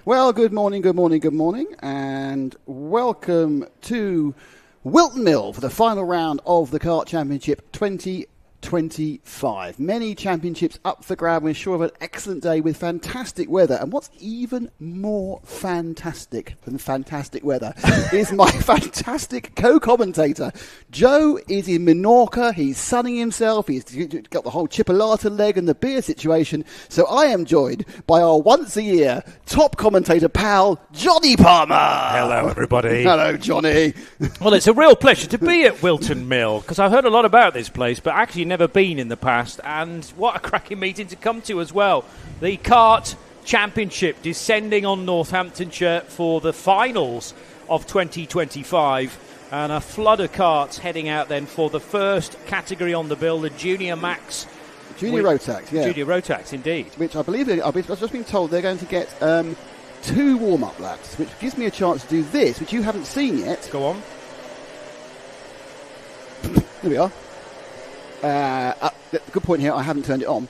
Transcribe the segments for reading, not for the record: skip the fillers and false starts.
Well, good morning, and welcome to Whilton Mill for the final round of the Kart Championship 2025. Many championships up for grab. We're sure of an excellent day with fantastic weather. And what's even more fantastic than fantastic weather is my fantastic co-commentator. Joe is in Menorca. He's sunning himself. He's got the whole chipolata leg and the beer situation. So I am joined by our once-a-year top commentator pal, Johnny Palmer. Hello, everybody. Hello, Johnny. Well, it's a real pleasure to be at Whilton Mill, because I've heard a lot about this place, but actually never been in the past, and what a cracking meeting to come to as well. The Kart Championship descending on Northamptonshire for the finals of 2025, and a flood of karts heading out then for the first category on the bill, the Junior Max. Junior Rotax, yeah. Junior Rotax, indeed. Which I believe, I've just been told they're going to get 2 warm-up laps, which gives me a chance to do this, which you haven't seen yet. Go on. There we are. Good point here, I haven't turned it on.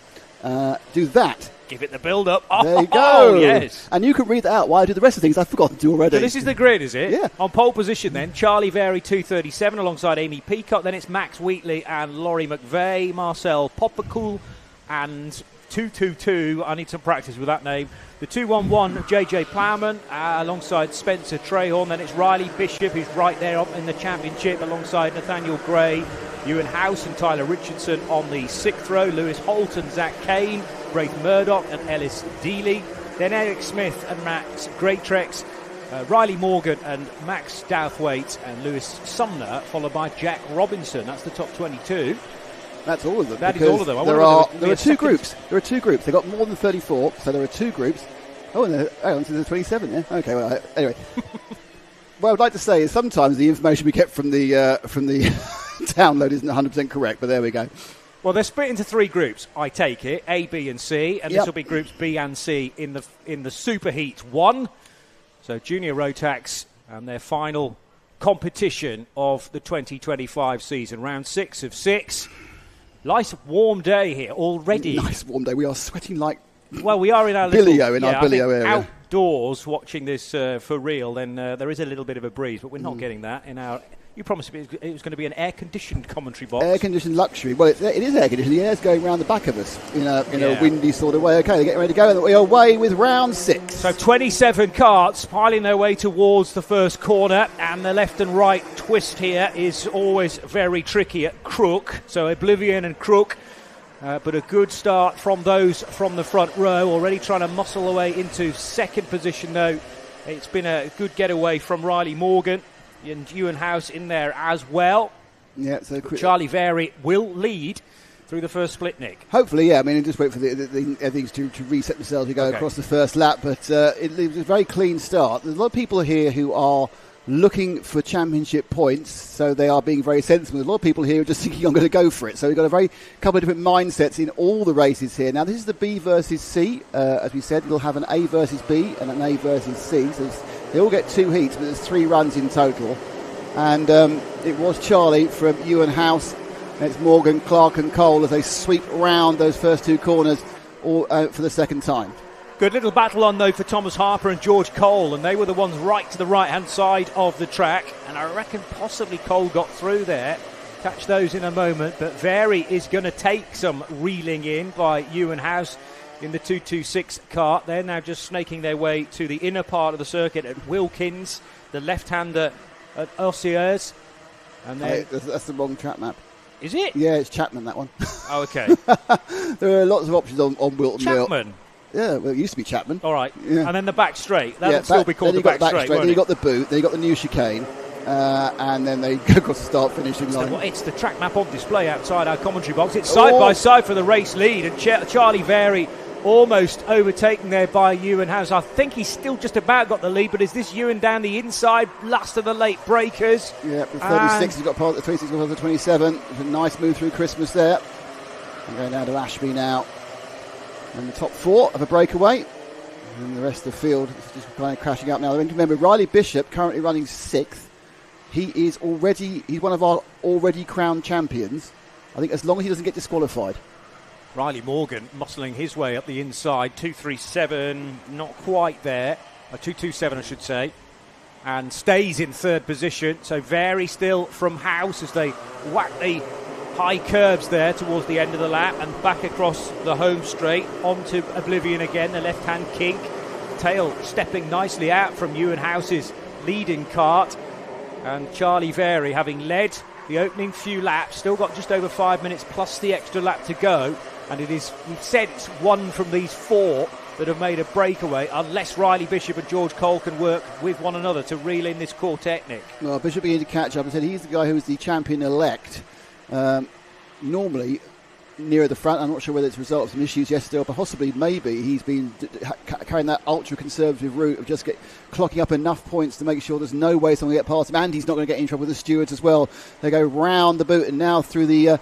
Do that. Give it the build-up. Oh, there you go. Yes. And you can read that out while I do the rest of the things I've forgotten to do already. So this is the grid, is it? Yeah. On pole position then, Charlie Very 237 alongside Amy Peacock. Then it's Max Wheatley and Laurie McVeigh, Marcel Poppercool and 222. I need some practice with that name. The 211, JJ Plowman alongside Spencer Trehorn. Then it's Riley Bishop, who's right there up in the championship alongside Nathaniel Gray, Ewan House and Tyler Richardson on the 6th row. Lewis Holt and Zach Kane, Braith Murdoch and Ellis Dealey. Then Eric Smith and Max Greatrex, Riley Morgan and Max Douthwaite and Lewis Sumner, followed by Jack Robinson. That's the top 22. That's all of them. That is all of them. There are 2 groups. There are 2 groups. They've got more than 34, so there are 2 groups. Oh, and there's 27, yeah? Okay, well, anyway. What I'd like to say is sometimes the information we get from the download isn't 100% correct, but there we go. Well, they're split into 3 groups, I take it, A, B and C, and this will be groups B and C in the Super Heat 1. So Junior Rotax and their final competition of the 2025 season, round 6 of 6. Nice warm day here already. Nice warm day. We are sweating like... Well, we are in our Billio area. Outdoors watching this for real, then there is a little bit of a breeze, but we're not getting that in our... You promised me it was going to be an air-conditioned commentary box. Air-conditioned luxury. Well, it is air-conditioned. The air's going around the back of us in a windy sort of way. Okay, they're getting ready to go, and we are away with round 6. So 27 karts piling their way towards the first corner, and the left and right twist here is always very tricky at Crook. So Oblivion and Crook, but a good start from those from the front row, already trying to muscle away into second position, though. It's been a good getaway from Riley Morgan. And Ewan House in there as well. Yeah, so Charlie Very will lead through the first split, Nick. Hopefully, yeah. I mean, just wait for the things to reset themselves as we go across the first lap. But it was a very clean start. There's a lot of people here who are looking for championship points, so they are being very sensible. There's a lot of people here who are just thinking, I'm going to go for it. So we've got a couple of different mindsets in all the races here. Now, this is the B versus C. As we said, we'll have an A versus B and an A versus C. So they all get 2 heats, but there's 3 runs in total. And it was Charlie from Ewan House. And it's Morgan, Clark and Cole as they sweep around those first 2 corners all, for the second time. Good little battle on, though, for Thomas Harper and George Cole, and they were the ones right to the right-hand side of the track. And I reckon possibly Cole got through there. Catch those in a moment. But Very is going to take some reeling in by Ewan House in the 226 kart. They're now just snaking their way to the inner part of the circuit at Wilkins, the left-hander at Osiers. And that's the wrong track map. Is it? Yeah, it's Chapman, that one. Oh, okay. There are lots of options on Whilton Mill. Chapman? Yeah, well, it used to be Chapman. All right. Yeah. And then the back straight. That would still be called the back straight. Then you got the boot, then you got the new chicane, and then they go across the start-finishing line. It's the track map on display outside our commentary box. It's side by side for the race lead, and Charlie Very almost overtaken there by Ewan House. I think he's still just about got the lead, but is this Ewan down the inside, last of the late breakers? Yeah, the 36 he's got past the 36, got past the 27. It's a nice move through Christmas there. I'm going down to Ashby now. And the top 4 of a breakaway. And the rest of the field is just kind of crashing up now. Remember, Riley Bishop currently running 6th. He's one of our already crowned champions. I think as long as he doesn't get disqualified. Riley Morgan muscling his way up the inside, 237, not quite there. 227 I should say, and stays in third position. So Very still from House as they whack the high curbs there towards the end of the lap and back across the home straight onto Oblivion again, the left-hand kink. Tail stepping nicely out from Ewan House's leading kart, and Charlie Very having led the opening few laps, still got just over 5 minutes plus the extra lap to go, and we've said it's one from these four that have made a breakaway, unless Riley Bishop and George Cole can work with one another to reel in this quartet, Nick. Well, Bishop began to catch up and said he's the guy who was the champion-elect. Normally nearer the front. I'm not sure whether it's a result of some issues yesterday, but possibly maybe he's been carrying that ultra-conservative route of just clocking up enough points to make sure there's no way someone will get past him, and he's not going to get in trouble with the stewards as well. They go round the boot and now through the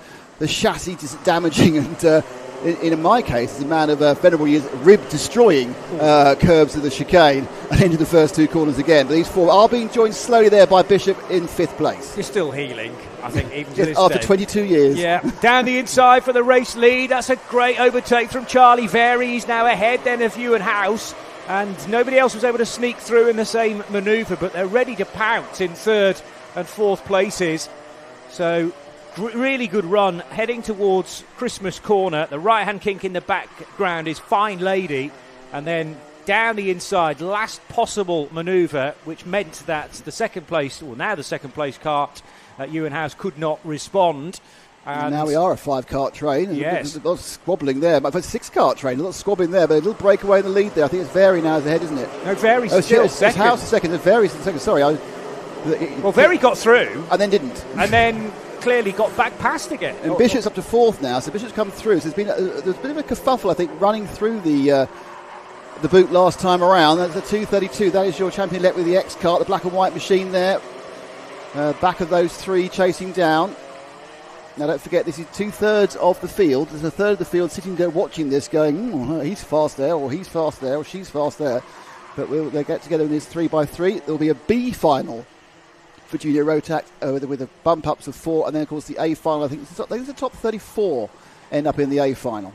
chassis damaging and in my case, as a man of venerable years, rib-destroying curbs of the chicane and into the first two corners again. But these four are being joined slowly there by Bishop in fifth place. You're still healing, I think, even to this after day. 22 years. Yeah, down the inside for the race lead. That's a great overtake from Charlie Very. He's now ahead then of Ewan House, and nobody else was able to sneak through in the same manoeuvre, but they're ready to pounce in third and fourth places. So really good run heading towards Christmas Corner. The right hand kink in the background is Fine Lady, and then down the inside, last possible manoeuvre, which meant that the second place kart at Ewan House could not respond. And now we are a 5-kart train. Yes. There's a lot of squabbling there. But for a 6-kart train, a lot of squabbling there, but a little breakaway in the lead there. I think it's Very now is ahead, isn't it? No, Very's still second. House is second, and Very's in second. Sorry. Well, Very got through. And then didn't. And then clearly got back past again. And Bishop's up to fourth now, so Bishop's come through. So there's a bit of a kerfuffle, I think, running through the boot last time around. That's a 232. That is your champion-elect with the X-Kart, the black and white machine there. Back of those three chasing down. Now don't forget, this is 2/3 of the field. There's a third of the field sitting there watching this going, he's fast there, or he's fast there, or she's fast there. But they'll get together in this 3x3. There'll be a B final for Junior Rotax with a bump ups of 4, and then of course the A final. I think the top 34 end up in the A final.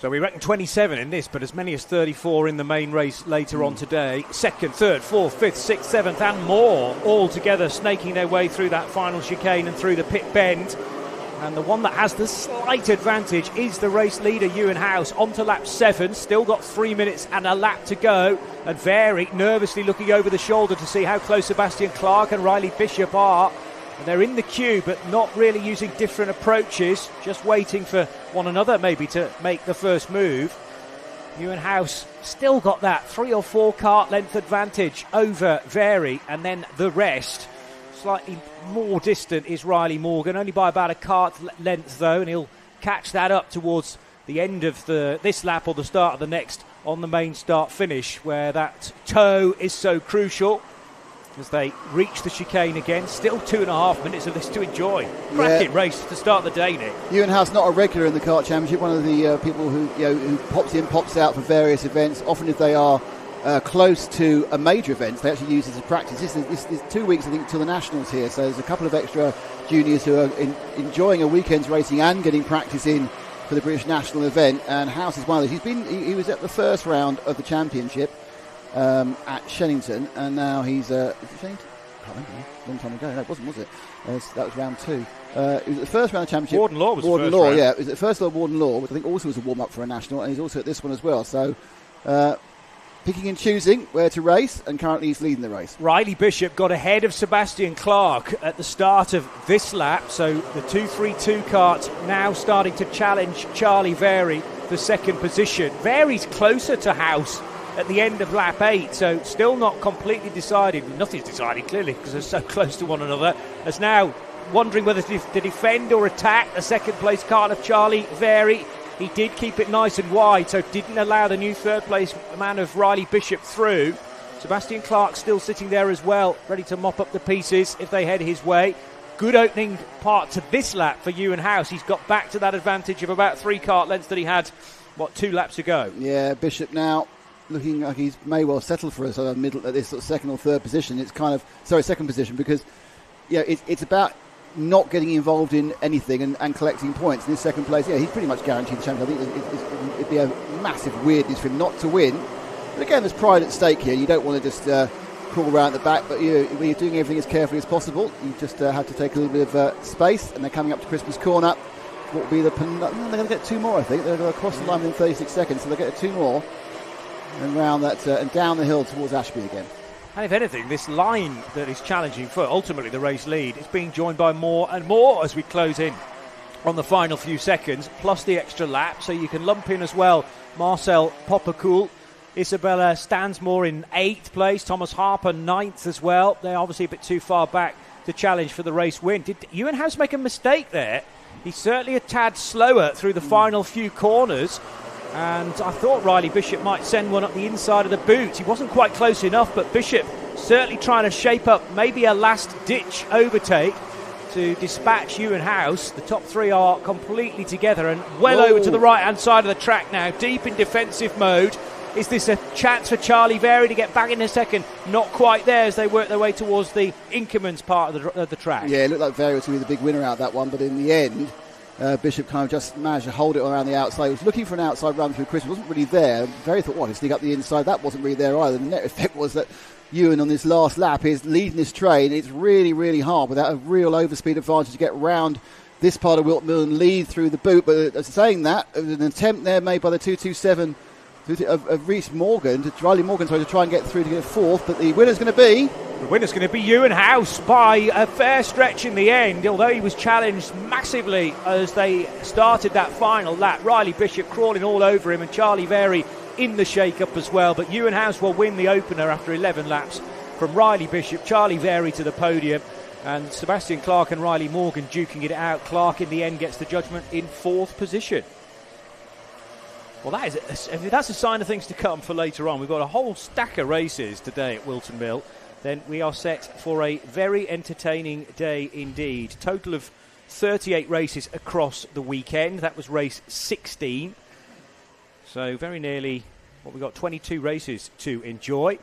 So we reckon 27 in this, but as many as 34 in the main race later on today. Second, third, fourth, fifth, sixth, seventh, and more all together, snaking their way through that final chicane and through the pit bend. And the one that has the slight advantage is the race leader, Ewan House, on to lap 7. Still got 3 minutes and a lap to go. And Very nervously looking over the shoulder to see how close Sebastian Clark and Riley Bishop are. And they're in the queue, but not really using different approaches, just waiting for one another maybe to make the first move. Ewan House still got that 3 or 4 kart length advantage over Very, and then the rest. Slightly more distant is Riley Morgan, only by about a kart length though, and he'll catch that up towards the end of this lap or the start of the next on the main start finish, where that toe is so crucial as they reach the chicane again. Still 2.5 minutes of this to enjoy. Cracking race to start the day, Nick. Ewan House, not a regular in the kart championship, one of the people who pops in, pops out for various events. Often if they are close to a major event, they actually use this as practice. This is 2 weeks, I think, till the Nationals here, so there's a couple of extra juniors who are enjoying a weekend's racing and getting practice in for the British National event, and House is one of those. He was at the first round of the championship at Shennington, and now he's is it Shennington? I can't remember, a long time ago. No, it wasn't, was it? That was round 2. It was the first round of the championship. Warden Law was Warden the first Law, round. yeah. It was the first round of Warden Law, which I think also was a warm-up for a national, and he's also at this one as well. So picking and choosing where to race, and currently he's leading the race. Riley Bishop got ahead of Sebastian Clark at the start of this lap, so the 232 kart now starting to challenge Charlie Very for second position. Very's closer to House at the end of lap 8, so still not completely decided. Nothing's decided clearly because they're so close to one another. As now wondering whether to defend or attack the second place kart of Charlie Very. He did keep it nice and wide, so didn't allow the new third place man of Riley Bishop through. Sebastian Clark still sitting there as well, ready to mop up the pieces if they head his way. Good opening part to this lap for Ewan House. He's got back to that advantage of about 3 kart lengths that he had, 2 laps ago. Yeah, Bishop now looking like he's may well settle for a sort of middle at this sort of second or third position. It's kind of second position, because it's about not getting involved in anything and collecting points. In his second place, he's pretty much guaranteed the championship. I think it'd be a massive weirdness for him not to win. But again, there's pride at stake here. You don't want to just crawl around the back, but when you're doing everything as carefully as possible, you just have to take a little bit of space. And they're coming up to Christmas Corner. What will be they're going to get 2 more, I think. They're going to cross the line within 36 seconds, so they'll get 2 more. And round that and down the hill towards Ashby again. And if anything, this line that is challenging for ultimately the race lead is being joined by more and more as we close in on the final few seconds, plus the extra lap. So you can lump in as well Marcel Poppercool, Isabella Stansmore in 8th place, Thomas Harper 9th as well. They're obviously a bit too far back to challenge for the race win. Did Ewan House make a mistake there? He's certainly a tad slower through the final few corners. And I thought Riley Bishop might send one up the inside of the boot. He wasn't quite close enough, but Bishop certainly trying to shape up maybe a last-ditch overtake to dispatch Ewan House. The top 3 are completely together and well over to the right-hand side of the track now, deep in defensive mode. Is this a chance for Charlie Very to get back in a second? Not quite there as they work their way towards the Inkermans part of the track. Yeah, it looked like Very was going to be the big winner out of that one, but in the end, Bishop kind of just managed to hold it around the outside. He was looking for an outside run through Chris. It wasn't really there. Very thought, to sneak up the inside. That wasn't really there either. The net effect was that Ewan on this last lap is leading this train. It's really, really hard without a real overspeed advantage to get round this part of Whilton Mill and lead through the boot. But saying that, an attempt there made by the 227 of Rhys Morgan, Riley Morgan, to try and get through to get 4th. But the winner's going to be... The winner's going to be Ewan House by a fair stretch in the end, although he was challenged massively as they started that final lap. Riley Bishop crawling all over him and Charlie Very in the shake-up as well. But Ewan House will win the opener after 11 laps from Riley Bishop. Charlie Very to the podium and Sebastian Clark and Riley Morgan duking it out. Clark in the end gets the judgment in 4th position. Well, that's a sign of things to come for later on. We've got a whole stack of races today at Whilton Mill. Then we are set for a very entertaining day indeed. Total of 38 races across the weekend. That was race 16. So very nearly, we got 22 races to enjoy.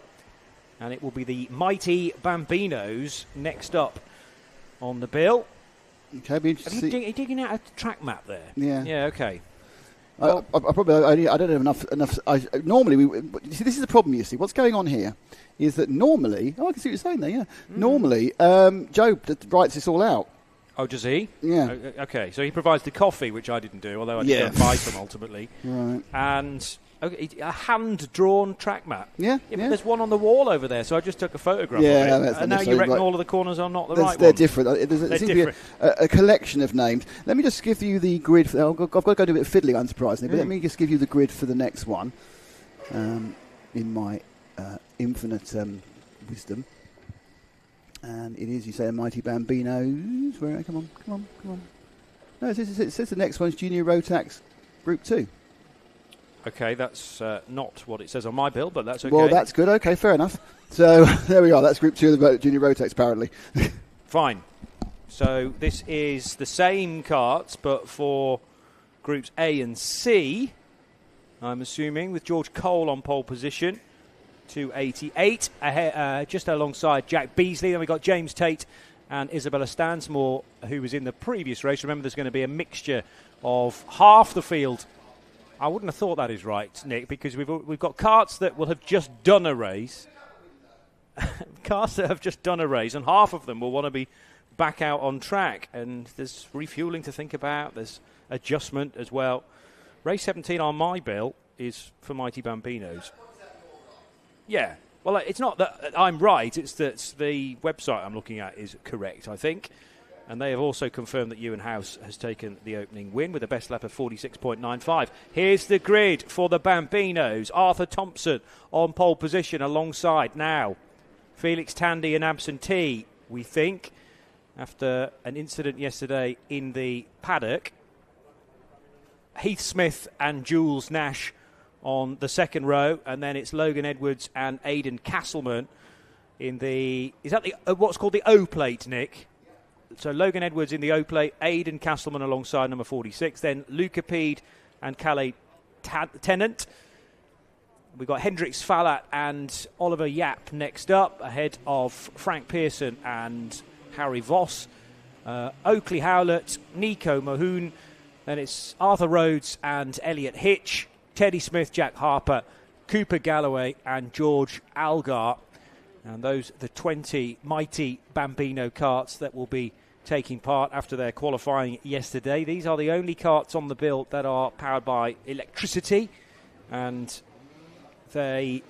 And it will be the mighty Bambinos next up on the bill. Okay, be interesting. Are you digging out a track map there? Yeah. Yeah, okay. I don't have enough. Normally, you see, this is the problem. You see, what's going on here is that normally, I can see what you're saying there. Yeah, normally, Joe writes this all out. Oh, does he? Yeah. Okay, so he provides the coffee, which I didn't do, although I did buy some ultimately. Right. And a hand-drawn track map. Yeah. But there's one on the wall over there, so I just took a photograph of it. And now you reckon all of the corners are not the right they're one? Different. There seems to be a collection of names. Let me just give you the grid. I've got to go do a bit of fiddling, unsurprisingly, but let me just give you the grid for the next one in my infinite wisdom. And it is, you say, a mighty Bambinos. Come on. No, it says the next one's Junior Rotax Group 2. Okay, that's not what it says on my bill, but that's okay. Well, that's good. Okay, fair enough. So there we are. That's Group 2 of the Junior Rotax, apparently. Fine. So this is the same karts, but for Groups A and C, I'm assuming, with George Cole on pole position, 288, just alongside Jack Beasley. Then we've got James Tate and Isabella Stansmore, who was in the previous race. Remember, there's going to be a mixture of half the field. I wouldn't have thought that is right, Nick, because we've got karts that will have just done a race. Karts that have just done a race, and half of them will want to be back out on track. And there's refueling to think about. There's adjustment as well. Race 17 on my bill is for Mighty Bambinos. Yeah. Well, it's not that I'm right. It's that the website I'm looking at is correct, I think. And they have also confirmed that Ewan House has taken the opening win with a best lap of 46.95. Here's the grid for the Bambinos. Arthur Thompson on pole position alongside now Felix Tandy, an absentee, we think, after an incident yesterday in the paddock. Heath Smith and Jules Nash on the second row, and then it's Logan Edwards and Aidan Castleman in the... Is that the what's called the O plate, Nick? So Logan Edwards in the O plate, Aidan Castleman alongside number 46, then Luca Peed and Calais Tennant. We've got Hendrix Fallat and Oliver Yap next up, ahead of Frank Pearson and Harry Voss. Oakley Howlett, Nico Mahoon, then it's Arthur Rhodes and Elliot Hitch, Teddy Smith, Jack Harper, Cooper Galloway and George Algar. And those are the 20 mighty Bambino karts that will be taking part after their qualifying yesterday. These are the only karts on the bill that are powered by electricity, and they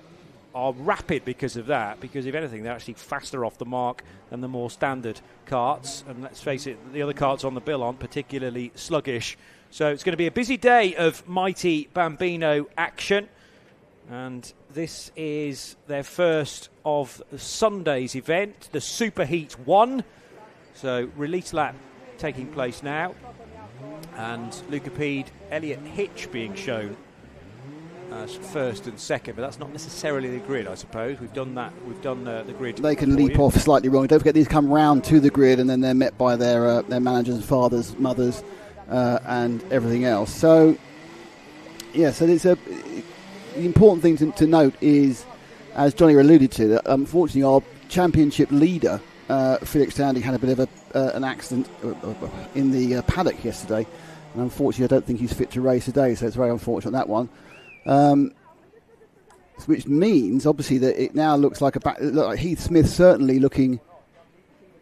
are rapid because of that, because if anything they're actually faster off the mark than the more standard karts, and let's face it, the other karts on the bill aren't particularly sluggish. So it's going to be a busy day of mighty Bambino action, and this is their first of Sunday's event, the Superheat 1. So release lap taking place now, and Luca Pede, Elliot Hitch being shown as first and second, but that's not necessarily the grid, I suppose. We've done that. We've done the grid. They can leap off slightly wrong. Don't forget, these come round to the grid, and then they're met by their managers, fathers, mothers, and everything else. So, yeah. So the important thing to note is, as Johnny alluded to, that unfortunately our championship leader, Felix Standing, had a bit of an accident in the paddock yesterday, and unfortunately I don't think he's fit to race today, so it's very unfortunate, that one. Which means obviously that it now looks like like Heath Smith certainly looking.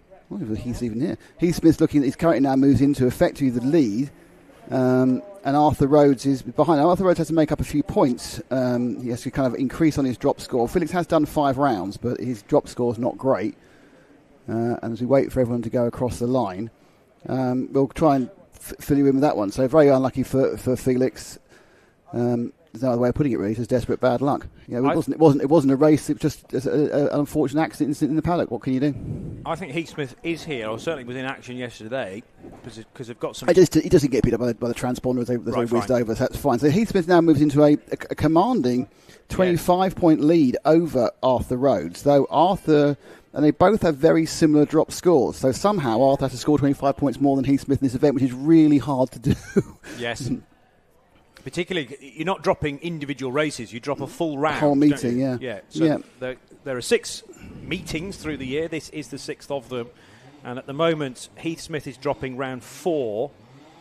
I wonder if Heath's even here. Heath Smith's looking. He's currently now moves into effectively the lead, and Arthur Rhodes is behind. Arthur Rhodes has to make up a few points. He has to kind of increase on his drop score. Felix has done 5 rounds, but his drop score is not great. And as we wait for everyone to go across the line, we'll try and fill you in with that one. So very unlucky for Felix. There's no other way of putting it, really. It's just desperate bad luck. You know, it wasn't a race. It was just an unfortunate accident in the paddock. What can you do? I think Heath Smith is here, or certainly was in action yesterday, because they've got some. He doesn't get beat up by the transponder as they whizzed over. So that's fine. So Heath Smith now moves into a commanding 25-point lead over Arthur Rhodes. Though Arthur, and they both have very similar drop scores. So somehow Arthur has to score 25 points more than Heath Smith in this event, which is really hard to do. Yes. Particularly, you're not dropping individual races, you drop a full round. Whole meeting, yeah. Yeah. So there are 6 meetings through the year. This is the 6th of them. And at the moment, Heath Smith is dropping round 4,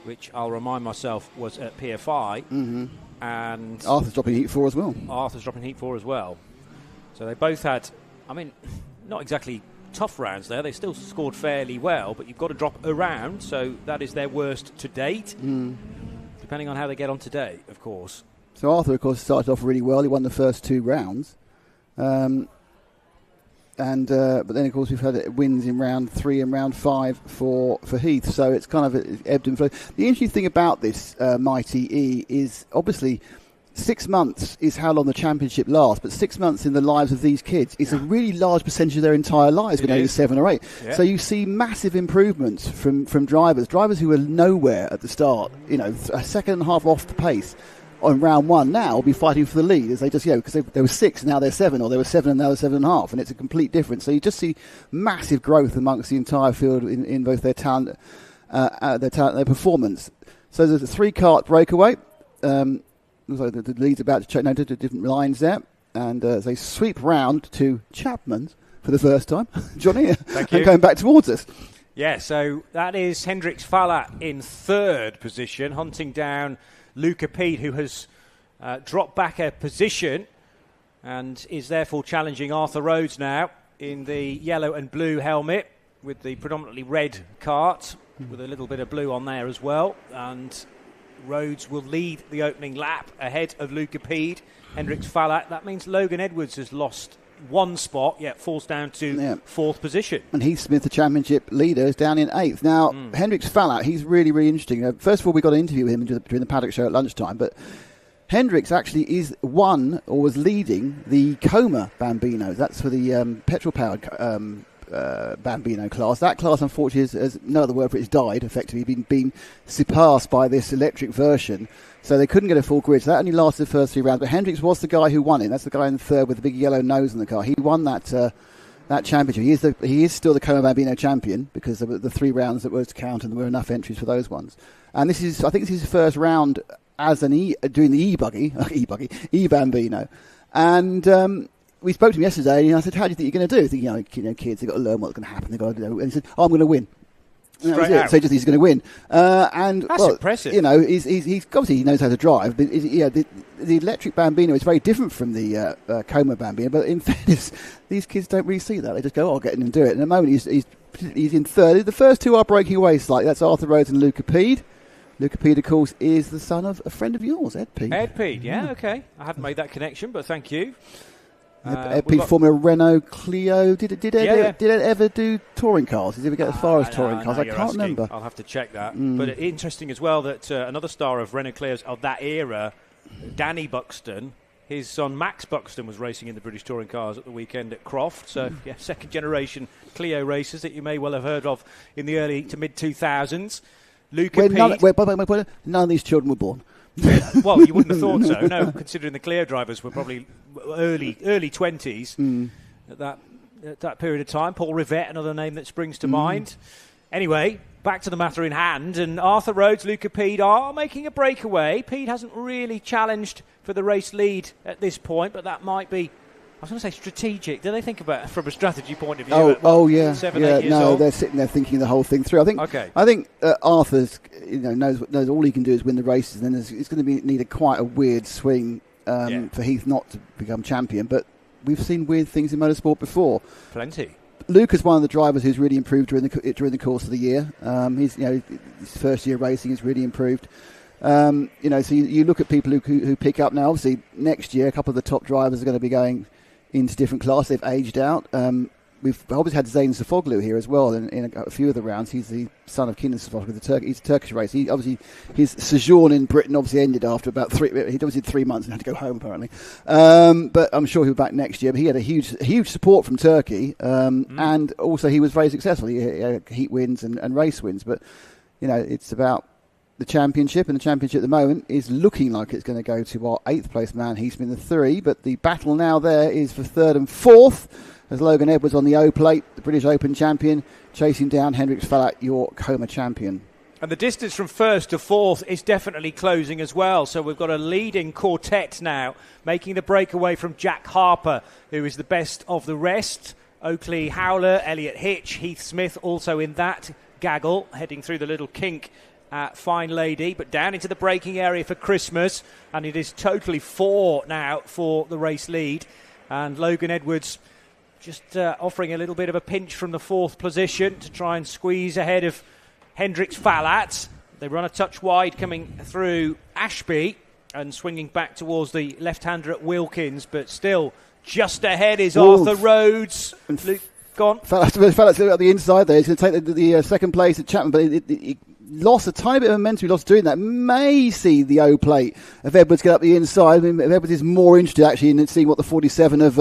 which I'll remind myself was at PFI. Mm-hmm. And Arthur's dropping Heat 4 as well. Arthur's dropping Heat 4 as well. So they both had, not exactly tough rounds there. They still scored fairly well, but you've got to drop a round. So that is their worst to date. Depending on how they get on today, of course. So Arthur, of course, started off really well. He won the first 2 rounds. But then, of course, we've had wins in round 3 and round 5 for Heath. So it's kind of ebbed and flowed. The interesting thing about this Mighty E is obviously 6 months is how long the championship lasts, but 6 months in the lives of these kids is a really large percentage of their entire lives, when they're 7 or 8. Yeah. So you see massive improvements from drivers who were nowhere at the start, a second and a half off the pace on round 1 now will be fighting for the lead, as they just, because they were 6 and now they're 7, or they were 7 and now they're 7.5, and it's a complete difference. So you just see massive growth amongst the entire field in both their talent, their performance. So there's a 3-kart breakaway. Looks like the lead's about to check to different lines there. And as they sweep round to Chapman's for the first time, Johnny, thank you. And going back towards us. Yeah, so that is Hendrix Fallat in 3rd position, hunting down Luca Pede, who has dropped back a position and is therefore challenging Arthur Rhodes now in the yellow and blue helmet with the predominantly red kart, with a little bit of blue on there as well. And Rhodes will lead the opening lap ahead of Luca Pede, Hendrix Fallat. That means Logan Edwards has lost 1 spot, yet falls down to 4th position. And Heath Smith, the championship leader, is down in 8th. Now, Hendrix Fallat, he's really, really interesting. First of all, we got an interview with him during the paddock show at lunchtime, but Hendrix actually was leading the Coma Bambino. That's for the petrol-powered Bambino class. That class, unfortunately, has no other word for it, has died, effectively, been surpassed by this electric version. So they couldn't get a full grid. So that only lasted the first 3 rounds. But Hendrix was the guy who won it. That's the guy in 3rd with the big yellow nose in the car. He won that championship. He is still the Coma Bambino champion, because of the 3 rounds that were to count, and there were enough entries for those ones. And I think this is his first round as doing the e-Bambino. And we spoke to him yesterday, and I said, "How do you think you're going to do?" I think, kids, they've got to learn what's going to happen. They've got to do. And he said, "I'm going to win." Straight out. So he just he's going to win. And that's impressive. You know, he's obviously he knows how to drive. But the electric Bambino is very different from the Coma Bambino. But in fairness, these kids don't really see that. They just go, "I'll get in and do it." And at the moment, he's in third. The first two are breaking away slightly. That's Arthur Rhodes and Luca Pede. Luca Pede, of course, is the son of a friend of yours, Ed Pede. Ed Pede, yeah, okay. I hadn't made that connection, but thank you. Ed Pede, former Renault Clio. Did Ed ever do touring cars? Did he ever get as far as touring cars? I can't remember. I'll have to check that. But interesting as well that another star of Renault Clios of that era, Danny Buxton, his son Max Buxton was racing in the British touring cars at the weekend at Croft. So, second generation Clio racers that you may well have heard of in the early to mid 2000s. Luca Pede. None of these children were born. Well, you wouldn't have thought so, no, considering the Clio drivers were probably early 20s at that period of time. Paul Rivette, another name that springs to mind. Anyway, back to the matter in hand, and Arthur Rhodes, Luca Pede are making a breakaway. Pede hasn't really challenged for the race lead at this point, but that might be, I was going to say strategic. Do they think about it from a strategy point of view? 7, 8 years old? They're sitting there thinking the whole thing through. I think Arthur's knows all he can do is win the races, and then it's going to need quite a weird swing for Heath not to become champion. But we've seen weird things in motorsport before. Plenty. Luke is one of the drivers who's really improved during the course of the year. His first year racing has really improved. So you look at people who pick up now. Obviously, next year a couple of the top drivers are going to be going into different classes. They've aged out. We've obviously had Zayn Safoglu here as well in a few of the rounds. He's the son of Kenan Safoglu, he's a Turkish racer. His sojourn in Britain obviously ended after about 3 months and had to go home apparently. But I'm sure he'll be back next year. But he had a huge support from Turkey, and also he was very successful. He had heat wins and race wins. But it's about the championship, and the championship at the moment is looking like it's going to go to our 8th place man, Heathman the 3. But the battle now there is for 3rd and 4th, as Logan Edwards on the O plate, the British Open champion, chasing down Hendrik Fallat, your Coma champion. And the distance from 1st to 4th is definitely closing as well. So we've got a leading quartet now, making the breakaway from Jack Harper, who is the best of the rest. Oakley Howler, Elliot Hitch, Heath Smith also in that gaggle, heading through the little kink. Fine lady, but down into the braking area for Christmas, and it is totally 4 now for the race lead. And Logan Edwards just offering a little bit of a pinch from the 4th position to try and squeeze ahead of Hendrik Fallat. They run a touch wide coming through Ashby and swinging back towards the left-hander at Wilkins, but still just ahead is Arthur Rhodes. Luke, gone. Fallat's at the inside there. He's going to take the second place at Chapman, but he lost a tiny bit of momentum. He lost doing that. May see the O plate of Edwards get up the inside. I mean, Edwards is more interested actually in seeing what the 47 of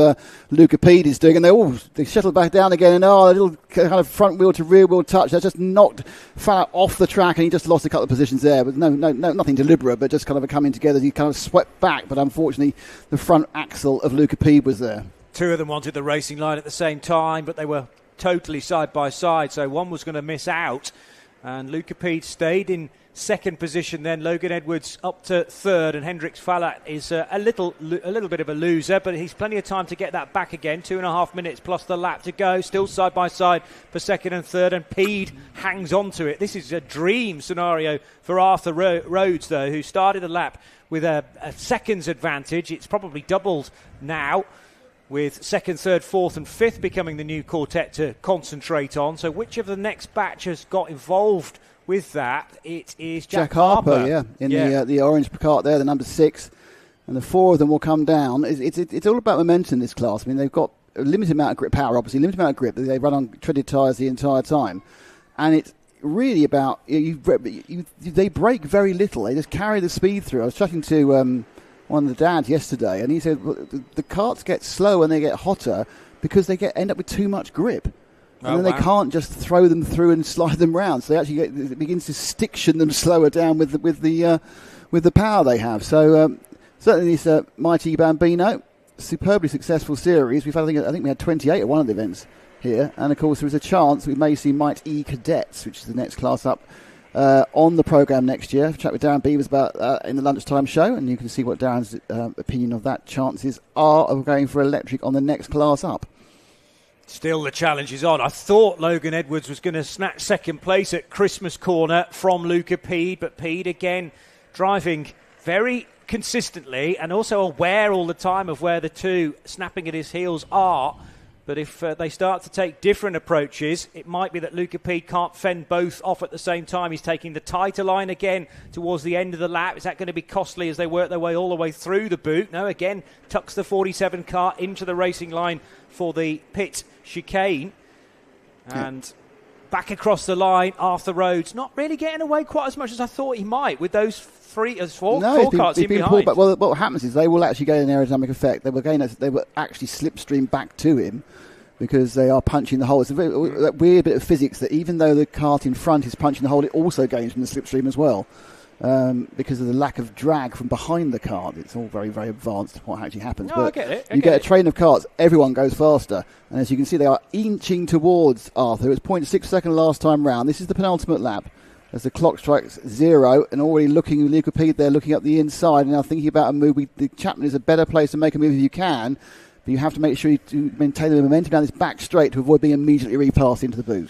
Luca Pede is doing, and they shuttle back down again, and a little kind of front wheel to rear wheel touch that just knocked Fallat off the track, and he just lost a couple of positions there. But no, nothing deliberate, but just kind of a coming together. He kind of swept back, but unfortunately the front axle of Luca Pede was there. Two of them wanted the racing line at the same time, but they were totally side by side, so one was going to miss out. And Luca Pede stayed in second position then. Logan Edwards up to 3rd, and Hendrik Fallat is a little bit of a loser, but he's plenty of time to get that back again. 2.5 minutes plus the lap to go. Still side by side for 2nd and 3rd, and Pede hangs on to it. This is a dream scenario for Arthur Rhodes, though, who started the lap with a seconds advantage. It's probably doubled now, with 2nd, 3rd, 4th and 5th becoming the new quartet to concentrate on. So which of the next batch has got involved with that? It is Jack Harper. In the orange Kart there, the number 6. And the 4 of them will come down. It's all about momentum, this class. I mean, they've got a limited amount of grip power, obviously, limited amount of grip. They run on treaded tyres the entire time. And it's really about, they brake very little. They just carry the speed through. I was chatting to one of the dads yesterday, and he said the karts get slow and they get hotter because they end up with too much grip, and then they can't just throw them through and slide them round. So they actually it begins to stiction them slower down with the power they have. So certainly this mighty Bambino, superbly successful series. I think we had 28 at one of the events here, and of course there is a chance we may see Might E Cadets, which is the next class up, on the programme next year. I've chatted with Darren Beavers about in the lunchtime show, and you can see what Darren's opinion of that chances are of going for electric on the next class up. Still the challenge is on. I thought Logan Edwards was going to snatch second place at Christmas Corner from Luca Peed, but Peed again driving very consistently and also aware all the time of where the two snapping at his heels are. But if they start to take different approaches, it might be that Luca Peed can't fend both off at the same time. He's taking the tighter line again towards the end of the lap. Is that going to be costly as they work their way all the way through the boot? No, again, tucks the 47 car into the racing line for the pit chicane. And back across the line, Arthur Rhodes not really getting away quite as much as I thought he might with those four karts in behind. Well, what happens is they will actually gain an aerodynamic effect. They will actually slipstream back to him because they are punching the hole. It's that weird bit of physics that even though the kart in front is punching the hole, it also gains from the slipstream as well. Because of the lack of drag from behind the kart. It's all very, very advanced what actually happens. No, I get it. You get a train of karts, everyone goes faster. And as you can see, they are inching towards Arthur. It was 0.6 seconds last time round. This is the penultimate lap as the clock strikes 0 and already looking, Luca Peed there looking up the inside and now thinking about a move. The Chapman is a better place to make a move if you can, but you have to make sure you maintain the momentum down this back straight to avoid being immediately repassed into the boot.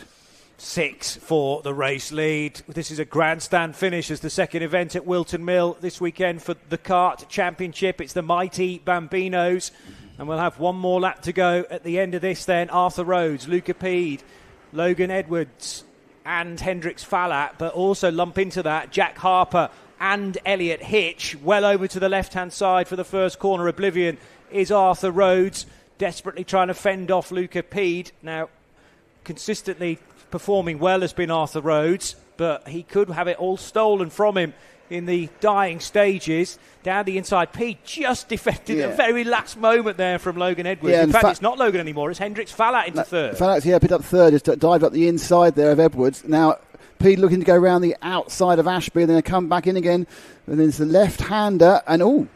6 for the race lead. This is a grandstand finish as the second event at Whilton Mill this weekend for the Kart Championship. It's the mighty Bambinos, and we'll have one more lap to go at the end of this then. Arthur Rhodes, Luca Peed, Logan Edwards and Hendrix Fallat, but also lump into that Jack Harper and Elliot Hitch. Well over to the left-hand side for the first corner. Oblivion is Arthur Rhodes, desperately trying to fend off Luca Peed. Now, consistently performing well has been Arthur Rhodes, but he could have it all stolen from him in the dying stages. Down the inside, Peed just defended at the very last moment there from Logan Edwards. In fact, it's not Logan anymore, it's Hendrix Fallat into third. Fallat's picked up third, just dived up the inside there of Edwards. Now, Peed looking to go around the outside of Ashby and then come back in again. And then it's the left-hander, and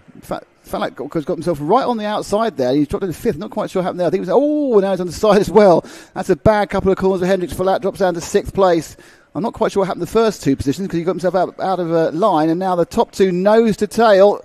Fallat got himself right on the outside there. He's dropped into fifth. Not quite sure what happened there. I think it was, now he's on the side as well. That's a bad couple of corners for Hendrix Fallat. Drops down to sixth place. I'm not quite sure what happened in the first two positions because he got himself out of a line, and now the top two nose to tail.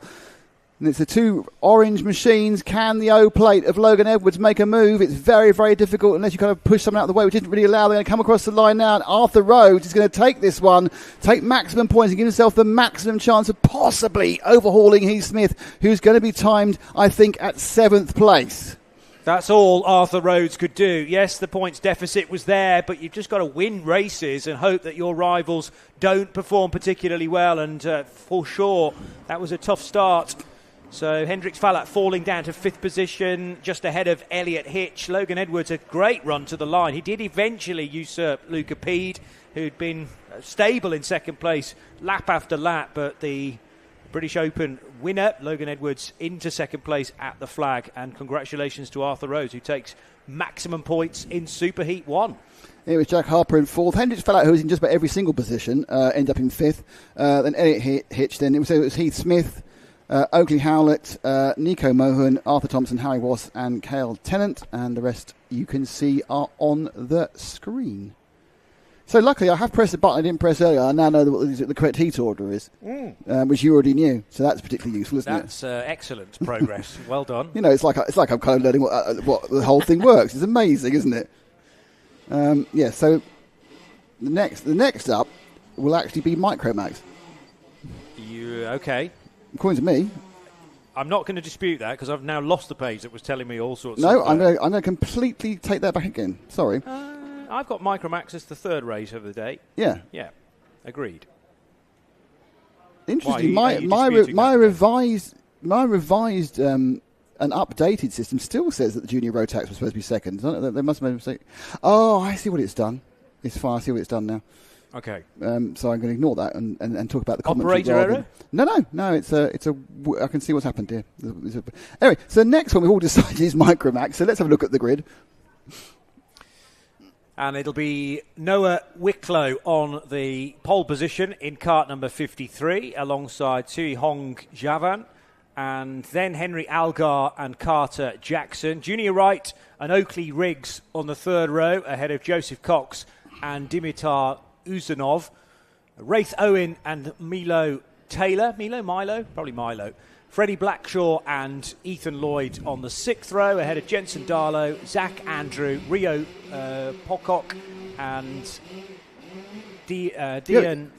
And it's the two orange machines. Can the O-plate of Logan Edwards make a move? It's very, very difficult unless you kind of push someone out of the way, which isn't really allowed. They're going to come across the line now, and Arthur Rhodes is going to take this one, take maximum points and give himself the maximum chance of possibly overhauling Heath Smith, who's going to be timed, I think, at 7th place. That's all Arthur Rhodes could do. Yes, the points deficit was there, but you've just got to win races and hope that your rivals don't perform particularly well. And for sure, that was a tough start. So Hendrix Fallat falling down to 5th position, just ahead of Elliot Hitch. Logan Edwards, a great run to the line. He did eventually usurp Luca Peed, who'd been stable in 2nd place lap after lap, but the British Open winner, Logan Edwards, into 2nd place at the flag. And congratulations to Arthur Rhodes, who takes maximum points in Superheat 1. It was Jack Harper in 4th. Hendrix Fallat, who was in just about every single position, ended up in 5th. Then Elliot Hitch, then it was Heath Smith, Oakley Howlett, Nico Mohan, Arthur Thompson, Harry Wass and Cale Tennant. And the rest you can see are on the screen. So luckily, I have pressed the button I didn't press earlier. I now know what the correct heat order is, which you already knew. So that's particularly useful, isn't it? That's excellent progress. Well done. You know, it's like I'm kind of learning what the whole thing works. It's amazing, isn't it? So the next up will actually be Micromax. Okay? According to me. I'm not going to dispute that because I've now lost the page that was telling me all sorts. No, I'm going to completely take that back again. Sorry. I've got Micromax as the 3rd race of the day. Yeah. Yeah. Agreed. Interesting. My revised and updated system still says that the junior rotax was supposed to be 2nd. They must have made a mistake. Oh, I see what it's done. It's fine. I see what it's done now. Okay. So I'm going to ignore that and talk about the commentary. Operator error? No. It's I can see what's happened here. Anyway, so the next one we've all decided is Micromax. So let's have a look at the grid. And it'll be Noah Wicklow on the pole position in kart number 53 alongside Tui Hong Javan. And then Henry Algar and Carter Jackson. Junior Wright and Oakley Riggs on the 3rd row ahead of Joseph Cox and Dimitar Uzanov. Wraith Owen and Milo Taylor. Milo? Probably Milo. Freddie Blackshaw and Ethan Lloyd on the 6th row, ahead of Jensen Darlow, Zach Andrew, Rio Pocock, and Dian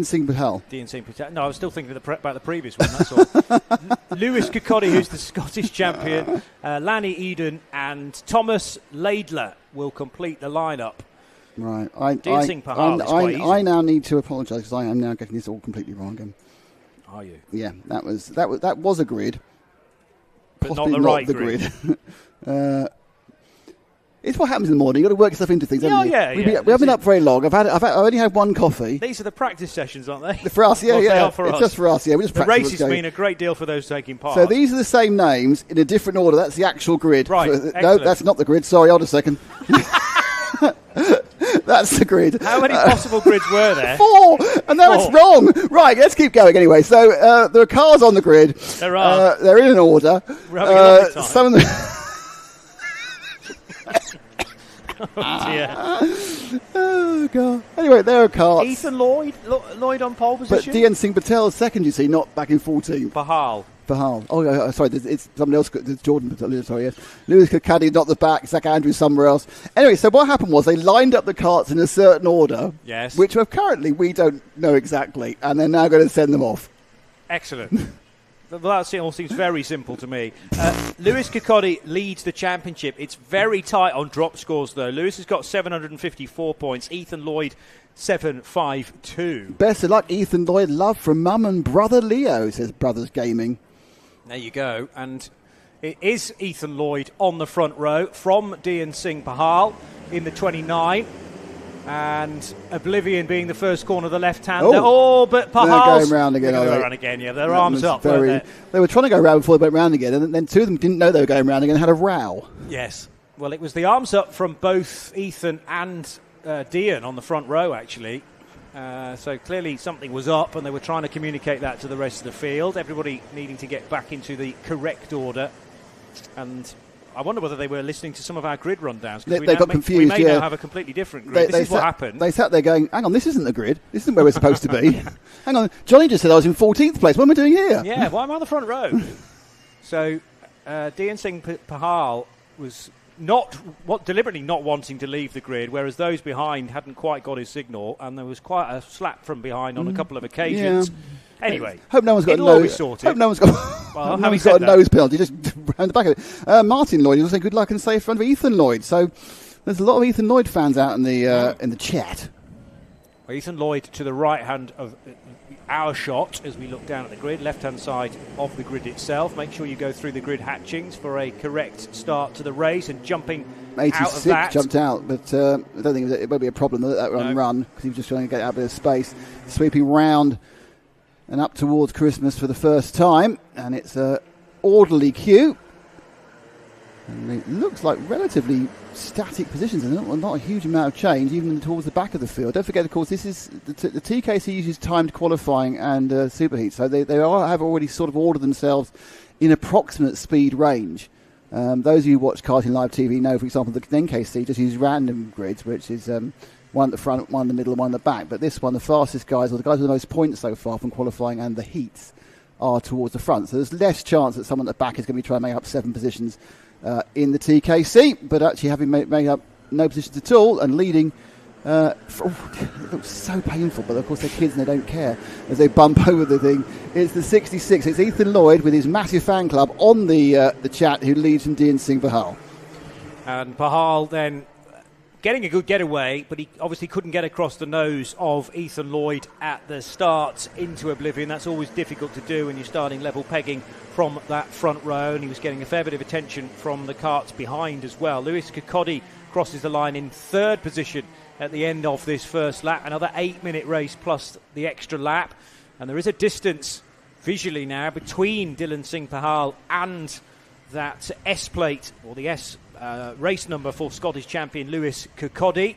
Singh Patel. Dian Singh Patel. No, I was still thinking about the previous one, that's all. Lewis Kirkcaldy, who's the Scottish champion, Lanny Eden, and Thomas Laidler will complete the lineup. Right. I now need to apologise because I am now getting this all completely wrong again. Are you? Yeah, that was a grid, but possibly not the right grid. It's what happens in the morning. You've got to work yourself into things, haven't you? Yeah. We haven't been up very long. I only had one coffee. These are the practice sessions, aren't they? For us, yeah. They are for it's us. just for us, yeah. We just the practice races mean a great deal for those taking part. So these are the same names in a different order. That's the actual grid. Right. No, that's not the grid. Sorry, hold a second. That's the grid. How many possible grids were there? 4, and now it's wrong. Right, let's keep going anyway. So there are cars on the grid. There are. They're in an order. We're having a lovely time. Some of them. Oh dear. Oh god. Anyway, there are cars. Ethan Lloyd on pole position. But Dian Singh Patel second. You see, not back in 14. Pahal. Oh, sorry, it's someone else. It's Jordan Patel. Sorry, yes. Lewis Kirkcaldy not the back. Zach Andrews somewhere else. Anyway, so what happened was they lined up the carts in a certain order. Yes. Which currently we don't know exactly, and they're now going to send them off. Excellent. Well, that all seems very simple to me. Lewis Kirkcaldy leads the championship. It's very tight on drop scores, though. Lewis has got 754 points. Ethan Lloyd, 752. Best of luck, Ethan Lloyd. Love from mum and brother Leo, says Brothers Gaming. There you go. And it is Ethan Lloyd on the front row from Dian Singh Pahal in the 29. And Oblivion being the first corner of the left-hander. But Pahal's... They're going round again, They're going round again, yeah. Their arms up. They were trying to go round before they went round again, and then two of them didn't know they were going round again and had a row. Yes. Well, it was the arms up from both Ethan and Dian on the front row, actually. So clearly something was up, and they were trying to communicate that to the rest of the field. Everybody needing to get back into the correct order. And I wonder whether they were listening to some of our grid rundowns. They got confused. We may now have a completely different grid. This is what happened. They sat there going, hang on, this isn't the grid. This isn't where we're supposed to be. Hang on, Johnny just said I was in 14th place. What am I doing here? Yeah, why am I on the front row? So Dian Singh Pahal was deliberately not wanting to leave the grid, whereas those behind hadn't quite got his signal, and there was quite a slap from behind on a couple of occasions. Yeah. Anyway, hope no one's got a nose. Hope no one's got a nose penalty just round the back of it. Martin Lloyd was saying good luck and safe front of Ethan Lloyd. So there's a lot of Ethan Lloyd fans out in the chat. Well, Ethan Lloyd to the right hand of our shot as we look down at the grid, left hand side of the grid itself. Make sure you go through the grid hatchings for a correct start to the race, and jumping 86 out of that. Jumped out, but I don't think it won't be a problem that run because he was just trying to get out a bit of space, sweeping round and up towards Christmas for the first time, and it's a orderly queue, and it looks like relatively static positions, and not a huge amount of change even towards the back of the field. Don't forget, of course, this is the TKC uses timed qualifying and superheat, so they have already sort of ordered themselves in approximate speed range. Those of you who watch Karting Live TV know, for example, the NKC just uses random grids, which is one at the front, one in the middle, and one in the back. But this one, the fastest guys, or the guys with the most points so far from qualifying and the heats, are towards the front. So there's less chance that someone at the back is going to be trying to make up 7 positions in the TKC, but actually having made up no positions at all and leading. It looks so painful, but of course they're kids and they don't care as they bump over the thing. It's the 66. It's Ethan Lloyd with his massive fan club on the chat who leads from Dian Singh Pahal. And Pahal then getting a good getaway, but he obviously couldn't get across the nose of Ethan Lloyd at the start into Oblivion. That's always difficult to do when you're starting level pegging from that front row, and he was getting a fair bit of attention from the carts behind as well. Lewis Kirkcaldy crosses the line in 3rd position at the end of this first lap. Another 8-minute race plus the extra lap, and there is a distance visually now between Dian Singh Pahal and that S plate, or the S race number for Scottish champion Lewis Kirkcaldy.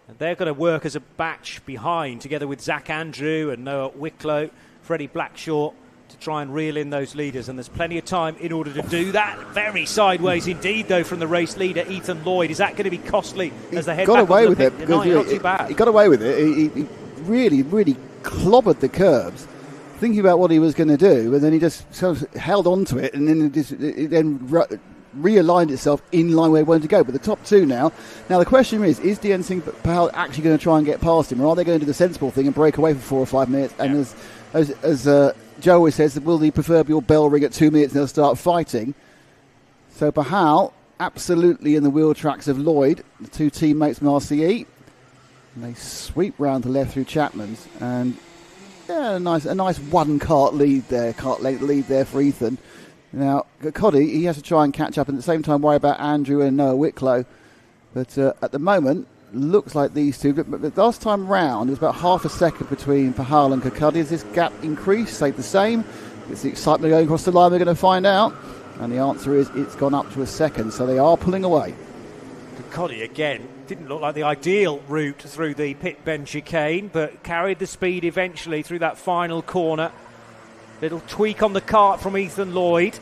And they're going to work as a batch behind, together with Zach Andrew and Noah Wicklow, Freddie Blackshaw, to try and reel in those leaders. And there's plenty of time in order to do that. Very sideways indeed, though, from the race leader, Ethan Lloyd. Is that going to be costly as they head back away on with the it? not too bad. He got away with it. He really, really clobbered the curbs thinking about what he was going to do, and then he just sort of held on to it, and then realigned itself in line where he wanted to go. But the top two now the question is Dian Singh Pahal actually going to try and get past him, or are they going to do the sensible thing and break away for 4 or 5 minutes? And as Joe always says, will the proverbial bell ring at 2 minutes and they'll start fighting? So Pahal absolutely in the wheel tracks of Lloyd, the two teammates from RCE, and they sweep round to left through Chapman's, and a nice one kart lead there for Ethan. Now, Coddy, he has to try and catch up and at the same time worry about Andrew and Noah Wicklow. But at the moment, looks like these two. But last time round, it was about half a second between Pahal and Kirkcaldy. Has this gap increased? Stayed the same? It's the excitement going across the line. We're going to find out. And the answer is it's gone up to a second. So they are pulling away. Kirkcaldy, again, didn't look like the ideal route through the pit bend chicane, but carried the speed eventually through that final corner. Little tweak on the kart from Ethan Lloyd,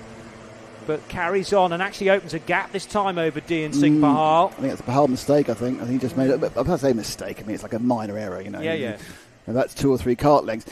but carries on and actually opens a gap this time over Dian Singh Pahal. I think it's a Pahal mistake, I think he just made it. I say mistake, I mean it's like a minor error, you know. Yeah. And that's 2 or 3 kart lengths.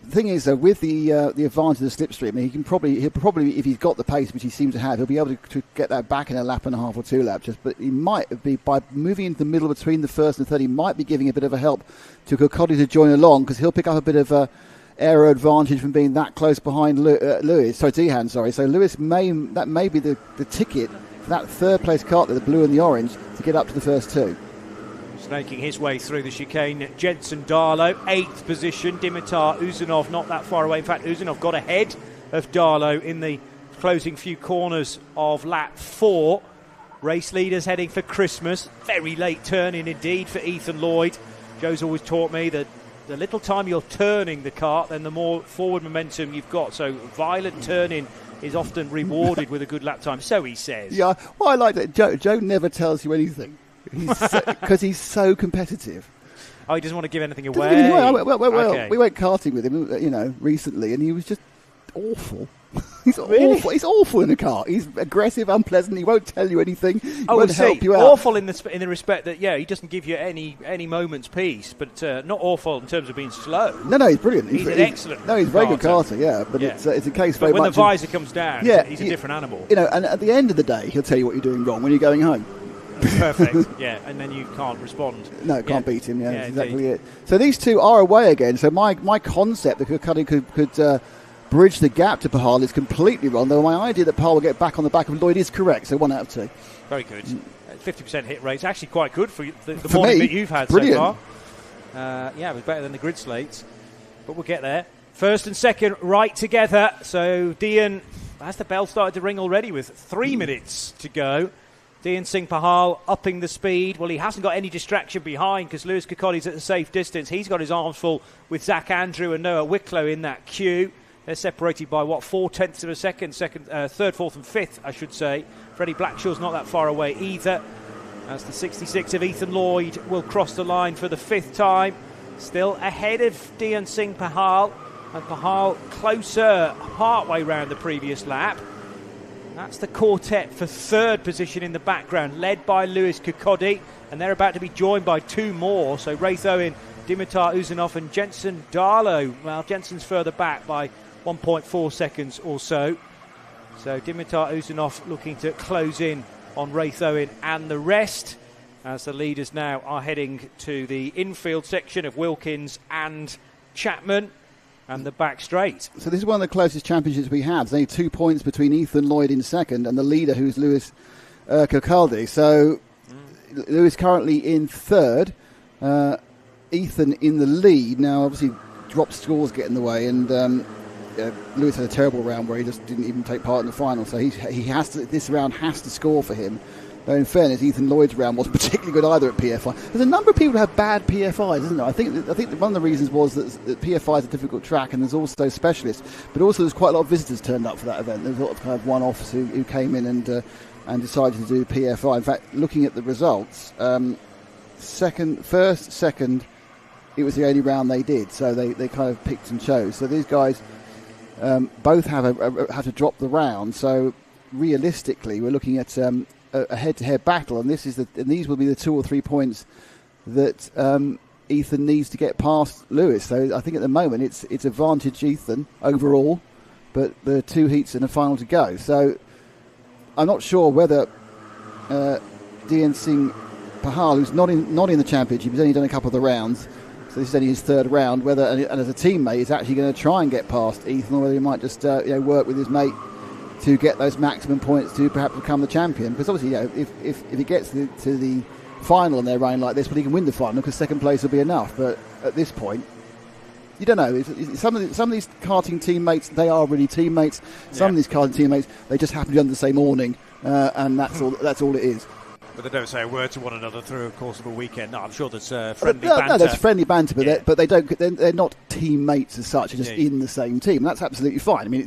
The thing is, though, with the advantage of the slipstream, he'll probably, if he's got the pace, which he seems to have, he'll be able to get that back in a lap and a half or 2 laps. But he might be, by moving into the middle between the first and third, he might be giving a bit of a help to Kirkcaldy to join along, because he'll pick up a bit of aero advantage from being that close behind Dehan. So Lewis may be the ticket for that third place kart there, the blue and the orange, to get up to the first 2. Snaking his way through the chicane, Jensen Darlow, 8th position. Dimitar Uzanov not that far away. In fact, Uzanov got ahead of Darlow in the closing few corners of lap 4. Race leaders heading for Christmas. Very late turn-in indeed for Ethan Lloyd. Joe's always taught me that the little time you're turning the kart, then the more forward momentum you've got. So violent turn-in is often rewarded with a good lap time, so he says. Yeah, well, I like that. Joe never tells you anything because he's so competitive. Oh, he doesn't want to give anything away. Well, we went karting with him, recently, and he was just awful. He's awful. He's awful in the car. He's aggressive, unpleasant. He won't tell you anything. He won't help you out. Awful in the respect that he doesn't give you any moment's peace, but not awful in terms of being slow. No, he's brilliant. He's an excellent. No, he's very good karter. Yeah, but it's a case very much. When the visor comes down, he's a different animal. And at the end of the day, he'll tell you what you're doing wrong when you're going home. Perfect. Yeah, and then you can't respond. No, can't beat him. Yeah, that's exactly it. So these two are away again. So my concept that Kirkcaldy could bridge the gap to Pahal is completely wrong, though my idea that Pahal will get back on the back of Lloyd is correct, so 1 out of 2. Very good. 50% hit rate, actually quite good for the morning that you've had brilliant. So far. It was better than the grid slates, but we'll get there. First and second right together, so Dian, has the bell started to ring already with 3 minutes to go. Dian Singh Pahal upping the speed. Well, he hasn't got any distraction behind because Lewis Kirkcaldy's at a safe distance. He's got his arms full with Zach Andrew and Noah Wicklow in that queue. They're separated by, 4/10 of a second, third, fourth and fifth, I should say. Freddie Blackshaw's not that far away either. As the 66 of Ethan Lloyd will cross the line for the 5th time. Still ahead of Dian Singh Pahal. And Pahal closer partway round the previous lap. That's the quartet for 3rd position in the background, led by Lewis Kirkcaldy. And they're about to be joined by 2 more. So Raith Owen, Dimitar Uzanov and Jensen Darlow. Well, Jensen's further back by 1.4 seconds or so. So Dimitar Uzanov looking to close in on Raith Owen and the rest, as the leaders now are heading to the infield section of Wilkins and Chapman and the back straight. So this is one of the closest championships we have. There's only 2 points between Ethan Lloyd in second and the leader, who's Lewis Kirkcaldy. So Lewis currently in 3rd. Ethan in the lead. Now, obviously, drop scores get in the way, and Lewis had a terrible round where he just didn't even take part in the final. So he has to. This round has to score for him. Though in fairness, Ethan Lloyd's round wasn't particularly good either at PFI. There's a number of people who have bad PFIs, isn't there? I think one of the reasons was that PFI is a difficult track, and there's also specialists, but also there's quite a lot of visitors turned up for that event. There's a lot of kind of one-offs who came in and decided to do PFI. In fact, looking at the results, first, second. It was the only round they did, so they kind of picked and chose. So these guys both have to drop the round. So realistically, we're looking at a head-to-head battle, and these will be the 2 or 3 points that Ethan needs to get past Lewis. So I think at the moment it's advantage Ethan overall, but there are 2 heats and a final to go. So I'm not sure whether Dian Singh Pahal, who's not in the championship, he's only done a couple of the rounds, so this is only his 3rd round, whether, and as a teammate, is actually going to try and get past Ethan, or whether he might just work with his mate to get those maximum points to perhaps become the champion. Because obviously, if he gets to the final and they're running like this, but he can win the final because 2nd place will be enough. But at this point, you don't know. Some of these karting teammates, they are really teammates. Some of these karting teammates, they just happen to be under the same awning, and that's all it is. But they don't say a word to one another through the course of a weekend. No, I'm sure there's friendly banter. No, there's friendly banter, but they don't. They're not teammates as such. They're just in the same team. And that's absolutely fine. I mean,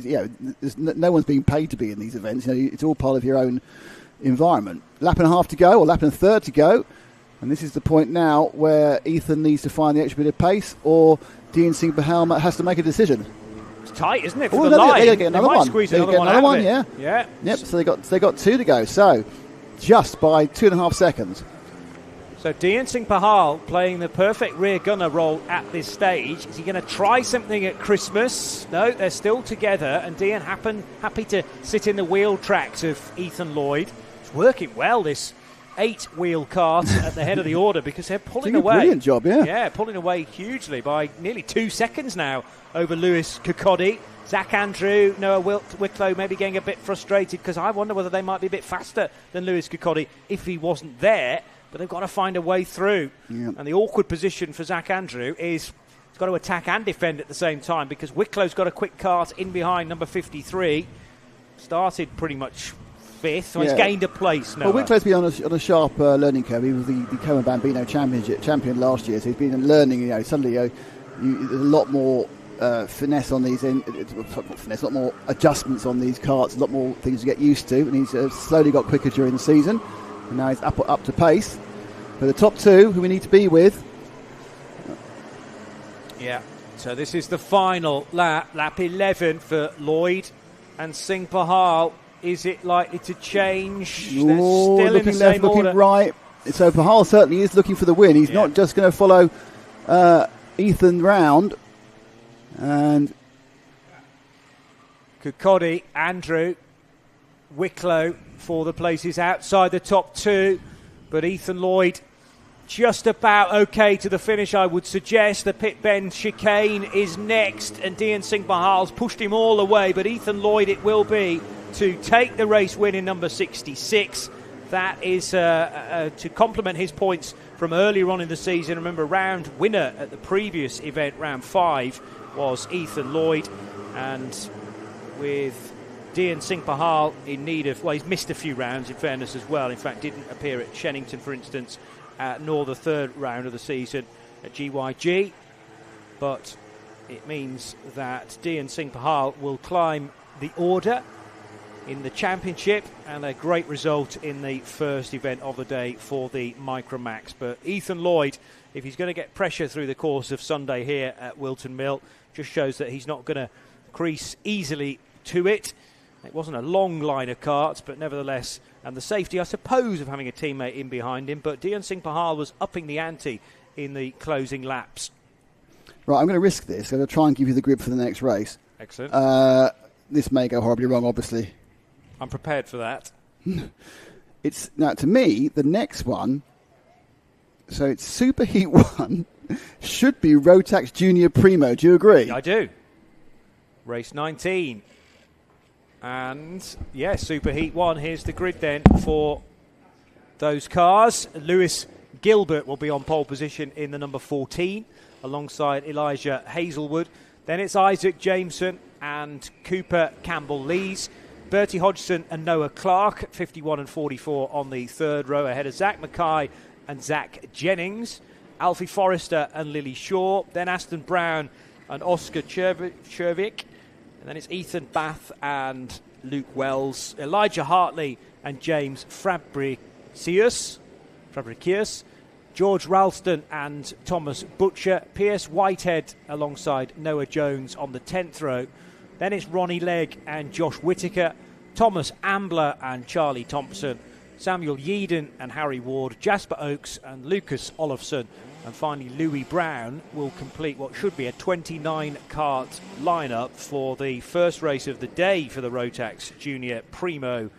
there's no one's being paid to be in these events. It's all part of your own environment. Lap and a half to go, or lap and a third to go, and this is the point now where Ethan needs to find the extra bit of pace, or Dian Singh Pahal has to make a decision. It's tight, isn't it? For the line, they get another one. Squeeze another one. Yeah. Yep. So they got 2 to go. So just by 2.5 seconds. So Dian Singh Pahal playing the perfect rear gunner role at this stage. Is he going to try something at Christmas? No, they're still together, and Dian happy to sit in the wheel tracks of Ethan Lloyd. It's working well, this 8-wheel kart at the head of the order, because they're pulling away. Brilliant job, yeah. Yeah, pulling away hugely by nearly 2 seconds now over Lewis Kirkcaldy. Zach Andrew, Noah Wicklow maybe getting a bit frustrated, because I wonder whether they might be a bit faster than Lewis Kirkcaldy if he wasn't there. But they've got to find a way through. Yeah. And the awkward position for Zach Andrew is he's got to attack and defend at the same time, because Wicklow's got a quick kart in behind number 53. Started pretty much 5th, so he's gained a place now. Well, Wicklow's been on a sharp learning curve. He was the Como Bambino champion last year, so he's been learning. Suddenly there's a lot more finesse on these, a lot more adjustments on these karts, a lot more things to get used to, and he's slowly got quicker during the season, and now he's up to pace. But the top 2, who we need to be with. Yeah, so this is the final lap 11 for Lloyd and Singh Pahal. Is it likely to change? They're still in the same order. Looking right. So Pahal certainly is looking for the win. He's not just going to follow Ethan round. And Kirkcaldy, Andrew, Wicklow for the places outside the top 2, but Ethan Lloyd just about okay to the finish, I would suggest. The pit bend chicane is next, and Dian Singh Pahal's pushed him all the way, but Ethan Lloyd it will be to take the race win in number 66. That is to complement his points from earlier on in the season. Remember, round winner at the previous event, round 5, was Ethan Lloyd, and with Dian Singh Pahal in need of, well, he's missed a few rounds in fairness as well. In fact, didn't appear at Shennington, for instance, nor the 3rd round of the season at GYG, but it means that Dian Singh Pahal will climb the order in the championship, and a great result in the first event of the day for the Micromax. But Ethan Lloyd, if he's going to get pressure through the course of Sunday here at Whilton Mill, just shows that he's not going to crease easily to it. It wasn't a long line of karts, but nevertheless, and the safety, I suppose, of having a teammate in behind him. But Dian Singh Pahal was upping the ante in the closing laps. Right, I'm going to risk this. I'm going to try and give you the grid for the next race. Excellent. This may go horribly wrong, obviously. I'm prepared for that. It's now, to me, the next one, so it's Super Heat 1, should be Rotax Junior Primo. Do you agree? I do. Race 19. And, yeah, Super Heat 1. Here's the grid then for those cars. Lewis Gilbert will be on pole position in the number 14, alongside Elijah Hazelwood. Then it's Isaac Jameson and Cooper Campbell-Lees. Bertie Hodgson and Noah Clark, 51 and 44 on the 3rd row, ahead of Zach Mackay and Zach Jennings. Alfie Forrester and Lily Shaw. Then Aston Brown and Oscar Chervik. And then it's Ethan Bath and Luke Wells. Elijah Hartley and James Fabricius. George Ralston and Thomas Butcher. Pierce Whitehead alongside Noah Jones on the 10th row. Then it's Ronnie Legg and Josh Whittaker, Thomas Ambler and Charlie Thompson, Samuel Yeadon and Harry Ward, Jasper Oakes and Lucas Olofsson. And finally, Louis Brown will complete what should be a 29-kart lineup for the first race of the day for the Rotax Junior Primo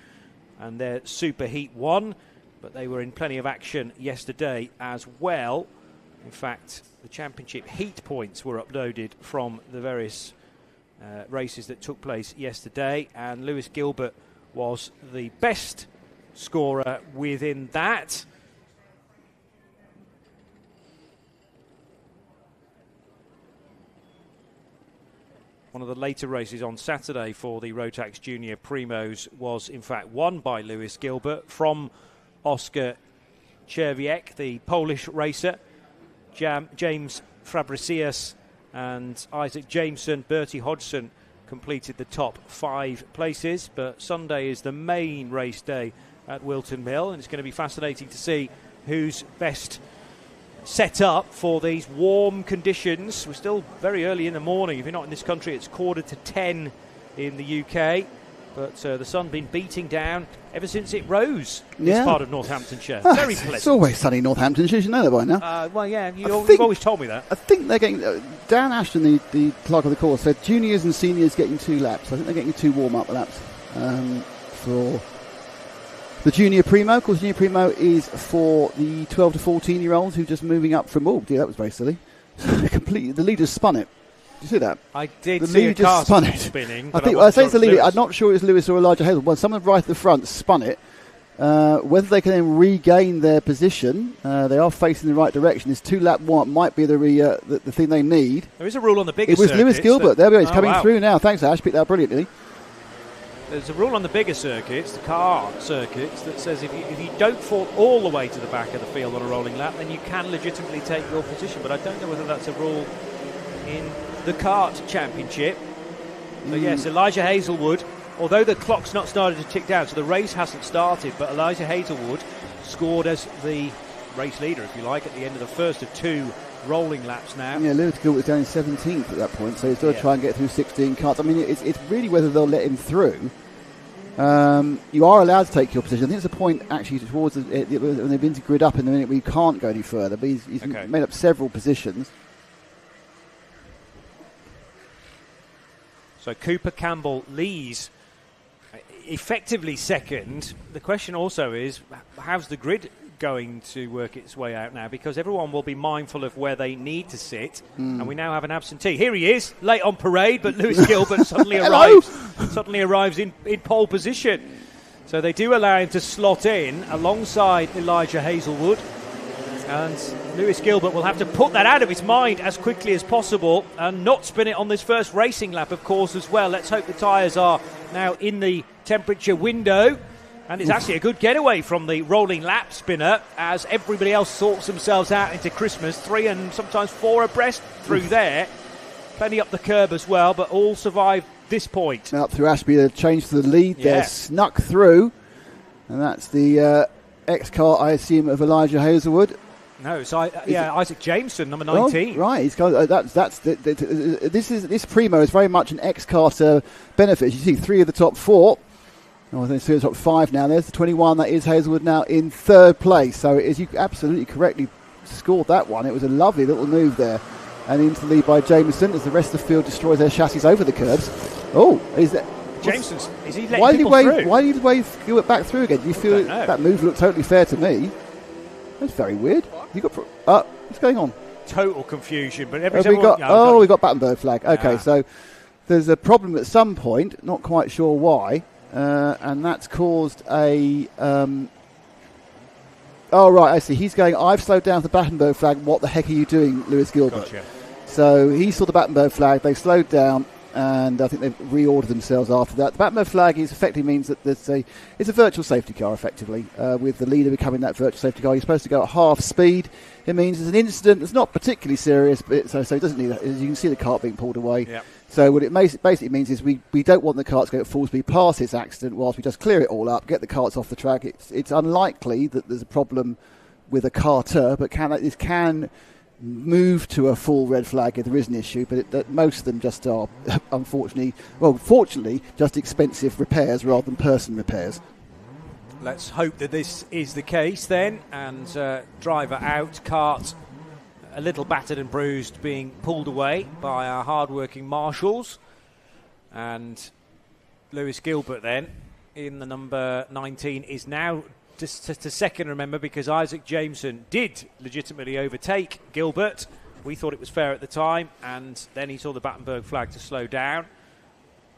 and their Super Heat 1. But they were in plenty of action yesterday as well. In fact, the championship heat points were uploaded from the various races that took place yesterday. And Lewis Gilbert was the best scorer within that. One of the later races on Saturday for the Rotax Junior Primos was in fact won by Lewis Gilbert from Oscar Czerwiec, the Polish racer. James Fabricius and Isaac Jameson, Bertie Hodgson completed the top 5 places. But Sunday is the main race day at Whilton Mill, and it's going to be fascinating to see who's best set up for these warm conditions. We're still very early in the morning. If you're not in this country, it's 9:45 in the UK. But the sun been beating down ever since it rose in this part of Northamptonshire. Very pleasant. It's always sunny in Northamptonshire, you know that by now. Well, yeah, you've always told me that. I think they're getting... Dan Ashton, the clerk of the course, said juniors and seniors getting 2 laps. I think they're getting 2 warm-up laps for the Junior Primo. Of course, Junior Primo is for the 12 to 14-year-olds who are just moving up from... Oh, dear, that was very silly. The leaders spun it. Did you see that? I did see a car spinning. I say it's the leader. I'm not sure it was Lewis or Elijah Hazel. Well, someone right at the front spun it. Whether they can then regain their position, they are facing the right direction. This 2-lap warm might be the thing they need. There is a rule on the bigger circuits. It was Lewis Gilbert. There we go. He's coming through now. Thanks, Ash. Picked that up brilliantly. There's a rule on the bigger circuits, the Kart circuits, that says if you don't fall all the way to the back of the field on a rolling lap, then you can legitimately take your position. But I don't know whether that's a rule in the Kart Championship. So yes, Elijah Hazelwood, although the clock's not started to tick down, so the race hasn't started, but Elijah Hazelwood scored as the race leader, if you like, at the end of the first of 2 rolling laps now. Yeah, Lewis Gilbert was down in 17th at that point, so he's got to try and get through 16 karts. I mean, it's really whether they'll let him through. You are allowed to take your position. I think it's a point actually towards when they've been to grid up in the minute where you can't go any further, but he's made up several positions. So Cooper Campbell leads effectively second. The question also is, how's the grid going to work its way out now? Because everyone will be mindful of where they need to sit, and we now have an absentee. Here he is, late on parade, but Lewis Gilbert suddenly arrives in pole position. So they do allow him to slot in alongside Elijah Hazelwood. And Lewis Gilbert will have to put that out of his mind as quickly as possible and not spin it on this first racing lap, of course, as well. Let's hope the tyres are now in the temperature window. And it's actually a good getaway from the rolling lap spinner as everybody else sorts themselves out into Christmas. 3 and sometimes 4 abreast through there. Plenty up the curb as well, but all survive this point. Up through Ashby, they've changed to the lead there, snuck through. And that's the X-car, I assume, of Elijah Hazelwood. No, it's Isaac Jameson, number 19. Oh, right, this Primo is very much an X-Carter benefit. You see 3 of the top 4. Oh, I think 3 of the top 5 now. There's the 21. That is Hazelwood now in 3rd place. So as you absolutely correctly scored that one, it was a lovely little move there. And into the lead by Jameson as the rest of the field destroys their chassis over the curbs. Oh, is that... Jameson's, is he letting people through? Why did he wave Gilbert back through again? Do you feel that move looked totally fair to me? That's very weird. What's going on? Total confusion. But we got Battenberg flag. Okay, so there's a problem at some point. Not quite sure why, and that's caused a. Oh right, I see. He's going. I've slowed down the Battenberg flag. What the heck are you doing, Lewis Gilbert? Gotcha. So he saw the Battenberg flag. They slowed down. And I think they've reordered themselves after that. The Batman flag effectively means that it's a virtual safety car, effectively, with the leader becoming that virtual safety car. You're supposed to go at half speed. It means there's an incident that's not particularly serious, but so it doesn't need that. As you can see the cart being pulled away. Yep. So what it basically means is we don't want the cart to go at full speed past this accident whilst we just clear it all up, get the carts off the track. It's unlikely that there's a problem with a carter, but this can move to a full red flag if there is an issue, but most of them just are, fortunately, just expensive repairs rather than person repairs. let's hope that this is the case then. And driver out, Kart a little battered and bruised, being pulled away by our hard-working marshals. And Lewis Gilbert then, in the number 19, is now just to second, remember, because Isaac Jameson did legitimately overtake Gilbert. We thought it was fair at the time, and then he saw the Battenberg flag to slow down.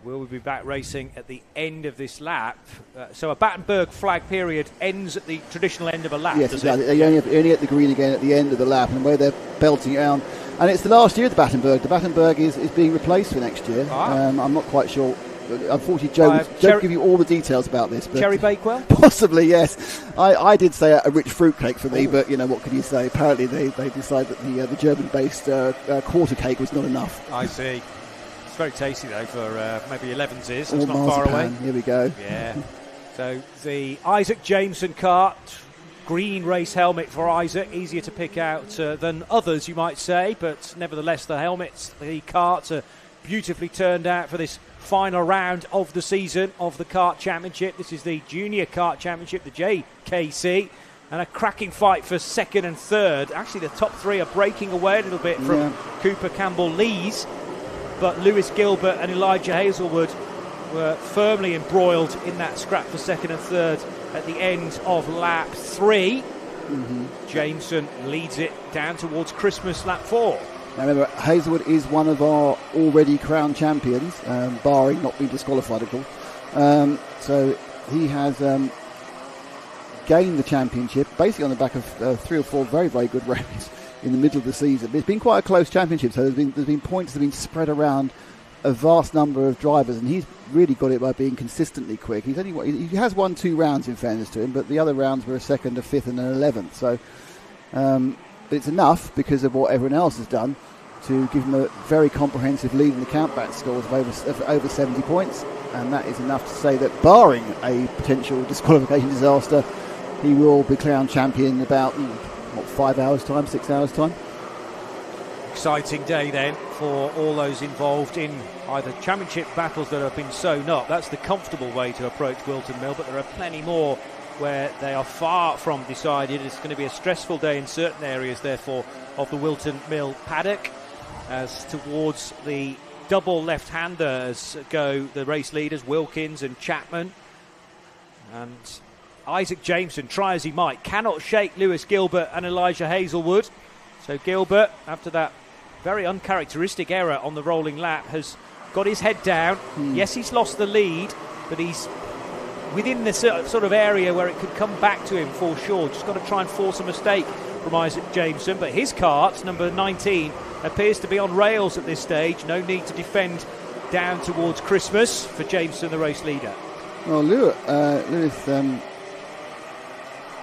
Will we be back racing at the end of this lap? So a Battenberg flag period ends at the traditional end of a lap, yes, does exactly. it? They only at the green again at the end of the lap, and where they're belting it down. And it's the last year of the Battenberg. The Battenberg is being replaced for next year. I'm not quite sure. Unfortunately, Joe don't give you all the details about this. But Cherry Bakewell? Possibly, yes. I did say a rich fruitcake for me, but, what can you say? Apparently they decided that the German-based quarter cake was not enough. I see. It's very tasty, though, for maybe 11s is. All it's not far away. Here we go. Yeah. So the Isaac Jameson Kart, green race helmet for Isaac, easier to pick out than others, you might say, but nevertheless the helmets, the karts are beautifully turned out for this final round of the season of the Kart Championship. This is the Junior Kart Championship, the JKC, and a cracking fight for second and third. Actually, the top three are breaking away a little bit from Cooper Campbell-Lees, but Lewis Gilbert and Elijah Hazelwood were firmly embroiled in that scrap for second and third at the end of lap 3. Jameson leads it down towards Christmas, lap 4. Now remember, Hazelwood is one of our already crowned champions, barring not being disqualified at all. So he has gained the championship basically on the back of 3 or 4 very, very good races in the middle of the season. It's been quite a close championship, so there's been points that have been spread around a vast number of drivers, and he's really got it by being consistently quick. He has won 2 rounds, in fairness to him, but the other rounds were a 2nd, a 5th and an 11th. So it's enough because of what everyone else has done to give him a very comprehensive lead in the countback scores of over 70 points, and that is enough to say that barring a potential disqualification disaster, he will be crowned champion in about 5 hours time, 6 hours time. Exciting day then for all those involved in either championship battles that have been sewn up. That's the comfortable way to approach Whilton Mill, but there are plenty more where they are far from decided. It's going to be a stressful day in certain areas, therefore, of the Whilton Mill paddock, as towards the double left-handers go the race leaders, Wilkins and Chapman. And Isaac Jameson, try as he might, cannot shake Lewis Gilbert and Elijah Hazelwood. So Gilbert, after that very uncharacteristic error on the rolling lap, has got his head down. Yes, he's lost the lead, but he's within the sort of area where it could come back to him for sure. Just got to try and force a mistake from Isaac Jameson. But his kart, number 19, appears to be on rails at this stage. No need to defend down towards Christmas for Jameson, the race leader. Well, Lewis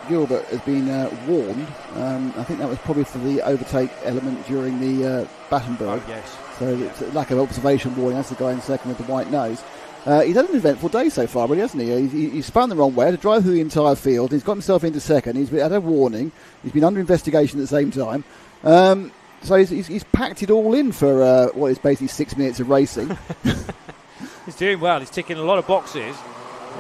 Gilbert has been warned. I think that was probably for the overtake element during the Battenberg. Oh, yes. So it's a lack of observation warning. That's the guy in second with the white nose. He's had an eventful day so far, really, hasn't he? He's spun the wrong way to drive through the entire field. He's got himself into second. He's had a warning. He's been under investigation at the same time. So he's packed it all in for what is basically 6 minutes of racing. He's doing well. He's ticking a lot of boxes,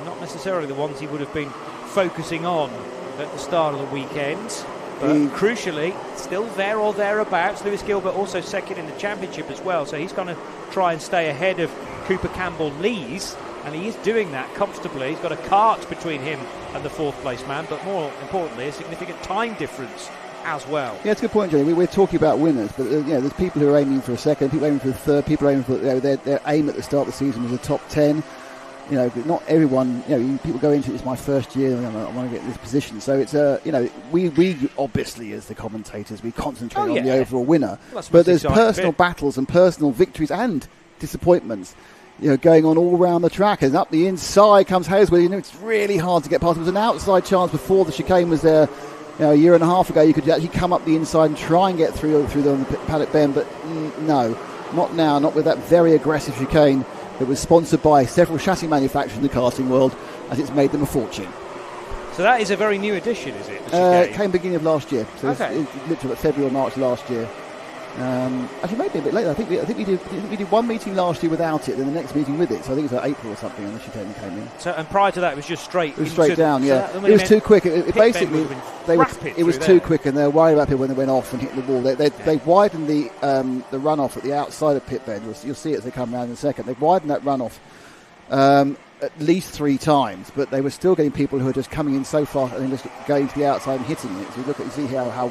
not necessarily the ones he would have been focusing on at the start of the weekend. But crucially, still there or thereabouts. Lewis Gilbert also second in the championship as well, so he's going to try and stay ahead of Cooper Campbell-Lees, and he is doing that comfortably. He's got a kart between him and the 4th place man, but more importantly, a significant time difference as well. Yeah, it's a good point, Johnny. We're talking about winners, but there's people who are aiming for a second, people aiming for a third, people aiming for their aim at the start of the season was a top 10. Not everyone, people go into it's my first year, I want to get this position. So it's, we obviously, as the commentators, we concentrate on the overall winner. Well, but there's personal battles and personal victories and disappointments, going on all around the track. And up the inside comes Hazelwood. It's really hard to get past. There was an outside chance before the chicane was there. A year and a half ago, you could actually come up the inside and try and get through the paddock bend, but no, not now, not with that very aggressive chicane that was sponsored by several chassis manufacturers in the karting world, as it's made them a fortune. So that is a very new addition, is it? It came beginning of last year. So okay. It's literally February or March last year. Actually, maybe a bit later. I think we did one meeting last year without it, then the next meeting with it. So I think it was like April or something, and the chicane came in. So, and prior to that, it was just straight. It was straight down. Yeah, it was too quick. It basically it was too quick, and they were worried about people when they went off and hit the wall. They widened the runoff at the outside of pit bend. You'll see it as they come around in a second. They've widened that runoff at least 3 times, but they were still getting people who are just coming in so fast and then just going to the outside and hitting it. So you see how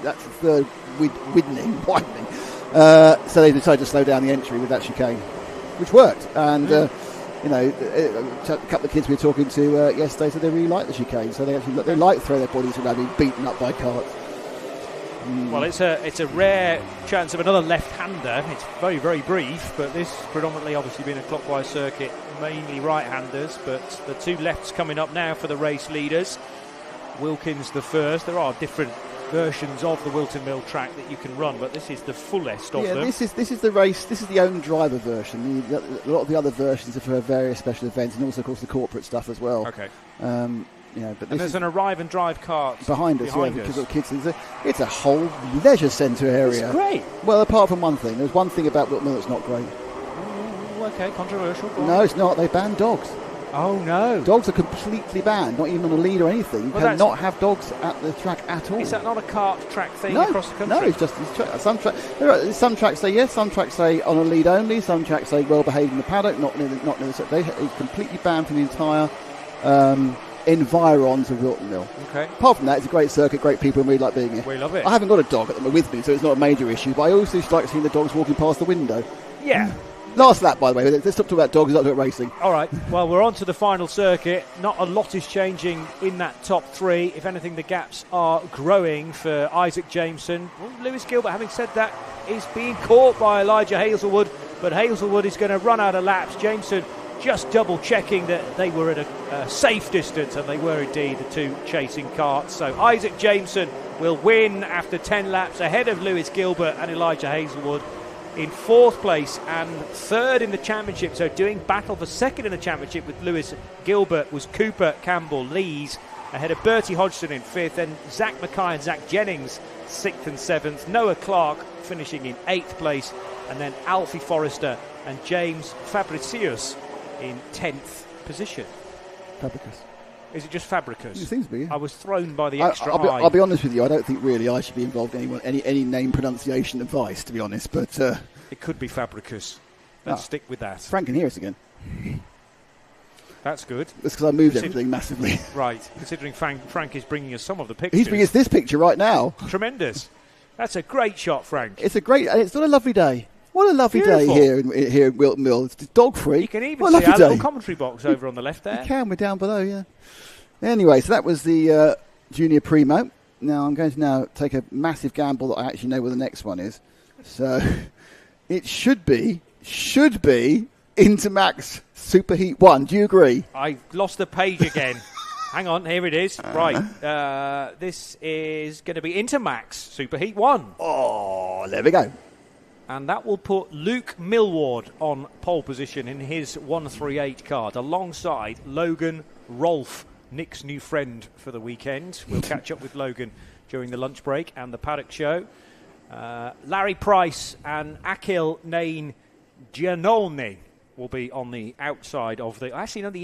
that's the third widening. So they decided to slow down the entry with that chicane, which worked. And a couple of kids we were talking to yesterday said they really like the chicane, so they like throwing their bodies around being beaten up by carts. Well, it's a rare chance of another left-hander. It's very, very brief, but this predominantly obviously being a clockwise circuit, mainly right-handers, but the 2 lefts coming up now for the race leaders. Wilkins the first. There are different versions of the Whilton Mill track that you can run, but this is the fullest of them. This is the race. This is the own driver version. A lot of the other versions are for various special events, and also, of course, the corporate stuff as well. Okay. But there's an arrive and drive cart behind us. Because of kids, it's a whole leisure centre area. It's great. Well, apart from one thing, there's one thing about Whilton Mill that's not great. Okay, controversial. No, it's not. They banned dogs. Oh no! Dogs are completely banned. Not even on a lead or anything. You cannot have dogs at the track at all. Is that not a kart track thing across the country? No, it's just some tracks say yes, some tracks say on a lead only, some tracks say well behaved in the paddock, not near the. It's completely banned from the entire environs of Whilton Mill. Okay. Apart from that, it's a great circuit, great people, and we like being here. We love it. I haven't got a dog at the moment with me, so it's not a major issue. But I also just like seeing the dogs walking past the window. Yeah. Last lap, by the way. Let's stop talking about dogs. Let's talk about racing. All right. Well, we're on to the final circuit. Not a lot is changing in that top 3. If anything, the gaps are growing for Isaac Jameson. Well, Lewis Gilbert, having said that, is being caught by Elijah Hazelwood, but Hazelwood is going to run out of laps. Jameson just double checking that they were at a safe distance, and they were indeed, the 2 chasing carts. So Isaac Jameson will win after 10 laps ahead of Lewis Gilbert and Elijah Hazelwood. In 4th place and 3rd in the championship, so doing battle for 2nd in the championship with Lewis Gilbert was Cooper Campbell Lees, ahead of Bertie Hodgson in 5th, then Zach Mackay and Zach Jennings 6th and 7th, Noah Clark finishing in 8th place, and then Alfie Forrester and James Fabricius in 10th position. Fabricus. Is it just Fabricus? It seems to be. I was thrown by the extra I'll be honest with you. I don't think really I should be involved in any name pronunciation advice, to be honest. But it could be Fabricus. Let's stick with that. Frank can hear us again. That's good. That's because I moved everything massively. Right. Considering Frank is bringing us some of the pictures. He's bringing us this picture right now. Tremendous. That's a great shot, Frank. It's not a lovely day. What a lovely day here in Whilton Mill. It's dog free. You can even see our little commentary box over on the left there. You can. We're down below, yeah. Anyway, so that was the Junior Primo. Now I'm going to now take a massive gamble that I actually know where the next one is. So it should be Intermax Superheat 1. Do you agree? I lost the page again. Hang on, here it is. Right. This is going to be Intermax Superheat 1. Oh, there we go. And that will put Luke Millward on pole position in his 138 card, alongside Logan Rolfe, Nick's new friend for the weekend. We'll catch up with Logan during the lunch break and the paddock show. Larry Price and Akil Nain Giannone will be on the outside of the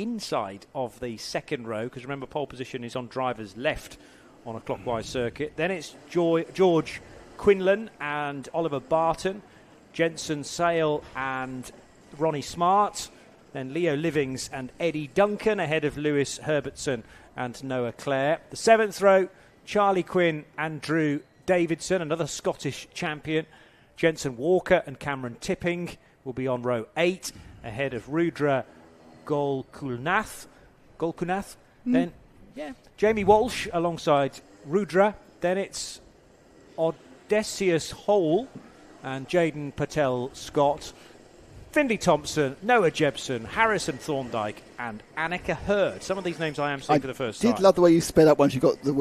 inside of the second row, because remember, pole position is on driver's left on a clockwise circuit. Then it's George Quinlan and Oliver Barton, Jensen Sale and Ronnie Smart, then Leo Livings and Eddie Duncan ahead of Lewis Herbertson and Noah Clare. The 7th row, Charlie Quinn and Drew Davidson, another Scottish champion. Jensen Walker and Cameron Tipping will be on row 8 ahead of Rudra Golkunath. Then, Jamie Walsh alongside Rudra. Then it's Odysseus Hall and Jaden Patel Scott. Finley Thompson, Noah Jebson, Harrison Thorndike and Annika Hurd. Some of these names I am seeing for the first time. I did love the way you sped up once you got the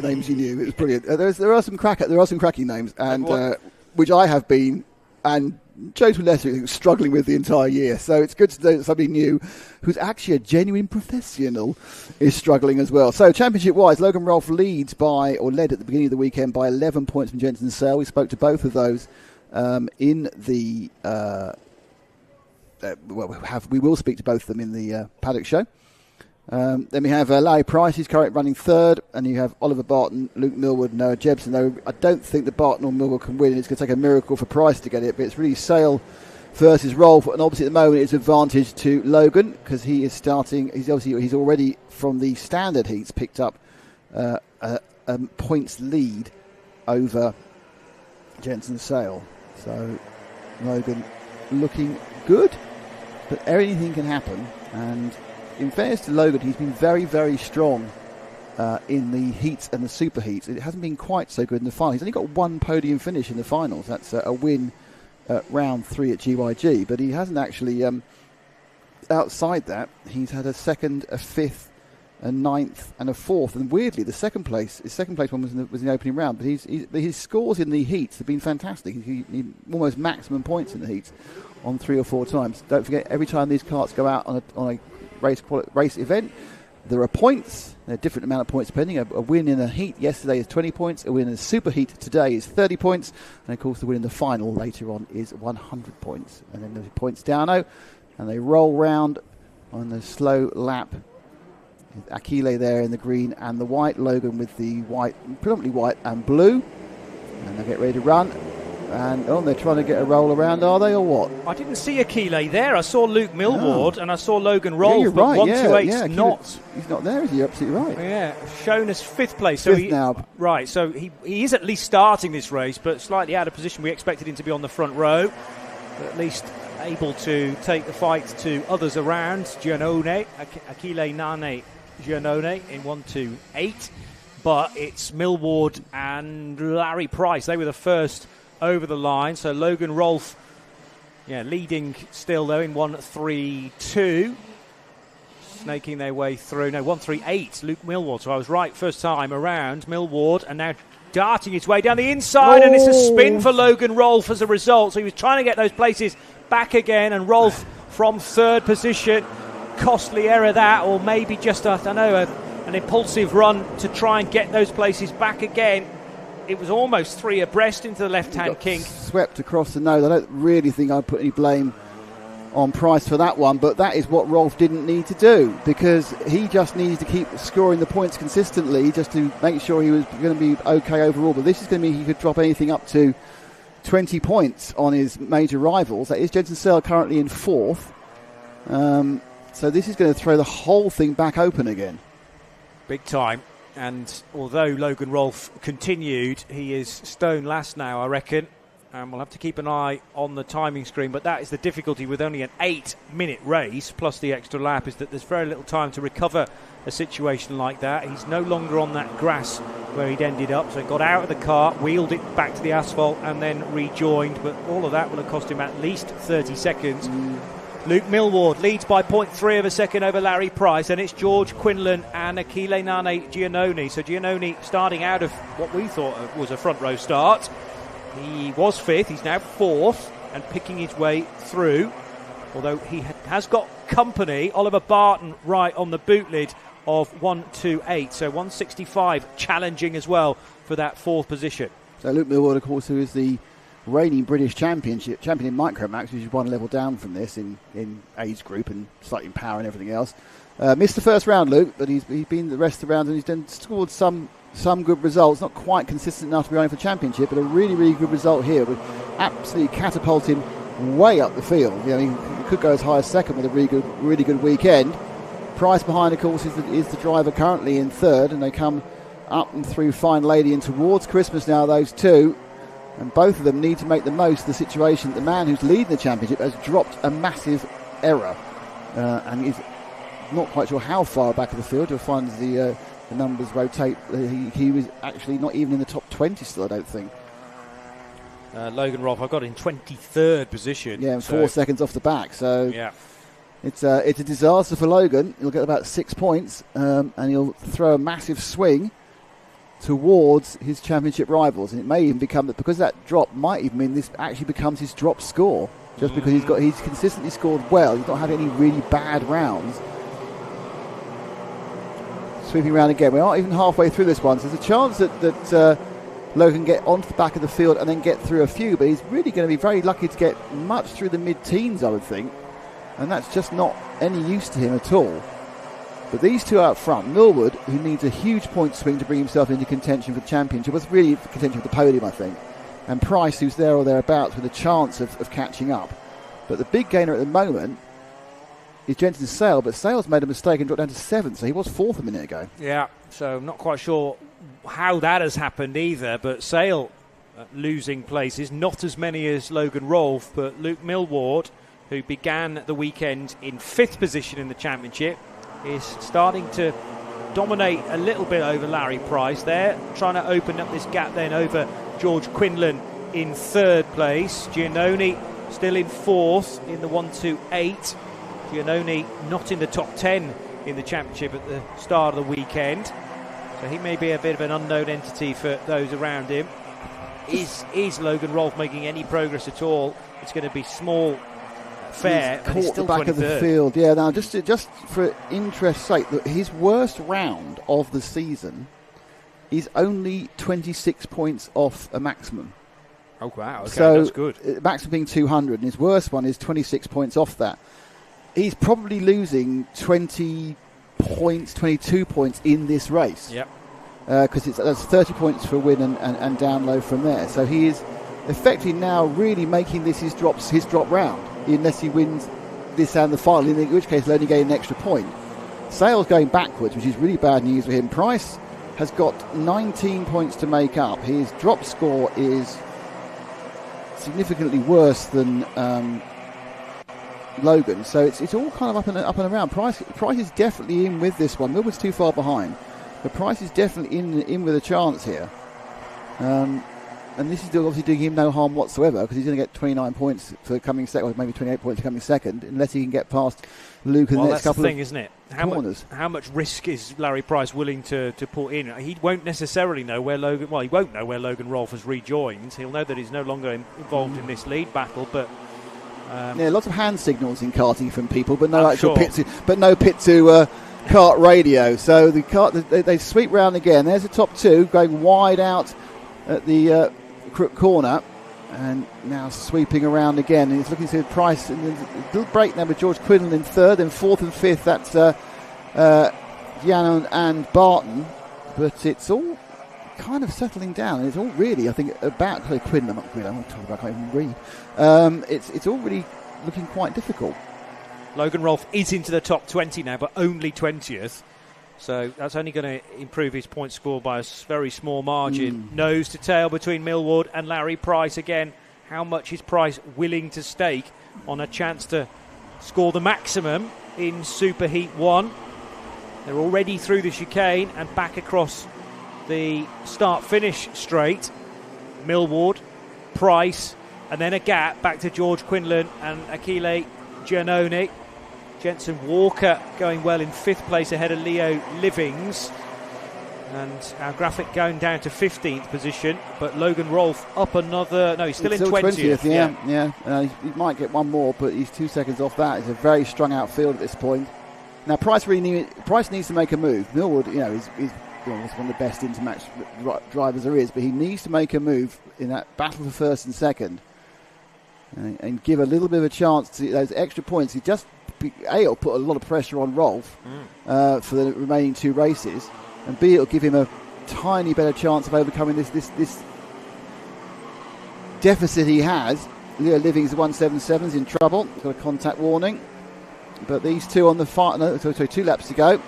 names you knew. It was brilliant. There are some cracking names, and which I have been and James Leicester is struggling with the entire year. So it's good to know that somebody new, who's actually a genuine professional, is struggling as well. So championship-wise, Logan Rolfe led at the beginning of the weekend by 11 points from Jensen Sale. We spoke to both of those in the... we will speak to both of them in the paddock show. Then we have Larry Price, who's currently running third, and you have Oliver Barton, Luke Millward, Noah Jebson. Though I don't think that Barton or Millward can win. It's going to take a miracle for Price to get it, but it's really Sale versus Rolfe, and obviously at the moment it's advantage to Logan because he is starting. He's already from the standard heats picked up a points lead over Jensen Sale. So Logan looking good, but anything can happen. And in fairness to Logan, he's been very, very strong in the heats and the super heats. It hasn't been quite so good in the final. He's only got one podium finish in the finals. That's a win at round 3 at GYG, but he hasn't actually outside that. He's had a second, a fifth, a ninth, and a fourth. And weirdly, his second place one was in the opening round. But his scores in the heats have been fantastic. He almost maximum points in the heats on 3 or 4 times. Don't forget, every time these karts go out on a race event, there are points. There are a different amount of points depending. A win in a heat yesterday is 20 points. A win in a super heat today is 30 points. And of course, the win in the final later on is 100 points. And then there's points down, and they roll round on the slow lap. Akile there in the green and the white. Logan with the white, predominantly white and blue. And they get ready to run. And they're trying to get a roll around, are they, or what? I didn't see Akile there. I saw Luke Millward and I saw Logan Rolfe, you're but right, 128's not. He's not there, is he? You're absolutely right. Yeah, shown as 5th place. So now. Right, so he is at least starting this race, but slightly out of position. We expected him to be on the front row, but at least able to take the fight to others around. Giannone, Akile Nane Giannone in 128, but it's Millward and Larry Price. They were the first over the line. So Logan Rolfe, leading still though in 132, snaking their way through. No, 138. Luke Millward. So I was right first time around. Millward, and now darting his way down the inside, and it's a spin for Logan Rolfe as a result. So he was trying to get those places back again, and Rolfe from third position. Costly error that, or maybe just an impulsive run to try and get those places back again. It was almost 3 abreast into the left-hand kink. Swept across the nose. I don't really think I'd put any blame on Price for that one, but that is what Rolfe didn't need to do, because he just needs to keep scoring the points consistently just to make sure he was going to be okay overall. But this is going to mean he could drop anything up to 20 points on his major rivals. That is Jensen Sale currently in 4th. So this is going to throw the whole thing back open again. Big time. And although Logan Rolfe continued, he is stone last now, I reckon. And we'll have to keep an eye on the timing screen. But that is the difficulty with only an 8-minute race, plus the extra lap, is that there's very little time to recover a situation like that. He's no longer on that grass where he'd ended up. So he got out of the car, wheeled it back to the asphalt, and then rejoined. But all of that will have cost him at least 30 seconds. Luke Millward leads by 0.3 of a second over Larry Price, and it's George Quinlan and Akile Nane Giannone. So Giannone starting out of what we thought was a front row start. He was 5th, he's now 4th and picking his way through, although he has got company. Oliver Barton right on the boot lid of 128, so 165 challenging as well for that 4th position. So Luke Millward, of course, who is the reigning British champion in Micromax, which is one level down from this in age group and slightly in power and everything else. Missed the first round, Luke, but he's been the rest of the round, and he's scored some good results. Not quite consistent enough to be running for championship, but a really, really good result here, with absolutely catapulting way up the field. He could go as high as 2nd with a really good weekend. Price behind, of course, is the driver currently in 3rd, and they come up and through Fine Lady and towards Christmas now, those two. And both of them need to make the most of the situation. The man who's leading the championship has dropped a massive error, and is not quite sure how far back of the field. You'll find the numbers rotate. He was actually not even in the top 20 still, I don't think. Logan Rolfe, I got in 23rd position. Yeah, and 4 seconds off the back. So yeah, it's a disaster for Logan. He'll get about 6 points, and he'll throw a massive swing towards his championship rivals, and it may even become that, because that drop might even mean this actually becomes his drop score, just because he's consistently scored well. He's not had any really bad rounds. Sweeping around again. We're not even halfway through this one, so there's a chance that Logan can get onto the back of the field and then get through a few, but he's really going to be very lucky to get much through the mid-teens, I would think, and that's just not any use to him at all. But these two out front, Millwood, who needs a huge point swing to bring himself into contention for the championship, was really for contention for the podium, I think, and Price, who's there or thereabouts with a chance of catching up. But the big gainer at the moment is Jensen Sale, but Sale's made a mistake and dropped down to 7th, so he was 4th a minute ago. Yeah, so I'm not quite sure how that has happened either, but Sale losing places, not as many as Logan Rolfe, but Luke Millward, who began the weekend in 5th position in the championship, is starting to dominate a little bit over Larry Price there, trying to open up this gap then over George Quinlan in 3rd place. Giannone still in 4th in the 1-2-8. Giannone not in the top 10 in the championship at the start of the weekend, so he may be a bit of an unknown entity for those around him. Is Logan Rolfe making any progress at all? It's going to be small fair. He's caught the back 23rd of the field. Yeah, now just for interest's sake, his worst round of the season is only 26 points off a maximum. Oh wow! Okay, so that's good. Maximum being 200, and his worst one is 26 points off that. He's probably losing 20 points, 22 points in this race. Yep. Because that's 30 points for a win and down low from there. So he is effectively now really making this his drop round, unless he wins this and the final, in which case he'll only gain an extra point. Sale's going backwards, which is really bad news for him. Price has got 19 points to make up. His drop score is significantly worse than Logan, so it's all kind of up and around. Price is definitely in with this one. Millwood's too far behind, but Price is definitely in with a chance here. And this is obviously doing him no harm whatsoever, because he's going to get 29 points for coming second, or maybe 28 points for coming second, unless he can get past Luke in the next couple of corners. Well, that's the thing, isn't it? How much risk is Larry Price willing to put in? He won't necessarily know where Logan... Well, he won't know where Logan Rolfe has rejoined. He'll know that he's no longer involved in this lead battle, but... lots of hand signals in karting from people, but no actual pit to kart radio. So the kart, they sweep round again. There's the top two going wide out at the crook corner, and now sweeping around again. And he's looking to Price, and a little break now with George Quinlan in 3rd, and 4th and 5th. That's Giannone and Barton, but it's all kind of settling down. And it's all really, I think, about Quinlan. I'm talking about, I can't even read. It's all really looking quite difficult. Logan Rolfe is into the top 20 now, but only 20th. So that's only going to improve his point score by a very small margin. Nose to tail between Millward and Larry Price again. How much is Price willing to stake on a chance to score the maximum in Superheat 1? They're already through the chicane and back across the start-finish straight. Millward, Price, and then a gap back to George Quinlan and Achille Giannone. Jensen Walker going well in 5th place ahead of Leo Livings. And our graphic going down to 15th position. But Logan Rolfe up another... No, he's still in 20th. Yeah. He might get one more, but he's 2 seconds off that. It's a very strung out field at this point. Now, Price needs to make a move. Millward, he's one of the best Intermax drivers there is, but he needs to make a move in that battle for 1st and 2nd. And give a little bit of a chance to those extra points. It'll put a lot of pressure on Rolfe for the remaining 2 races, and B, it'll give him a tiny better chance of overcoming this deficit he has. Leo Livings, the 177's in trouble. He's got a contact warning. But these two on the 2 laps to go.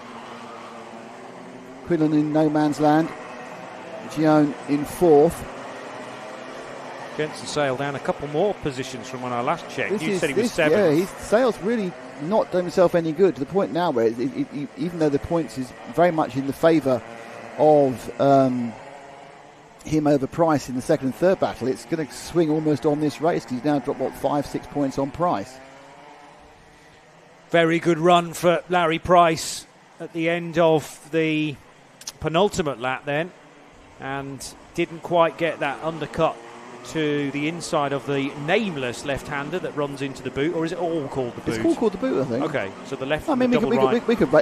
Quinlan in no man's land. Giannone in 4th. Jensen Sale down a couple more positions from when I last checked. You said he was 7th. Yeah, Sale's really not done himself any good, to the point now where, even though the points is very much in the favour of him over Price in the 2nd and 3rd battle, it's going to swing almost on this race, because he's now dropped, 5-6 points on Price. Very good run for Larry Price at the end of the penultimate lap then. and didn't quite get that undercut to the inside of the nameless left-hander that runs into the boot, or is it all called the boot? It's all called the boot, I think. Okay, so the left. I mean, we could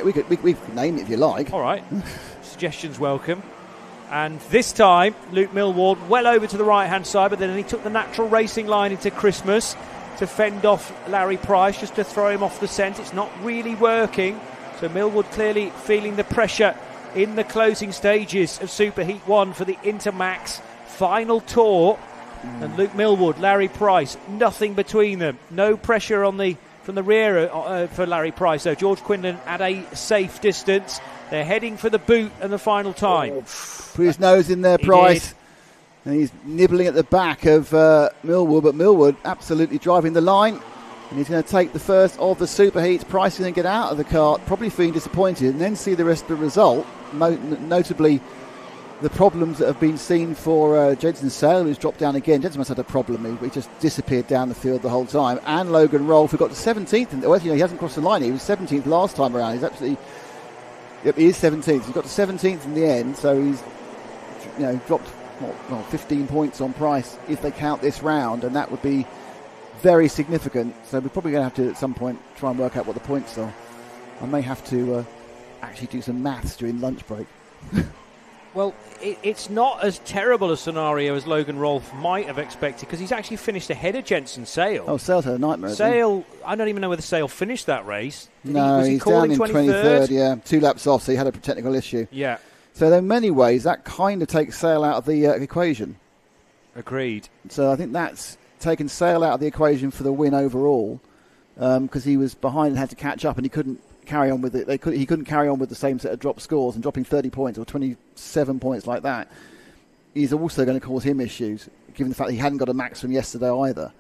name it if you like. All right, suggestions welcome. And this time, Luke Millward well over to the right-hand side, but then he took the natural racing line into Christmas to fend off Larry Price, just to throw him off the scent. It's not really working. So Millward clearly feeling the pressure in the closing stages of Superheat 1 for the Intermax final tour. And Luke Millward, Larry Price, nothing between them. No pressure from the rear for Larry Price. So George Quinlan at a safe distance. They're heading for the boot and the final time. Put his nose in there, Price. And he's nibbling at the back of Millward, but Millward absolutely driving the line. And he's going to take the first of the Superheats. Price is going to get out of the kart, probably feeling disappointed, and then see the rest of the result, notably the problems that have been seen for Jensen Sale, who's dropped down again. Jensen must have had a problem. He just disappeared down the field the whole time. And Logan Rolfe, who got to 17th. Well, he hasn't crossed the line. He was 17th last time around. He's absolutely... Yep, he is 17th. He got to 17th in the end, so he's dropped 15 points on Price if they count this round, and that would be very significant. So we're probably going to have to, at some point, try and work out what the points are. I may have to actually do some maths during lunch break. Well, it's not as terrible a scenario as Logan Rolfe might have expected, because he's actually finished ahead of Jensen Sale. Oh, Sale's had a nightmare. Sale, I don't even know whether Sale finished that race. No, he's down in 23rd, yeah. 2 laps off, so he had a technical issue. Yeah. So in many ways, that kind of takes Sale out of the equation. Agreed. So I think that's taken Sale out of the equation for the win overall, because he was behind and had to catch up, and he couldn't carry on with it. He couldn't carry on with the same set of drop scores, and dropping 30 points or 27 points like that is also going to cause him issues, given the fact that he hadn't got a max from yesterday either.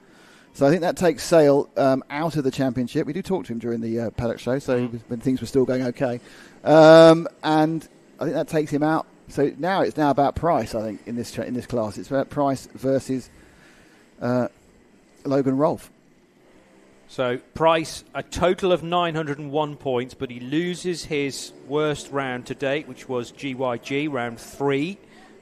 So I think that takes Sale out of the championship. We do talk to him during the paddock show, so when things were still going okay, and I think that takes him out. So now it's about Price. I think in this class, it's about Price versus Logan Rolfe. So Price, a total of 901 points, but he loses his worst round to date, which was GYG, round 3.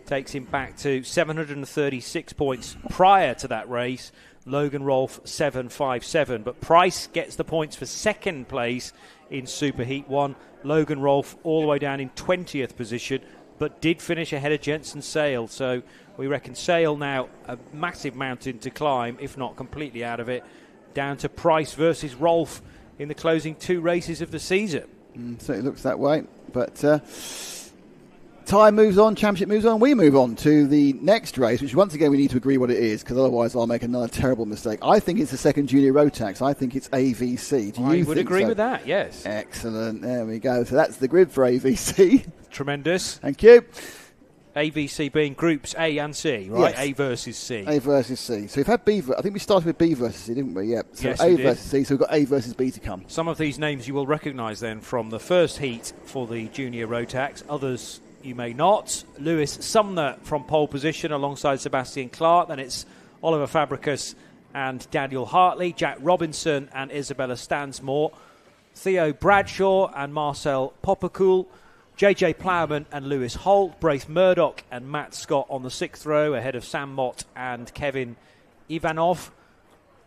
Takes him back to 736 points prior to that race. Logan Rolfe, 757. But Price gets the points for second place in Superheat 1. Logan Rolfe all the way down in 20th position, but did finish ahead of Jensen Sale. So we reckon Sale now a massive mountain to climb, if not completely out of it. Down to Price versus Rolfe in the closing 2 races of the season. So it looks that way. But time moves on, championship moves on. We move on to the next race, which once again we need to agree what it is, because otherwise I'll make another terrible mistake. I think it's the second junior rotax. I think it's AVC. Do you I would agree with that, yes. Excellent. There we go. So that's the grid for AVC. Tremendous. Thank you. AVC being groups A and C, right? Yes. A versus C. A versus C. So we've had B. I think we started with B versus C, didn't we? Yep. So yes, A versus C. So we've got A versus B to come. Some of these names you will recognise then from the first heat for the junior rotax. Others you may not. Lewis Sumner from pole position alongside Sebastian Clark. Then it's Oliver Fabricus and Daniel Hartley, Jack Robinson and Isabella Stansmore, Theo Bradshaw and Marcel Poppercool, JJ Plowman and Lewis Holt, Braith Murdoch and Matt Scott on the 6th row ahead of Sam Mott and Kevin Ivanov,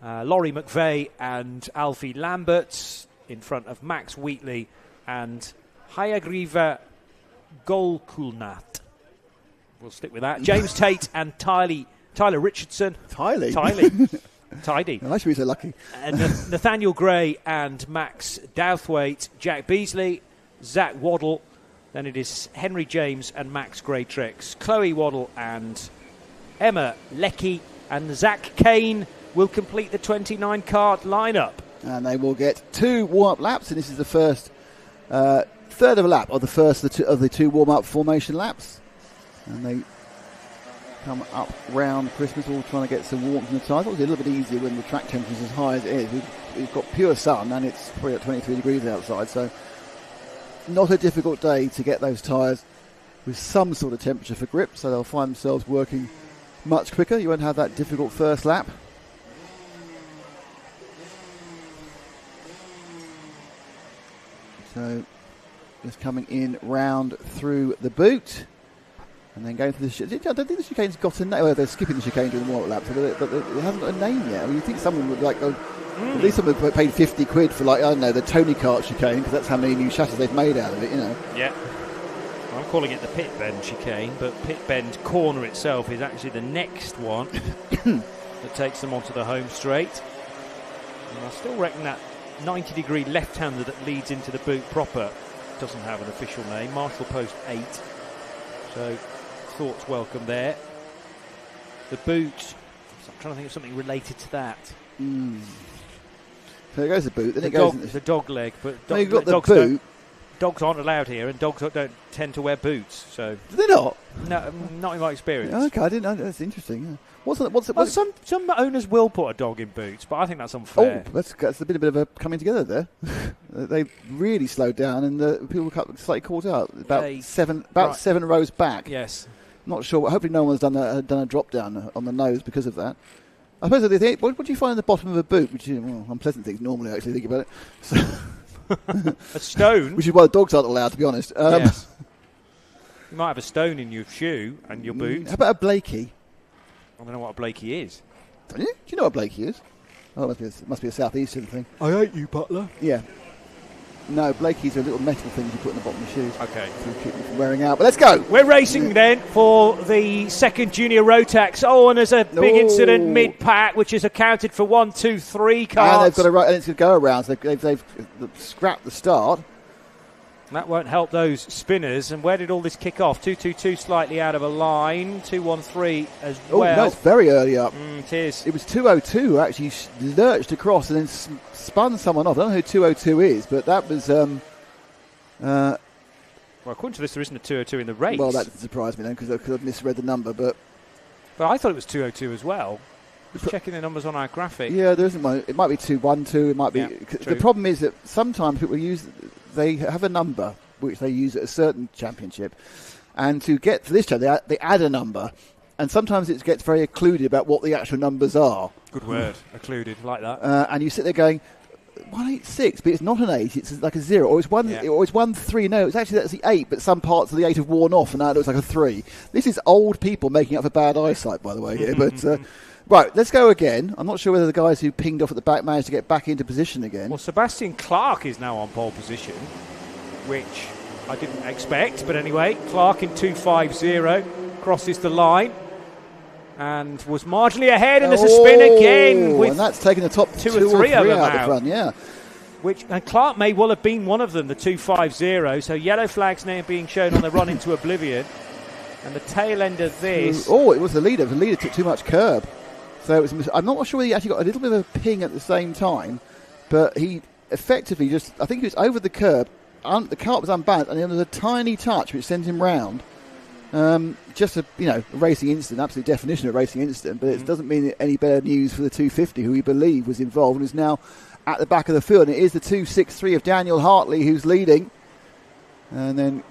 Laurie McVeigh and Alfie Lambert in front of Max Wheatley and Hayagriva Golkulnat. We'll stick with that. James Tate and Tyler Richardson. Tidy. I should be so lucky. And Nathaniel Gray and Max Douthwaite, Jack Beasley, Zach Waddle. Then it is Henry James and Max Greytrix, Chloe Waddle and Emma Leckie, and Zach Kane will complete the 29 kart lineup. And they will get 2 warm-up laps, and this is the first third of a lap of the first of the 2 warm-up formation laps. And they come up round Christmas, all trying to get some warmth in the tyres. It's a little bit easier when the track temperature is as high as it is. We've got pure sun, and it's probably at 23 degrees outside, so not a difficult day to get those tyres with some sort of temperature for grip, so they'll find themselves working much quicker. You won't have that difficult first lap. So just coming in round through the boot. And then going through the chicane. I don't think the chicane's got a name. Well, they're skipping the chicane during the warm-up lap, but it hasn't got a name yet. I mean, you think someone would like go. At least someone paid £50 for, like, I don't know, the Tony Kart chicane, because that's how many new chassis they've made out of it, you know. Yeah. I'm calling it the pit bend chicane, but pit bend corner itself is actually the next one that takes them onto the home straight. And I still reckon that 90-degree left-hander that leads into the boot proper doesn't have an official name. Marshall Post 8. So, thoughts welcome there. The boot, I'm trying to think of something related to that. So it goes the boot, then the it goes... The dog leg, but you've got the boot. Dogs aren't allowed here, and dogs don't tend to wear boots. So do they not? No, not in my experience. Okay, I didn't know. That's interesting. Yeah. Some owners will put a dog in boots, but I think that's unfair. Oh, that's a bit of a coming together there. They really slowed down, and people were slightly caught out. About 7 rows back. Yes. Not sure. Hopefully, no one's done a drop down on the nose because of that. I suppose what do you find at the bottom of a boot? Which is unpleasant things normally. Actually, think about it. So a stone, which is why the dogs aren't allowed, to be honest. Yes. You might have a stone in your shoe and your boot. How about a Blakey? I don't know what a Blakey is. Don't you? Do you know what a Blakey is? Oh, it must be a southeastern thing. I hate you, Butler. Yeah. No, Blakey's are little metal things you put in the bottom of shoes. Okay. To keep them from wearing out. But let's go. We're racing then for the second junior rotax. Oh, and there's a big incident mid-pack, which is accounted for 1, 2, 3 cars. And they've got and it's going to go around. So they've scrapped the start. That won't help those spinners. And where did all this kick off? 2-2-2 slightly out of a line. 2-1-3 as well. Oh, no, it's very early up. It is. It was 202 who actually lurched across and then spun someone off. I don't know who 202 is, but that was... well, according to this, there isn't a 202 in the race. Well, that surprised me then because I've misread the number, but I thought it was 202 as well. Just checking the numbers on our graphic. Yeah, there isn't one. It might be 212. It might be... The problem is that sometimes people they have a number which they use at a certain championship, and to get to this channel, they add a number, and sometimes it gets very occluded about what the actual numbers are. Good word, occluded, like that. And you sit there going, 186, but it's not an 8, it's like a 0, or it's 1 3. No, it's actually that's the 8, but some parts of the 8 have worn off, and now it looks like a 3. This is old people making up for bad eyesight, by the way, here, but... Right, let's go again. I'm not sure whether the guys who pinged off at the back managed to get back into position again. Well, Sebastian Clark is now on pole position, which I didn't expect. But anyway, Clark in 250 crosses the line and was marginally ahead, and there's a spin again. And that's taken the top two or three of them out the front, yeah. And Clark may well have been one of them, the 250. So yellow flags now being shown on the run into oblivion. And the tail end of this... Oh, it was the leader. The leader took too much curb. So it was, I'm not sure whether he actually got a little bit of a ping at the same time, but he effectively just, I think he was over the curb, the cart was unbalanced, and then there was a tiny touch which sent him round. Just a racing incident, absolute definition of a racing incident, but it doesn't mean any better news for the 250, who we believe was involved and is now at the back of the field. And it is the 263 of Daniel Hartley who's leading. And then...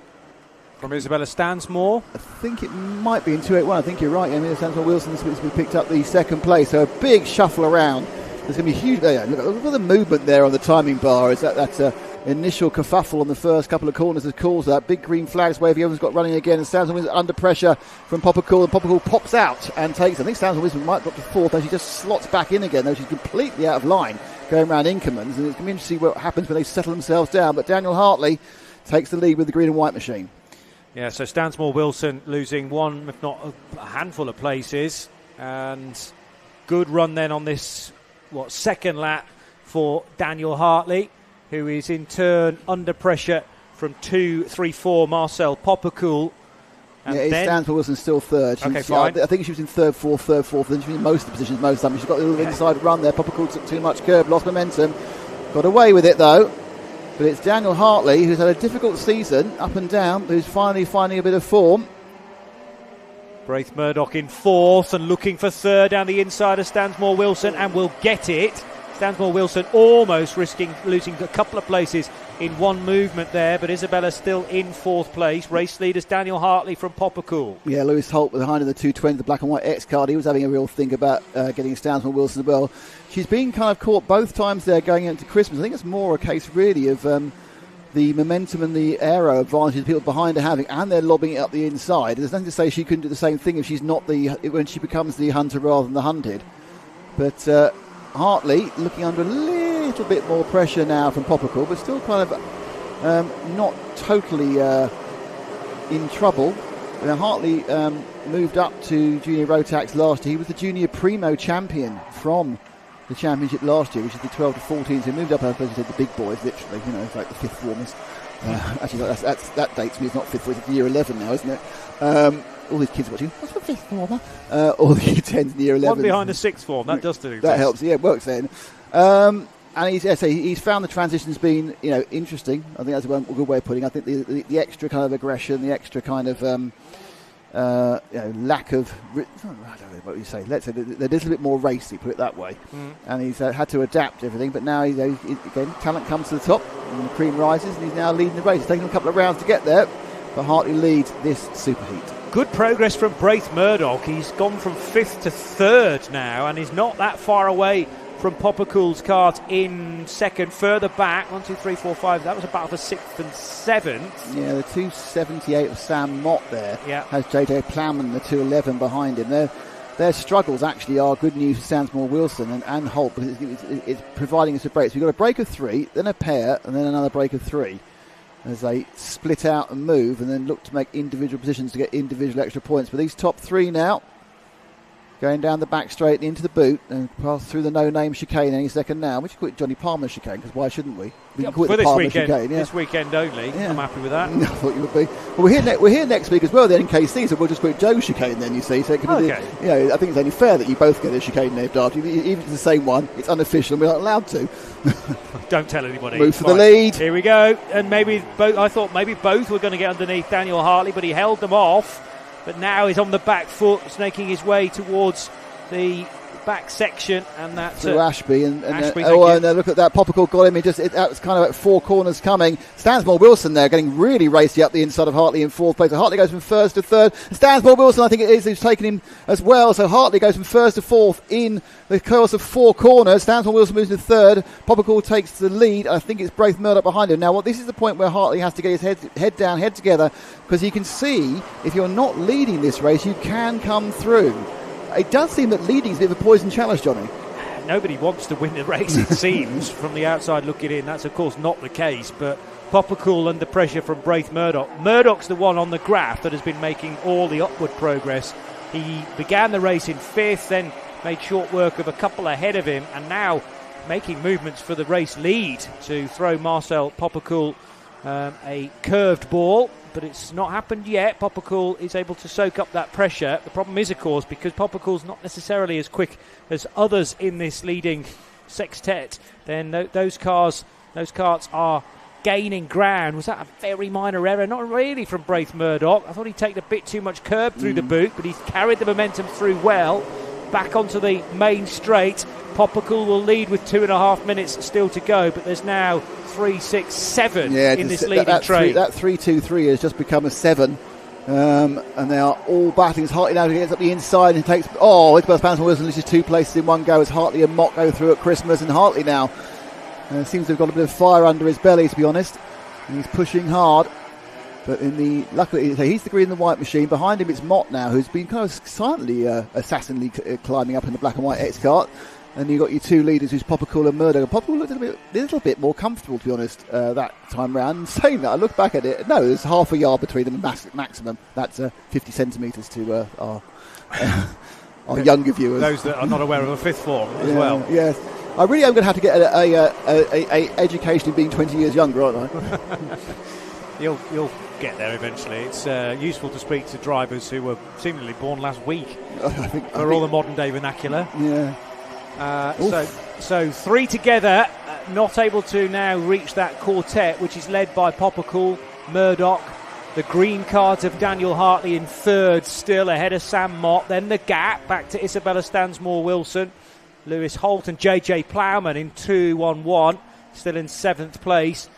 From Isabella Stansmore. I think it might be in 281. I think you're right. Stansmore Wilson's picked up the second place. So a big shuffle around. There's going to be huge. Look at the movement there on the timing bar. Is that initial kerfuffle on the first couple of corners that calls that. Big green flags waving. Everyone's got running again. And Stansmore Wilson under pressure from Poppercool. And Poppercool pops out and takes. I think Stansmore Wilson might drop to fourth as she just slots back in again, though she's completely out of line going around Inkermans. And it's going to be interesting to see what happens when they settle themselves down. But Daniel Hartley takes the lead with the green and white machine. Yeah, so Stansmore Wilson losing one, if not a handful of places. And good run then on this, second lap for Daniel Hartley, who is in turn under pressure from 2, 3, 4, Marcel Poppercool. And it stands for Wilson still third. Fine. I think she was in third, fourth. Then she was in most of the positions most of the time. She's got a little inside run there. Poppercool took too much curb, lost momentum. Got away with it, though. But it's Daniel Hartley, who's had a difficult season, up and down, who's finally finding a bit of form. Braith Murdoch in fourth and looking for third down the inside of Stansmore Wilson, and will get it. Stansmore Wilson almost risking losing a couple of places in one movement there, but Isabella still in fourth place. Race leaders Daniel Hartley from Poppercool. Yeah, Lewis Holt behind in the 220, the black and white X card. He was having a real think about getting Stansmore Wilson as well. She's been kind of caught both times there going into Christmas. I think it's more a case really of the momentum and the aero advantage the people behind are having, and they're lobbing it up the inside. There's nothing to say she couldn't do the same thing if she's not when she becomes the hunter rather than the hunted. But Hartley looking under a little bit more pressure now from Poppercool, but still kind of not totally in trouble. Now, Hartley moved up to junior rotax last year. He was the junior primo champion from the championship last year, which is the 12 to 14. So he moved up, I suppose you said, the big boys, literally. It's like the fifth formers. Actually, that dates me. It's not fifth formers. It's year 11 now, isn't it? All these kids watching. What's the fifth former? All the year 10s and year 11s. One behind the sixth form. That does do. That helps. Yeah, it works then. And he's found the transition's been interesting. I think that's a good way of putting it. I think the extra kind of aggression, the extra kind of lack of, I don't know what you say. Let's say they're a little bit more racy, put it that way. And he's had to adapt everything. But now again, talent comes to the top, and the cream rises, and he's now leading the race. It's taken a couple of rounds to get there, but Hartley leads this superheat. Good progress from Braith Murdoch. He's gone from 5th to 3rd now, and he's not that far away from Poppercool's Kart in second. Further back, 1, 2, 3, 4, 5. That was about for 6th and 7th. Yeah, the 278 of Sam Mott there has JJ Plowman, the 211 behind him. Their struggles actually are good news for Stansmore Wilson and Holt, because it's providing us with breaks. We've got a break of 3, then a pair, and then another break of 3, as they split out and move and then look to make individual positions to get individual extra points. But these top 3 now, going down the back straight into the boot and pass through the no-name chicane any second now. We should call it Johnny Palmer's chicane, because why shouldn't we? We can call it the Palmer chicane. This weekend only. Yeah. I'm happy with that. I thought you would be. Well, we're here next week as well then in KC, so we'll just call it Joe's chicane then, you see. So it can be I think it's only fair that you both get a chicane named after you. Even if it's the same one, it's unofficial and we're not allowed to. Don't tell anybody. Move for the lead. Here we go. And I thought maybe both were going to get underneath Daniel Hartley, but he held them off. But now he's on the back foot, snaking his way towards the back section, and that's Ashby and look at that. Poppercool got him. That was kind of at 4 corners coming. Stansmore Wilson there getting really racy up the inside of Hartley in 4th place. So Hartley goes from 1st to 3rd. Stansmore Wilson, I think it is, who's taken him as well. So Hartley goes from 1st to 4th in the course of 4 corners. Stansmore Wilson moves to 3rd. Poppercool takes the lead. I think it's Braith Murdoch behind him. Now, this is the point where Hartley has to get his head down, head together, because you can see if you're not leading this race, you can come through. It does seem that leading is a bit of a poison challenge, Johnny. Nobody wants to win the race, it seems, from the outside looking in. That's, of course, not the case. But Poppercool under pressure from Braith Murdoch. Murdoch's the one on the graph that has been making all the upward progress. He began the race in 5th, then made short work of a couple ahead of him, and now making movements for the race lead to throw Marcel Poppercool a curved ball. But it's not happened yet. Poppercool is able to soak up that pressure. The problem is, of course, because Poppercool's not necessarily as quick as others in this leading sextet, then those karts are gaining ground. Was that a very minor error? Not really from Braith Murdoch. I thought he'd taken a bit too much curb through the boot, but he's carried the momentum through well. Back onto the main straight. Poppercool will lead with 2.5 minutes still to go, but there's now 3, 6, 7 in this leading train. That 3-2-3 has just become a 7, and they are all battling. As Hartley now gets up the inside and takes. Isabel Stansmore Wilson loses 2 places in one go as Hartley and Mott go through at Christmas, and Hartley now seems to have got a bit of fire under his belly, to be honest, and he's pushing hard. But luckily, he's the green and the white machine. Behind him, it's Mott now, who's been kind of silently, assassinly climbing up in the black and white X-Kart. And you've got your 2 leaders, who's Poppercool and Murdoch. And Poppercool looked a little bit more comfortable, to be honest, that time round. And saying that, I look back at it. No, there's half a yard between them maximum. That's 50 centimetres to our younger viewers. Those that are not aware of a 5th form as well. Yes. I really am going to have to get a education in being 20 years younger, aren't I? You'll get there eventually. It's useful to speak to drivers who were seemingly born last week for all the modern day vernacular. Yeah. So 3 together, not able to now reach that quartet, which is led by Poppercool, Murdoch, the green cards of Daniel Hartley in 3rd, still ahead of Sam Mott. Then the gap back to Isabella Stansmore Wilson, Lewis Holt and JJ Plowman in 2-1-1, still in 7th place.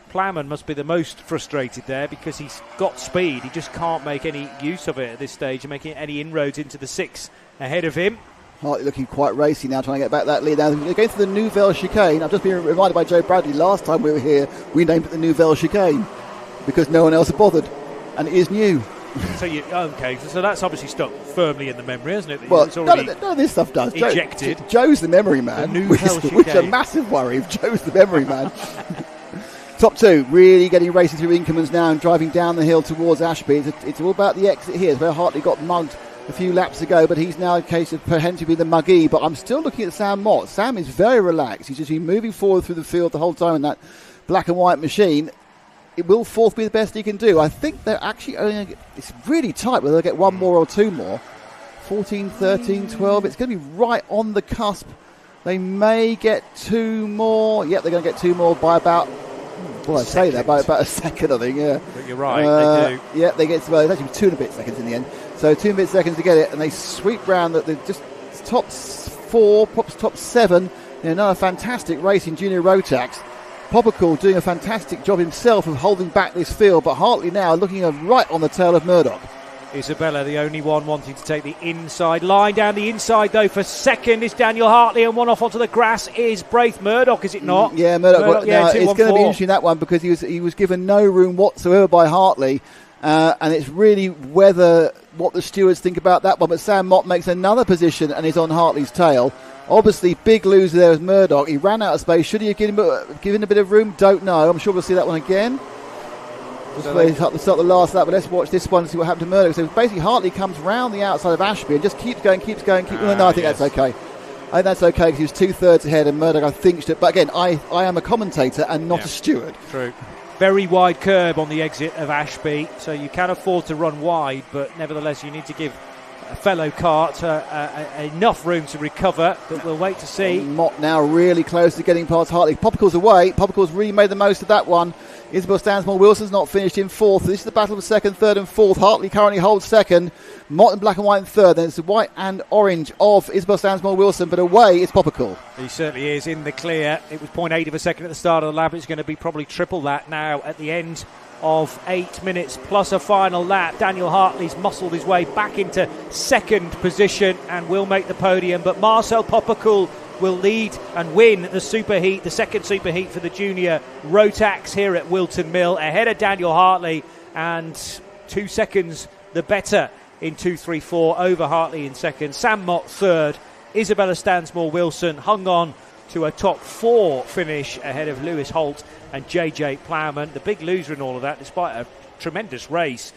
Plowman must be the most frustrated there because he's got speed. He just can't make any use of it at this stage and making any inroads into the 6 ahead of him. Hartley looking quite racy now, trying to get back that lead. Now they're going through the Nouvelle Chicane. I've just been reminded by Joe Bradley last time we were here, we named it the Nouvelle Chicane because no one else had bothered, and it is new. So that's obviously stuck firmly in the memory, hasn't it? Well, none of this stuff does. Ejected. Joe's the memory man, which is a massive worry if Joe's the memory man. Top two, really getting racing through Inkermans now and driving down the hill towards Ashby. It's all about the exit here. It's where Hartley got mugged a few laps ago, but he's now a case of potentially the muggee. But I'm still looking at Sam Mott. Sam is very relaxed. He's just been moving forward through the field the whole time in that black and white machine. It will fourth be the best he can do. I think they're actually only, it's really tight whether they'll get one more or two more. 14, 13, 12. It's going to be right on the cusp. They may get two more. Yep, they're going to get two more by about, by about a second, I think, yeah. But you're right, they do. Yeah, they get, well, it's actually 2 and a bit seconds in the end. So 2 and a bit seconds to get it, and they sweep round that they're just top 4, perhaps top 7. Another fantastic race in Junior Rotax. Poppercool doing a fantastic job himself of holding back this field, but Hartley now looking right on the tail of Murdoch. Isabella, the only one wanting to take the inside line. Down the inside, though, for second is Daniel Hartley, and one off onto the grass is Braith Murdoch, is it not? Yeah, Murdoch. It's going to be interesting, that one, because he was given no room whatsoever by Hartley, and it's really what the stewards think about that one. But Sam Mott makes another position and is on Hartley's tail. Obviously, big loser there is Murdoch. He ran out of space. Should he have given a bit of room? Don't know. I'm sure we'll see that one again. It's up the last lap, but let's watch this one and see what happened to Murdoch. So basically, Hartley comes round the outside of Ashby and just keeps going. No, I think that's okay. I think that's okay because he was 2/3 ahead, and Murdoch, I think, but again, I am a commentator and not a steward. True. Very wide curb on the exit of Ashby, so you can afford to run wide, but nevertheless, you need to give a fellow Kart enough room to recover, but we'll wait to see. Mott now really close to getting past Hartley. Poppercool's away. Poppercool's really made the most of that one. Isabel Stansmore-Wilson's not finished in 4th. This is the battle of 2nd, 3rd and 4th. Hartley currently holds 2nd. Mott in black and white in 3rd. Then it's the white and orange of Isabel Stansmore-Wilson, but away is Poppercool. He certainly is in the clear. It was 0.8 of a second at the start of the lap. It's going to be probably triple that now at the end of 8 minutes plus a final lap. Daniel Hartley's muscled his way back into 2nd position and will make the podium, but Marcel Poppercool will lead and win the superheat, the 2nd superheat for the junior Rotax here at Whilton Mill, ahead of Daniel Hartley, and 2 seconds the better in 2:34 over Hartley in 2nd. Sam Mott 3rd. Isabella Stansmore-Wilson hung on to a top 4 finish ahead of Lewis Holt and JJ Plowman. The big loser in all of that, despite a tremendous race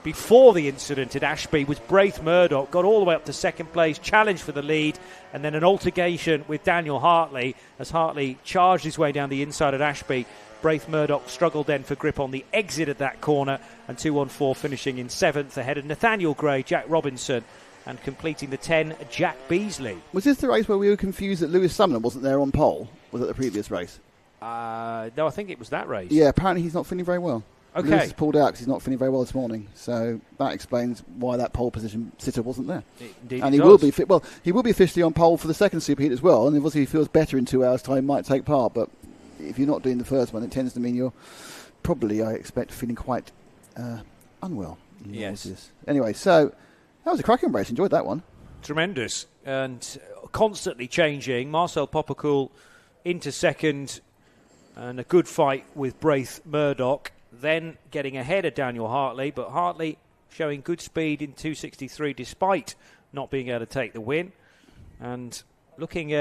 before the incident at Ashby, was Braith Murdoch. Got all the way up to 2nd place, challenged for the lead, and then an altercation with Daniel Hartley as Hartley charged his way down the inside at Ashby. Braith Murdoch struggled then for grip on the exit at that corner, and 2-1-4 finishing in 7th ahead of Nathaniel Gray, Jack Robinson, and completing the 10, Jack Beasley. Was this the race where we were confused that Lewis Sumner wasn't there on pole? Was it the previous race? No, I think it was that race. Yeah, apparently he's not feeling very well. Okay. Lewis has pulled out because he's not feeling very well this morning. So that explains why that pole position sitter wasn't there. Indeed, and he will be he will be officially on pole for the 2nd superheat as well. And obviously, if he feels better in 2 hours' time, he might take part. But if you're not doing the first one, it tends to mean you're probably, I expect, feeling quite unwell. Yes. Anyway, so that was a cracking race. Enjoyed that one. Tremendous and constantly changing. Marcel Poppercool into 2nd, and a good fight with Braith Murdoch. Then getting ahead of Daniel Hartley, but Hartley showing good speed in 2:63 despite not being able to take the win. And looking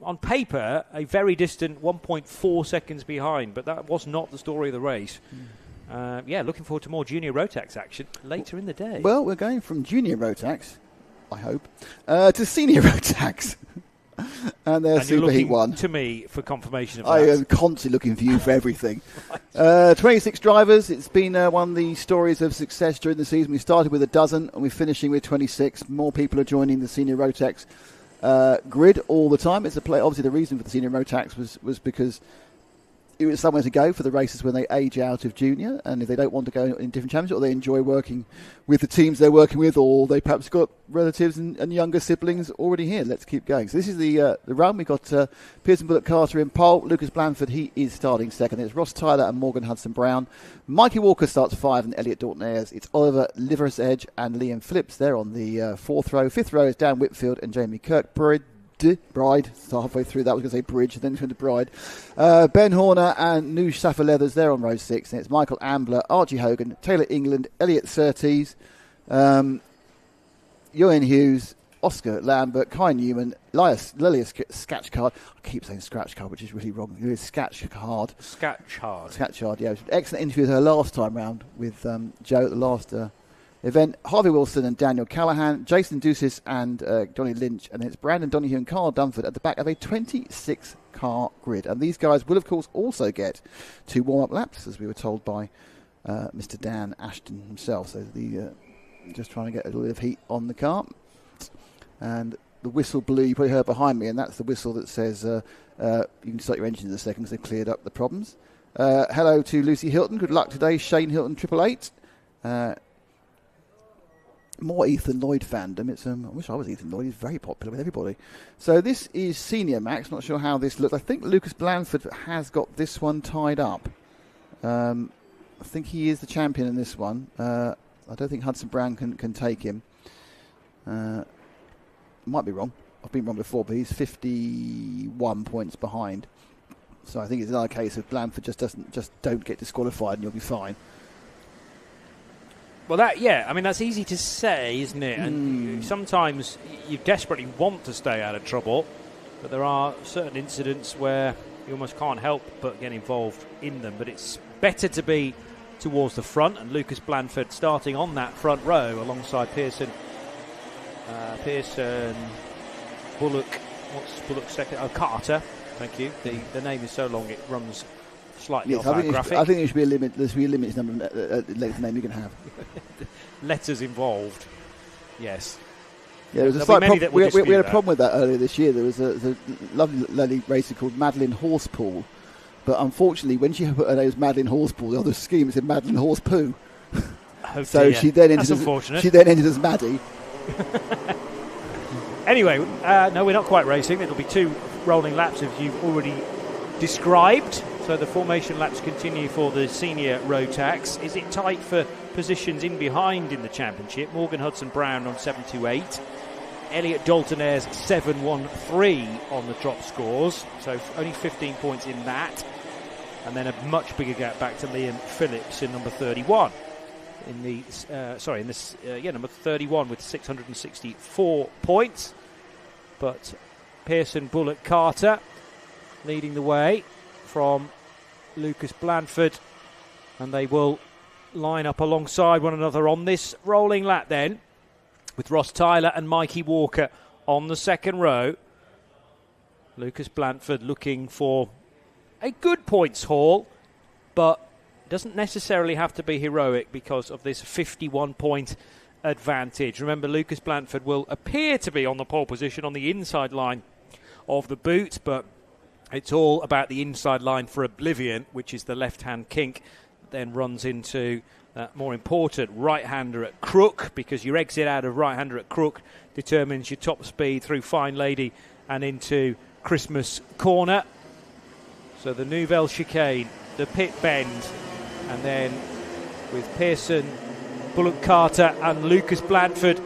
on paper, a very distant 1.4 seconds behind, but that was not the story of the race. Looking forward to more junior Rotax action later in the day. Well, we're going from junior Rotax, I hope, to senior Rotax. And there's Superheat 1. To me for confirmation of that. I am constantly looking for you for everything. 26 drivers. It's been one of the stories of success during the season. We started with 12 and we're finishing with 26. More people are joining the senior Rotax grid all the time. It's a play. Obviously, the reason for the senior Rotax was because it was somewhere to go for the racers when they age out of junior, and if they don't want to go in different championships, or they enjoy working with the teams they're working with, or they perhaps got relatives and younger siblings already here. Let's keep going. So this is the run. We've got Pearson Bullock Carter in pole. Lucas Blanford, he is starting second. It's Ross Tyler and Morgan Hudson-Brown. Mikey Walker starts 5, and Elliot Dalton-Ayres. It's Oliver Liversedge and Liam Phillips there on the fourth row. Fifth row is Dan Whitfield and Jamie Kirkbride. So halfway through that, I was going to say Bridge, then into Bride. Ben Horner and Noosh Safa Leathers, they're on row 6. And it's Michael Ambler, Archie Hogan, Taylor England, Elliot Surtees, Ewan Hughes, Oscar Lambert, Kai Newman, Lilius Scatchcard. I keep saying Scratchcard, which is really wrong. It is Scatchcard. Scatchard, yeah. Excellent interview with her last time round with Joe at the last event. Harvey Wilson and Daniel Callahan, Jason Ducis and Donny Lynch, and it's Brandon Donoghue and Carl Dunford at the back of a 26-car grid. And these guys will, of course, also get 2 warm-up laps, as we were told by Mr. Dan Ashton himself. So just trying to get a little bit of heat on the car. And the whistle blew, you probably heard behind me, and that's the whistle that says you can start your engine in a second because they've cleared up the problems. Hello to Lucy Hilton. Good luck today. Shane Hilton, 888. More Ethan Lloyd fandom. It's I wish I was Ethan Lloyd. He's very popular with everybody. So this is Senior Max. Not sure how this looks. I think Lucas Blanford has got this one tied up. I think he is the champion in this one. I don't think Hudson Brown can take him. Might be wrong. I've been wrong before, but he's 51 points behind. So I think it's another case of Blanford just don't get disqualified and you'll be fine. Well, that's easy to say, isn't it? And sometimes you desperately want to stay out of trouble, but there are certain incidents where you almost can't help but get involved in them. But it's better to be towards the front, and Lucas Blanford starting on that front row alongside Pearson, Bullock. What's Bullock second? Oh, Carter. Thank you. The name is so long it runs slightly off our graphic. I think there should be a limit. There should be a limited number of length name you can have. Letters involved. Yes. Yeah, there was a slight problem. We had a problem with that earlier this year. There was a lovely lady racer called Madeline Horsepool, but unfortunately, when she put her name as Madeline Horsepool, the other scheme said Madeline Horsepoo. Oh, so she then ended as Maddie. Anyway, no, we're not quite racing. It'll be 2 rolling laps as you've already described. So the formation laps continue for the senior rotax. Is it tight for positions in behind in the championship? Morgan Hudson-Brown on 7.28. Elliot Dalton-Ayres 7.13 on the drop scores. So only 15 points in that. And then a much bigger gap back to Liam Phillips in number 31. Number 31 with 664 points. But Pearson Bullock Carter leading the way from Lucas Blanford, and they will line up alongside one another on this rolling lap then, with Ross Tyler and Mikey Walker on the second row. Lucas Blanford looking for a good points haul, but doesn't necessarily have to be heroic because of this 51-point advantage. Remember, Lucas Blanford will appear to be on the pole position on the inside line of the boot, but it's all about the inside line for Oblivion, which is the left-hand kink, then runs into more important right-hander at Crook, because your exit out of right-hander at Crook determines your top speed through Fine Lady and into Christmas Corner. So the Nouvelle Chicane, the pit bend, and then with Pearson, Bullock Carter and Lucas Blanford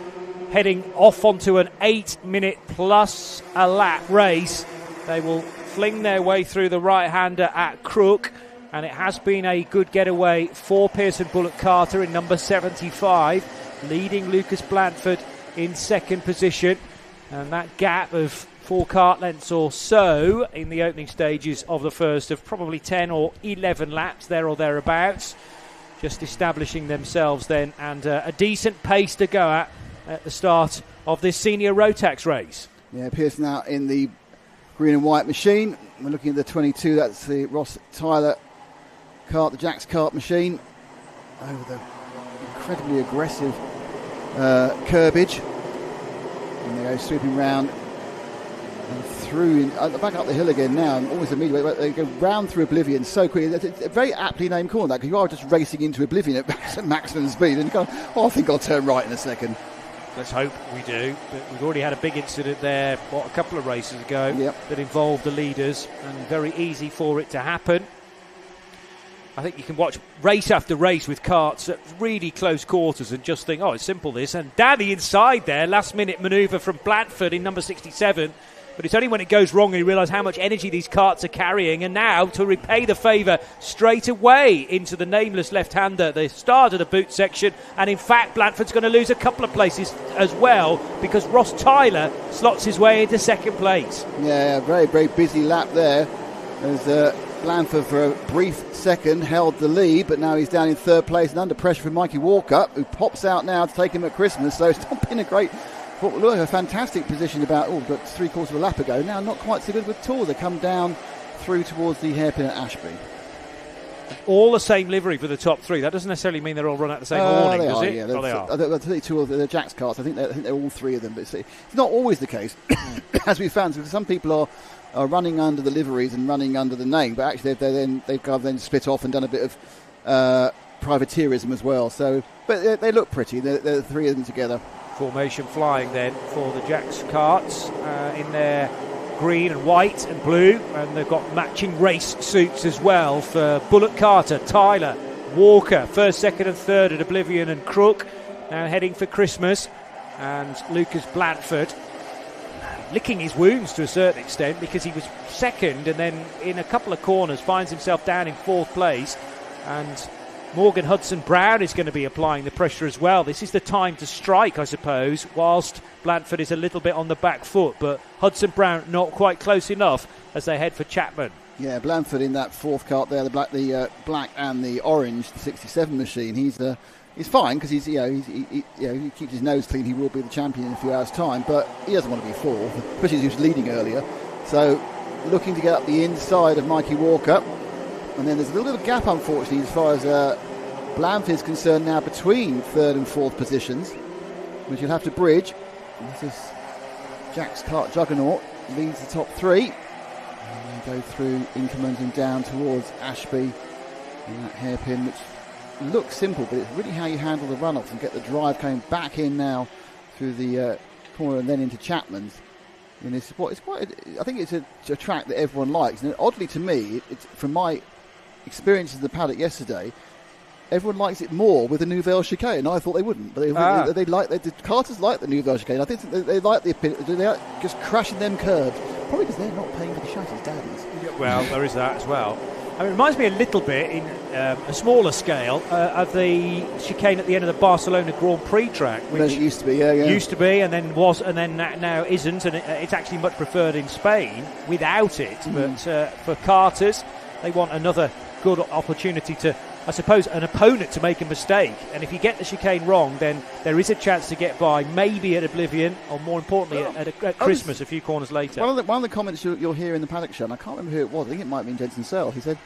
heading off onto an 8-minute plus a lap race, they will fling their way through the right-hander at Crook, and it has been a good getaway for Pearson Bullock Carter in number 75, leading Lucas Blanford in second position, and that gap of 4 kart lengths or so in the opening stages of the first of probably 10 or 11 laps there or thereabouts, just establishing themselves then, and a decent pace to go at the start of this senior Rotax race. Yeah, Pearson out in the green and white machine. We're looking at the 22, that's the Ross Tyler kart, the Jack's kart machine, over the incredibly aggressive curbage. And they go sweeping round And through, back up the hill again now, and almost immediately they go round through Oblivion so quickly. It's a very aptly named corner, that, because you are just racing into Oblivion at maximum speed, and you go, I think I'll turn right in a second. Let's hope we do. But we've already had a big incident there, a couple of races ago, that involved the leaders, and very easy for it to happen. I think you can watch race after race with karts at really close quarters and just think, oh, it's simple this. And Danny inside there, last minute manoeuvre from Blanford in number 67. But it's only when it goes wrong and you realise how much energy these karts are carrying. And now, to repay the favour, straight away into the nameless left-hander, the start of the boot section. And in fact, Blanford's going to lose a couple of places as well, because Ross Tyler slots his way into second place. Yeah, very, very busy lap there. As Blanford, for a brief second, held the lead, but now he's down in third place and under pressure from Mikey Walker, who pops out now to take him at Christmas. So it's not been a fantastic position about three-quarters of a lap ago. Now not quite so good with Tour. They come down through towards the hairpin at Ashby. All the same livery for the top three. That doesn't necessarily mean they're all run out the same morning, does it? Yeah, they are. I'll tell you two of the Jack's cars. I think they're all three of them. But it's not always the case, as we found. So some people are running under the liveries and running under the name, but actually they've kind of then split off and done a bit of privateerism as well. So, but they look pretty. They're three of them together. Formation flying then for the Jack's karts in their green and white and blue, and they've got matching race suits as well for Bullock, Carter, Tyler, Walker, first, second and third at Oblivion and Crook, now heading for Christmas, and Lucas Blanford licking his wounds to a certain extent, because he was second and then in a couple of corners finds himself down in fourth place, and Morgan Hudson-Brown is going to be applying the pressure as well. This is the time to strike, I suppose, whilst Blanford is a little bit on the back foot, but Hudson-Brown not quite close enough as they head for Chapman. Yeah, Blanford in that fourth kart there, the black and the orange, the 67 machine. He's fine, because he keeps his nose clean. He will be the champion in a few hours' time, but he doesn't want to be fourth, especially as he was leading earlier. So looking to get up the inside of Mikey Walker. And then there's a little bit of gap, unfortunately, as far as Blanford is concerned now, between third and fourth positions, which you'll have to bridge. And this is Jack's kart juggernaut, leads the top three. And they go through Inkermans and down towards Ashby in that hairpin, which looks simple, but it's really how you handle the runoffs and get the drive coming back in now through the corner and then into Chapman's. And I think it's a track that everyone likes. And oddly to me, it's from my experiences in the paddock yesterday, everyone likes it more with the Nouvelle Chicane. I thought they wouldn't, but the karters like the Nouvelle Chicane. I think they like they like just crashing them curbs, probably because they're not paying for the chassis, daddies. Well, there is that as well. I mean, it reminds me a little bit, in a smaller scale, of the chicane at the end of the Barcelona Grand Prix track, which it used to be, used to be, and then was, and then now isn't, and it's actually much preferred in Spain without it. But for karters, they want another good opportunity to, I suppose, an opponent to make a mistake. And if you get the chicane wrong, then there is a chance to get by, maybe at Oblivion, or more importantly, at Christmas, a few corners later. One of the comments you'll hear in the paddock show, and I can't remember who it was, I think it might have been Jensen Searle, he said,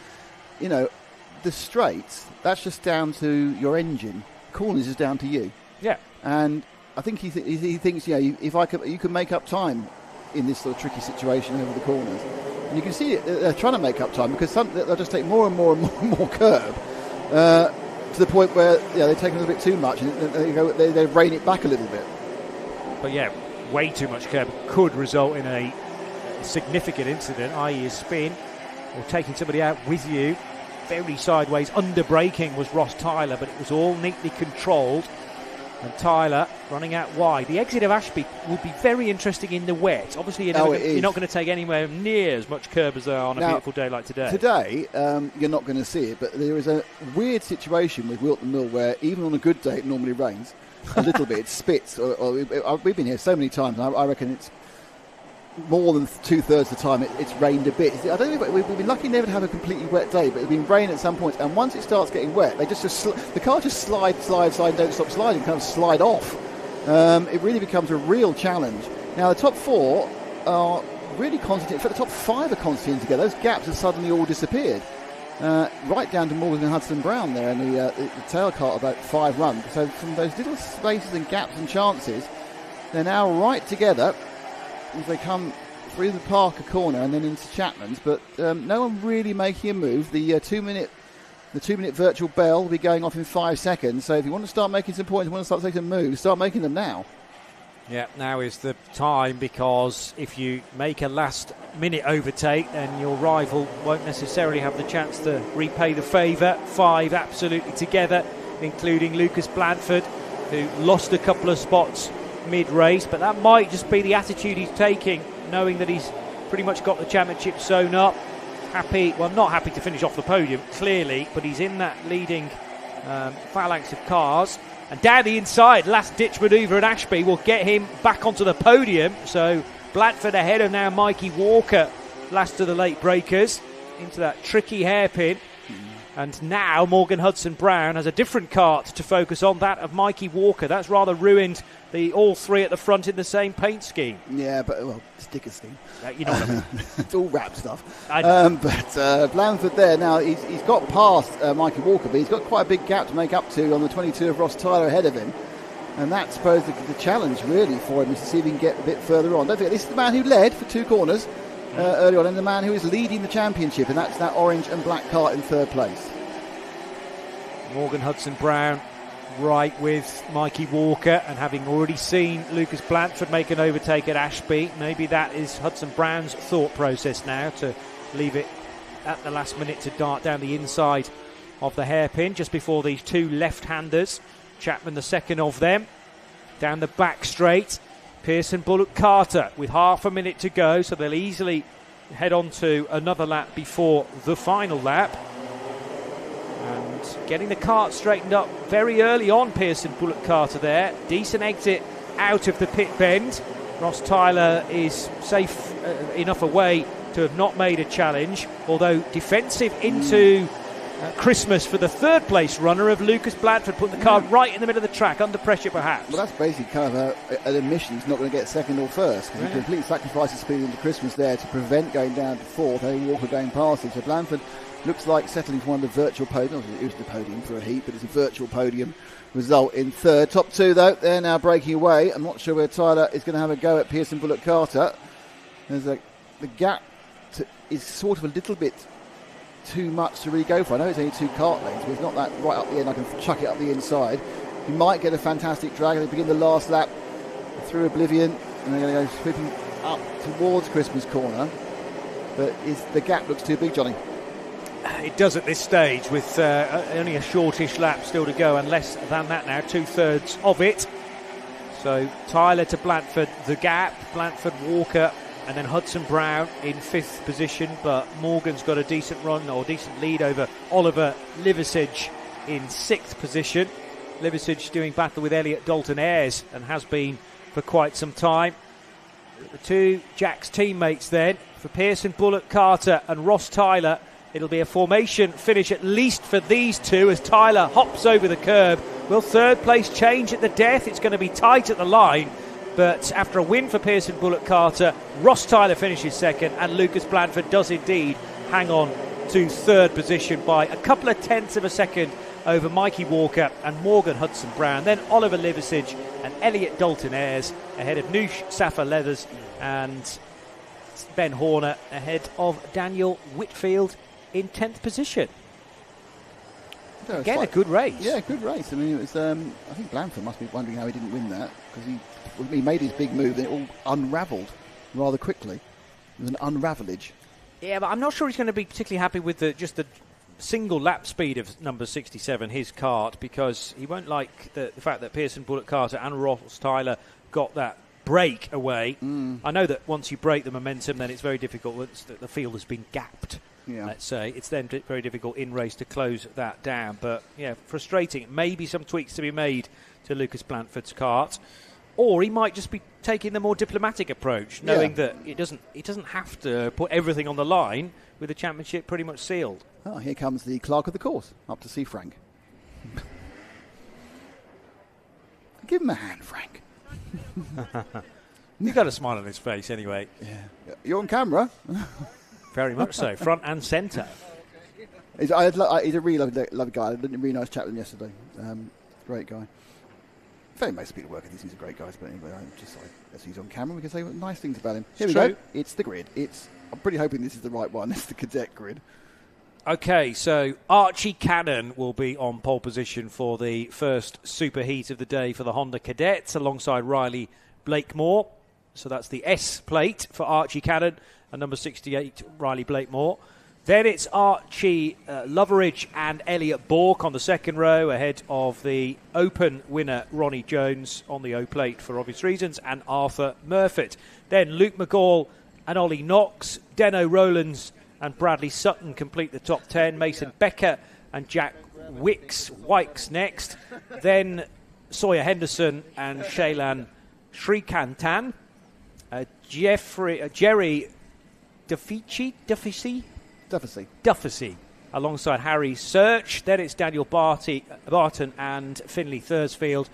the straights, that's just down to your engine. Corners is down to you. Yeah. And I think he thinks, you can make up time in this sort of tricky situation over the corners. And you can see it, they're trying to make up time, because they'll just take more and more and more, and more curb to the point where they take a little bit too much, and they rein it back a little bit. But way too much curb could result in a significant incident, i.e. a spin or taking somebody out with you. Very sideways, under braking was Ross Tyler, but it was all neatly controlled. And Tyler running out wide. The exit of Ashby will be very interesting in the wet. Obviously, you're not going to take anywhere near as much curb as they are on a beautiful day like today. Today, you're not going to see it, but there is a weird situation with Whilton Mill where even on a good day it normally rains a little bit. It spits. We've been here so many times, and I reckon it's more than 2/3 of the time it's rained a bit. I don't know, we've been lucky never to have a completely wet day, but it's been rain at some point, and once it starts getting wet, they the car just slide, don't stop sliding, kind of slide off. It really becomes a real challenge. Now the top four are really concentrated. In fact, the top five are concentrating together. Those gaps have suddenly all disappeared, right down to Morgan and Hudson-Brown there, and the tail cart about 5 runs. So from those little spaces and gaps and chances, they're now right together as they come through the Parker corner and then into Chapman's, but no one really making a move. The 2-minute virtual bell will be going off in 5 seconds. So if you want to start making some points, you want to start taking some moves, start making them now. Yeah, now is the time, because if you make a last-minute overtake, then your rival won't necessarily have the chance to repay the favour. 5 absolutely together, including Lucas Blandford, who lost a couple of spots mid-race, but that might just be the attitude he's taking, knowing that he's pretty much got the championship sewn up. Not happy to finish off the podium, clearly, but he's in that leading phalanx of cars. And down the inside, last-ditch manoeuvre at Ashby will get him back onto the podium. So Blandford ahead of now Mikey Walker, last of the late breakers, into that tricky hairpin. And now Morgan Hudson-Brown has a different kart to focus on, that of Mikey Walker. That's rather ruined all 3 at the front in the same paint scheme. Yeah, but, sticker scheme. You know what I mean. It's all wrap stuff. But Blandford there, now he's got past Mikey Walker, but he's got quite a big gap to make up to on the 22 of Ross Tyler ahead of him. And that's, I suppose, the challenge really for him, is to see if he can get a bit further on. Don't forget, this is the man who led for 2 corners early on, and the man who is leading the championship, and that's that orange and black kart in 3rd place. Morgan Hudson-Brown right with Mikey Walker, and having already seen Lucas Blandford make an overtake at Ashby, maybe that is Hudson-Brown's thought process now, to leave it at the last minute to dart down the inside of the hairpin just before these 2 left-handers. Chapman, the second of them, down the back straight. Pearson, Bullock, Carter with half a minute to go, so they'll easily head on to another lap before the final lap. And getting the kart straightened up very early on, Pearson, Bullock, Carter there. Decent exit out of the pit bend. Ross Tyler is safe enough away to have not made a challenge, although defensive into Christmas for the 3rd place runner of Lucas Blandford, putting the car right in the middle of the track, under pressure perhaps. Well, that's basically kind of an admission he's not going to get 2nd or 1st, because he completely sacrifices speed into Christmas there to prevent going down to 4th, and Walker going past him. So Blandford looks like settling for one of the virtual podiums. It was the podium for a heat, but it's a virtual podium result in 3rd. Top 2 though, they're now breaking away. I'm not sure where Tyler is going to have a go at Pearson, Bullock, Carter. The gap is sort of a little bit too much to really go for. I know it's only 2 kart lanes, but it's not that right up the end. I can chuck it up the inside. You might get a fantastic drag. They begin the last lap through Oblivion, and they're going to go sweeping up towards Christmas corner. But the gap looks too big, Johnny. It does at this stage, with only a shortish lap still to go, and less than that now, 2/3 of it. So Tyler to Blandford, the gap. Blandford, Walker, and then Hudson-Brown in 5th position, but Morgan's got a decent run, or decent lead over Oliver Liversidge in 6th position. Liversidge doing battle with Elliot Dalton-Ayres, and has been for quite some time. The 2 Jack's teammates then, for Pearson, Bullock, Carter and Ross Tyler. It'll be a formation finish at least for these 2 as Tyler hops over the curb. Will 3rd place change at the death? It's going to be tight at the line. But after a win for Pearson, Bullock, Carter, Ross Tyler finishes 2nd, and Lucas Blandford does indeed hang on to 3rd position by a couple of tenths of a second over Mikey Walker and Morgan Hudson-Brown. Then Oliver Liversidge and Elliot Dalton-Ayres ahead of Noosh Safa-Leathers, and Ben Horner ahead of Daniel Whitfield in 10th position. No, again, a good race. Yeah, good race. I mean, it was. I think Blandford must be wondering how he didn't win that, because he made his big move and it all unravelled rather quickly. It was an unravellage. Yeah, but I'm not sure he's going to be particularly happy with just the single lap speed of number 67, his kart, because he won't like the fact that Pearson, Bullock, Carter and Ross Tyler got that break away. I know that once you break the momentum, then it's very difficult once the field has been gapped. Yeah. Let's say it's then very difficult in race to close that down. But yeah, frustrating. Maybe some tweaks to be made to Lucas Blandford's kart, or he might just be taking the more diplomatic approach, knowing that it doesn't have to put everything on the line with the championship pretty much sealed. Oh, here comes the clerk of the course up to see Frank. Give him a hand, Frank. You've got a smile on his face anyway. Yeah, you're on camera. Very much so, front and centre. He's a really lovely guy. I did a really nice chat with him yesterday. Great guy. fairly most people work at these. These are great guys, but anyway, as he's on camera, we can say nice things about him. Here we go. It's the grid. I'm pretty hoping this is the right one. It's the cadet grid. Okay, so Archie Cannon will be on pole position for the first superheat of the day for the Honda Cadets, alongside Riley Blakemore. So that's the S plate for Archie Cannon and number 68, Riley Blakemore. Then it's Archie Loveridge and Elliot Bourke on the second row, ahead of the Open winner Ronnie Jones on the O plate for obvious reasons, and Arthur Murfitt. Then Luke McGall and Ollie Knox, Deno Rowlands and Bradley Sutton complete the top 10. Mason Becker and Jack Wykes next. Then Sawyer Henderson and Shailan Srikantan. Jerry Duffy, alongside Harry Search. Then it's Daniel Barton and Finley Thursfield.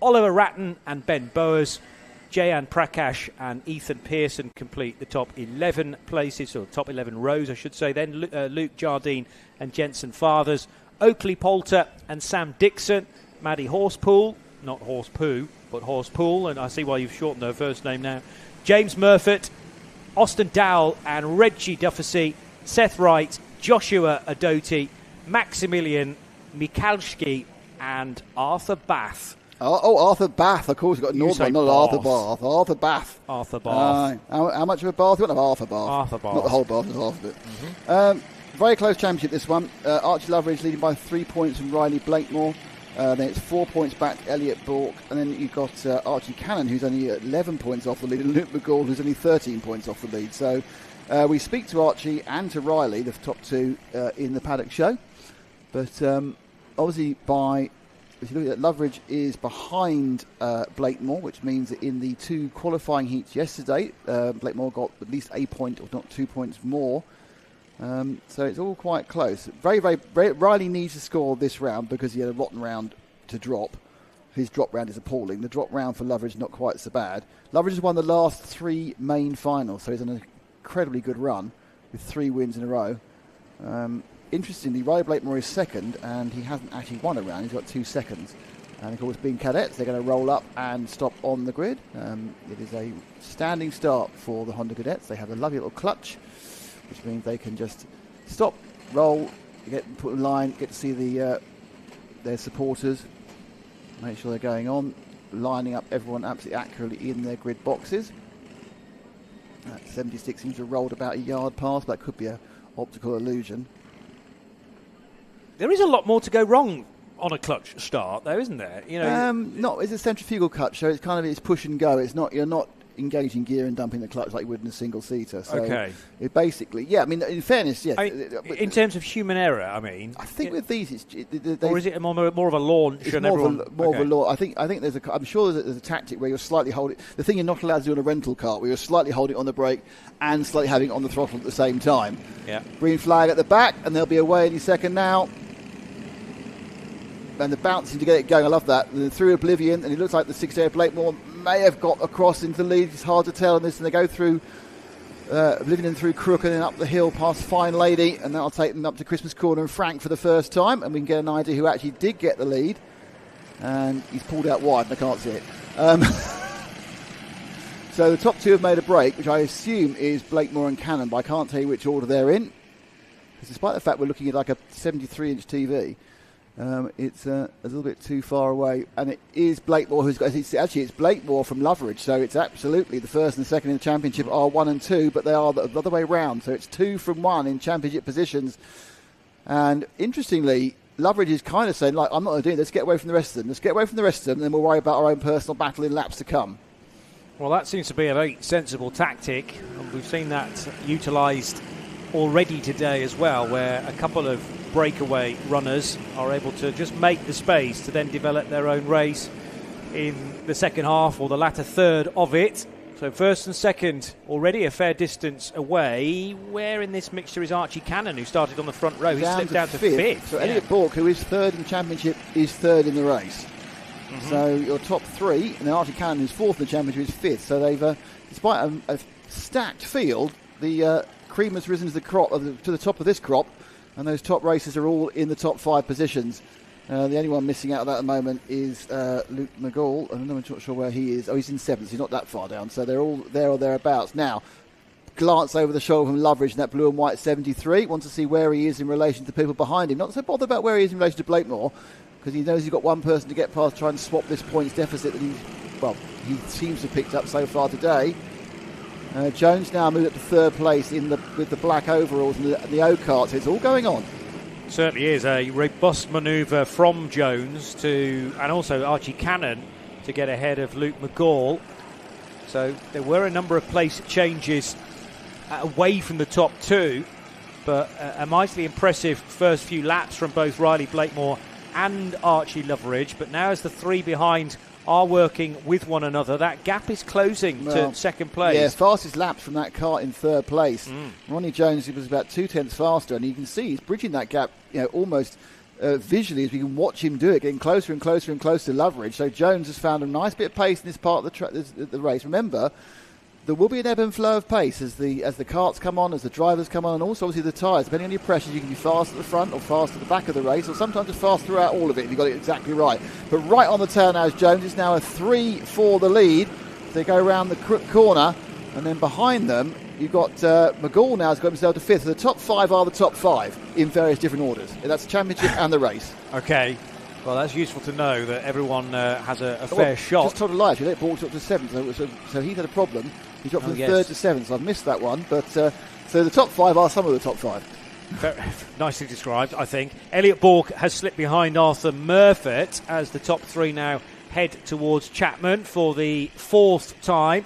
Oliver Ratton and Ben Bowers. Jayan Prakash and Ethan Pearson complete the top 11 places, or top 11 rows, I should say. Then Luke Jardine and Jensen Fathers. Oakley Poulter and Sam Dixon. Maddie Horsepool, not Horsepoo, but Horsepool, and I see why you've shortened her first name now. James Murfitt, Austin Dowell and Reggie Duffy. Seth Wright, Joshua Adoti, Maximilian Mikalski and Arthur Bath. Arthur Bath, of course. We've got Northern, not Arthur Bath. Arthur Bath. Arthur Bath. How much of a bath? You want to have Arthur Bath. Arthur Bath. Not the whole bath, just half of it. Mm-hmm. Very close championship, this one. Archie Loveridge leading by 3 points from Riley Blakemore. Then it's 4 points back, Elliot Bourke. And then you've got Archie Cannon, who's only 11 points off the lead, and Luke McGall, who's only 13 points off the lead. So we speak to Archie and to Riley, the top two, in the paddock show. But obviously if you look at it, Loveridge is behind Blakemore, which means that in the two qualifying heats yesterday, Blakemore got at least a point, if not 2 points more. So it's all quite close. Riley needs to score this round because he had a rotten round to drop. His drop round is appalling. The drop round for Loveridge not quite so bad. Loveridge has won the last 3 main finals, so he's on an incredibly good run with 3 wins in a row. Interestingly, Riley Blakemore is second, and he hasn't actually won a round. He's got 2 seconds. And of course, being cadets, they're going to roll up and stop on the grid. It is a standing start for the Honda Cadets. They have a lovely little clutch, which means they can just stop, roll, get put in line, get to see their supporters, make sure they're going on, lining up everyone absolutely accurately in their grid boxes. 76 seems to have rolled about a yard past, but that could be an optical illusion. There is a lot more to go wrong on a clutch start, though, isn't there? It's a centrifugal clutch, so it's push and go. You're not engaging gear and dumping the clutch like you would in a single seater. So okay. It basically, in fairness, yes. In terms of human error, I think with these, or is it more of a launch? It's more of a launch. I think I'm sure there's a tactic where you're slightly holding the thing you're not allowed to do on a rental car, where you're slightly holding it on the brake and slightly having it on the throttle at the same time. Yeah. Green flag at the back, and they'll be away any second now. And the bouncing to get it going, I love that. And then through Oblivion, and it looks like the 6-year Blakemore may have got across into the lead. It's hard to tell on this, and they go through Oblivion and through Crook and then up the hill past Fine Lady, and that'll take them up to Christmas Corner and Frank for the first time, and we can get an idea who actually did get the lead. And he's pulled out wide, and I can't see it. So the top two have made a break, which I assume is Blakemore and Cannon, but I can't tell you which order they're in. Because despite the fact we're looking at like a 73-inch TV, it's a little bit too far away, and it is Blakemore who's got. It's Blakemore from Loveridge, so it's absolutely the first and the second in the championship are 1 and 2, but they are the other way round. So it's 2 from 1 in championship positions. And interestingly, Loveridge is kind of saying, I'm not going to do it. Let's get away from the rest of them. Let's get away from the rest of them, and then we'll worry about our own personal battle in laps to come. Well, that seems to be a very sensible tactic, and we've seen that utilised already today as well, where a couple of breakaway runners are able to just make the space to then develop their own race in the second half or the latter third of it. So first and second already a fair distance away. Where in this mixture is Archie Cannon, who started on the front row? He slipped down to fifth. So Elliot Bourke, who is third in the championship, is third in the race. Mm-hmm. So your top 3, and then Archie Cannon, who's fourth in the championship, is fifth. So they've, despite a stacked field, the cream has risen to the top of this crop, and those top races are all in the top 5 positions. The only one missing out of that at the moment is Luke McGall. I'm not sure where he is. Oh, he's in 7th. He's not that far down. So they're all there or thereabouts. Now, glance over the shoulder from Loveridge in that blue and white 73. Want to see where he is in relation to people behind him. Not so bothered about where he is in relation to Blakemore, because he knows he's got one person to get past, try and swap this points deficit that he seems to have picked up so far today. Jones now moved up to 3rd place with the black overalls and the O-Kart. So it's all going on. Certainly is a robust manoeuvre from Jones and also Archie Cannon to get ahead of Luke McGall. So there were a number of place changes away from the top 2, but a mightily impressive first few laps from both Riley Blakemore and Archie Loveridge. But now as the 3 behind are working with one another, that gap is closing to 2nd place. Yeah, fastest laps from that Kart in 3rd place. Ronnie Jones, he was about 2 tenths faster, and you can see he's bridging that gap, almost visually as we can watch him do it, getting closer and closer and closer to Loveridge. So Jones has found a nice bit of pace in this part of the race. Remember, there will be an ebb and flow of pace as the karts come on, as the drivers come on, and also obviously the tyres. Depending on your pressures, you can be fast at the front or fast at the back of the race, or sometimes just fast throughout all of it if you got it exactly right. But right on the tail now is Jones. It's now a 3 for the lead. They go around the corner, and then behind them you've got McGall now has got himself to 5th. So the top 5 are the top 5 in various different orders. That's the championship and the race. Okay. Well, that's useful to know that everyone has a fair shot. Just told a lie. It brought up to 7th, so he's had a problem. He dropped from 3rd to 7th, so I've missed that one. But so the top 5 are some of the top 5. Very nicely described, I think. Elliot Borg has slipped behind Arthur Murfitt as the top 3 now head towards Chapman for the 4th time.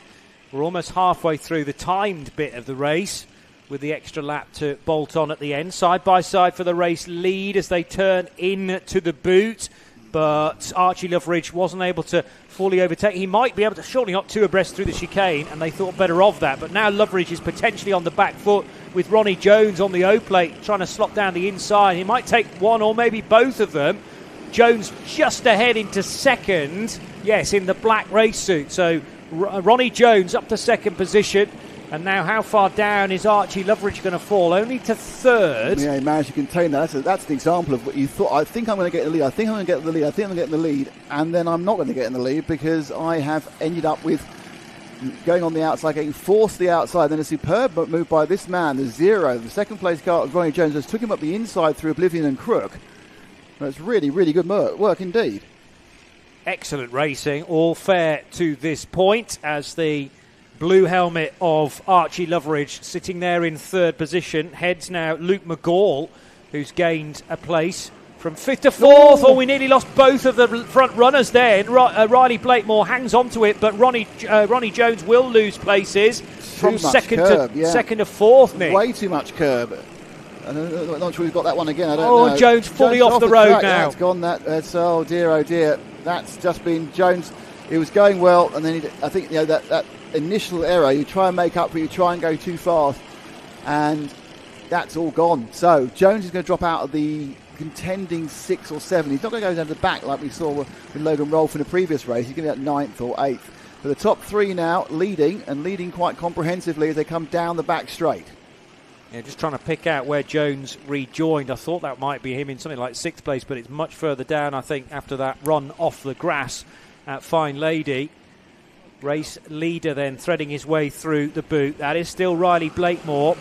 We're almost halfway through the timed bit of the race, with the extra lap to bolt on at the end. Side by side for the race lead as they turn in to the boot. But Archie Loveridge wasn't able to fully overtake. He might be able to, surely not 2 abreast through the chicane, and they thought better of that. But now Loveridge is potentially on the back foot with Ronnie Jones on the O-plate trying to slot down the inside. He might take one or maybe both of them. Jones just ahead into 2nd. Yes, in the black race suit. So Ronnie Jones up to 2nd position. And now how far down is Archie Loveridge going to fall? Only to 3rd. Yeah, he managed to contain that. That's an example of what you thought. I think I'm going to get in the lead. I think I'm going to get in the lead. I think I'm going to get in the lead. And then I'm not going to get in the lead because I have ended up with going on the outside, getting forced to the outside. Then a superb move by this man, the 0. The 2nd place car, Ronnie Jones, just took him up the inside through Oblivion and Crook. That's really, really good work indeed. Excellent racing. All fair to this point as the blue helmet of Archie Loveridge sitting there in 3rd position. Heads now Luke McGall, who's gained a place from 5th to 4th. Oh, we nearly lost both of the front runners there. Riley Blakemore hangs on to it, but Ronnie Jones will lose places from 2nd to 4th, Nick. Way too much curb. I'm not sure we've got that one again. I don't know. Jones fully off the road now. It's gone. That's oh dear. That's just been Jones. It was going well, and then I think that initial error, you try and make up for it, you try and go too fast, and that's all gone. So Jones is going to drop out of the contending 6 or 7. He's not going to go down to the back like we saw with Logan Rolfe in the previous race. He's going to be at 9th or 8th. But the top 3 now leading quite comprehensively as they come down the back straight. Yeah, just trying to pick out where Jones rejoined. I thought that might be him in something like 6th place, but it's much further down, I think, after that run off the grass at Fine Lady. Race leader then threading his way through the boot. That is still Riley Blakemore,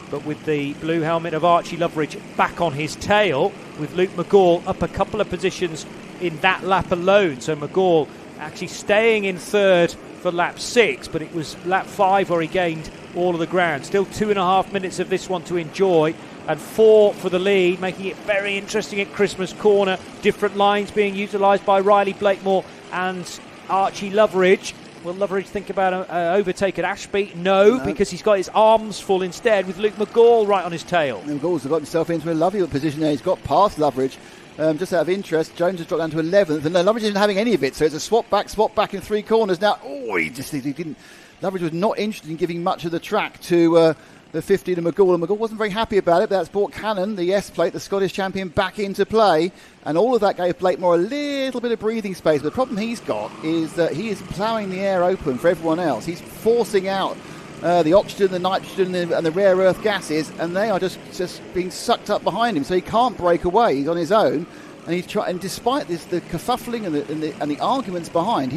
but with the blue helmet of Archie Loveridge back on his tail, with Luke McGall up a couple of positions in that lap alone. So McGall actually staying in 3rd for lap 6, but it was lap 5 where he gained all of the ground. Still 2.5 minutes of this one to enjoy, and 4 for the lead, making it very interesting at Christmas Corner. Different lines being utilised by Riley Blakemore and Archie Loveridge. Will Loveridge think about an overtake at Ashby? No, because he's got his arms full instead with Luke McGall right on his tail. And McGall's got himself into a lovely position there. He's got past Loveridge. Just out of interest, Jones has dropped down to 11th, and Loveridge isn't having any of it, so it's a swap back in 3 corners. Now, he didn't. Loveridge was not interested in giving much of the track to the 15 of McGall, and McGall wasn't very happy about it, but that's brought Cannon, the S-plate, the Scottish champion, back into play, and all of that gave Blakemore a little bit of breathing space. But the problem he's got is that he is ploughing the air open for everyone else. He's forcing out the oxygen, the nitrogen, and the rare earth gases, and they are just being sucked up behind him, so he can't break away. He's on his own, And and despite this, the kerfuffling and the arguments behind,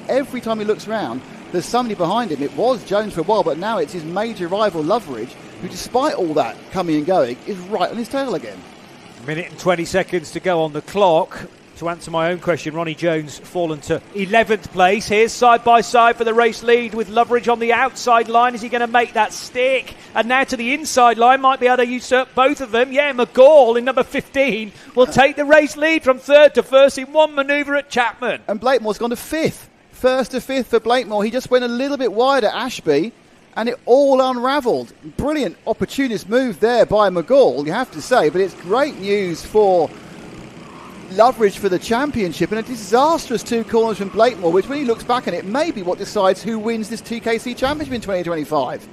every time he looks around, there's somebody behind him. It was Jones for a while, but now it's his major rival Loveridge, who, despite all that coming and going, is right on his tail again. Minute and 20 seconds to go on the clock. To answer my own question, Ronnie Jones fallen to 11th place. Here's side by side for the race lead with Loveridge on the outside line. Is he going to make that stick? And now to the inside line, might be able to usurp both of them. Yeah, McGall in number 15 will take the race lead from third to first in one manoeuvre at Chapman. And Blakemore's gone to fifth. First to fifth for Blakemore. He just went a little bit wide at Ashby, and it all unravelled. Brilliant opportunist move there by McGall, you have to say, but it's great news for Loveridge for the championship, and a disastrous 2 corners from Blakemore, which when he looks back on it may be what decides who wins this TKC championship in 2025.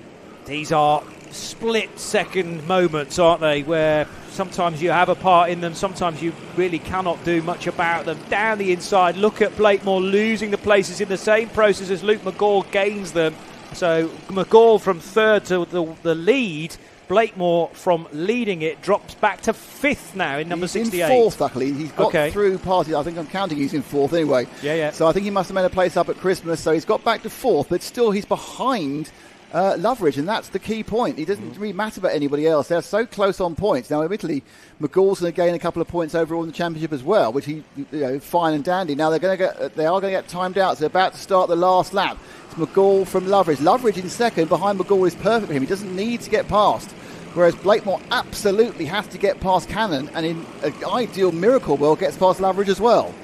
These are split-second moments, aren't they, where sometimes you have a part in them, sometimes you really cannot do much about them. Down the inside, look at Blakemore losing the places in the same process as Luke McGall gains them. So McGall from third to the lead. Blakemore from leading it drops back to fifth now in number 68. He's in fourth, luckily. He's got through party. I think I'm counting he's in fourth anyway. Yeah. So I think he must have made a place up at Christmas. So he's got back to fourth, but still he's behind Loveridge, and that's the key point. It doesn't really matter about anybody else. They're so close on points. Now, admittedly, McGall's going to gain a couple of points overall in the championship as well, which fine and dandy. Now they are going to get timed out. So they're about to start the last lap. It's McGall from Loveridge. Loveridge in second behind McGall is perfect for him. He doesn't need to get past. Whereas Blakemore absolutely has to get past Cannon, and in an ideal miracle world gets past Loveridge as well.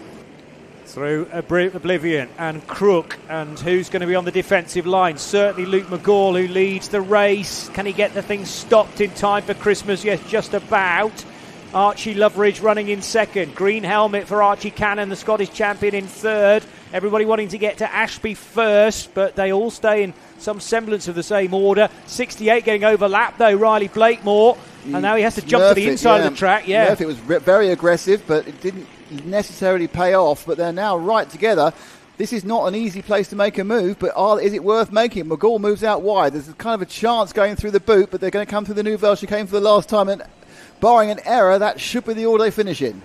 Through Oblivion and Crook, and who's going to be on the defensive line? Certainly Luke McGall, who leads the race. Can he get the thing stopped in time for Christmas? Yes, just about. Archie Loveridge running in second. Green helmet for Archie Cannon, the Scottish champion, in third. Everybody wanting to get to Ashby first, but they all stay in some semblance of the same order. 68 getting overlapped, though, Riley Blakemore. And now he has to jump to the inside of the track. Yeah, Murphy was very aggressive, but it didn't necessarily pay off. But they're now right together. This is not an easy place to make a move, but is it worth making? McGall moves out wide. There's kind of a chance going through the boot, but they're going to come through the Nouvelle chicane for the last time, and barring an error, that should be the order they finish in.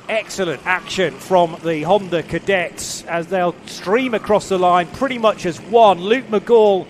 Excellent action from the Honda cadets as they'll stream across the line pretty much as one. Luke McGall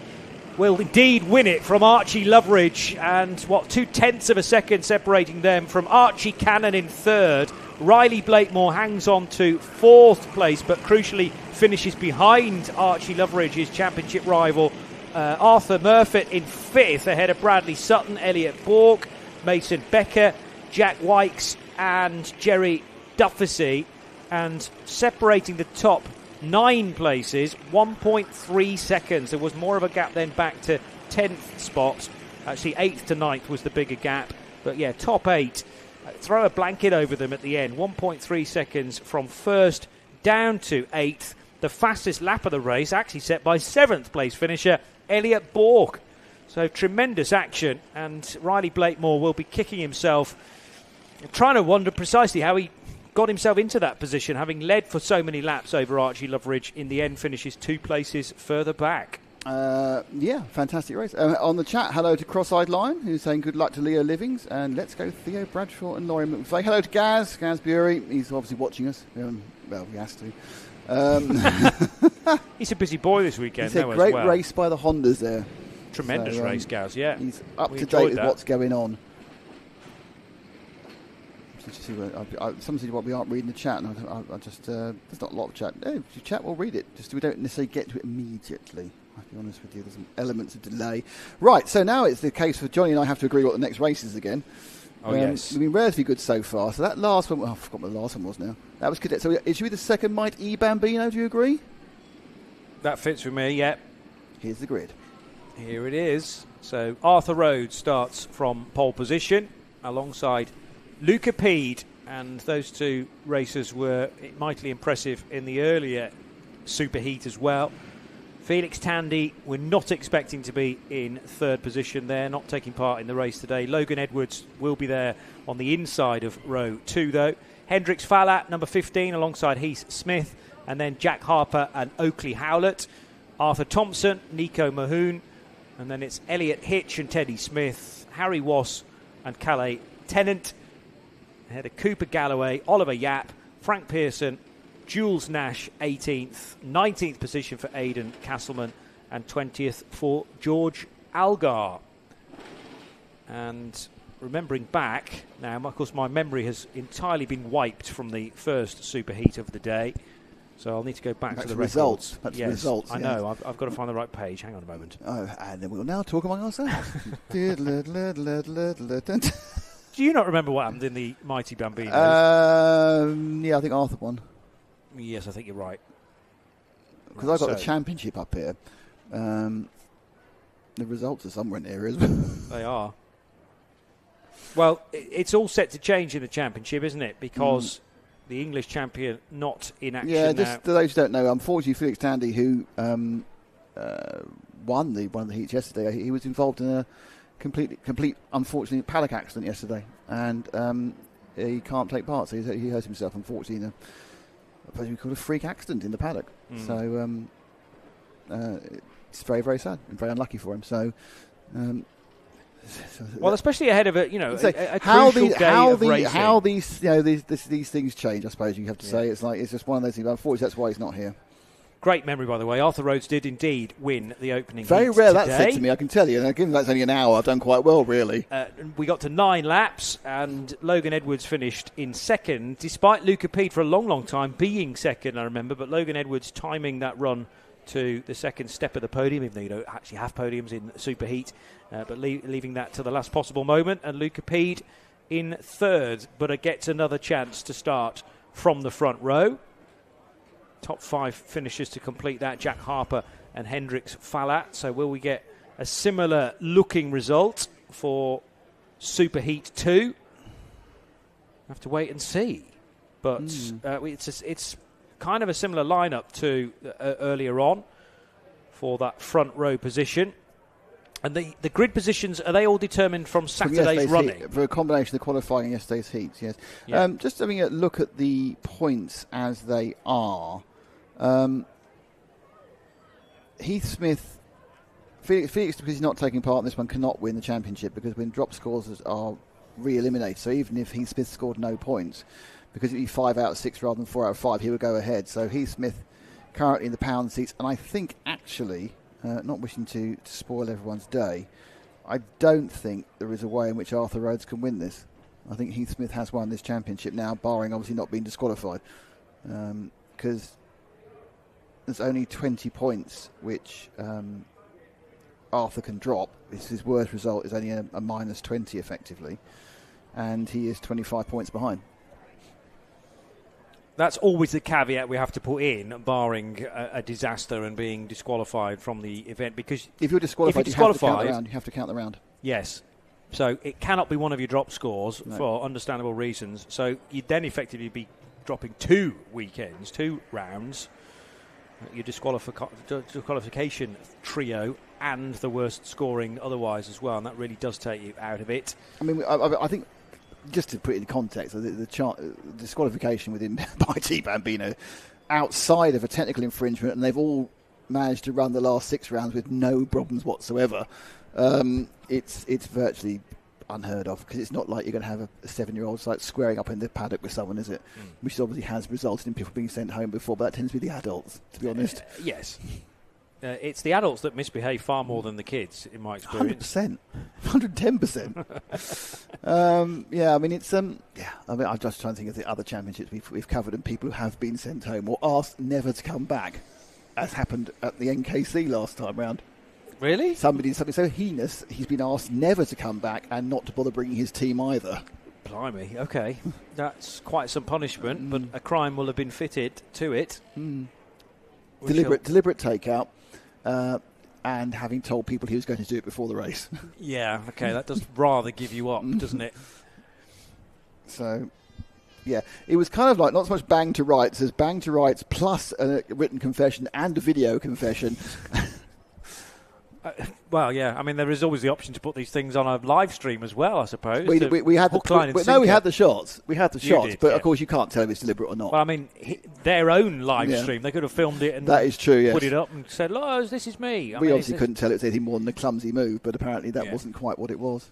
will indeed win it from Archie Loveridge, and 0.2 of a second separating them from Archie Cannon in third. Riley Blakemore hangs on to fourth place, but crucially finishes behind Archie Loveridge, his championship rival. Arthur Murfitt in fifth, ahead of Bradley Sutton, Elliot Bourke, Mason Becker, Jack Wykes and Jerry Dufficy, and separating the top 9 places, 1.3 seconds. There was more of a gap then back to 10th spot. Actually, 8th to 9th was the bigger gap. But yeah, top 8. Throw a blanket over them at the end. 1.3 seconds from first down to 8th. The fastest lap of the race actually set by 7th place finisher Elliot Bourke. So tremendous action, and Riley Blakemore will be kicking himself, trying to wonder precisely how he got himself into that position, having led for so many laps over Archie Loveridge. In the end, finishes 2 places further back. Fantastic race. On the chat, hello to Cross-Eyed Lion, who's saying good luck to Leo Livings, and let's go Theo Bradshaw and Laurie McVeigh. Hello to Gaz Bury. He's obviously watching us. Well, he has to. He's a busy boy this weekend. It's a great race by the Hondas there. Tremendous race, Gaz, yeah. He's up to date with what's going on. Somebody what we aren't reading the chat, and I just there's not a lot of chat. If you chat, we'll read it. Just we don't necessarily get to it immediately. I'll be honest with you, there's some elements of delay. Right, so now it's the case for Johnny and I have to agree what the next race is again. Yes. We've been relatively good so far. So that last one, I forgot what the last one was now. That was cadet. So it should be the second Might E Bambino, do you agree? That fits with me, yeah. Here's the grid. Here it is. So Arthur Rhodes starts from pole position alongside Luca Peed, and those two racers were mightily impressive in the earlier superheat as well. Felix Tandy, we're not expecting to be in third position there, not taking part in the race today. Logan Edwards will be there on the inside of row 2 though. Hendrix Fallat, number 15, alongside Heath Smith, and then Jack Harper and Oakley Howlett. Arthur Thompson, Nico Mahoon, and then it's Elliot Hitch and Teddy Smith, Harry Wass and Calais Tennant. Ahead of Cooper Galloway, Oliver Yap, Frank Pearson, Jules Nash, 18th. 19th position for Aidan Castleman, and 20th for George Algar. And remembering back, now, of course, my memory has entirely been wiped from the first superheat of the day. So I'll need to go back to the results. Records. That's results. I know. I've got to find the right page. Hang on a moment. Oh, and then we'll now talk among ourselves. Do you not remember what happened in the mighty Bambino? Yeah, I think Arthur won. Yes, I think you're right. Because I've got the championship up here. The results are somewhere in here as well. They are. Well, it's all set to change in the championship, isn't it? Because the English champion not in action now. Just to those who don't know, unfortunately, Felix Tandy, who won one of the heats yesterday, he was involved in a complete, unfortunately, paddock accident yesterday, and he can't take part. So he hurt himself, unfortunately, in a freak accident in the paddock. So it's very, very sad and very unlucky for him. So. Well, especially ahead of a crucial day of racing. How these things change, I suppose you have to say. It's just one of those things. Unfortunately, that's why he's not here. Great memory, by the way. Arthur Rhodes did indeed win the opening. Very heat rare today. that's said to me, I can tell you. And given that's only an hour, I've done quite well, really. We got to 9 laps, and Logan Edwards finished in second, despite Luca Pede for a long, long time being second, I remember. But Logan Edwards timing that run to the second step of the podium, even though you don't actually have podiums in superheat, but leaving that to the last possible moment. And Luca Pede in third, but gets another chance to start from the front row. Top 5 finishers to complete that, Jack Harper and Hendrix Fallat. So will we get a similar looking result for Superheat 2? Have to wait and see. But it's kind of a similar lineup to earlier on for that front row position. And the grid positions, are they all determined from Saturday's running? Heat, for a combination of qualifying and yesterday's heats, yes. Yeah. Just having a look at the points as they are. Heath Smith, Felix, because he's not taking part in this one, cannot win the championship because when drop scores are re-eliminated, so even if Heath Smith scored no points, because it would be 5 out of 6 rather than 4 out of 5, he would go ahead. So Heath Smith currently in the pound seats, and I think actually, not wishing to spoil everyone's day, I don't think there is a way in which Arthur Rhodes can win this. I think Heath Smith has won this championship now, barring obviously not being disqualified, because there's only 20 points which Arthur can drop. His worst result is only a minus 20 effectively, and he is 25 points behind. That's always the caveat we have to put in, barring a disaster and being disqualified from the event. Because if you're disqualified, you have to count the round. Yes. So it cannot be one of your drop scores for understandable reasons. So you'd then effectively be dropping 2 weekends, 2 rounds, your disqualification trio, and the worst scoring otherwise as well. And that really does take you out of it. I mean, I think, just to put it in context, the disqualification within Mighty Bambino, outside of a technical infringement, and they've all managed to run the last 6 rounds with no problems whatsoever. It's virtually unheard of, because it's not like you're going to have a 7-year-old like squaring up in the paddock with someone, is it? Which obviously has resulted in people being sent home before, but that tends to be the adults, to be honest. Yes. It's the adults that misbehave far more than the kids, in my experience. 100%. 110%. Yeah, I mean, it's... I mean, I'm just trying to think of the other championships we've covered and people who have been sent home or asked never to come back, as happened at the NKC last time round. Really? Something so heinous, he's been asked never to come back and not to bother bringing his team either. Blimey, okay. That's quite some punishment, but a crime will have been fitted to it. Deliberate takeout, and having told people he was going to do it before the race. Yeah, okay, that does rather give you up, doesn't it? So, yeah, it was kind of like not so much bang to rights as bang to rights plus a written confession and a video confession. Well, yeah. I mean, there is always the option to put these things on a live stream as well, I suppose. We had the shots. We had the shots, but of course you can't tell if it's deliberate or not. Well, I mean, their own live stream, they could have filmed it and that is true, yes. Put it up and said, "Oh, this is me." We obviously couldn't tell it was anything more than a clumsy move, but apparently that wasn't quite what it was.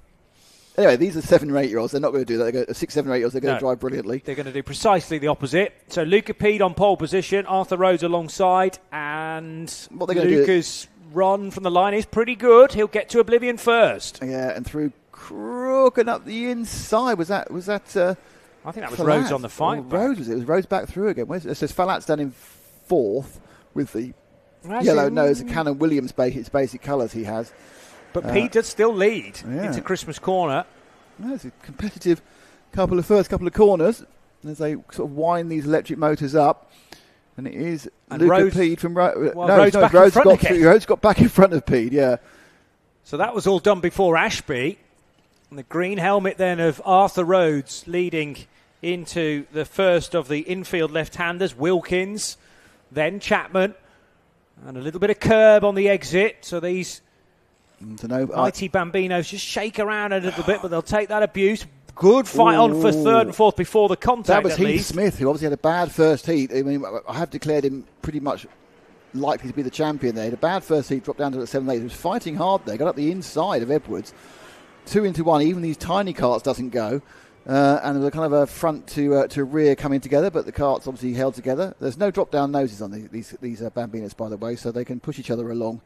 Anyway, these are 7 or 8 year olds. They're not going to do that. They're 6, 7 or 8 year olds. They're going to drive brilliantly. They're going to do precisely the opposite. So Luca Peed on pole position, Arthur Rhodes alongside, and what they're going to Luca's run from the line is pretty good. He'll get to oblivion first. Yeah, and through Crook and up the inside. Was that? I think that was Falat. Rhodes on the fight. Rhodes was it? It was Rhodes back through again. It says Falat's down in 4th with the yellow nose, the Cannon Williams basic colours he has. But Pete does still lead into Christmas Corner. Yeah, it's a competitive first couple of corners as they sort of wind these electric motors up. And it is Luca Peed from Rhodes got back in front of Peed, yeah. So that was all done before Ashby. And the green helmet then of Arthur Rhodes leading into the first of the infield left-handers, Wilkins, then Chapman, and a little bit of curb on the exit. So these mighty Bambinos just shake around a little bit, but they'll take that abuse. Good fight on for third and fourth before the contact. That was Heath Smith, who obviously had a bad first heat. I mean, I have declared him pretty much likely to be the champion there. He had a bad first heat, dropped down to the 7-8. He was fighting hard there, got up the inside of Edwards. 2 into 1, even these tiny carts doesn't go. And there was a kind of a front to rear coming together, but the carts obviously held together. There's no drop-down noses on these Bambinos, by the way, so they can push each other along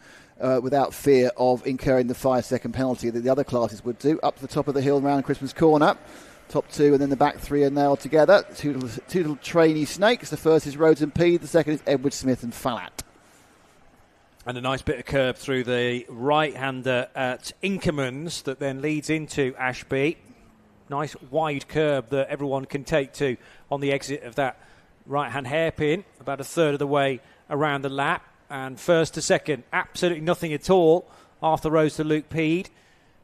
without fear of incurring the 5-second penalty that the other classes would do. Up to the top of the hill around Christmas Corner. Top 2 and then the back 3 are nailed together. Two little trainee snakes. The first is Rhodes and Peed. The second is Edward Smith and Falat. And a nice bit of curb through the right-hander at Inkermans that then leads into Ashby. Nice wide curb that everyone can take to on the exit of that right-hand hairpin, about a third of the way around the lap. And first to second, absolutely nothing at all. Arthur Rhodes to Luke Peed.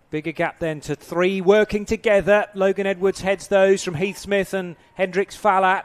Bigger gap then to 3, working together. Logan Edwards heads those from Heath Smith and Hendricks Falat.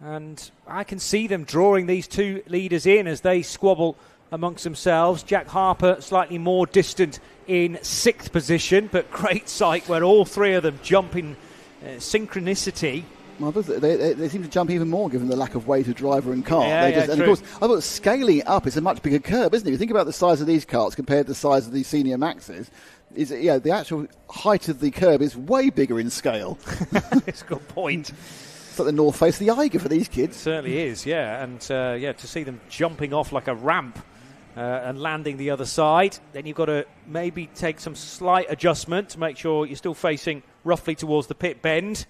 And I can see them drawing these 2 leaders in as they squabble amongst themselves. Jack Harper slightly more distant in 6th position, but great sight where all 3 of them jump in synchronicity. Well, they seem to jump even more given the lack of weight of driver and cart. And of course, I thought scaling it up is a much bigger curb, isn't it? You think about the size of these carts compared to the size of these senior Maxes. The actual height of the curb is way bigger in scale. It's a good point. It's like the north face of the Eiger for these kids. It certainly is, yeah. And to see them jumping off like a ramp and landing the other side, then you've got to maybe take some slight adjustment to make sure you're still facing roughly towards the pit bend,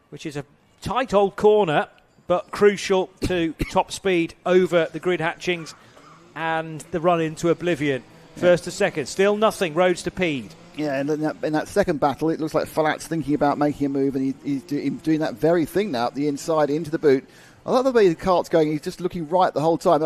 which is a tight old corner, but crucial to top speed over the grid hatchings and the run into oblivion. First to second, still nothing, Rhodes to Peed. Yeah, and in that second battle, it looks like Falat's thinking about making a move, and he's doing that very thing now, up the inside into the boot. I love the way the cart's going. He's just looking right the whole time.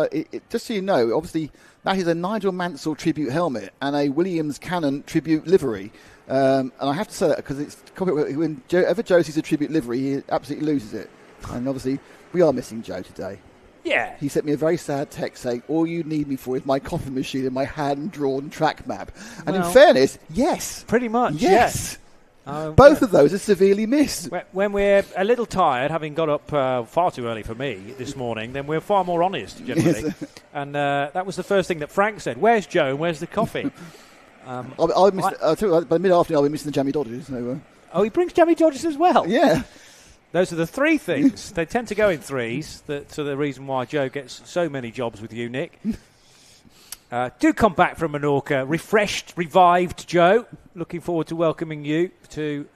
Just so you know, obviously, that is a Nigel Mansell tribute helmet and a Williams Cannon tribute livery. And I have to say that because it's when Joe sees a tribute livery, he absolutely loses it. And obviously, we are missing Joe today. Yeah. He sent me a very sad text saying, all you need me for is my coffee machine and my hand-drawn track map. And in fairness, yes. Pretty much, yes. Both of those are severely missed. When we're a little tired, having got up far too early for me this morning, then we're far more honest, generally. Yes. And that was the first thing that Frank said. Where's Joe and where's the coffee? By mid-afternoon, I'll be missing the jammy dodgers. So, he brings jammy dodgers as well? Yeah. Those are the 3 things. They tend to go in 3s. That's the reason why Joe gets so many jobs with you, Nick. Do come back from Menorca, refreshed, revived, Joe. Looking forward to welcoming you to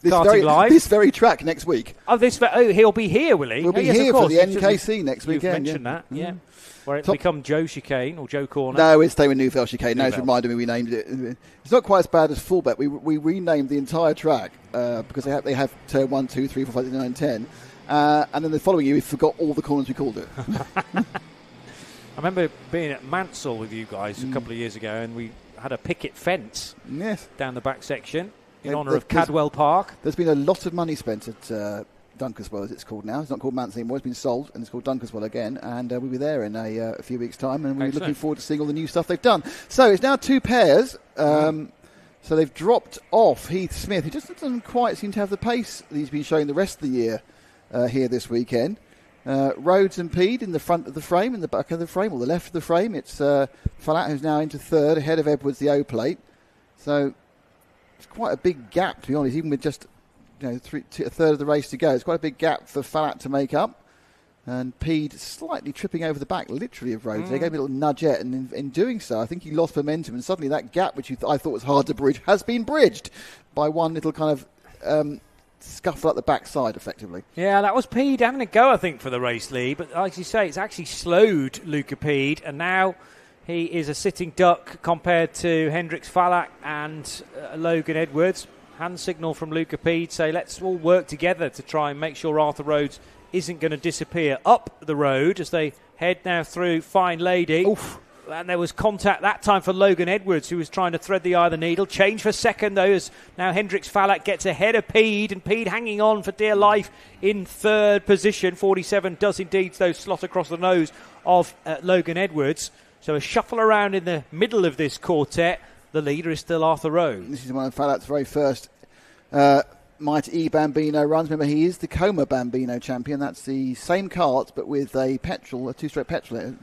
Karting Live. This very track next week. He'll be here, will he? We'll be here for the NKC next weekend. You've mentioned that, yeah. Where it'll become Joe Chicane or Joe Corner. No, it's staying with Neufeld Chicane. Now it's reminded me we named it. It's not quite as bad as Fullback. We renamed the entire track because they have turn 1, 2, 3, 4, 5, 6, 9, 10. And then the following year we forgot all the corners we called it. I remember being at Mansell with you guys a couple of years ago, and we had a picket fence down the back section in honour of Cadwell Park. There's been a lot of money spent at Dunkeswell, as it's called now. It's not called Mansell anymore. It's been sold, and it's called Dunkeswell again. And we'll be there in a few weeks' time, and we're looking forward to seeing all the new stuff they've done. So it's now 2 pairs. So they've dropped off Heath Smith, who just doesn't quite seem to have the pace that he's been showing the rest of the year here this weekend. Rhodes and Peed in the front of the frame, in the back of the frame, or the left of the frame. It's Falat who's now into 3rd, ahead of Edwards, the O-plate. So it's quite a big gap, to be honest, even with just a third of the race to go. It's quite a big gap for Falat to make up. And Pede slightly tripping over the back, literally, of Rhodes. They gave me a little nudgette, and in doing so, I think he lost momentum. And suddenly that gap, which I thought was hard to bridge, has been bridged by one little kind of scuffle at the backside, effectively. Yeah, that was Pede having a go, I think, for the race lead. But like you say, it's actually slowed Luca Pede, and now he is a sitting duck compared to Hendrix Falat and Logan Edwards. Hand signal from Luca Pede, say, let's all work together to try and make sure Arthur Rhodes isn't going to disappear up the road as they head now through Fine Lady. Oof. And there was contact that time for Logan Edwards, who was trying to thread the eye of the needle. Change for second, though, as now Hendrix Falat gets ahead of Pede, and Pede hanging on for dear life in third position. 47 does indeed, though, slot across the nose of Logan Edwards. So a shuffle around in the middle of this quartet. The leader is still Arthur Rhodes. This is one of Falat's very first Mighty E Bambino runs. Remember, he is the Coma Bambino champion. That's the same kart, but with a two-stroke petrol.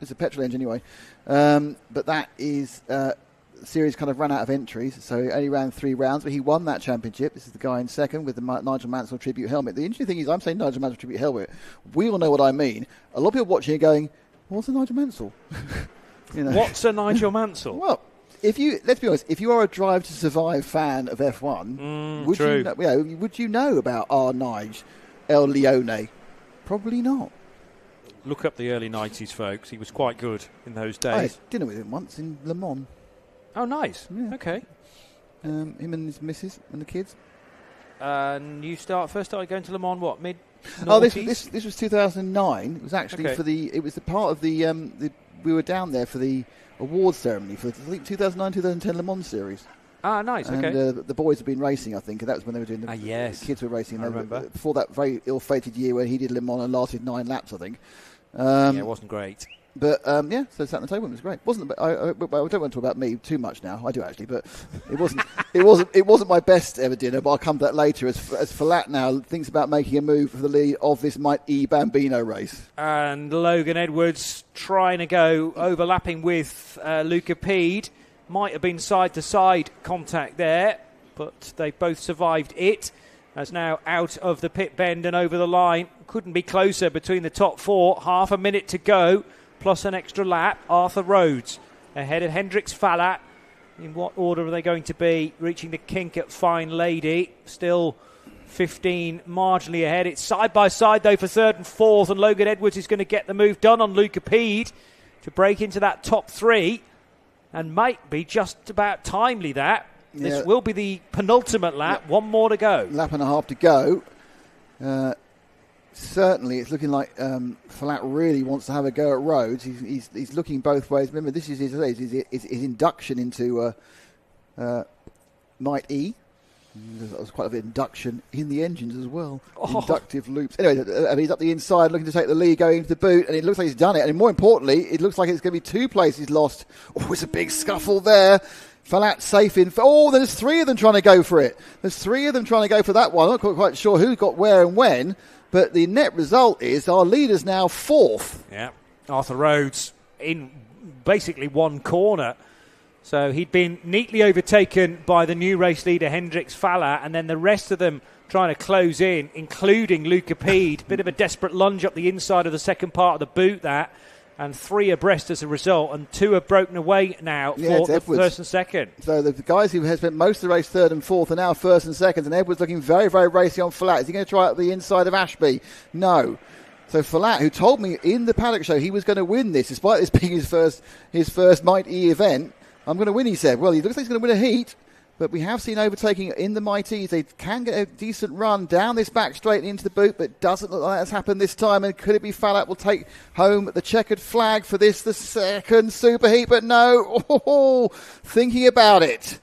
It's a petrol engine anyway. But that is the series kind of ran out of entries, so he only ran 3 rounds. But he won that championship. This is the guy in second with the Nigel Mansell tribute helmet. The interesting thing is, I'm saying Nigel Mansell tribute helmet. We all know what I mean. A lot of people watching are going, "What's a Nigel Mansell?" What's a Nigel Mansell? Well, let's be honest, if you are a Drive to Survive fan of F1, would you know about our Nige El Leone? Probably not. Look up the early 90s, folks. He was quite good in those days. I had dinner with him once in Le Mans. Oh, nice. Yeah. Okay. Him and his missus and the kids. And you first started going to Le Mans, what, mid? Oh, this was 2009. It was actually it was the part of the we were down there for the awards ceremony for, I think, 2009-2010 Le Mans series. Ah, nice, and, okay. The boys had been racing, I think, and that was when they were doing the kids were racing. I remember. Before that very ill-fated year where he did Le Mans and lasted 9 laps, I think. It wasn't great. But, so sat on the table and it was great. I don't want to talk about me too much now. I do, actually, but it wasn't my best ever dinner, but I'll come to that later as Falat now thinks about making a move for the lead of this Mighty E Bambino race. And Logan Edwards trying to go overlapping with Luca Pede. Might have been side-to-side contact there, but they both survived it. As now out of the pit bend and over the line. Couldn't be closer between the top 4. Half a minute to go, plus an extra lap. Arthur Rhodes ahead of Hendrix Falat. In what order are they going to be? Reaching the kink at Fine Lady. Still 15 marginally ahead. It's side by side, though, for third and fourth. And Logan Edwards is going to get the move done on Luca Pede to break into that top 3. And might be just about timely, that. Yeah. This will be the penultimate lap. One more to go. Lap and a half to go. Certainly, it's looking like Falat really wants to have a go at Rhodes. He's looking both ways. Remember, this is his induction into Might E. There was quite a bit of induction in the engines as well. Inductive loops. Anyway, he's up the inside looking to take the lead going into the boot, and it looks like he's done it. And more importantly, it looks like it's going to be 2 places lost. Oh, it's a big scuffle there. Falat safe in. There's 3 of them trying to go for it. There's 3 of them trying to go for that one. I'm not quite sure who got where and when, but the net result is our leader's now 4th. Yeah, Arthur Rhodes in basically one corner. So he'd been neatly overtaken by the new race leader, Hendrix Falat, and then the rest of them trying to close in, including Luca Pede. Bit of a desperate lunge up the inside of the second part of the boot, that. And 3 abreast as a result, and 2 have broken away now for the first and second. So the guys who have spent most of the race third and fourth are now first and second, and Edwards looking very, very racy on Falat. Is he going to try up the inside of Ashby? No. So Falat, who told me in the paddock show he was going to win this, despite this being his first Mighty event, I'm going to win, he said. Well, he looks like he's going to win a heat. But we have seen overtaking in the Mighties. They can get a decent run down this back straight and into the boot, but it doesn't look like that's happened this time. And could it be Falat will take home the checkered flag for this, the second superheat? But no, thinking about it.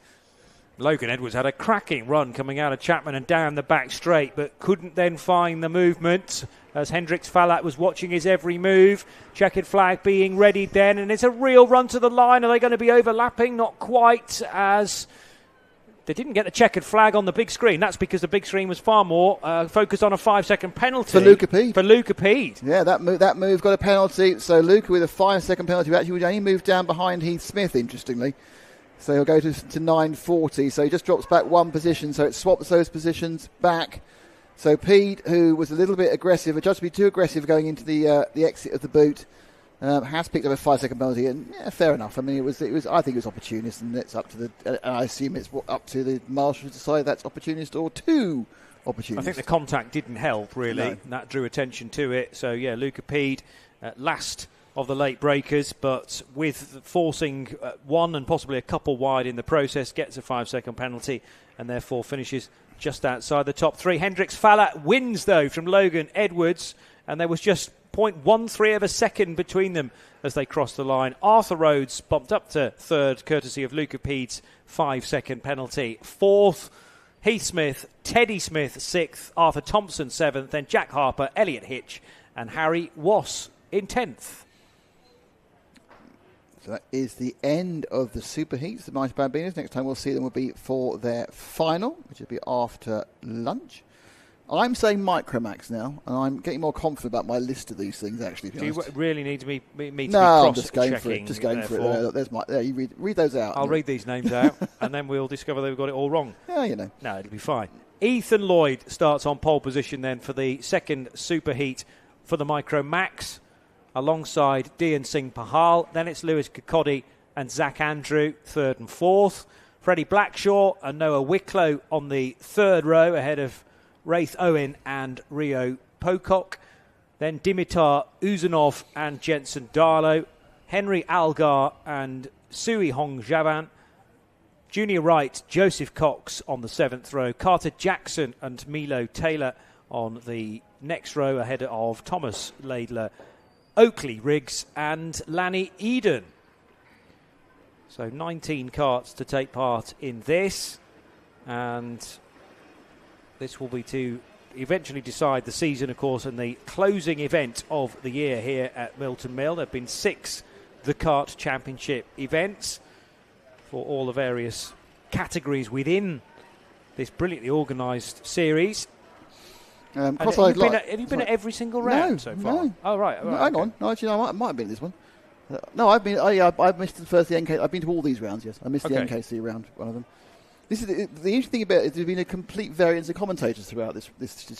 Logan Edwards had a cracking run coming out of Chapman and down the back straight, but couldn't then find the movement as Hendrix Falat was watching his every move. Checkered flag being readied then, and it's a real run to the line. Are they going to be overlapping? Not quite, as they didn't get the checkered flag on the big screen. That's because the big screen was far more focused on a 5-second penalty. For Luca Pede. For Luca Pede. Yeah, that move got a penalty. So Luca with a 5-second penalty actually would only move down behind Heath Smith, interestingly. So he'll go to 9.40. So he just drops back one position. So it swaps those positions back. So Pete, who was a little bit aggressive, adjusted to be too aggressive going into the exit of the boot, has picked up a 5-second penalty, and fair enough. I mean, it was. I think it was opportunist, and it's up to the. And I assume it's up to the marshal to decide that's opportunist or too opportunist. I think the contact didn't help really. No. That drew attention to it. So yeah, Luca Pede, last of the late breakers, but with forcing one and possibly a couple wide in the process, gets a 5-second penalty, and therefore finishes just outside the top three. Hendricks Falla wins, though, from Logan Edwards, and there was just 0.13 of a second between them as they crossed the line. Arthur Rhodes bumped up to third, courtesy of Luca Pede's 5-second penalty. Fourth, Heath Smith, Teddy Smith, sixth, Arthur Thompson, seventh, then Jack Harper, Elliot Hitch, and Harry Wass in 10th. So that is the end of the Super Heats, the Mighty Bambinos. Next time we'll see them will be for their final, which will be after lunch. I'm saying Micromax now, and I'm getting more confident about my list of these things, actually. Do you really need me to be cross-checking? No, I'm just going for it. Just going for it. There, you read those out. I'll read these names out, and then we'll discover that we've got it all wrong. Yeah, you know. No, it'll be fine. Ethan Lloyd starts on pole position then for the second Super Heat for the Micromax, alongside Dian Singh Pahal. Then it's Lewis Kokodi and Zach Andrew, third and fourth. Freddie Blackshaw and Noah Wicklow on the third row, ahead of Wraith Owen and Rio Pocock. Then Dimitar Uzanov and Jensen Darlow. Henry Algar and Sui Hong Javan. Junior Wright, Joseph Cox on the seventh row. Carter Jackson and Milo Taylor on the next row, ahead of Thomas Laidler, Oakley Riggs and Lanny Eden. So 19 karts to take part in this, and this will be to eventually decide the season, of course, and the closing event of the year here at Milton Mill. There have been 6 the Kart Championship events for all the various categories within this brilliantly organised series. Have you been at every single round so far? No. Oh, right. Hang on. No, actually, I might have been this one. No, I've missed the first the NK. I've been to all these rounds. Yes, I missed the NKC round, one of them. This is the interesting thing about it. There's been a complete variance of commentators throughout this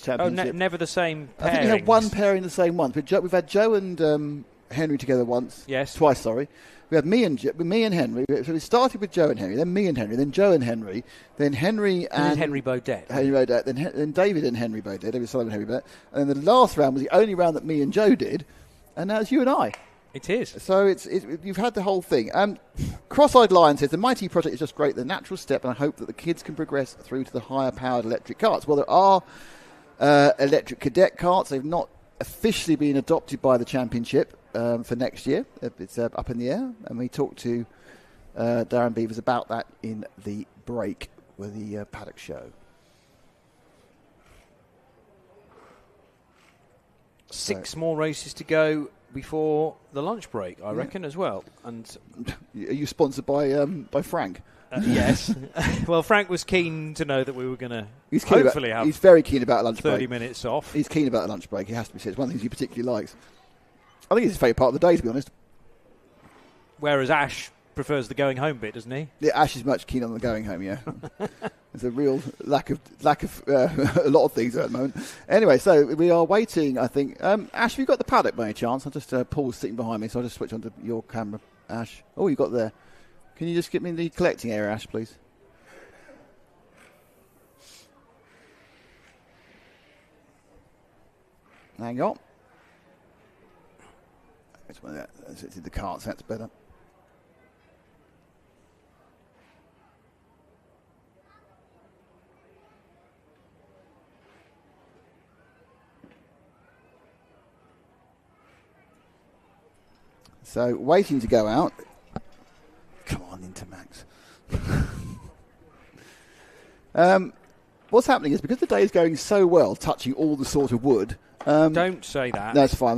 championship. Oh, never the same pairings. I think we had one pairing the same once. We've had Joe and Henry together once. Yes, twice. Sorry. We had me and Henry. So we started with Joe and Henry, then me and Henry, then Joe and Henry, then Henry and Henry Baudet. Then David and Henry Baudet. David Sullivan and Henry Baudet. And then the last round was the only round that me and Joe did, and now it's you and I. It is. So you've had the whole thing. Cross-Eyed Lion says, the Mighty project is just great, the natural step, and I hope that the kids can progress through to the higher-powered electric karts. Well, there are electric cadet karts. They've not officially been adopted by the championship for next year. It's up in the air, and we talked to Darren Beavers about that in the break with the paddock show. 6 more races to go before the lunch break, I reckon, as well. And are you sponsored by Frank? Yes. Well, Frank was keen to know that we were going to hopefully have. He's very keen about a lunch 30 break. 30 minutes off. He's keen about a lunch break. He has to be said. It's one of the things he particularly likes. I think it's his favourite part of the day, to be honest. Whereas Ash prefers the going home bit, doesn't he? Yeah, Ash is much keen on the going home. Yeah, there's a real lack of a lot of things at the moment. Anyway, so we are waiting. I think Ash, have you got the paddock by any chance? I'll just Paul's sitting behind me, so I'll just switch onto your camera, Ash. Oh, you got there. Can you just get me the collecting area, Ash, please? Hang on. It's in the carts, that's better. So, waiting to go out. Come on, Intermax. What's happening is, because the day is going so well, touching all the sort of wood. Don't say that. That's fine.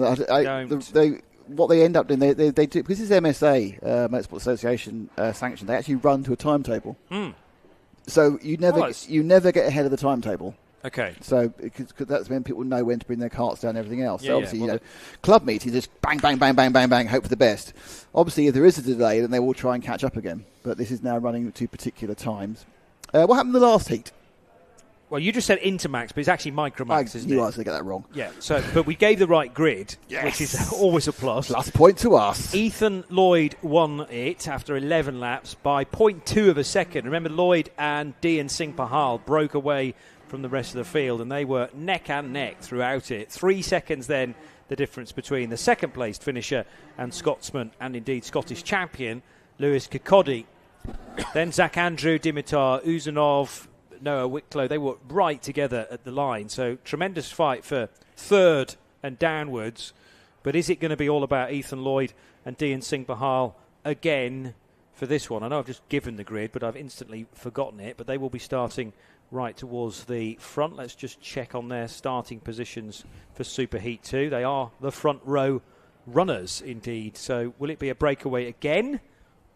What they end up doing, they do, because it's MSA, Motorsport Association sanctioned, they actually run to a timetable. So you never get ahead of the timetable. Okay. So because that's when people know when to bring their carts down and everything else. So obviously, club meetings, just bang, bang, bang, bang, bang, bang, hope for the best. Obviously, if there is a delay, then they will try and catch up again. But this is now running to particular times. What happened in the last heat? Well, you just said Intermax, but it's actually Micromax, isn't it? You actually get that wrong. Yeah, but we gave the right grid, which is always a plus. Plus point to us. Ethan Lloyd won it after 11 laps by 0.2 of a second. Remember, Lloyd and Dian Singh Pahal broke away from the rest of the field, and they were neck and neck throughout it. 3 seconds then, the difference between the second-placed finisher and Scotsman, and indeed Scottish champion, Lewis Kirkcaldy. Then Zach Andrew, Dimitar Uzanov, Noah Wicklow, they were right together at the line. So tremendous fight for third and downwards. But is it going to be all about Ethan Lloyd and Dian Singh Pahal again for this one? I know I've just given the grid, but I've instantly forgotten it. But they will be starting right towards the front. Let's just check on their starting positions for Super Heat 2. They are the front row runners indeed. So will it be a breakaway again?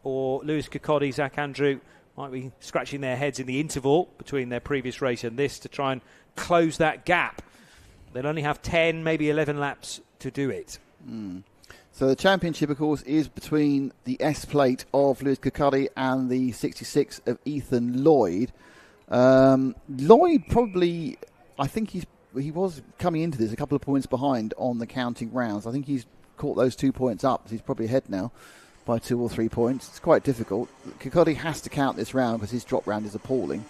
Or Lewis Kirkcaldy, Zach Andrew might be scratching their heads in the interval between their previous race and this to try and close that gap. They'll only have 10, maybe 11 laps to do it. So the championship, of course, is between the S plate of Lewis Kirkcaldy and the 66 of Ethan Lloyd. Lloyd probably, I think he was coming into this a couple of points behind on the counting rounds. I think he's caught those 2 points up. So he's probably ahead now by 2 or 3 points. It's quite difficult. Kirkcaldy has to count this round because his drop round is appalling.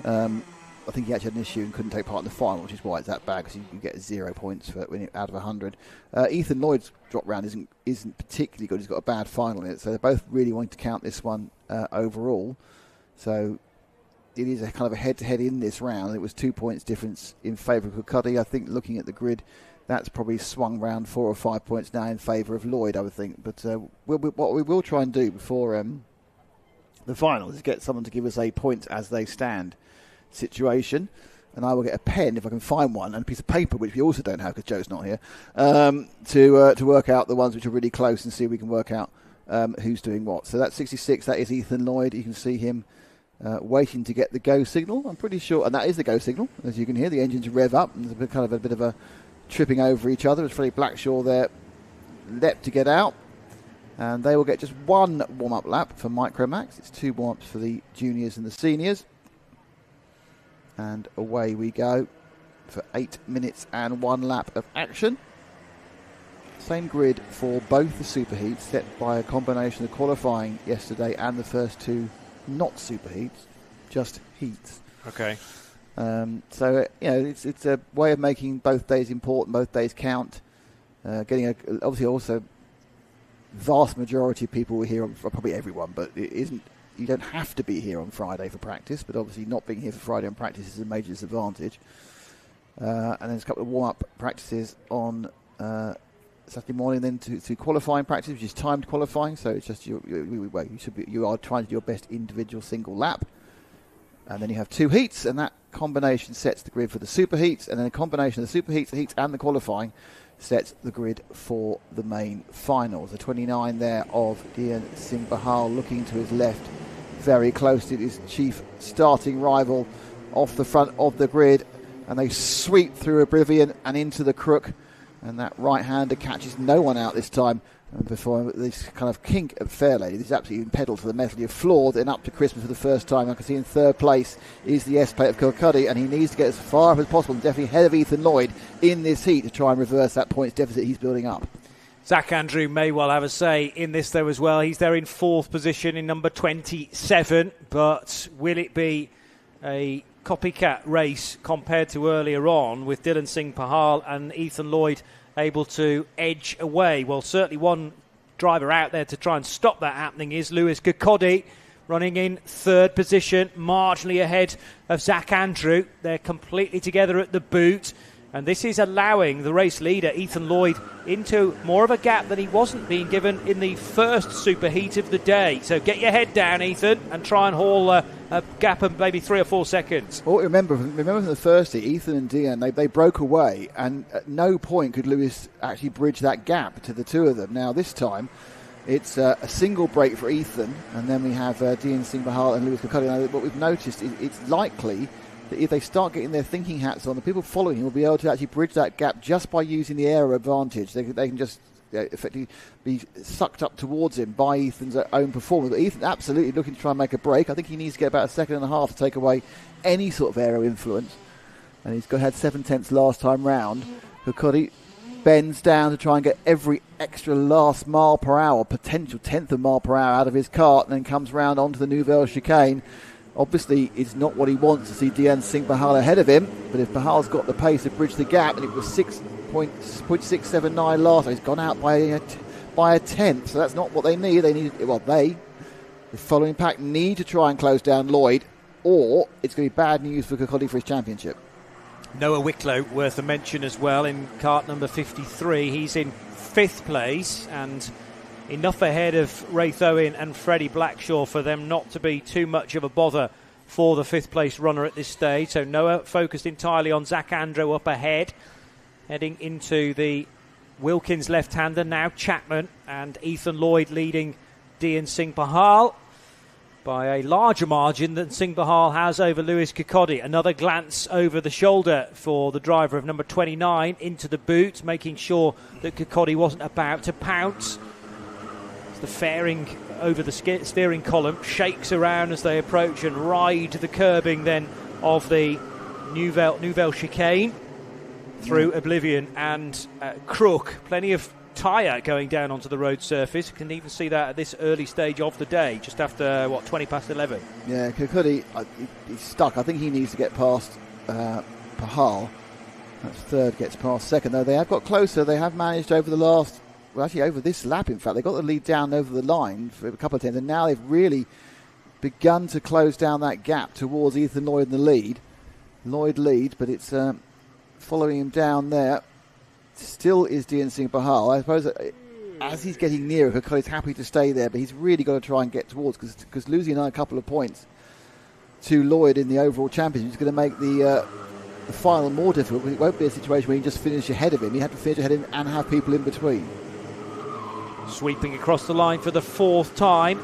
I think he actually had an issue and couldn't take part in the final, which is why it's that bad, because you get 0 points for out of 100. Ethan Lloyd's drop round isn't particularly good. He's got a bad final in it, so they're both really wanting to count this one overall. So it is a kind of a head-to-head in this round. It was 2 points difference in favour of Kirkcaldy. I think looking at the grid, that's probably swung round 4 or 5 points now in favour of Lloyd, I would think. But what we will try and do before the final is get someone to give us a points as they stand situation. And I will get a pen, if I can find one, and a piece of paper, which we also don't have because Joe's not here, to work out the ones which are really close and see if we can work out who's doing what. So that's 66, that is Ethan Lloyd. You can see him waiting to get the go signal. I'm pretty sure, and that is the go signal. As you can hear, the engines rev up, and there's a bit of a tripping over each other. It's Freddie Blackshaw there, leapt to get out, and they will get just one warm-up lap for Micromax. It's 2 warm-ups for the juniors and the seniors, and away we go for 8 minutes and 1 lap of action. Same grid for both the super heats, set by a combination of qualifying yesterday and the first 2 not super heats, just heats. Okay. So it's a way of making both days important, both days count. Obviously also vast majority of people were here probably everyone, but it isn't. You don't have to be here on Friday for practice, but obviously not being here for Friday on practice is a major disadvantage. And then there's a couple of warm-up practices on Saturday morning, then to qualifying practice, which is timed qualifying. So it's just you are trying to do your best individual single lap. And then you have 2 heats, and that combination sets the grid for the super heats, and then a combination of the super heats, the heats, and the qualifying sets the grid for the main finals. The 29 there of Dian Singh Pahal looking to his left, very close to his chief starting rival off the front of the grid, and they sweep through Oblivion and into the crook, and that right-hander catches no one out this time. And before this kind of kink at Fairlady, this is absolutely pedal to the metal. You're floored, and up to Christmas for the first time. I can see in third place is the S-plate of Kirkcaldy, and he needs to get as far up as possible, and definitely ahead of Ethan Lloyd in this heat to try and reverse that points deficit he's building up. Zach Andrew may well have a say in this though as well. He's there in 4th position in number 27, but will it be a copycat race compared to earlier on with Dian Singh Pahal and Ethan Lloyd able to edge away? Well, certainly one driver out there to try and stop that happening is Lewis Kirkcaldy, running in 3rd position, marginally ahead of Zach Andrew. They're completely together at the boot, and this is allowing the race leader, Ethan Lloyd, into more of a gap than he wasn't being given in the first super heat of the day. So get your head down, Ethan, and try and haul a gap of maybe 3 or 4 seconds. Well, remember from the first heat, Ethan and Dian, they broke away, and at no point could Lewis actually bridge that gap to the 2 of them. Now this time it's a single break for Ethan, and then we have Dian Singh Pahal and Lewis Kirkcaldy. Now what we've noticed is it's likely that if they start getting their thinking hats on, the people following him will be able to actually bridge that gap just by using the aero advantage. They can just effectively be sucked up towards him by Ethan's own performance. But Ethan absolutely looking to try and make a break. I think he needs to get about a second and a half to take away any sort of aero influence. And he's had 7/10 last time round. Kirkcaldy bends down to try and get every extra last mile per hour, potential tenth of mile per hour out of his kart, and then comes round onto the Nouvelle chicane. Obviously, it's not what he wants to see Dian Singh Bahal ahead of him, but if Bahal's got the pace to bridge the gap, and it was 6.679 last, he's gone out by a tenth, so that's not what they need. The following pack, need to try and close down Lloyd, or it's going to be bad news for Kirkcaldy for his championship. Noah Wicklow, worth a mention as well, in kart number 53. He's in 5th place, and enough ahead of Raith Owen and Freddie Blackshaw for them not to be too much of a bother for the 5th place runner at this stage. So Noah focused entirely on Zach Andrew up ahead, heading into the Wilkins left-hander, now Chapman, and Ethan Lloyd leading Dian Singh Bahal by a larger margin than Singh Bahal has over Lewis Kirkcaldy. Another glance over the shoulder for the driver of number 29 into the boot, making sure that Kirkcaldy wasn't about to pounce. The fairing over the steering column shakes around as they approach and ride the curbing then of the Nouvelle chicane through Oblivion and Crook. Plenty of tyre going down onto the road surface. You can even see that at this early stage of the day, just after 20 past 11. Yeah, Kirkcaldy, he's stuck. I think he needs to get past Pahal. That's third, gets past second, though they have got closer. They have managed over the last, over this lap, in fact, they got the lead down over the line for a couple of times, and now they've really begun to close down that gap towards Ethan Lloyd in the lead. Lloyd leads, but it's following him down there. Still is Dian Singh Bahal. I suppose as he's getting nearer, Kirkcaldy's happy to stay there, but he's really got to try and get towards, because losing a couple of points to Lloyd in the overall championship is going to make the final more difficult. It won't be a situation where you just finish ahead of him. You have to finish ahead of him and have people in between. Sweeping across the line for the 4th time.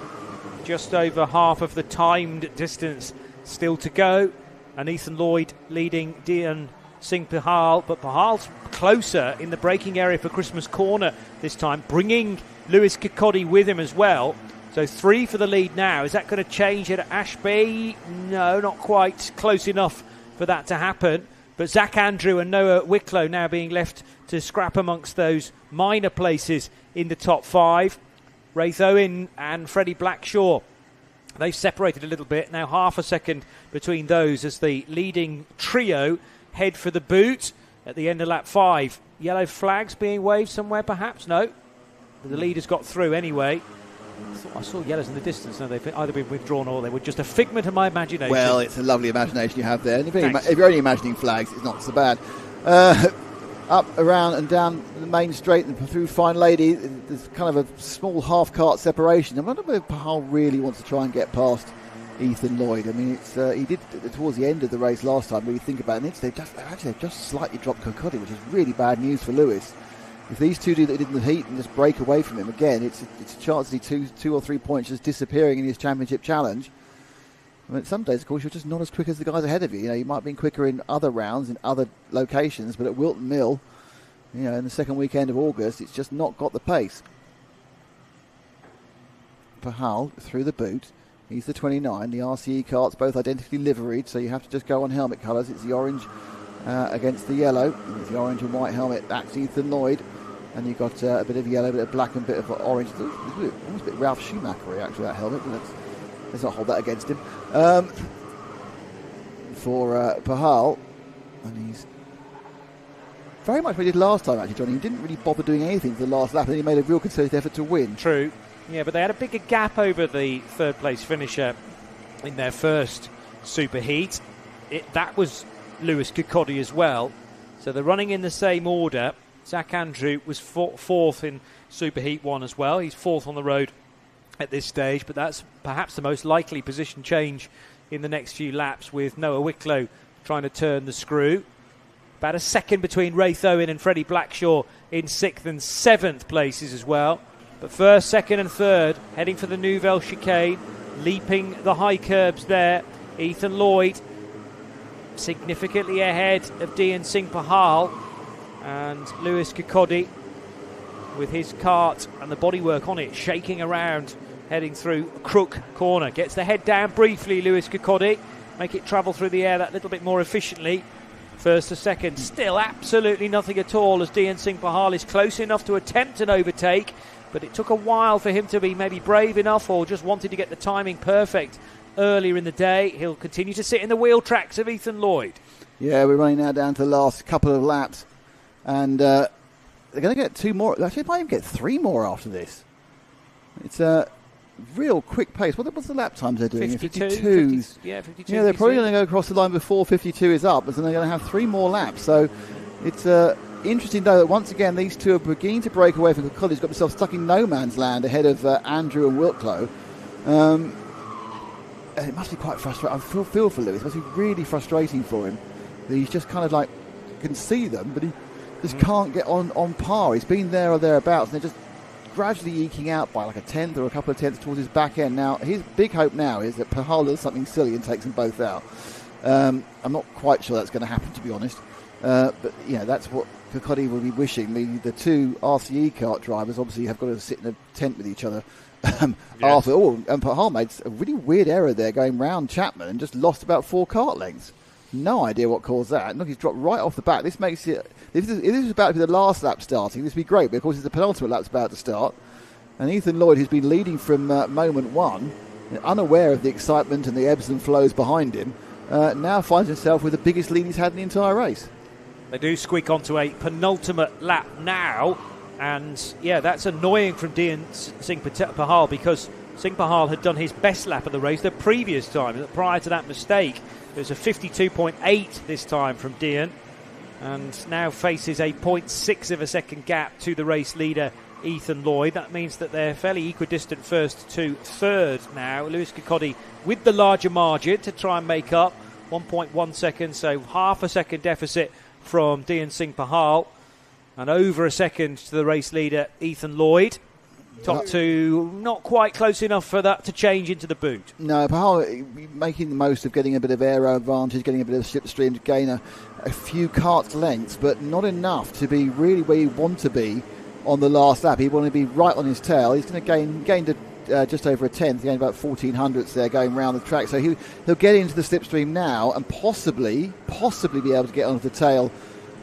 Just over half of the timed distance still to go. And Ethan Lloyd leading Dian Singh Bahal, but Bahal's closer in the braking area for Christmas Corner this time, bringing Lewis Kirkcaldy with him as well. So 3 for the lead now. Is that going to change at Ashby? No, not quite close enough for that to happen. But Zach Andrew and Noah Wicklow now being left to scrap amongst those minor places in the top 5. Raith Owen and Freddie Blackshaw, they've separated a little bit. Now half a second between those as the leading trio head for the boot at the end of lap 5. Yellow flags being waved somewhere, perhaps? No. The leaders got through anyway. I saw yellows in the distance. No, they've either been withdrawn or they were just a figment of my imagination. Well, it's a lovely imagination you have there. And if you're only imagining flags, it's not so bad. Up, around and down the main straight and through Fine Lady, there's kind of a small half-cart separation. I wonder whether Pahal really wants to try and get past Ethan Lloyd. I mean, he did towards the end of the race last time, when you think about it. They've just slightly dropped Kirkcaldy, which is really bad news for Lewis. If these two do that in the heat and just break away from him again, it's a chance to see two or 3 points just disappearing in his championship challenge. I mean, some days, of course, you're just not as quick as the guys ahead of you. You know, you might have been quicker in other rounds, in other locations, but at Whilton Mill, in the second weekend of August, it's just not got the pace. Pahal through the boot. He's the 29. The RCE karts both identically liveried, so you have to just go on helmet colours. It's the orange against the yellow. It's the orange and white helmet. That's Ethan Lloyd. And you've got a bit of yellow, a bit of black and a bit of orange. It's almost a bit Ralph Schumacher-y, actually, that helmet. But let's not hold that against him. For Pahal. And he's very much what he did last time, actually, Johnny. He didn't really bother doing anything for the last lap, and then he made a real concerted effort to win. True. Yeah, but they had a bigger gap over the third place finisher in their first superheat. That was Lewis Kirkcaldy as well. So they're running in the same order. Zach Andrew was fourth in superheat 1 as well. He's 4th on the road at this stage, but that's perhaps the most likely position change in the next few laps, with Noah Wicklow trying to turn the screw. About a second between Raith Owen and Freddie Blackshaw in 6th and 7th places as well. But 1st, 2nd and 3rd, heading for the Nouvelle chicane, leaping the high curbs there. Ethan Lloyd significantly ahead of Dian Singh Pahal, and Lewis Kirkcaldy with his kart and the bodywork on it shaking around, heading through Crook Corner. Gets the head down briefly, Lewis Kirkcaldy, make it travel through the air that little bit more efficiently. First to second, still absolutely nothing at all, as Dian Singh Pahal is close enough to attempt an overtake, but it took a while for him to be maybe brave enough, or just wanted to get the timing perfect earlier in the day. He'll continue to sit in the wheel tracks of Ethan Lloyd. Yeah, we're running now down to the last couple of laps, and they're going to get 2 more. Actually, they might even get 3 more after this. It's a real quick pace. What's the lap times they're doing? 52. 52. 52. Yeah, they're probably going to go across the line before 52 is up, and then they're going to have 3 more laps. So it's interesting, though, that once again these two are beginning to break away from Kirkcaldy. He's got himself stuck in no man's land ahead of Andrew and Whilton. And it must be quite frustrating. I feel for Lewis. It must be really frustrating for him. That he's just kind of like can see them, but he just can't get on par. He's been there or thereabouts, and they're just gradually eking out by like a tenth or a couple of tenths towards his back end. Now, his big hope now is that Pahal does something silly and takes them both out. I'm not quite sure that's going to happen, to be honest. But, that's what Kirkcaldy will be wishing. The 2 RCE kart drivers obviously have got to sit in a tent with each other. Yes. After all, and Pahal made a really weird error there going round Chapman and just lost about 4 kart lengths. No idea what caused that. And look, he's dropped right off the back. This makes it... If this is about to be the last lap starting, this would be great, but of course it's the penultimate lap's about to start. And Ethan Lloyd, who's been leading from moment 1, unaware of the excitement and the ebbs and flows behind him, now finds himself with the biggest lead he's had in the entire race. They do squeak onto a penultimate lap now, and that's annoying from Dian Singh Pahal, because Singh Pahal had done his best lap of the race the previous time. Prior to that mistake, it was a 52.8 this time from Dian, and now faces a 0.6 of a second gap to the race leader, Ethan Lloyd. That means that they're fairly equidistant first to third now. Lewis Kirkcaldy with the larger margin to try and make up 1.1 seconds, so half a second deficit from Dian Singh Pahal, and over a second to the race leader, Ethan Lloyd. Top 2 not quite close enough for that to change into the boot. No, Pahal making the most of getting a bit of aero advantage, getting a bit of slipstream to gain a few kart lengths, but not enough to be really where you want to be on the last lap. He wanted to be right on his tail. He's going to gain just over a tenth, gained about 1400ths there going round the track. So he'll get into the slipstream now and possibly be able to get onto the tail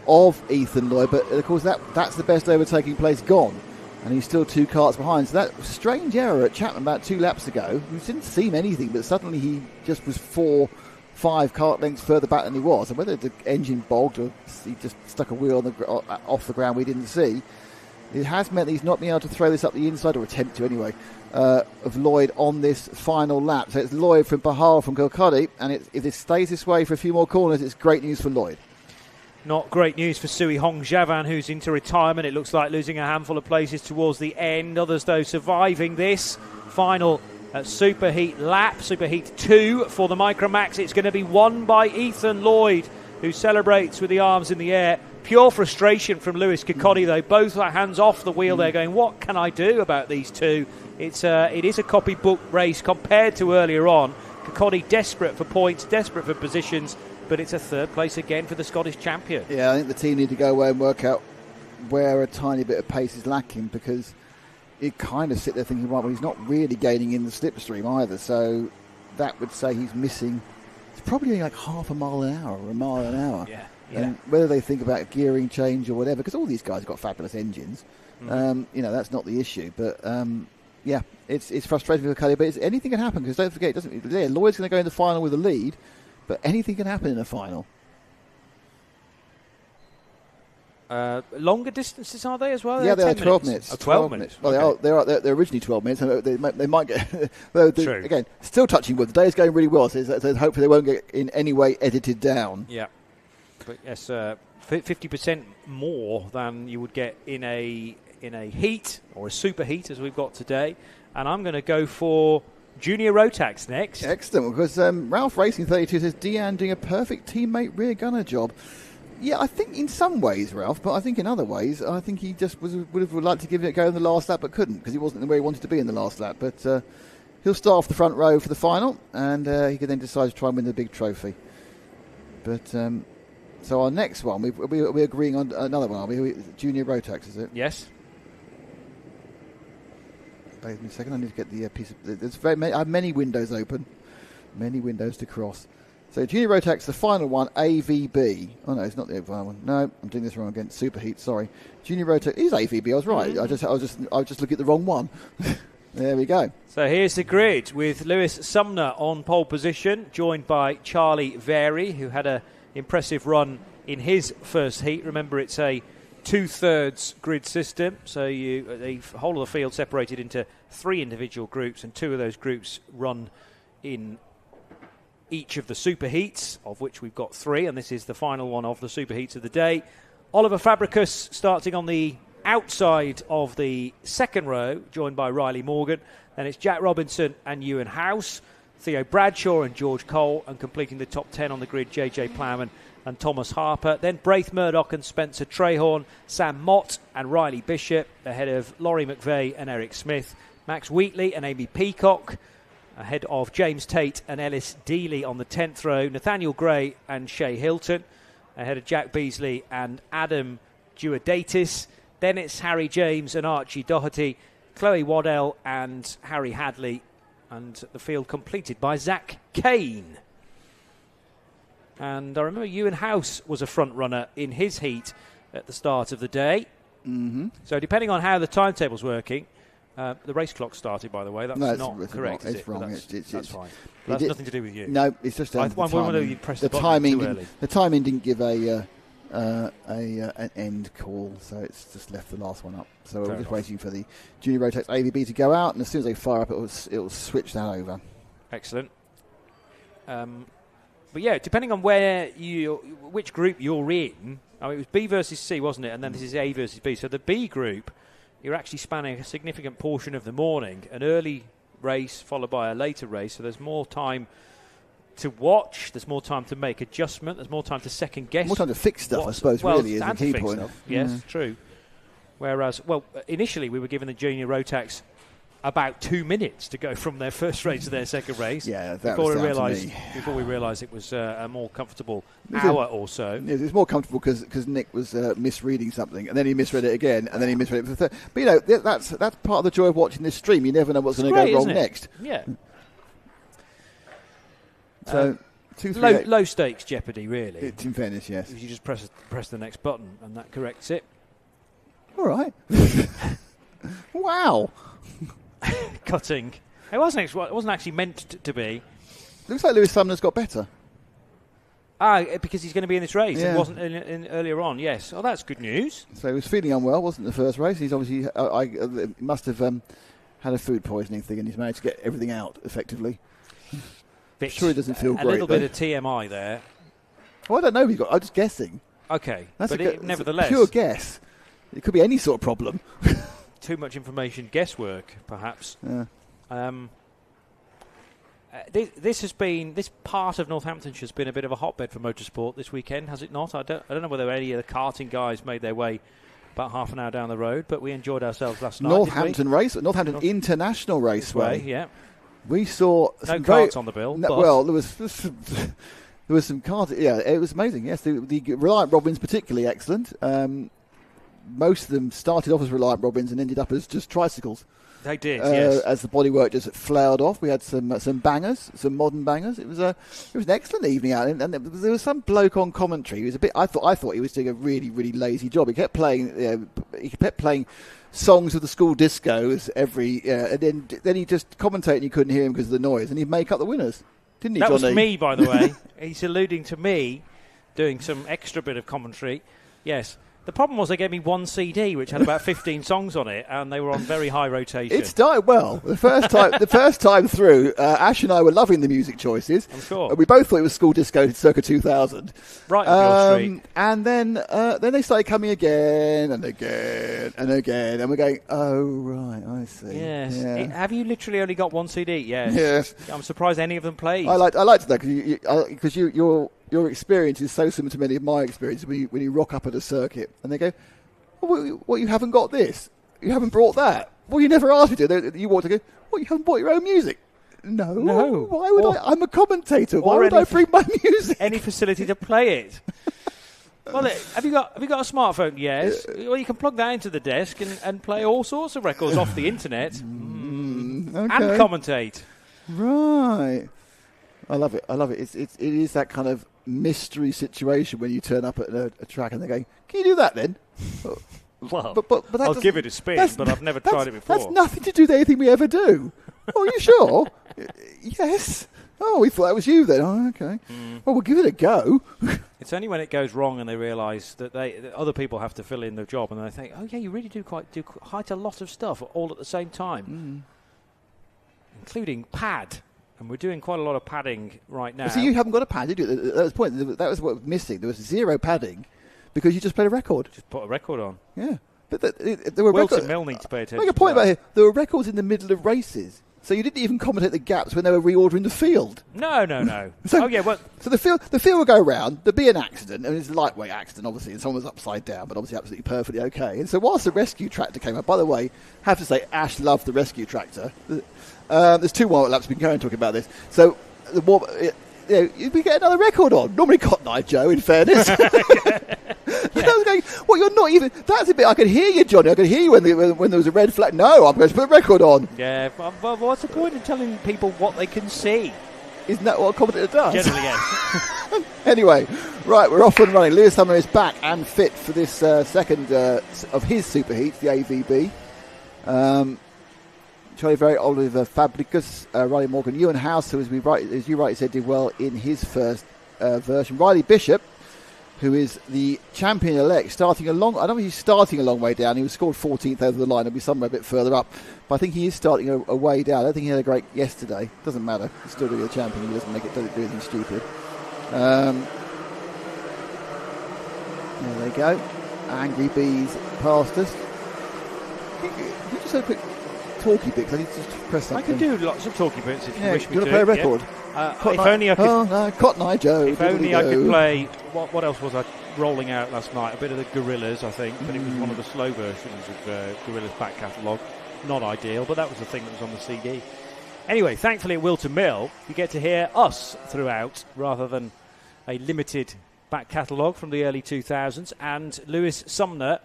of Ethan Lloyd. But of course that's the best overtaking place gone. And he's still 2 karts behind. So that strange error at Chapman about 2 laps ago, he didn't seem anything, but suddenly he just was 4-5 kart lengths further back than he was. And whether the engine bogged or he just stuck a wheel off the ground we didn't see, it has meant that he's not been able to throw this up the inside, or attempt to anyway, of Lloyd on this final lap. So it's Lloyd from Pahal from Kirkcaldy, and if it stays this way for a few more corners, it's great news for Lloyd. Not great news for Sui Hong Javan, who's into retirement. It looks like losing a handful of places towards the end. Others, though, surviving this final Superheat lap. Superheat 2 for the Micromax. It's going to be won by Ethan Lloyd, who celebrates with the arms in the air. Pure frustration from Lewis Kirkcaldy, though. Both hands off the wheel there, going, what can I do about these two? It is a copybook race compared to earlier on. Kirkcaldy desperate for points, desperate for positions, but it's a third place again for the Scottish champion. Yeah, I think the team need to go away and work out where a tiny bit of pace is lacking, because it kind of sit there thinking, right, well, he's not really gaining in the slipstream either, so that would say he's missing, it's probably only like half a mile an hour or a mile an hour. Yeah. And whether they think about gearing change or whatever, because all these guys have got fabulous engines, that's not the issue. But it's frustrating for Kirkcaldy, but anything can happen, because don't forget, Lloyd's going to go in the final with a lead, but anything can happen in a final. Longer distances, are they as well? Yeah, they are 12 minutes. 12 minutes. Well, okay. they're originally 12 minutes. So they might get... True. Again, still touching wood. The day is going really well, so hopefully they won't get in any way edited down. Yeah. But yes, 50% more than you would get in a heat, or a super heat as we've got today. And I'm going to go for Junior Rotax next. Excellent, because Ralph Racing 32 says Deanne doing a perfect teammate rear gunner job. Yeah, I think in some ways, Ralph, but I think in other ways, I think he just would have liked to give it a go in the last lap, but couldn't, because he wasn't where he wanted to be in the last lap. But he'll start off the front row for the final, and he can then decide to try and win the big trophy. But so our next one, we're agreeing on another one, are we? Junior rotax, is it? Yes. Wait a second, I need to get the piece of... There's I have many windows open. Many windows to cross. So Junior rotax, the final one, AVB. Oh no, it's not the final one. No, I'm doing this wrong again. Superheat, sorry. Junior rotax is AVB. I was right. I was just looking at the wrong one. There we go. So here's the grid with Lewis Sumner on pole position, joined by Charlie Vary, who had an impressive run in his first heat. Remember, it's a 2/3 grid system, so the whole of the field separated into 3 individual groups, and 2 of those groups run in each of the superheats, of which we've got 3, and this is the final one of the superheats of the day. Oliver Fabricus starting on the outside of the second row, joined by Riley Morgan. Then it's Jack Robinson and Ewan House, Theo Bradshaw and George Cole, and completing the top 10 on the grid, JJ Plowman and Thomas Harper. Then Braith Murdoch and Spencer Trahorn, Sam Mott and Riley Bishop, ahead of Laurie McVeigh and Eric Smith, Max Wheatley and Amy Peacock, ahead of James Tate and Ellis Dealey on the 10th row, Nathaniel Gray and Shea Hilton, ahead of Jack Beasley and Adam Duodatis. Then it's Harry James and Archie Doherty, Chloe Waddell and Harry Hadley, and the field completed by Zach Kane. And I remember Ewan House was a front runner in his heat at the start of the day. Mm-hmm. So depending on how the timetable's working, the race clock started, by the way. That's not correct, is it? It's wrong. That's fine. That's nothing to do with you. No, it's just the timing. The timing. The timing didn't give an end call, so it's just left the last one up. So we're just waiting for the Junior Rotax AVB to go out, and as soon as they fire up, it'll switch that over. Excellent. But yeah, depending on which group you're in, I mean, it was B versus C, wasn't it? And then this is A versus B. So the B group, you're actually spanning a significant portion of the morning, an early race followed by a later race. So there's more time to watch, there's more time to make adjustment, there's more time to second guess. More time to fix stuff, I suppose, really, is the key point. Yes, true. Whereas, initially we were given the Junior Rotax about 2 minutes to go from their first race to their second race. Yeah, before we realised it was a more comfortable hour or so. It was more comfortable because Nick was misreading something, and then he misread it again, and then he misread it for the third. But that's part of the joy of watching this stream. You never know what's going to go wrong next. Yeah. So low stakes jeopardy, really. It's in fairness, yes. You just press the next button, and that corrects it. All right. Wow. Cutting. It wasn't actually meant to be. Looks like Lewis Sumner's got better. Because he's going to be in this race. Yeah. It wasn't in earlier on, yes. Oh, that's good news. So he was feeling unwell, wasn't the first race? He's obviously must have had a food poisoning thing, and he's managed to get everything out effectively. I'm sure he doesn't feel great. A little bit of TMI there. Well, I don't know. I'm just guessing. Okay, nevertheless, it's a pure guess. It could be any sort of problem. Too much information, guesswork, perhaps. Yeah. This part of Northamptonshire has been a bit of a hotbed for motorsport this weekend, has it not? I don't know whether any of the karting guys made their way about half an hour down the road, but we enjoyed ourselves last night. Northampton International Raceway. Yeah. We saw no karts on the bill. Well, there was some karts. Yeah, it was amazing. Yes, the Reliant Robins particularly excellent. Most of them started off as Reliant Robins and ended up as just tricycles. They did, yes. As the bodywork just flared off, we had some bangers, some modern bangers. It was an excellent evening out, and there was some bloke on commentary. He was a bit. I thought he was doing a really, really lazy job. He kept playing. He kept playing songs of the school discos and then he just commentated and you couldn't hear him because of the noise, and he'd make up the winners, didn't he, That Johnny? was me, by the way. He's alluding to me doing some extra bit of commentary. Yes. The problem was they gave me one CD which had about 15 songs on it, and they were on very high rotation. It started well. The first time through, Ash and I were loving the music choices. I'm sure. We both thought it was school disco circa 2000. Right up your street. And then they started coming again and again and again, and we're going, oh right, I see. Yes. Yeah. Have you literally only got one CD? Yes. Yes. I'm surprised any of them played. I like that because your experience is so similar to many of my experiences when you rock up at a circuit and they go, what, you haven't got this? You haven't brought that? Well, you never asked me to. You walk to go, what, you haven't brought your own music? No. Why would I? I'm a commentator. Why would I bring my music? Any facility to play it. Well, have you got a smartphone? Yes. Well, you can plug that into the desk and play all sorts of records off the internet Okay. and commentate. Right. I love it. It is that kind of mystery situation when you turn up at a track and they're going, "Can you do that then?" Well, but I'll give it a spin, but I've never tried it before. That's nothing to do with anything we ever do. Oh, are you sure? Yes. Oh, we thought that was you then. Oh, okay. Well, we'll give it a go. It's only when it goes wrong and they realise that that other people have to fill in the job, and they think, "Oh yeah, you really do quite a lot of stuff all at the same time, including pad." And we're doing quite a lot of padding right now. So you haven't got a pad, did you? That was the point. That was what was missing. There was zero padding because you just played a record. Just put a record on. Yeah, but there were Whilton Mill need to pay attention. Make a point about here. There were records in the middle of races, so you didn't even commentate the gaps when they were reordering the field. No. So the field will go round. There'll be an accident, and it's a lightweight accident, obviously, and someone was upside down, but obviously absolutely perfectly okay. And so whilst the rescue tractor came up, by the way, I have to say Ash loved the rescue tractor. There's 2 warm-up laps. We've been going talking about this. So we get another record on. Normally Cotton Eye Joe, in fairness. I was going, well, you're not even. That's a bit. I could hear you, Johnny. I could hear you when there was a red flag. No, I'm going to put a record on. Yeah, but what's the point in telling people what they can see? Isn't that what a commentator does? Generally, yes. Anyway, right, we're off and running. Lewis Sumner is back and fit for this second of his superheats, the AVB. Charlie Very, Oliver Fabricus, Riley Morgan, Ewan House, who, as you rightly said, did well in his first version. Riley Bishop, who is the champion-elect, starting a long... I don't think he's starting a long way down. He was scored 14th over the line. He'll be somewhere a bit further up. But I think he is starting a way down. I don't think he had a great yesterday. Doesn't matter. He's still doing a champion. He doesn't do anything stupid. There they go. Angry Bees past us. Can you just have a quick talky bit? I need to just press something. I can do lots of talky bits if you wish me to. Do you want to play a record? If only I could. Oh no, Cotton Eye Joe. If only I could play. What else was I rolling out last night? A bit of the Gorillas, I think, but it was one of the slow versions of Gorillas back catalogue. Not ideal, but that was the thing that was on the CD. Anyway, thankfully at Whilton Mill, you get to hear us throughout rather than a limited back catalogue from the early 2000s. And Lewis Sumner,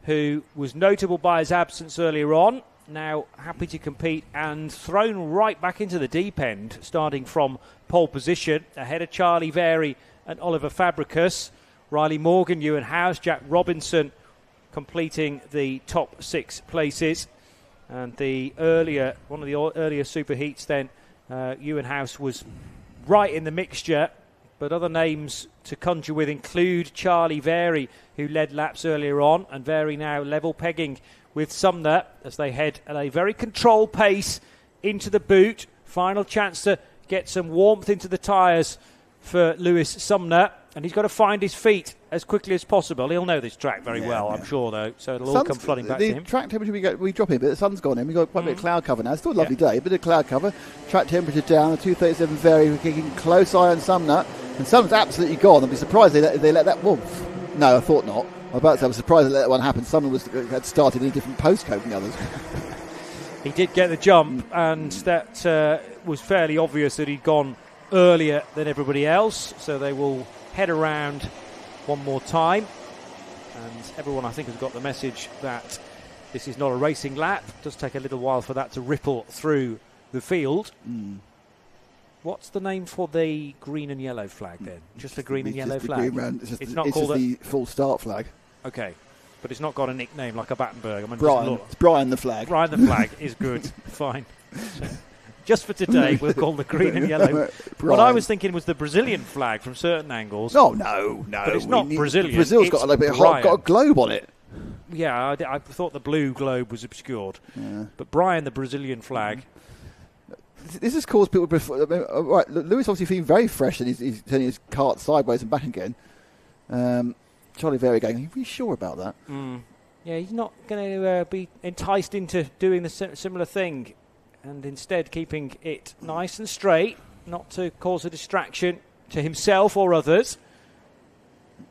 who was notable by his absence earlier on, now happy to compete and thrown right back into the deep end, starting from pole position, ahead of Charlie Very and Oliver Fabricus. Riley Morgan, Ewan House, Jack Robinson completing the top 6 places. And one of the earlier super heats then, Ewan House was right in the mixture, but other names to conjure with include Charlie Very, who led laps earlier on, and Very now level pegging with Sumner as they head at a very controlled pace into the boot. Final chance to get some warmth into the tyres for Lewis Sumner, and he's got to find his feet as quickly as possible. He'll know this track very well, I'm sure, though, so it'll all come flooding back to him. The track temperature we drop in, but the sun's gone in. We've got quite a bit of cloud cover now. It's still a lovely day, a bit of cloud cover. Track temperature down, the 237 Very, we're keeping close eye on Sumner, and Sumner's absolutely gone. I'd be surprised they let that... Well, no, I thought not. I was surprised they let that one happen. Sumner had started in a different postcode than the others. He did get the jump, and that was fairly obvious that he'd gone earlier than everybody else, so they will head around one more time, and everyone I think has got the message that this is not a racing lap. It does take a little while for that to ripple through the field. What's the name for the green and yellow flag then? Just the green and yellow flag? It's not called the full start flag. Okay, but it's not got a nickname like a Battenberg. It's Brian the flag. Brian the flag is good. Fine. So, just for today, we'll call the green and yellow. What I was thinking was the Brazilian flag from certain angles. No. But it's not Brazilian. Brazil's got a globe on it. Yeah, I thought the blue globe was obscured. Yeah. But Brian, the Brazilian flag. This has caused people... right, Lewis obviously feeling very fresh, and he's turning his cart sideways and back again. Charlie Very going, are you sure about that? Yeah, he's not going to be enticed into doing the similar thing, and instead keeping it nice and straight, not to cause a distraction to himself or others.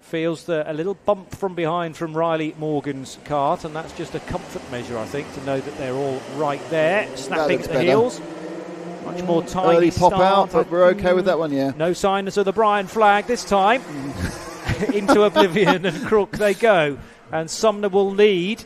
Feels a little bump from behind from Riley Morgan's cart, and that's just a comfort measure, I think, to know that they're all right there, snapping at the heels. Much more tiny early pop start, out, but we're okay with that one, yeah. No signs of the Bryan flag this time. Into oblivion and crook they go. And Sumner will lead,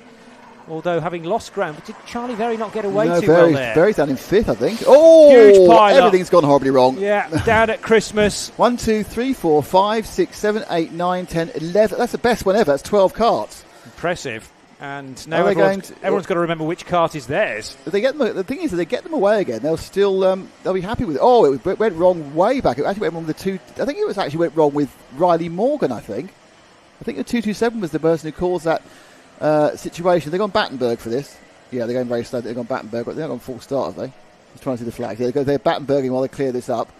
although having lost ground. But did Charlie Very not get away too well there? Very's down in 5th, I think. Oh, huge pile everything's gone horribly wrong. Yeah, down at Christmas. 1, 2, 3, 4, 5, 6, 7, 8, 9, 10, 11. That's the best one ever. That's 12 carts. Impressive. And now everyone's got to remember which cart is theirs. If they get them, the thing is, if they get them away again, they'll still they'll be happy with it. Oh, it went wrong way back. It actually went wrong with the two. I think it was actually went wrong with Riley Morgan. I think the 227 was the person who caused that situation. They've gone Battenberg for this. Yeah, they're going very slow. They've gone Battenberg, but they're not gone full start, have they? Just trying to see the flags. Yeah, they're Battenberging while they clear this up.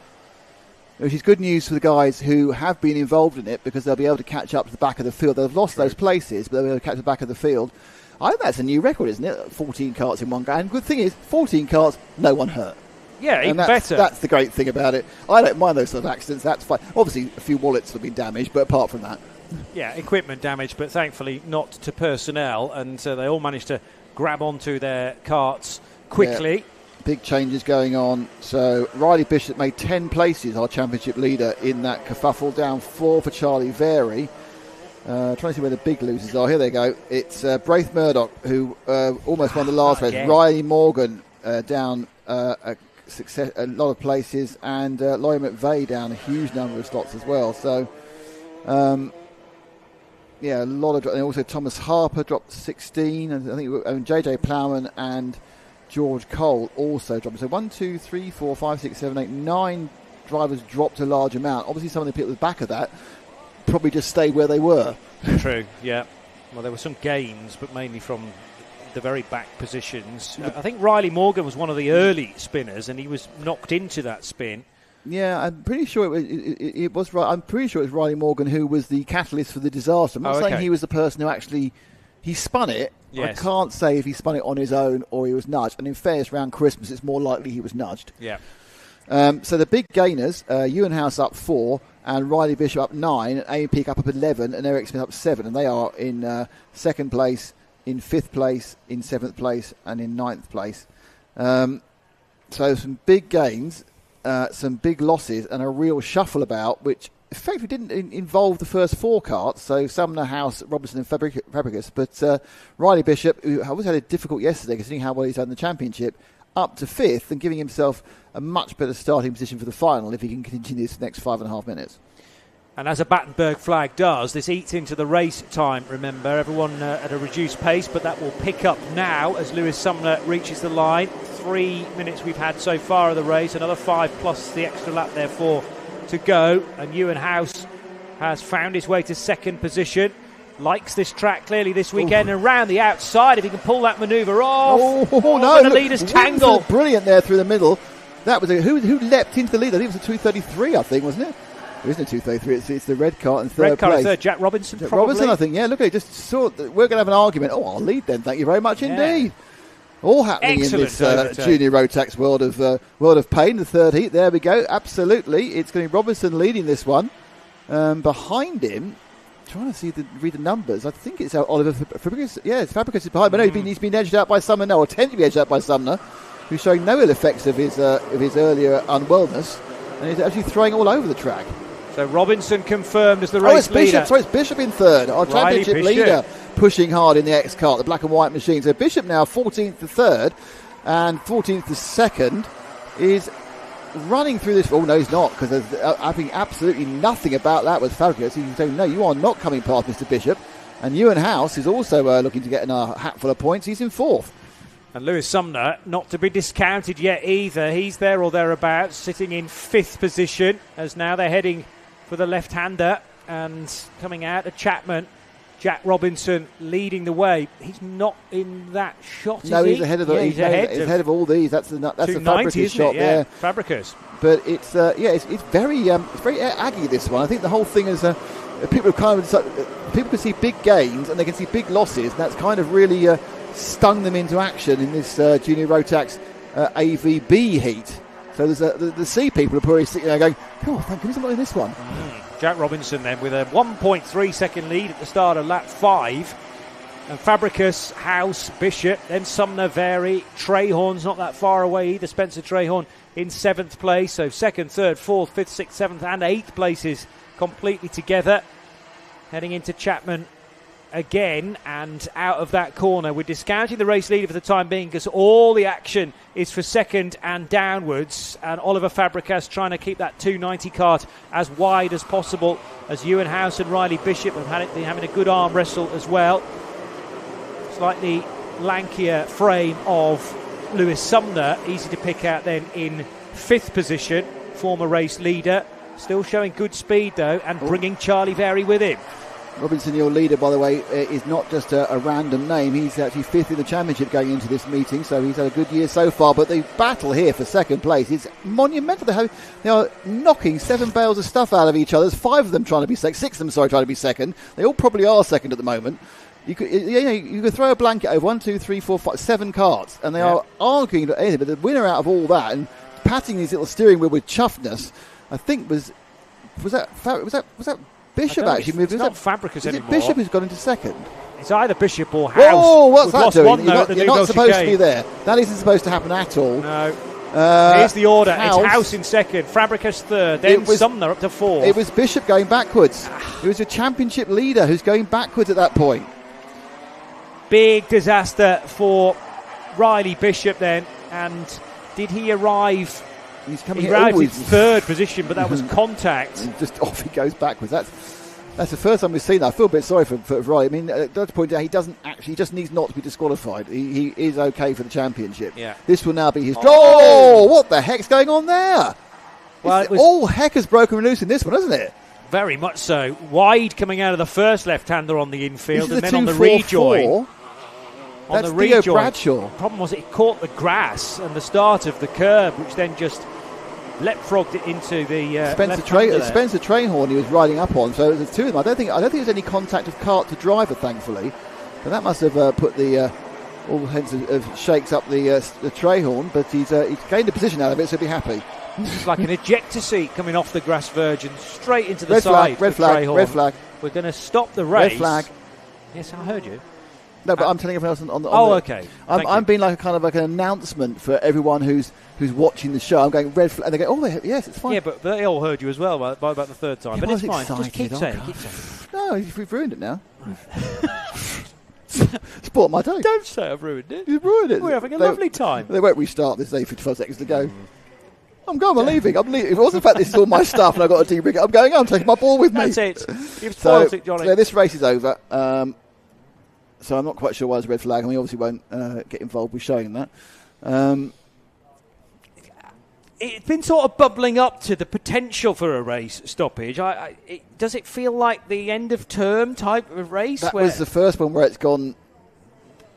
Which is good news for the guys who have been involved in it, because they'll be able to catch up to the back of the field. They've lost those places, but they'll be able to catch the back of the field. I think that's a new record, isn't it? 14 carts in one go. And the good thing is, 14 carts, no one hurt. Yeah, even better. That's the great thing about it. I don't mind those sort of accidents. That's fine. Obviously, a few wallets have been damaged, but apart from that. Yeah, equipment damage, but thankfully not to personnel. And they all managed to grab onto their carts quickly. Yeah. Big changes going on. So Riley Bishop made 10 places, our championship leader, in that kerfuffle. Down 4 for Charlie Very. Trying to see where the big losers are. Here they go. It's Braith Murdoch, who almost won the last race. Riley Morgan down a lot of places, and Laurie McVeigh down a huge number of slots as well. So, a lot of. And also Thomas Harper dropped 16, and I think JJ Plowman and George Cole also dropped. So 1, 2, 3, 4, 5, 6, 7, 8, 9 drivers dropped a large amount. Obviously, some of the people at the back of that probably just stayed where they were. True, yeah. Well, there were some gains, but mainly from the very back positions. I think Riley Morgan was one of the early spinners, and he was knocked into that spin. Yeah, I'm pretty sure it was right. I'm pretty sure it was Riley Morgan who was the catalyst for the disaster. I'm not saying he was the person who actually he spun it. Yes. I can't say if he spun it on his own or he was nudged. And in fairness, around Christmas, it's more likely he was nudged. Yeah. So the big gainers, Ewan House up 4, and Riley Bishop up 9, and Amy Peake up 11, and Eric Smith up 7, and they are in second place, in 5th place, in 7th place, and in 9th place. So some big gains, some big losses, and a real shuffle about, which effectively didn't involve the first 4 carts, so Sumner, House, Robertson and Fabricus, but Riley Bishop, who obviously had it difficult yesterday, considering how well he's done in the championship, up to 5th and giving himself a much better starting position for the final if he can continue this next 5.5 minutes. And as a Battenberg flag does, this eats into the race time, remember. Everyone at a reduced pace, but that will pick up now as Lewis Sumner reaches the line. 3 minutes we've had so far of the race, another 5 plus the extra lap, therefore, to go. And Ewan House has found his way to second position. Likes this track clearly this weekend. And around the outside, if he can pull that manoeuvre off. No, the leaders tangle. Brilliant there through the middle. That was who leapt into the lead? I think it was a 2:33, I think, wasn't it? It isn't a 2:33. It's the red cart in third red cart place. Third. Jack Robinson. Jack Robinson, I think. Yeah, look at it. Just saw. We're going to have an argument. Oh, I'll lead then. Thank you very much indeed. All happening Excellent in this junior rotax world of pain. The third heat. There we go. Absolutely, it's going to be Robinson leading this one. Behind him. Trying to read the numbers. I think it's Oliver Fabricus. Yeah, it's Fabricus is behind. But no, he's been edged out by Sumner now, or tended to be edged out by Sumner, who's showing no ill effects of his earlier unwellness, and he's actually throwing all over the track. So Robinson confirmed as the race leader. It's Bishop in third. Our championship leader pushing hard in the X Kart, the black and white machine. So Bishop now 14th to third, and 14th to second is running through this. Oh no, he's not, because there's having absolutely nothing about that with Fabricus. He's saying, no, you are not coming past Mr. Bishop. And Ewan House is also looking to get in a hatful of points. He's in 4th. And Lewis Sumner, not to be discounted yet either. He's there or thereabouts, sitting in 5th position, as now they're heading for the left-hander. And coming out of Chapman, Jack Robinson leading the way. He's not in that shot, no, he's ahead of he's ahead of all these. That's the Fabricus shot there. Fabricus. But it's it's very aggy, this one. I think the whole thing is people can see big gains and they can see big losses, and that's kind of really stung them into action in this junior rotax AVB heat. So there's the C people are probably sitting there going, oh, thank goodness I'm not in this one. Jack Robinson then with a 1.3 second lead at the start of lap 5. And Fabricus, House, Bishop, then Sumner, Vary, Trahorn's not that far away either. Spencer Trahorn in 7th place. So 2nd, 3rd, 4th, 5th, 6th, 7th and 8th places completely together. Heading into Chapman again, and out of that corner. We're discounting the race leader for the time being because all the action is for 2nd and downwards, and Oliver Fabricas trying to keep that 290 cart as wide as possible, as Ewan House and Riley Bishop have been having a good arm wrestle as well. Slightly lankier frame of Lewis Sumner, easy to pick out then in 5th position, former race leader, still showing good speed though, and bringing Charlie Vary with him. Robinson, your leader, by the way, is not just a random name. He's actually 5th in the championship going into this meeting, so he's had a good year so far. But the battle here for 2nd place is monumental. They are knocking 7 bales of stuff out of each other. There's 5 of them trying to be 6 of them, trying to be 2nd. They all probably are 2nd at the moment. You could throw a blanket over 1, 2, 3, 4, 5, 7 carts, and they are arguing about anything. But the winner out of all that and patting his little steering wheel with chuffness, I think was that Bishop actually moved. It's not Fabricus anymore. Bishop who's gone into 2nd. It's either Bishop or House. Oh, what's that doing? You're not supposed to be there. That isn't supposed to happen at all. No. Here's the order. House. It's House in 2nd, Fabricus 3rd, then Sumner up to 4th. It was Bishop going backwards. It was a championship leader who's going backwards at that point. Big disaster for Riley Bishop then. And did he arrive? He arrived in 3rd position, but that was contact. And just off he goes backwards. That's the first time we've seen that. I feel a bit sorry for Riley. I mean, that's point out he just needs not to be disqualified. He is okay for the championship. Yeah. This will now be his. Oh, what the heck's going on there? Well, all heck has broken loose in this one, hasn't it? Very much so. Wide coming out of the first left-hander on the infield, and then on the 2-4-4. rejoin. That's Theo Bradshaw. The problem was it caught the grass and the start of the curb, which then just leapfrogged it into the Spencer Trahorn he was riding up on. So there's 2 of them. I don't think there's any contact of cart to driver, thankfully. But that must have put the all hence of shakes up the Trahorn. But he's gained a position out of it, so he'll be happy. It's like an ejector seat coming off the grass virgin straight into the red side. Red flag. We're going to stop the race. Red flag. Yes, I heard you. No, but I'm telling everyone else on the. Okay. I'm being like a kind of like an announcement for everyone who's watching the show. I'm going red flag, and they go, "Oh, yes, it's fine." Yeah, but they all heard you as well by about the 3rd time. Yeah, but it's fine. Excited. Just keep saying. No, we've ruined it now. Sport my day. Don't say I've ruined it. You've ruined it. We're having a lovely time. They won't restart this. 55 seconds to go. I'm going. I'm leaving. I'm leaving. If it wasn't the fact this is all my stuff and I've got a debrick, I'm going. I'm taking my ball with me. That's it. You've spoiled it, Johnny. So this race is over. So I'm not quite sure why there's a red flag, and we obviously won't get involved with showing that. It's been sort of bubbling up to the potential for a race stoppage. Does it feel like the end of term type of race? That was the first one where it's gone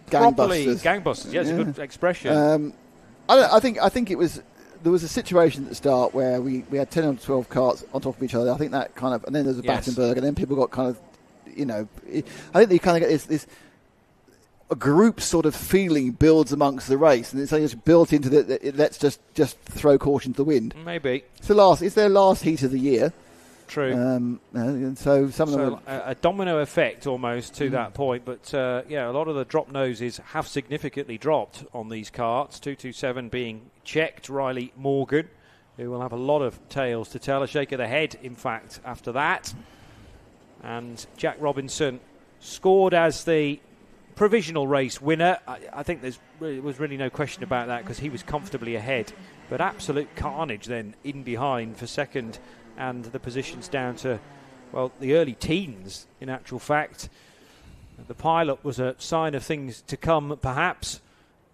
gangbusters. Gangbusters, yeah, it's a good expression. I think it was. There was a situation at the start where we had 10 or 12 carts on top of each other. I think that kind of, and then there's a Battenberg, and then people got kind of, I think they kind of get this a group sort of feeling builds amongst the race, and it's only just built into let's just throw caution to the wind. Maybe it's their last heat of the year. True. And so some of them a domino effect almost to that point, but a lot of the drop noses have significantly dropped on these carts. 227 being checked. Riley Morgan, who will have a lot of tales to tell. A shake of the head, in fact, after that. And Jack Robinson scored as the provisional race winner. I think there was really no question about that because he was comfortably ahead. But absolute carnage then in behind for 2nd, and the positions down to, the early teens in actual fact. The pilot was a sign of things to come perhaps,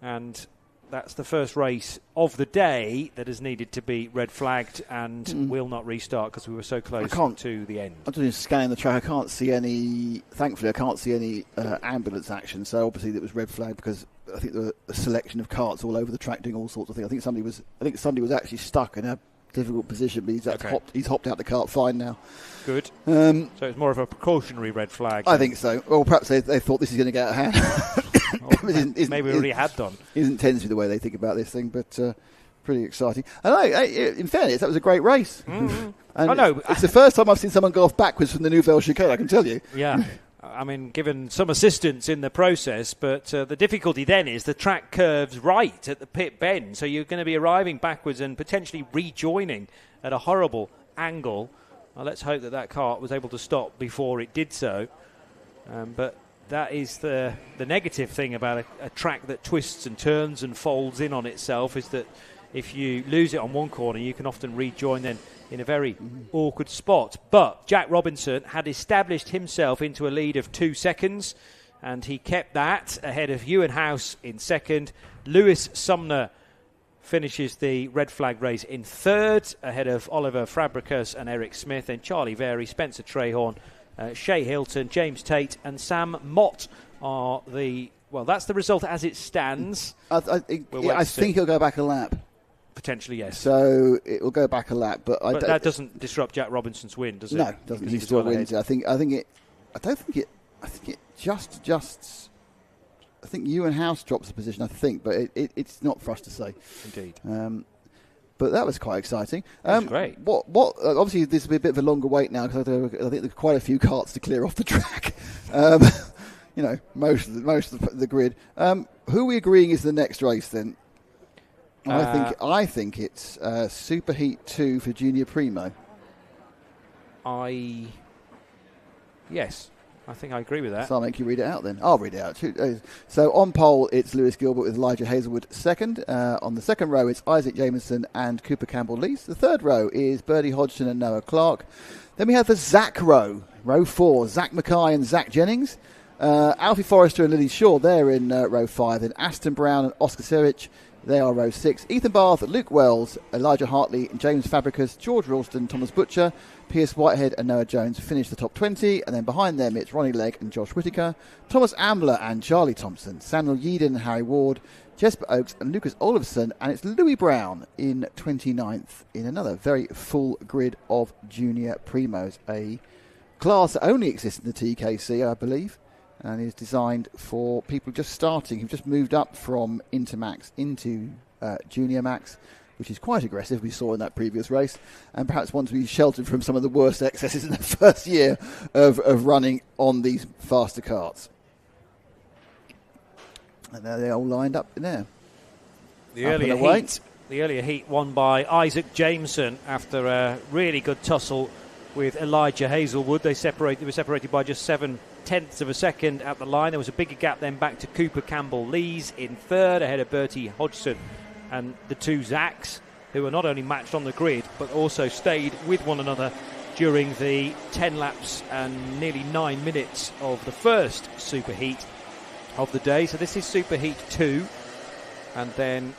and that's the first race of the day that has needed to be red flagged and will not restart because we were so close to the end. I'm just scanning the track. Thankfully I can't see any ambulance action, so obviously it was red flagged because I think there were a selection of carts all over the track doing all sorts of things. I think somebody was actually stuck in a difficult position, but he's hopped out the cart fine now. Good. So it's more of a precautionary red flag. I think so. Well, perhaps they thought this is going to get out of hand. Maybe we already had done. Isn't tends to be the way they think about this thing, but pretty exciting. And in fairness, that was a great race. Mm-hmm. And it's the first time I've seen someone go off backwards from the Nouvelle Chicane, I can tell you. Yeah. I mean, given some assistance in the process, but the difficulty then is the track curves right at the pit bend, so you're going to be arriving backwards and potentially rejoining at a horrible angle. Well, let's hope that kart was able to stop before it did so. But that is the negative thing about a track that twists and turns and folds in on itself, is that if you lose it on one corner, you can often rejoin then in a very awkward spot. But Jack Robinson had established himself into a lead of 2 seconds, and he kept that ahead of Ewan House in second. Lewis Sumner finishes the red flag race in third, ahead of Oliver Fabricus and Eric Smith. And Charlie Very, Spencer Trahorn, Shea Hilton, James Tate and Sam Mott are that's the result as it stands. I think he'll go back a lap. Potentially, yes. So it will go back a lap, but that doesn't disrupt Jack Robinson's win, does it? No, it doesn't. He still wins. I think Ewan House drops the position. I think, but it's not for us to say. Indeed. But that was quite exciting. That's great. What? Obviously, this will be a bit of a longer wait now because I think there's quite a few karts to clear off the track. Most of the grid. Who are we agreeing is the next race then? I think it's Super Heat 2 for Junior Primo. Yes, I think I agree with that. So I'll make you read it out then. I'll read it out too. So on pole, it's Lewis Gilbert with Elijah Hazelwood second. On the second row, it's Isaac Jameson and Cooper Campbell Lees. The third row is Birdie Hodgson and Noah Clark. Then we have the Zach row 4, Zach Mackay and Zach Jennings. Alfie Forrester and Lily Shaw, they're in row 5. Then Aston Brown and Oscar Serich, they are row 6. Ethan Barth, Luke Wells, Elijah Hartley, James Fabricus, George Ralston, Thomas Butcher, Pierce Whitehead and Noah Jones finish the top 20. And then behind them, it's Ronnie Legg and Josh Whittaker, Thomas Ambler and Charlie Thompson, Samuel Yeadon, Harry Ward, Jesper Oakes and Lucas Olafsson. And it's Louis Brown in 29th in another very full grid of Junior Primos, a class that only exists in the TKC, I believe, and is designed for people just starting, who've just moved up from Intermax into Junior Max, which is quite aggressive, we saw in that previous race, and perhaps want to be sheltered from some of the worst excesses in the first year of running on these faster karts. And there they're all lined up in there. The earlier heat won by Isaac Jameson after a really good tussle with Elijah Hazelwood. They were separated by just 0.7 of a second at the line. There was a bigger gap then back to Cooper Campbell Lees in third, ahead of Bertie Hodgson and the two Zacks, who were not only matched on the grid but also stayed with one another during the 10 laps and nearly 9 minutes of the first Super Heat of the day. So this is Super Heat 2, and then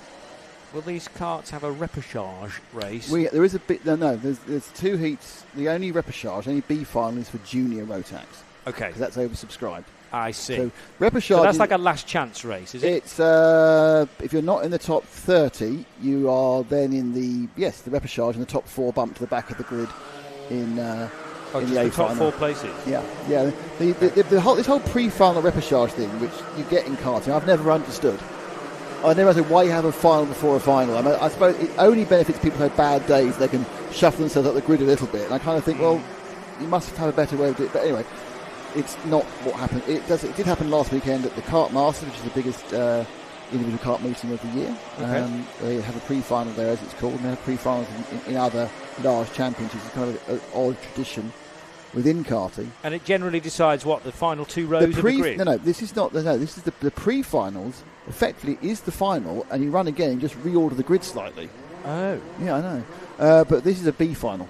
will these karts have a repechage race? There is a bit. No. There's 2 heats. The only repechage, only B final is for Junior Rotax. Okay, because that's oversubscribed. I see. So repechage. So that's like a last chance race, is it? It's if you're not in the top 30, you are then in the repechage, and the top 4 bump to the back of the grid in the A top final. 4 places. Yeah. This whole pre-final repechage thing, which you get in karting, I've never understood. I never understood why you have a final before a final. I suppose it only benefits people who have bad days. They can shuffle themselves up the grid a little bit. And I kind of think, well, you must have a better way of doing it. But anyway, it's not what happened. It did happen last weekend at the Kart Masters, which is the biggest individual kart meeting of the year. Okay. They have a pre-final there, as it's called, and they have pre-finals in other large championships. It's kind of an odd tradition within karting. And it generally decides what the final 2 rows of the grid. No, this is not. No, this is the pre-finals. Effectively, is the final, and you run again and just reorder the grid slightly. Oh, yeah, I know. But this is a B final.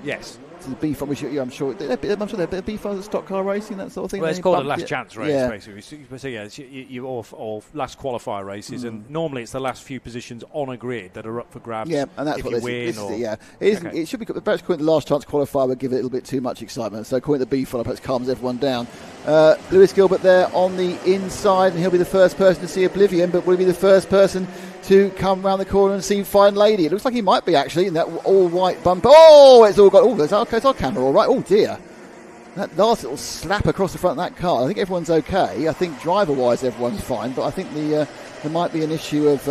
Yes. To the B final, which I'm sure they're B final stock car racing, that sort of thing. Well, it's called a last chance race, basically. So yeah, you or last qualifier races, and normally it's the last few positions on a grid that are up for grabs. Yeah, and that's if what you win. It should be. Perhaps calling the last chance qualifier would give it a little bit too much excitement. So calling the B final perhaps calms everyone down. Lewis Gilbert there on the inside, and he'll be the first person to see Oblivion, but will he be the first person to come round the corner and see Fine Lady? It looks like he might be, actually, in that all-white bumper. Oh, it's all got... Oh, it's our camera all right. Oh, dear. That last little slap across the front of that car. I think everyone's okay. I think driver-wise everyone's fine, but I think there might be an issue of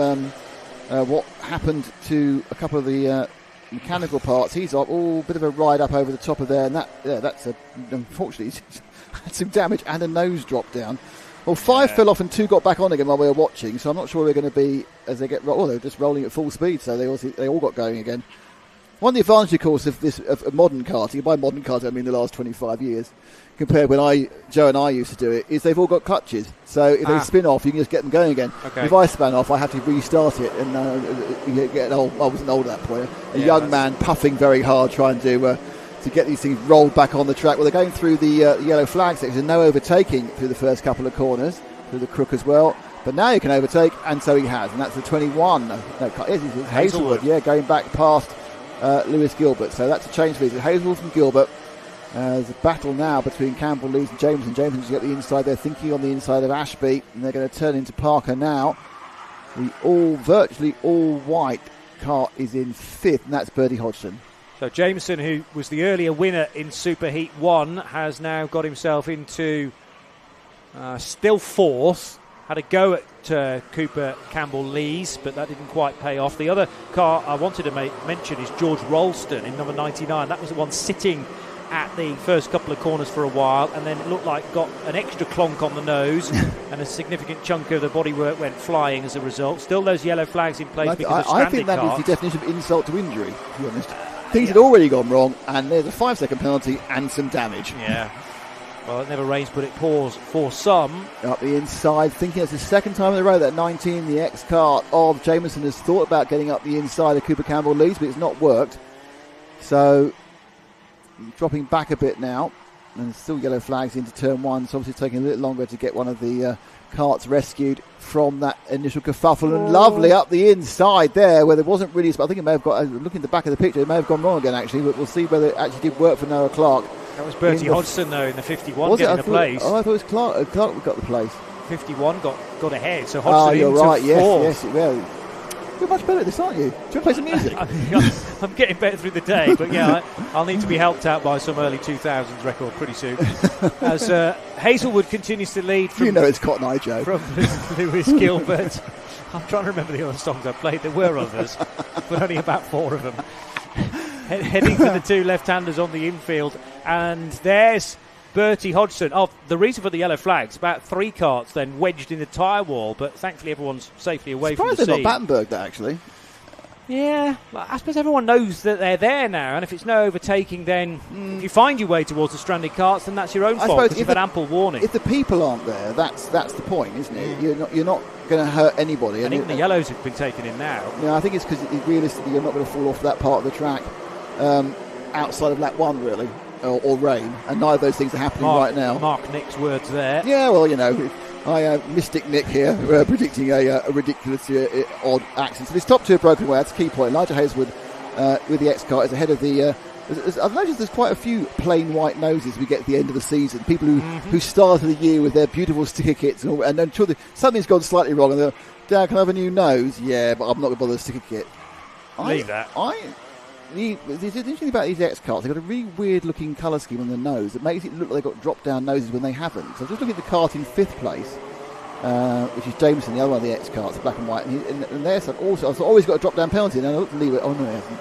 what happened to a couple of the mechanical parts. He's up, bit of a ride up over the top of there, and that's unfortunately had some damage and a nose drop down. Well, 5 fell off and 2 got back on again while we were watching, so I'm not sure they're going to be as they get. They're just rolling at full speed, so they all got going again. One of the advantages, of course, of modern karting, by modern karting I mean the last 25 years, compared when Joe and I used to do it, is they've all got clutches. So if they spin off, you can just get them going again. Okay. If I span off, I have to restart it, and you get old. I wasn't old at that point. A young man puffing very hard trying to get these things rolled back on the track. Well, they're going through the yellow flag section. No overtaking through the first couple of corners, through the crook as well. But now you can overtake, and so he has. And that's the 21. It's Hazelwood, going back past Lewis Gilbert. So that's a change for Hazelwood from Gilbert. There's a battle now between Campbell, Lees and Jameson. Jameson's got the inside. They're thinking on the inside of Ashby, and they're going to turn into Parker now. The virtually all white car is in 5th, and that's Bertie Hodgson. So Jameson, who was the earlier winner in Superheat 1, has now got himself into still 4th. Had a go at Cooper Campbell Lees, but that didn't quite pay off. The other car I wanted to mention is George Ralston in number 99. That was the one sitting at the first couple of corners for a while, and then it looked like got an extra clonk on the nose and a significant chunk of the bodywork went flying as a result. Still those yellow flags in place because of stranded I think that cars. is the definition of insult to injury, to be honest. Things had already gone wrong, and there's a 5-second penalty and some damage. Yeah. Well, it never rains, but it pours for some. Up the inside, thinking it's the second time in a row that 19, the ex-kart of Jameson, has thought about getting up the inside of Cooper Campbell Lees, but it's not worked. So, dropping back a bit now, and still yellow flags into turn 1, so obviously taking a little longer to get one of the karts rescued from that initial kerfuffle. And lovely up the inside there, where there wasn't really, I think it may have got, looking at the back of the picture, it may have gone wrong again actually, but we'll see whether it actually did work for Noah Clark. That was Bertie Hodgson though in the 51 getting a place. Oh, I thought it was Clark. Clark got the place. 51 got ahead, so Hodgson you're into right. 4th. Yes. Well, you're much better at this, aren't you? Do you want to play some music? I'm getting better through the day, but I'll need to be helped out by some early 2000s record pretty soon. As Hazelwood continues to lead from... it's Cotton Eye Joe. From Lewis Gilbert. I'm trying to remember the other songs I played. There were others, but only about 4 of them. Heading for the 2 left-handers on the infield, and there's Bertie Hodgson. Oh, the reason for the yellow flags, about 3 karts then wedged in the tyre wall, but thankfully everyone's safely away from the scene. Surprised they're not Battenberg, that actually. Yeah, I suppose everyone knows that they're there now, and if it's no overtaking, then if you find your way towards the stranded karts, then that's your own fault because you've had ample warning. If the people aren't there, that's the point, isn't it? You're not going to hurt anybody. And even the yellows have been taken in now. Yeah, I think it's because realistically you're not going to fall off that part of the track outside of lap 1, really, or rain, and neither of those things are happening right now. Mark Nick's words there. Yeah, well, Mystic Nick here, predicting a ridiculously odd accident. So this top 2 are broken away. That's a key point. Elijah Hazelwood with the X-Kart is ahead of the... I've noticed there's quite a few plain white noses we get at the end of the season. People who started the year with their beautiful sticker kits and then something's gone slightly wrong and they're, Dad, can I have a new nose? Yeah, but I'm not going to bother with a sticker kit. Leave that. The interesting thing about these X-Karts, they've got a really weird looking colour scheme on the nose that makes it look like they've got drop down noses when they haven't. So I'm just looking at the kart in 5th place, which is Jameson, the other one of the X-Karts, black and white, and their side also, I've always got a drop down penalty, and I look to leave it, oh no it hasn't.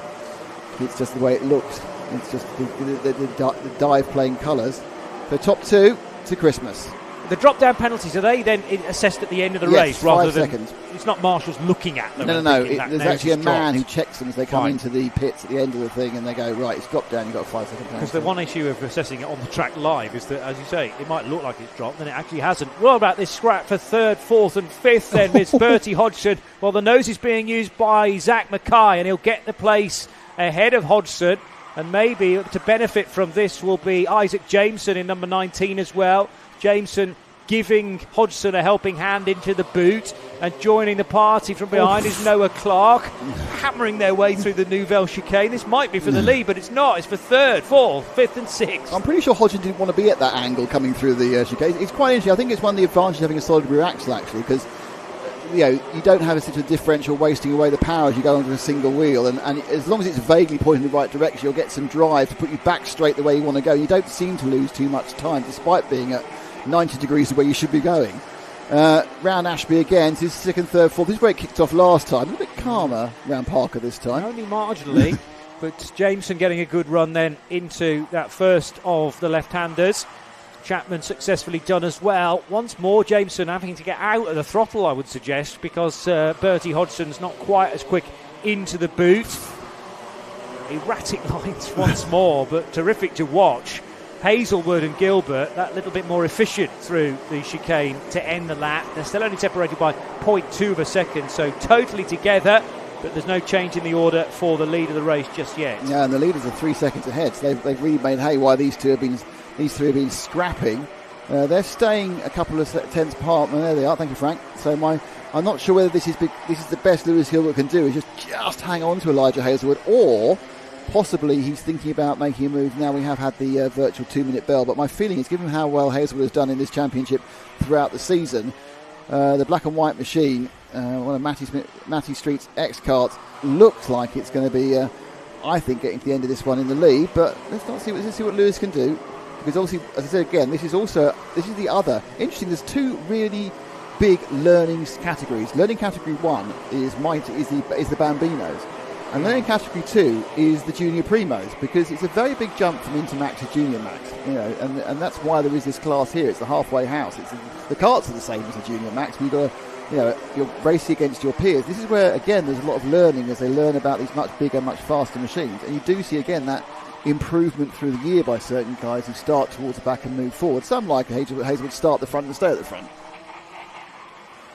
It's just the way it looks. It's just the dive playing colours. So top 2 to Christmas. The drop-down penalties, are they then assessed at the end of the race rather 5 than... seconds. It's not marshals looking at them. No. There's actually a man dropped. who checks them as they come into the pits at the end of the thing and they go, right, it's dropped down, you've got a 5 second penalty. Because the one issue of assessing it on the track live is that, as you say, it might look like it's dropped and it actually hasn't. What about this scrap for 3rd, 4th and 5th then? It's Bertie Hodgson. Well, the nose is being used by Zach Mackay and he'll get the place ahead of Hodgson. And maybe to benefit from this will be Isaac Jameson in number 19 as well. Jameson giving Hodgson a helping hand into the boot, and joining the party from behind is Noah Clark, hammering their way through the Nouvelle chicane. This might be for the lead, but it's not. It's for 3rd, 4th, 5th and 6th. I'm pretty sure Hodgson didn't want to be at that angle coming through the chicane. It's quite interesting. I think it's one of the advantages of having a solid rear axle, actually, because you don't have such a differential wasting away the power as you go onto a single wheel, and as long as it's vaguely pointing in the right direction, you'll get some drive to put you back straight the way you want to go. You don't seem to lose too much time, despite being at 90 degrees the way you should be going. Round Ashby again, so this is 2nd, 3rd, 4th. This is where it kicked off last time. A little bit calmer round Parker this time. Only marginally. But Jameson getting a good run then into that first of the left-handers. Chapman successfully done as well. Once more, Jameson having to get out of the throttle, I would suggest, because Bertie Hodgson's not quite as quick into the boot. Erratic lines once more, but terrific to watch. Hazelwood and Gilbert, that little bit more efficient through the chicane to end the lap. They're still only separated by 0.2 of a second, so totally together, but there's no change in the order for the lead of the race just yet. Yeah, and the leaders are 3 seconds ahead, so they've really made hay while these three have been scrapping. They're staying a couple of tenths apart. There they are. Thank you, Frank. So I'm not sure whether this is the best Lewis Gilbert can do, is just hang on to Elijah Hazelwood, or possibly he's thinking about making a move. Now we have had the virtual 2-minute bell, but my feeling is, given how well Hazelwood has done in this championship throughout the season, the black and white machine, one of Matty Street's X-Karts, looks like it's going to be, I think, getting to the end of this one in the lead. But let's see what Lewis can do. Because obviously, as I said again, this is the other. Interesting, there's two really big learning categories. Learning category 1 is the Bambinos. And learning category 2 is the Junior Primos, because it's a very big jump from Intermax to Junior Max. And that's why there is this class here. It's the halfway house. The karts are the same as the Junior Max, but you're racing against your peers. This is where, again, there's a lot of learning as they learn about these much bigger, much faster machines. And you do see, again, that improvement through the year by certain guys who start towards the back and move forward. Some, like Hazelwood, start at the front and stay at the front.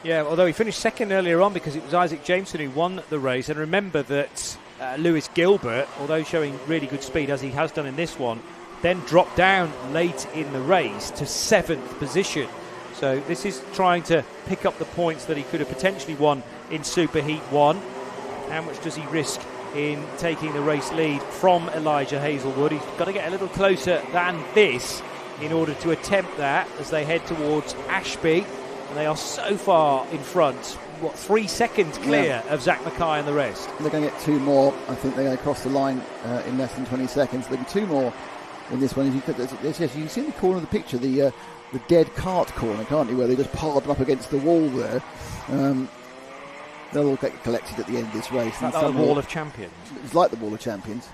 Yeah, although he finished second earlier on because it was Isaac Jameson who won the race. And remember that Lewis Gilbert, although showing really good speed as he has done in this one, then dropped down late in the race to 7th position. So this is trying to pick up the points that he could have potentially won in Superheat 1. How much does he risk in taking the race lead from Elijah Hazelwood? He's got to get a little closer than this in order to attempt that as they head towards Ashby. And they are so far in front, 3 seconds clear of Zach Mackay and the rest. They're going to get 2 more. I think they're going to cross the line in less than 20 seconds. There'll be 2 more in this one. You can see in the corner of the picture the dead cart corner, can't you, where they just piled them up against the wall there. They'll all get collected at the end of this race. Like the Wall of Champions. It's like the Wall of Champions.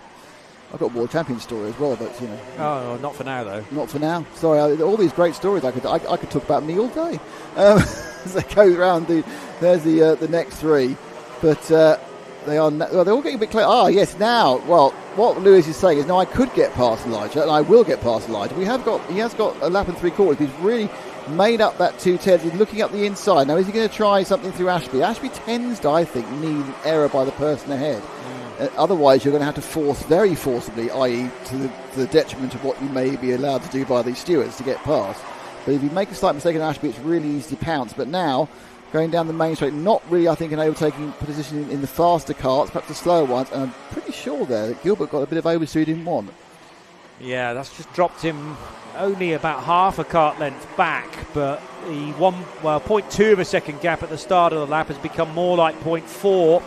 I've got a Wall of Champions story as well, but Oh, not for now though. Not for now. Sorry, all these great stories I could talk about me all day. As they go round, there's the next 3, but they're all getting a bit clear. Yes, now. Well, what Lewis is saying is, now I could get past Elijah, and I will get past Elijah. He has got a lap and 3/4. He's really made up that 2:10. He's looking up the inside. Now, is he going to try something through Ashby? Ashby tends to, I think, need an error by the person ahead. Otherwise, you're going to have to force very forcibly, i.e. to the detriment of what you may be allowed to do by these stewards to get past. But if you make a slight mistake in Ashby, it's really easy to pounce. But now, going down the main straight, not really, I think, an overtaking position in the faster karts, perhaps the slower ones. And I'm pretty sure there that Gilbert got a bit of oversteer he didn't want. Yeah, that's just dropped him only about half a kart length back. But the 0.2 of a second gap at the start of the lap has become more like 0.4.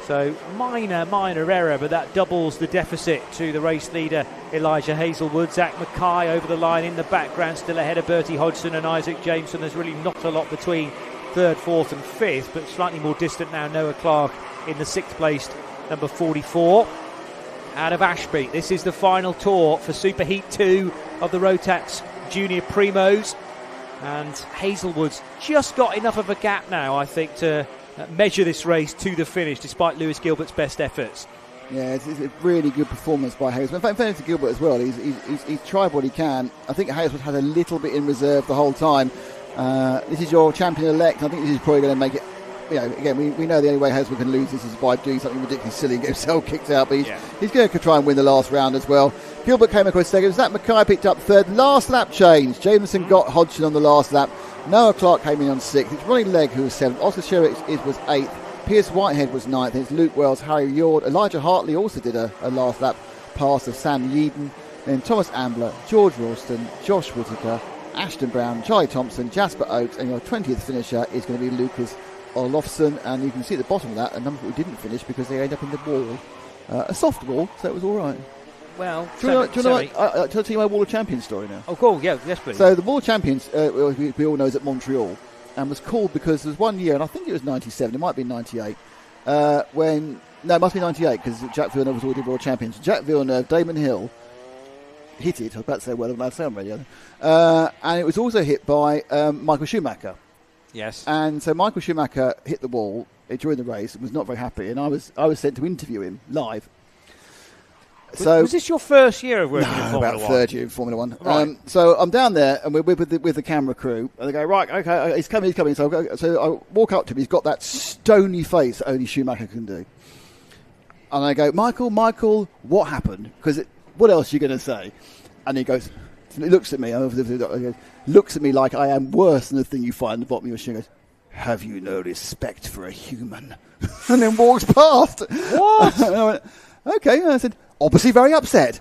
So minor error, but that doubles the deficit to the race leader, Elijah Hazelwood. Zach Mackay over the line in the background, still ahead of Bertie Hodgson and Isaac Jameson. There's really not a lot between 3rd, 4th and 5th, but slightly more distant now. Noah Clark in the 6th placed, number 44. Out of Ashby, this is the final tour for Superheat 2 of the Rotax Junior Primos. And Hazelwood's just got enough of a gap now, I think, to measure this race to the finish, despite Lewis Gilbert's best efforts. Yeah, it's a really good performance by Hazelwood. In fact, fairness to Gilbert as well, he's tried what he can. I think Hazelwood had a little bit in reserve the whole time. This is your champion-elect. I think this is probably going to make it. Again, we know the only way Hazelwood can lose this is by doing something ridiculously silly and get himself kicked out. But he's going to try and win the last round as well. Gilbert came across second. Zach Mackay picked up 3rd. Last lap change. Jameson got Hodgson on the last lap. Noah Clark came in on 6th. It's Ronnie Legg who was 7th. Oscar Sherrick was 8th. Pierce Whitehead was 9th. It's Luke Wells, Harry Yord. Elijah Hartley also did a last lap pass of Sam Yeadon. Then Thomas Ambler, George Ralston, Josh Whittaker, Ashton Brown, Charlie Thompson, Jasper Oates, and your 20th finisher is going to be Lucas Olofsson. And you can see at the bottom of that a number who didn't finish because they ended up in the wall. A soft wall, so it was all right. Well, do you know I'll tell you my Wall of Champions story now. Oh, cool. Yeah, yes, please. So the Wall of Champions, we all know, is at Montreal, and was called because there was one year, and I think it was 97, it might be 98, when No, it must be 98 because Jack Villeneuve was already world champion. So Jack Villeneuve, Damon Hill hit it. I was about to say well, I say on radio. And it was also hit by Michael Schumacher. Yes. And so Michael Schumacher hit the wall during the race and was not very happy. And I was sent to interview him live. So was this your first year of working in Formula 1? About third year in Formula 1. Right. So I'm down there, and we're with the camera crew, and they go, right, okay, he's coming. So I walk up to him. He's got that stony face that only Schumacher can do. And I go, Michael, what happened? Because what else are you going to say? And he goes, he looks at me, looks at me like I am worse than the thing you find at the bottom of your shoe. Goes, have you no respect for a human? And then walks past. What? And I went, okay. And I said, obviously very upset.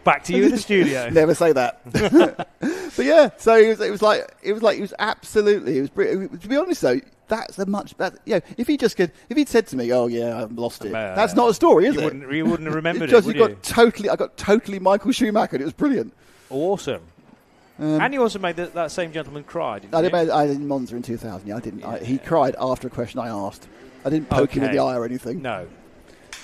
Back to you in the studio. Never say that. But yeah, so it was absolutely. To be honest though, that's a much better. If he'd said to me, "Oh yeah, I've lost it," that's not a story, is it? You wouldn't have remembered it. Would you? I got totally Michael Schumacher. And it was brilliant. Awesome. And you also made that same gentleman cry, didn't you? I did in Monza in 2000. Yeah, I didn't. Yeah. He cried after a question I asked. I didn't poke him in the eye or anything. No.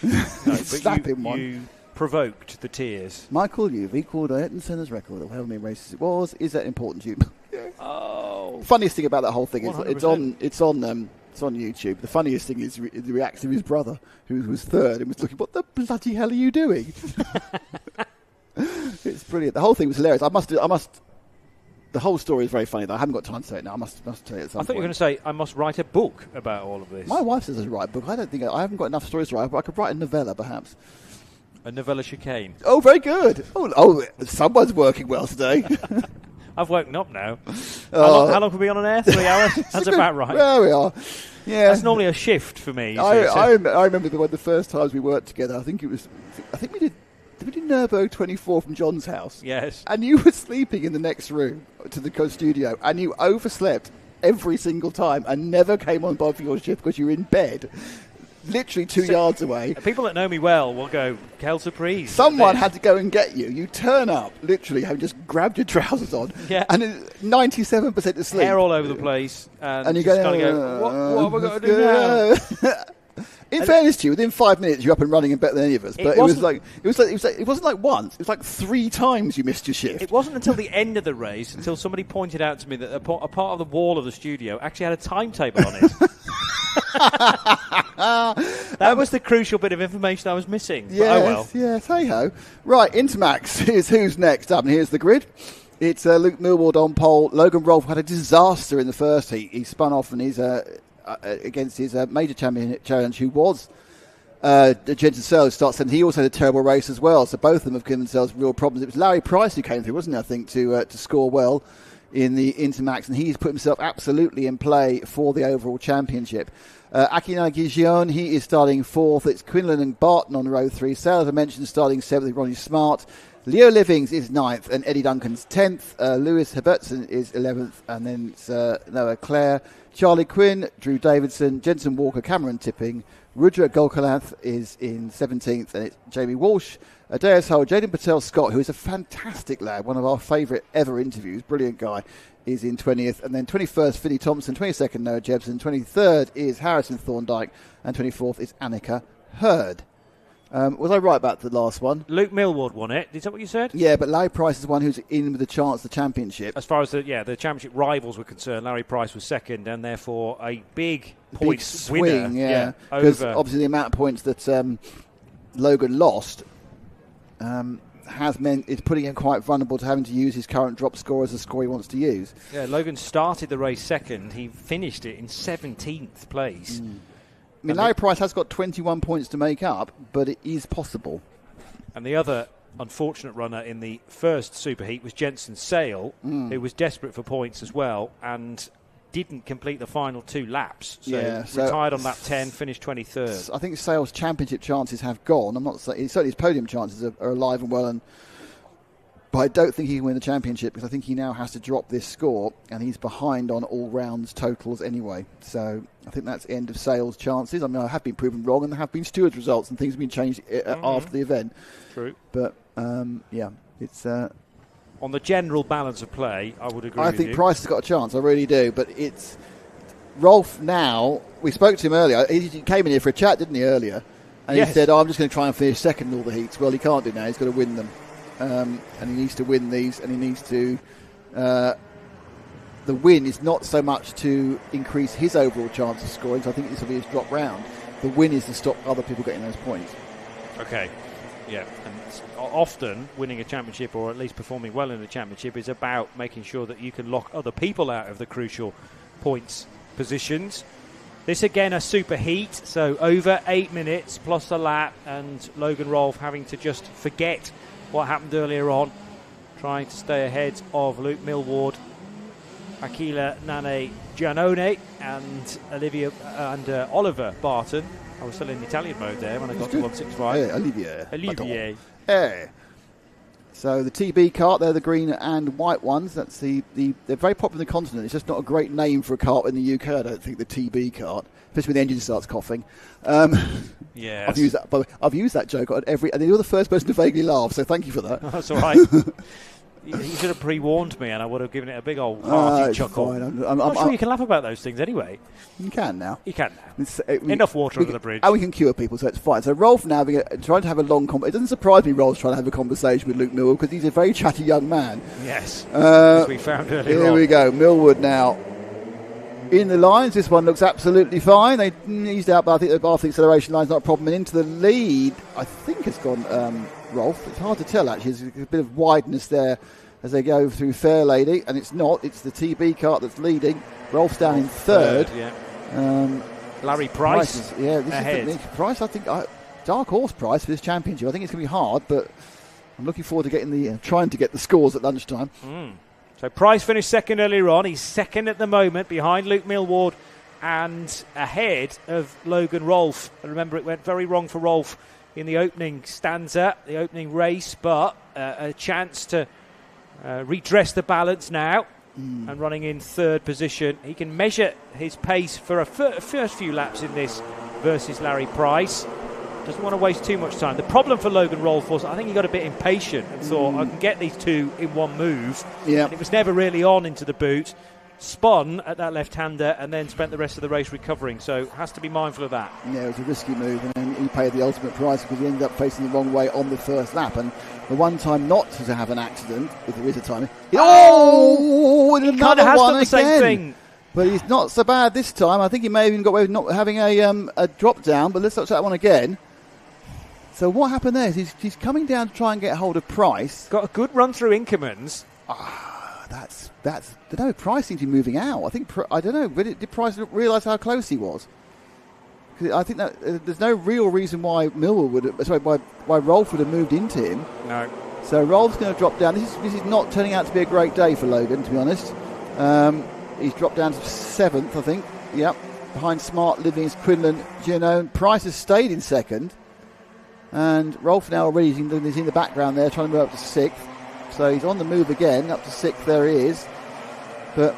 But slap him one. You provoked the tears. Michael, you've equalled Ayrton Senna's record of how many races it was. Is that important to you? Oh. Funniest thing about that whole thing is 100%. it's on YouTube. The funniest thing is the reaction of his brother, who was third and was looking, what the bloody hell are you doing? It's brilliant. The whole thing was hilarious. The whole story is very funny, though. I haven't got time to say it now. I must tell you at some point. I thought you were going to say, I must write a book about all of this. My wife says I should write a book. I haven't got enough stories to write, but I could write a novella, perhaps. A novella chicane. Oh, very good. Oh, someone's working well today. I've woken up now. How long can we be on an air? 3 hours? That's about right. There we are. Yeah. That's normally a shift for me. I remember the first times we worked together. I think we did Nurbo 24 from John's house? Yes. And you were sleeping in the next room to the studio, and you overslept every single time and never came on board for your shift because you were in bed, literally 2 yards away. People that know me well will go, quelle surprise. Someone had to go and get you. You turn up, literally, having just grabbed your trousers on, and 97% asleep. Hair all over the place. And you just go, what have I got to do now? In fairness to you, within 5 minutes you're up and running and better than any of us. But it wasn't like once. It was like 3 times you missed your shift. It wasn't until the end of the race until somebody pointed out to me that a part of the wall of the studio actually had a timetable on it. That was the crucial bit of information I was missing. Yes, yes. Hey ho. Right, Intermax is who's next up, and here's the grid. It's Luke Millward on pole. Logan Rolfe had a disaster in the first heat. He spun off and he's against his major champion challenge, who was Jensen Searle, starts, and he also had a terrible race as well. So both of them have given themselves real problems. It was Larry Price who came through, wasn't it? I think to score well in the Intermax, and he's put himself absolutely in play for the overall championship. Akina Gigion, he is starting 4th. It's Quinlan and Barton on row 3. Sale, as I mentioned, starting 7th. Ronnie Smart. Leo Livings is 9th, and Eddie Duncan's 10th. Lewis Herbertson is 11th, and then it's Noah Clare. Charlie Quinn, Drew Davidson, Jensen Walker, Cameron Tipping. Rudra Golkanath is in 17th, and it's Jamie Walsh. Deus Hull, Jaden Patel Scott, who is a fantastic lad, one of our favourite ever interviews, brilliant guy, is in 20th. And then 21st, Finney Thompson, 22nd, Noah Jebson, 23rd is Harrison Thorndike, and 24th is Annika Hurd. Was I right about the last one? Luke Millward won it. Is that what you said? Yeah, but Larry Price is the one who's in with a chance of the championship. As far as the championship rivals were concerned, Larry Price was second, and therefore a big swing, winner. Because obviously the amount of points that Logan lost has meant it's putting him quite vulnerable to having to use his current drop score as a score he wants to use. Yeah, Logan started the race second. He finished it in 17th place. I mean, Larry Price has got 21 points to make up, but it is possible. And the other unfortunate runner in the first superheat was Jensen Sale, who was desperate for points as well and didn't complete the final 2 laps. So retired on lap 10, finished 23rd. I think Sale's championship chances have gone. I'm not saying certainly his podium chances are alive and well, but I don't think he can win the championship because I think he now has to drop this score, and he's behind on all rounds totals anyway. So I think that's the end of Sale's chances. I mean, I have been proven wrong, and there have been stewards' results, and things have been changed after the event. True. But it's on the general balance of play, I would agree. I think Price has got a chance. I really do, but Rolf now, we spoke to him earlier. He came in here for a chat, didn't he, earlier? And yes. He said, I'm just going to try and finish second in all the heats. Well, he can't do now. He's got to win them. And he needs to win these, and he needs to... the win is not so much to increase his overall chance of scoring, so I think this will be his drop round. The win is to stop other people getting those points. Okay. Yeah, and often winning a championship, or at least performing well in the championship, is about making sure that you can lock other people out of the crucial points positions. This again a super heat, so over 8 minutes plus a lap, and Logan Rolfe having to just forget what happened earlier on, trying to stay ahead of Luke Millward, Aquila Nane Giannone, and Oliver Barton. I was still in Italian mode there when I got to 165. Olivier. Hey. So the TB kart, they're the green and white ones. That's they're very popular in the continent. It's just not a great name for a kart in the UK, I don't think, the TB kart, especially when the engine starts coughing. Yes. I've used that joke on every, and you're the first person to vaguely laugh, so thank you for that. That's all right. You should have pre-warned me, and I would have given it a big old hearty chuckle. Fine. I'm sure you can laugh about those things anyway. You can now. You can now. Enough water under the bridge. And we can cure people, so it's fine. So Rolf now trying to have a long conversation. It doesn't surprise me Rolf's trying to have a conversation with Luke Millward, because he's a very chatty young man. Yes, as we found earlier Here on. we go. Millward now in the lines. This one looks absolutely fine. They eased out, but I think the acceleration line's not a problem. And into the lead, I think has gone Rolf. It's hard to tell, actually. There's a bit of wideness there as they go through Fairlady, and it's not. It's the TB kart that's leading. Rolf's down in third. Larry Price ahead. Price, I think, dark horse Price for this championship. I think it's going to be hard, but I'm looking forward to trying to get the scores at lunchtime. So Price finished second earlier on. He's second at the moment, behind Luke Millward and ahead of Logan Rolfe. And remember, it went very wrong for Rolfe in the opening stanza, the opening race, but a chance to redress the balance now, and running in third position. He can measure his pace for a first few laps in this versus Larry Price. Doesn't want to waste too much time. The problem for Logan Rolfe was, I think he got a bit impatient and thought, I can get these two in one move. Yeah. And it was never really on into the boot. Spun at that left-hander and then spent the rest of the race recovering. So has to be mindful of that. Yeah, it was a risky move, and then he paid the ultimate price because he ended up facing the wrong way on the first lap. And the one time not to have an accident, if there is a time, he another has one done the again. same thing. But he's not so bad this time. I think he may have even got away with not having a drop down. But let's watch that one again. So what happened there is he's coming down to try and get hold of Price. Got a good run through Inkermans. That's. I don't know. Price seems to be moving out. I don't know. But did Price realise how close he was? I think that there's no real reason why why Rolfe would have moved into him. No. So Rolfe's going to drop down. This is not turning out to be a great day for Logan, to be honest. He's dropped down to 7th, I think. Yep. Behind Smart, Livings, Quinlan, Giannone. Price has stayed in 2nd. And Rolfe now already is in the background there, trying to move up to 6th. So he's on the move again, up to 6th, there he is. But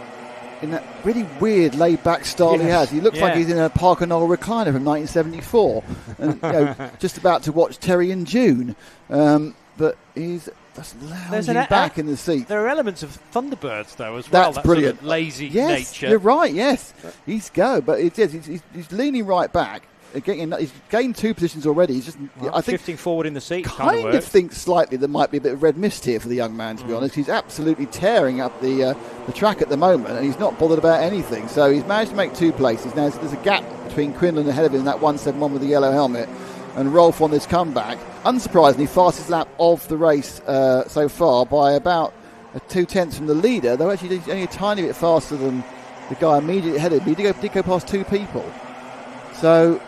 in that really weird laid-back style he has. He looks like he's in a Parker Knoll recliner from 1974. And just about to watch Terry and June. But he's just lounging back in the seat. There are elements of Thunderbirds, though, as well. That's brilliant. Sort of lazy nature. You're right, yes. He's but he's leaning right back. He's gained 2 positions already. He's just, I think, shifting forward in the seat. Kind of think slightly there might be a bit of red mist here for the young man, to be honest. He's absolutely tearing up the track at the moment, and he's not bothered about anything. So he's managed to make 2 places. Now there's a gap between Quinlan ahead of him, that 171 with the yellow helmet, and Rolfe on this comeback. Unsurprisingly, fastest lap of the race so far by about 2/10 from the leader, though actually he's only a tiny bit faster than the guy immediately ahead of him. He did go past 2 people. So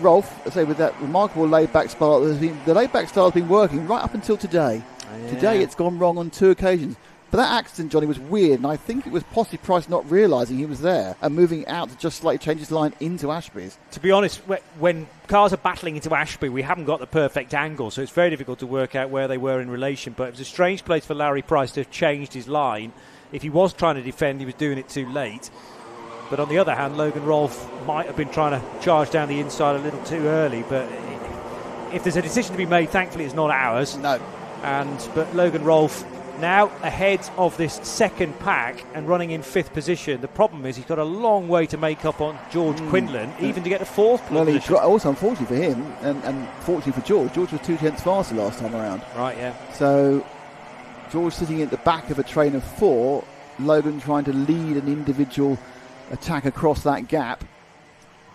Rolfe, I say, with that remarkable laid-back style, the laid-back style has been working right up until today. Today it's gone wrong on 2 occasions. But that accident, Johnny, was weird, and I think it was possibly Price not realising he was there and moving out to just slightly change his line into Ashby's. To be honest, when cars are battling into Ashby, we haven't got the perfect angle, so it's very difficult to work out where they were in relation. But it was a strange place for Larry Price to have changed his line. If he was trying to defend, he was doing it too late. But on the other hand, Logan Rolfe might have been trying to charge down the inside a little too early. But if there's a decision to be made, thankfully it's not ours. No. But Logan Rolfe now ahead of this second pack and running in 5th position. The problem is he's got a long way to make up on George Quinlan, even to get to 4th position. Also, unfortunately for him, and fortunately for George was 2 tenths faster last time around. Right, yeah. So George sitting at the back of a train of 4, Logan trying to lead an individual attack across that gap.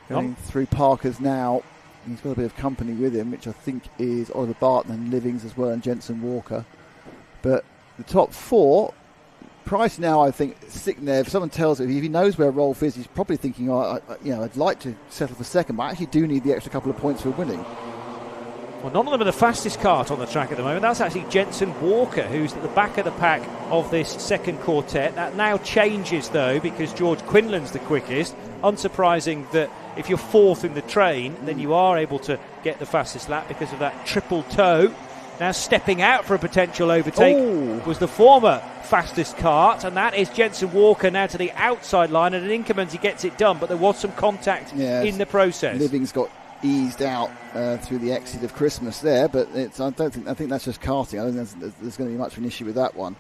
Going through Parker's now. He's got a bit of company with him, which I think is Oliver Barton and Livings as well, and Jensen Walker. But the top 4, Price now, I think, sitting there. If someone tells him, if he knows where Rolf is, he's probably thinking, I'd like to settle for second, but I actually do need the extra couple of points for winning. Well, none of them are the fastest kart on the track at the moment. That's actually Jensen Walker, who's at the back of the pack of this second quartet. That now changes, though, because George Quinlan's the quickest. Unsurprising that if you're 4th in the train, then you are able to get the fastest lap because of that triple toe. Now stepping out for a potential overtake was the former fastest kart, and that is Jensen Walker now to the outside line, and in Inkermans he gets it done, but there was some contact in the process. Living's got eased out through the exit of Christmas there, but I think that's just karting. I don't think there's going to be much of an issue with that one.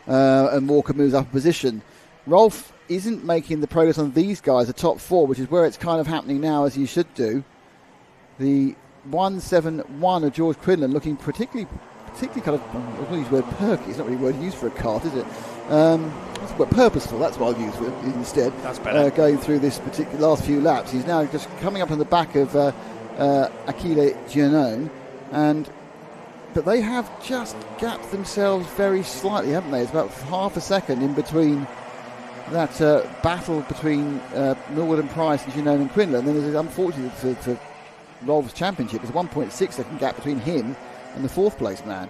And Walker moves up a position. Rolf isn't making the progress on these guys, the top 4, which is where it's kind of happening now, as you should do. The 171 of George Quinlan looking particularly kind of, I was going to use the word perky. It's not really a word used for a kart, is it? It's the word purposeful. That's what I'll use instead. That's better. Going through this particular last few laps, he's now just coming up on the back of Achille Giannone, but they have just gapped themselves very slightly, haven't they? It's about half a second in between that battle between Millward and Price and Giannone and Quinlan. Then there's, unfortunately for Rolf's championship, there's a 1.6 second gap between him and the 4th place man.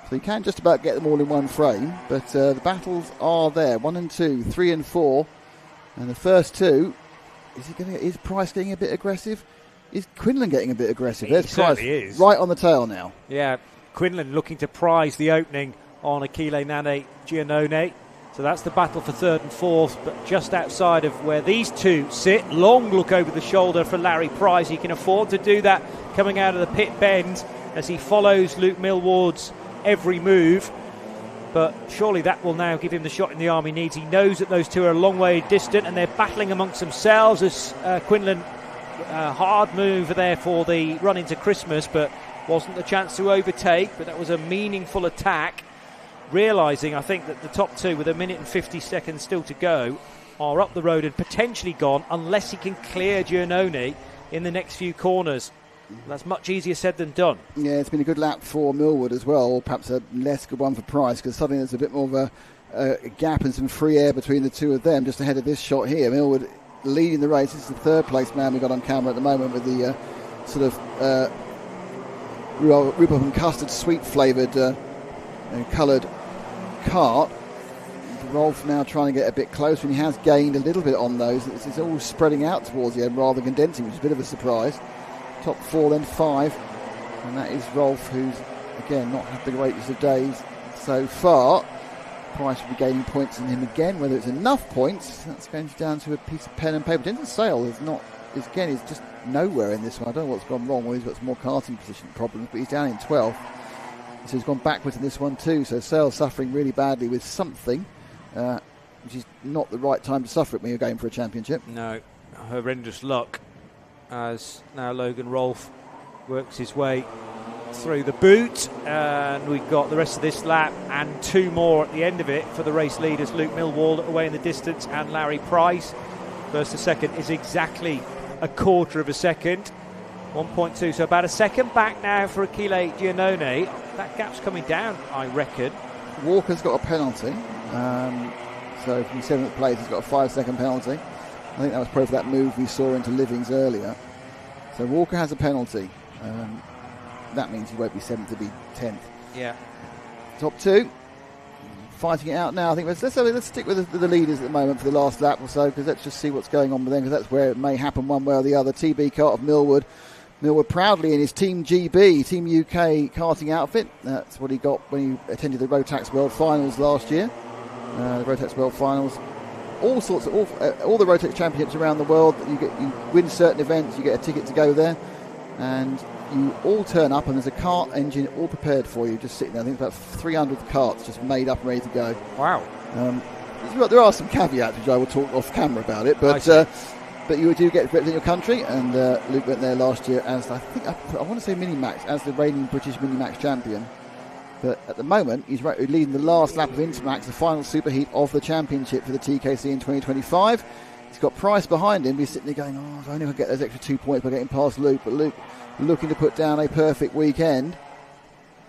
So you can just about get them all in one frame, but the battles are there. 1 and 2, 3 and 4, and the first 2. Is Price getting a bit aggressive? Is Quinlan getting a bit aggressive? There's Price is. Right on the tail now. Yeah, Quinlan looking to prize the opening on Achille Giannone. So that's the battle for 3rd and 4th, but just outside of where these two sit. Long look over the shoulder for Larry Price. He can afford to do that coming out of the pit bend as he follows Luke Millward's every move. But surely that will now give him the shot in the arm he needs. He knows that those two are a long way distant and they're battling amongst themselves as Quinlan, hard move there for the run into Christmas, but wasn't the chance to overtake. But that was a meaningful attack. Realising, I think, that the top 2 with 1 minute and 50 seconds still to go are up the road and potentially gone unless he can clear Giannone in the next few corners. That's much easier said than done. Yeah, it's been a good lap for Millward as well, or perhaps a less good one for Price, because suddenly there's a bit more of a gap and some free air between the two of them just ahead of this shot here. Millward leading the race. This is the 3rd place man we've got on camera at the moment with the sort of rhubarb and custard sweet flavoured coloured kart. Rolf now trying to get a bit closer, and he has gained a little bit on those. It's all spreading out towards the end rather than condensing, which is a bit of a surprise. Top 4, then 5, and that is Rolf, who's again not had the greatest of days so far. Price will be gaining points on him again. Whether it's enough points, that's going down to a piece of pen and paper. Jensen Sale is just nowhere in this one. I don't know what's gone wrong. Well, he's got some more karting position problems, but he's down in 12th. So he's gone backwards in this one too. So Sale's suffering really badly with something, which is not the right time to suffer it when you're going for a championship. No, horrendous luck as now Logan Rolfe works his way through the boot, and we've got the rest of this lap and 2 more at the end of it for the race leaders. Luke Millward away in the distance and Larry Price. First to second is exactly a quarter of a second, 1.2, so about a second back now for Achille Giannone. That gap's coming down, I reckon. Walker's got a penalty, so from 7th place he's got a 5-second penalty. I think that was probably for that move we saw into Livings earlier. So Walker has a penalty. That means he won't be 7th, to be 10th. Yeah. Top 2, fighting it out now. I think let's stick with the leaders at the moment for the last lap or so, because let's just see what's going on with them, because that's where it may happen one way or the other. TB Kart of Millward. Millward proudly in his Team GB, Team UK karting outfit. That's what he got when he attended the Rotax World Finals last year. The Rotax World Finals. All sorts of all the Rotax Championships around the world. You win certain events, you get a ticket to go there, and you all turn up and there's a kart engine all prepared for you, just sitting there. I think about 300 karts just made up and ready to go. Wow. There are some caveats which I will talk off camera about it, but you do get representing your country, and Luke went there last year as I want to say Minimax, as the reigning British Minimax champion. But at the moment, he's leading the last lap of Intermax, the final superheat of the championship for the TKC in 2025. He's got Price behind him. He's sitting there going, if I only could get those extra 2 points by getting past Luke. But Luke looking to put down a perfect weekend.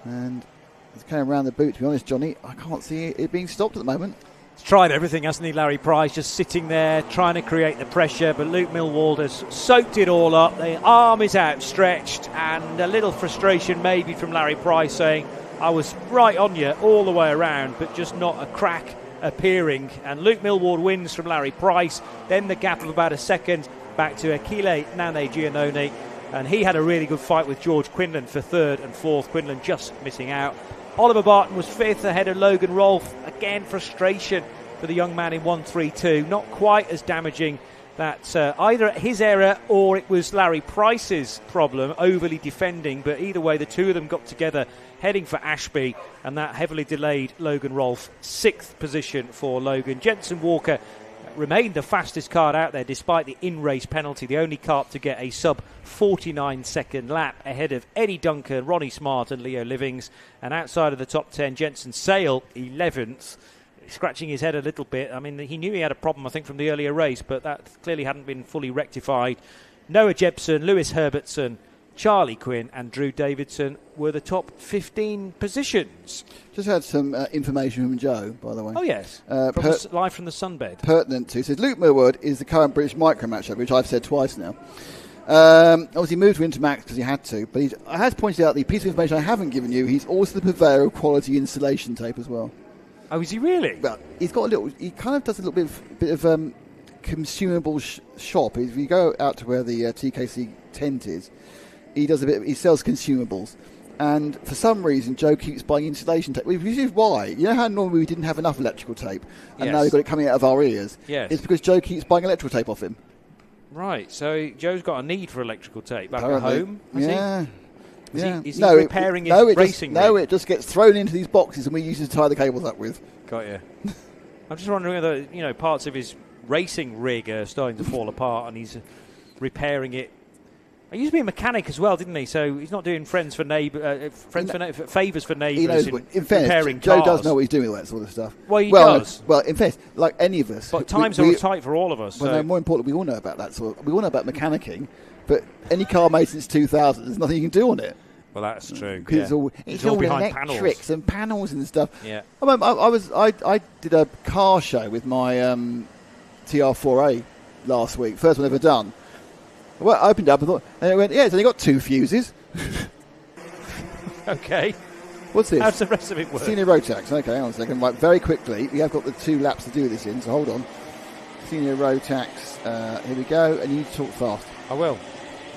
And it's coming around the boot, to be honest, Johnny. I can't see it being stopped at the moment. He's tried everything, hasn't he, Larry Price? Just sitting there, trying to create the pressure. But Luke Millwall has soaked it all up. The arm is outstretched. And a little frustration maybe from Larry Price saying, I was right on you all the way around, but just not a crack appearing. And Luke Millward wins from Larry Price. Then the gap of about a second back to Achille Nane Giannone. And he had a really good fight with George Quinlan for third and fourth. Quinlan just missing out. Oliver Barton was fifth ahead of Logan Rolfe. Again, frustration for the young man in 1-3-2. Not quite as damaging. That's either his error or it was Larry Price's problem, overly defending. But either way, the two of them got together heading for Ashby, and that heavily delayed Logan Rolfe. Sixth position for Logan. Jensen Walker remained the fastest kart out there despite the in-race penalty, the only kart to get a sub-49 second lap ahead of Eddie Duncan, Ronnie Smart and Leo Livings. And outside of the top 10, Jensen Sale 11th, scratching his head a little bit. I mean, he knew he had a problem, I think, from the earlier race, but that clearly hadn't been fully rectified. Noah Jepson, Lewis Herbertson, Charlie Quinn and Drew Davidson were the top 15 positions. Just had some information from Joe, by the way. Oh, yes. Live from the sunbed. Pertinent to. He says, Luke Millward is the current British micro matchup, which I've said twice now. Obviously moved to Intermax because he had to, but I has pointed out the piece of information I haven't given you, he's also the purveyor of quality insulation tape as well. Oh, is he really? Well, he kind of does a little bit of consumable shop. If you go out to where the TKC tent is, he sells consumables. And for some reason, Joe keeps buying insulation tape. Which is why. You know how normally we didn't have enough electrical tape, and now we've got it coming out of our ears? Yes. It's because Joe keeps buying electrical tape off him. Right, so Joe's got a need for electrical tape back at home, has he? Is he repairing his racing rig? No, it just gets thrown into these boxes and we use it to tie the cables up with. Got you. I'm just wondering whether, parts of his racing rig are starting to fall apart and he's repairing it. He used to be a mechanic as well, didn't he? So he's not doing favours for neighbours in repairing Joe cars. does know what he's doing with that sort of stuff. Well, he does. Well, in fairness, like any of us. But times are tight for all of us. Well, no, more importantly, we all know about that. We all know about mechanicking, but any car made since 2000, there's nothing you can do on it. Well, that's true. Because it's all behind electrics and panels and stuff. Yeah. I did a car show with my TR4A last week, first one ever done. Well, I opened it up and thought, and it went, it's only got 2 fuses. Okay. What's this? How's the rest of it work? Senior rotax. Okay, hang on a second. Right, very quickly, we have got the 2 laps to do this in, so hold on. Senior rotax. Here we go, and you need to talk fast. I will.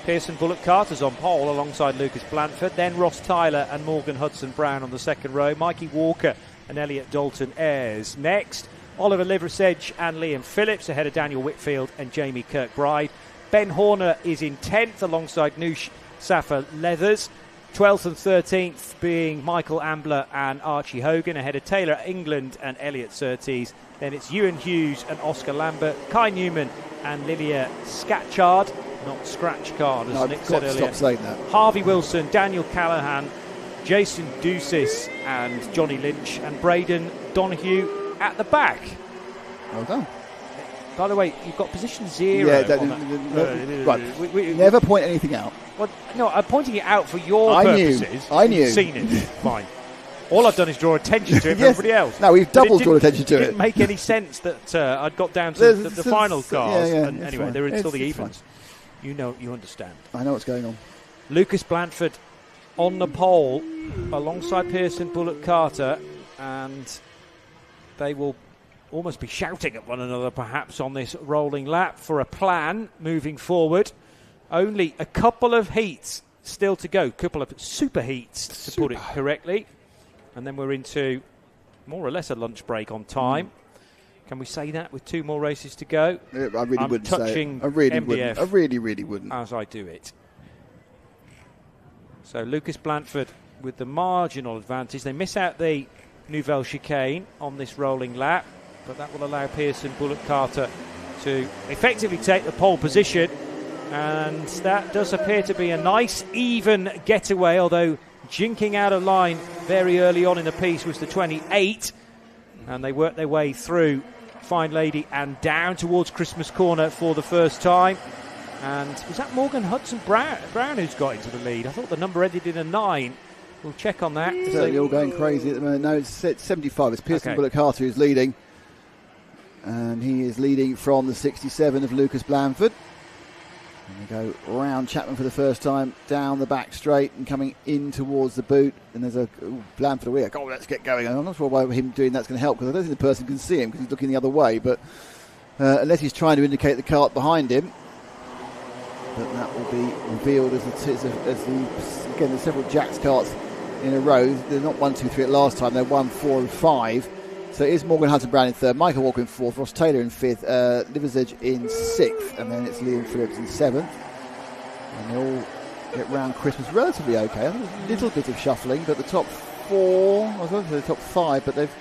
Pearson Bullock Carter's on pole alongside Lucas Blanford, then Ross Tyler and Morgan Hudson-Brown on the second row, Mikey Walker and Elliot Dalton Ayres. Next, Oliver Liversedge and Liam Phillips ahead of Daniel Whitfield and Jamie Kirkbride. Ben Horner is in 10th alongside Noosh Safa Leathers. 12th and 13th being Michael Ambler and Archie Hogan ahead of Taylor England and Elliot Surtees. Then it's Ewan Hughes and Oscar Lambert, Kai Newman and Lilia Scatchard, not Scratchcard as Nick said earlier. Stop saying that. Harvey Wilson, Daniel Callahan, Jason Ducis and Johnny Lynch and Braden Donoghue at the back. Well done. By the way, you've got position 0. Yeah, right. Never point anything out. Well, no, I'm pointing it out for your purposes. I knew. You've seen it. Fine. All I've done is draw attention to it for everybody else. No, we've double drawn attention to it. It didn't make any sense that I'd got down to the final cars. And anyway, fine. they're until the evens. You understand. I know what's going on. Lucas Blanford on the pole alongside Pearson Bullock Carter, and they will almost be shouting at one another perhaps on this rolling lap for a plan moving forward. Only a couple of heats still to go, couple of super heats to put it correctly, and then we're into more or less a lunch break on time. Can we say that with 2 more races to go? I really wouldn't say it. I really wouldn't. As I do it. So Lucas Blandford with the marginal advantage. They miss out the Nouvelle chicane on this rolling lap, but that will allow Pearson Bullock Carter to effectively take the pole position, and that does appear to be a nice even getaway, although jinking out of line very early on in the piece was the 28, and they worked their way through Fine Lady and down towards Christmas Corner for the first time. And was that Morgan Hudson Brown who's got into the lead? I thought the number ended in a 9. We'll check on that. Certainly all going crazy at the moment. No, it's 75. It's Pearson Bullock Carter who's leading. And he is leading from the 67 of Lucas Blandford. And they go round Chapman for the first time, down the back straight and coming in towards the boot. And there's a Blandford away. Oh, let's get going. I'm not sure why him doing that's going to help, because I don't think the person can see him because he's looking the other way. But unless he's trying to indicate the cart behind him. But that will be revealed as again, there's several Jack's carts in a row. They're not 1, 2, 3 at last time. They're 1, 4 and 5. So it is Morgan Hudson Brown in third, Michael Walker in fourth, Ross Taylor in fifth, Liversedge in sixth, and then it's Liam Phillips in seventh. And they all get round Christmas relatively okay. I think there's a little bit of shuffling, but the top 4, I was going to say the top 5, but they've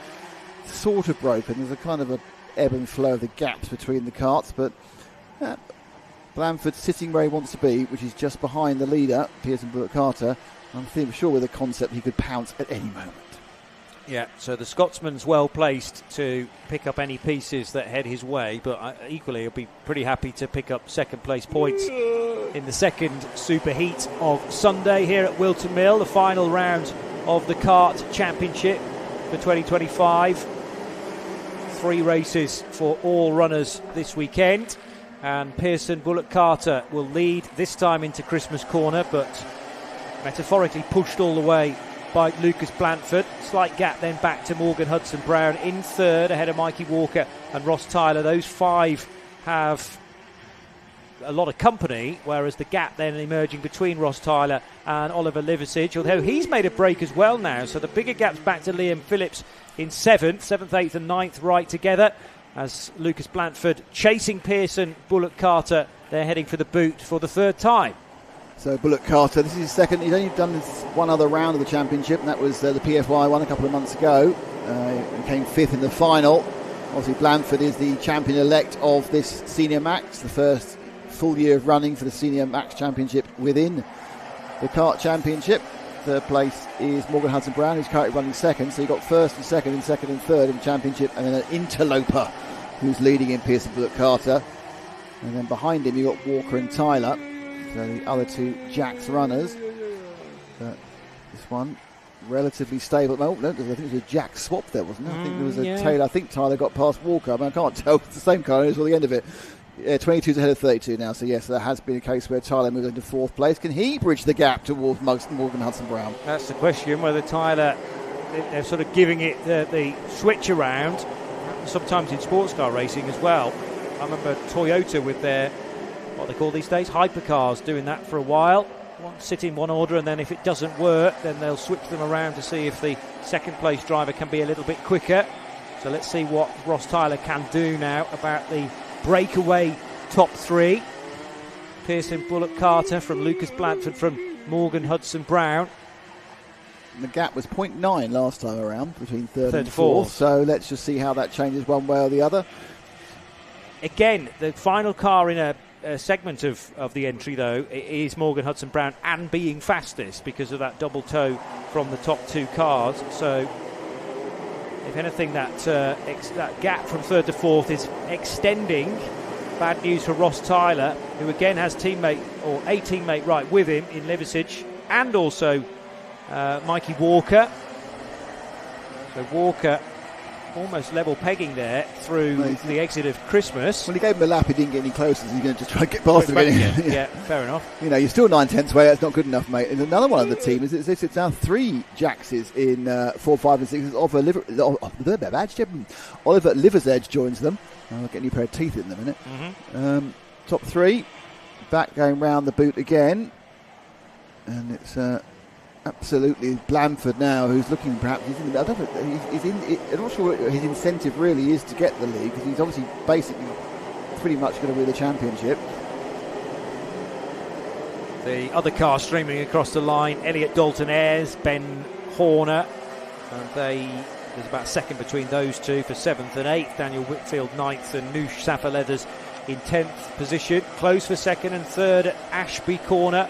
sort of broken. There's a kind of a ebb and flow of the gaps between the carts, but Blandford sitting where he wants to be, which is just behind the leader, Pearson Bullock Carter. I'm sure with the concept he could pounce at any moment. Yeah, so the Scotsman's well placed to pick up any pieces that head his way, but equally he'll be pretty happy to pick up second place points in the second superheat of Sunday here at Whilton Mill, the final round of the Kart Championship for 2025. 3 races for all runners this weekend, and Pearson Bullock Carter will lead this time into Christmas Corner, but metaphorically pushed all the way by Lucas Blandford. Slight gap then back to Morgan Hudson Brown in third, ahead of Mikey Walker and Ross Tyler. Those 5 have a lot of company, whereas the gap then emerging between Ross Tyler and Oliver Liversedge, although he's made a break as well now, so the bigger gap's back to Liam Phillips in 7th, 8th and 9th right together, as Lucas Blandford chasing Pearson Bullock Carter. They're heading for the boot for the third time. So Bullock Carter, this is his second. He's only done this one other round of the championship, and that was the PFY one a couple of months ago. He came 5th in the final. Obviously Blandford is the champion-elect of this Senior Max, the first full year of running for the Senior Max Championship within the Kart Championship. Third place is Morgan Hudson Brown, who's currently running second. So you've got first and second and third in the championship, and then an interloper who's leading in Pearson Bullock Carter. And then behind him you've got Walker and Tyler. So the other 2 Jack's runners. But this one relatively stable. No, I think it was a Jack swap there, wasn't it? I think there was a Taylor. I think Tyler got past Walker. I mean, I can't tell. It's the same car until the end of it. 22's ahead of 32 now. So yes, there has been a case where Tyler moved into 4th place. Can he bridge the gap towards Morgan Hudson Brown? That's the question. Whether Tyler, they're sort of giving it the switch around. Sometimes in sports car racing as well. I remember Toyota with their, what they call these days, hypercars, doing that for a while. Sit in one order, and then if it doesn't work, then they'll switch them around to see if the second place driver can be a little bit quicker. So let's see what Ross Tyler can do now about the breakaway top 3. Pearson Bullock Carter from Lucas Blandford from Morgan Hudson Brown. The gap was 0.9 last time around between third and fourth. So let's just see how that changes one way or the other. Again, the final car in a segment of the entry, though, is Morgan Hudson Brown, and being fastest because of that double toe from the top 2 cars. So if anything, that gap from third to fourth is extending. Bad news for Ross Tyler, who again has a teammate right with him in Liversedge, and also Mikey Walker. So Walker almost level pegging there through the exit of Christmas. When he gave him a lap, he didn't get any closer, so he's going to just try to get past him again. Yeah, fair enough. You know, you're still 9/10 away, that's not good enough, mate. And another one of the team is it's now 3 Jackses in 4, 5 and 6. Oliver Liversedge joins them. I'll get a new pair of teeth in a minute. Mm-hmm. Top 3, back going round the boot again. And it's absolutely Blandford now, who's looking perhaps. I'm not sure what his incentive really is to get the lead, because he's obviously basically pretty much going to win the championship. The other car streaming across the line, Elliot Dalton Ayres, Ben Horner, and there's about a second between those two for 7th and 8th. Daniel Whitfield 9th and Noosh Safa Leathers in 10th position. Close for 2nd and 3rd at Ashby Corner.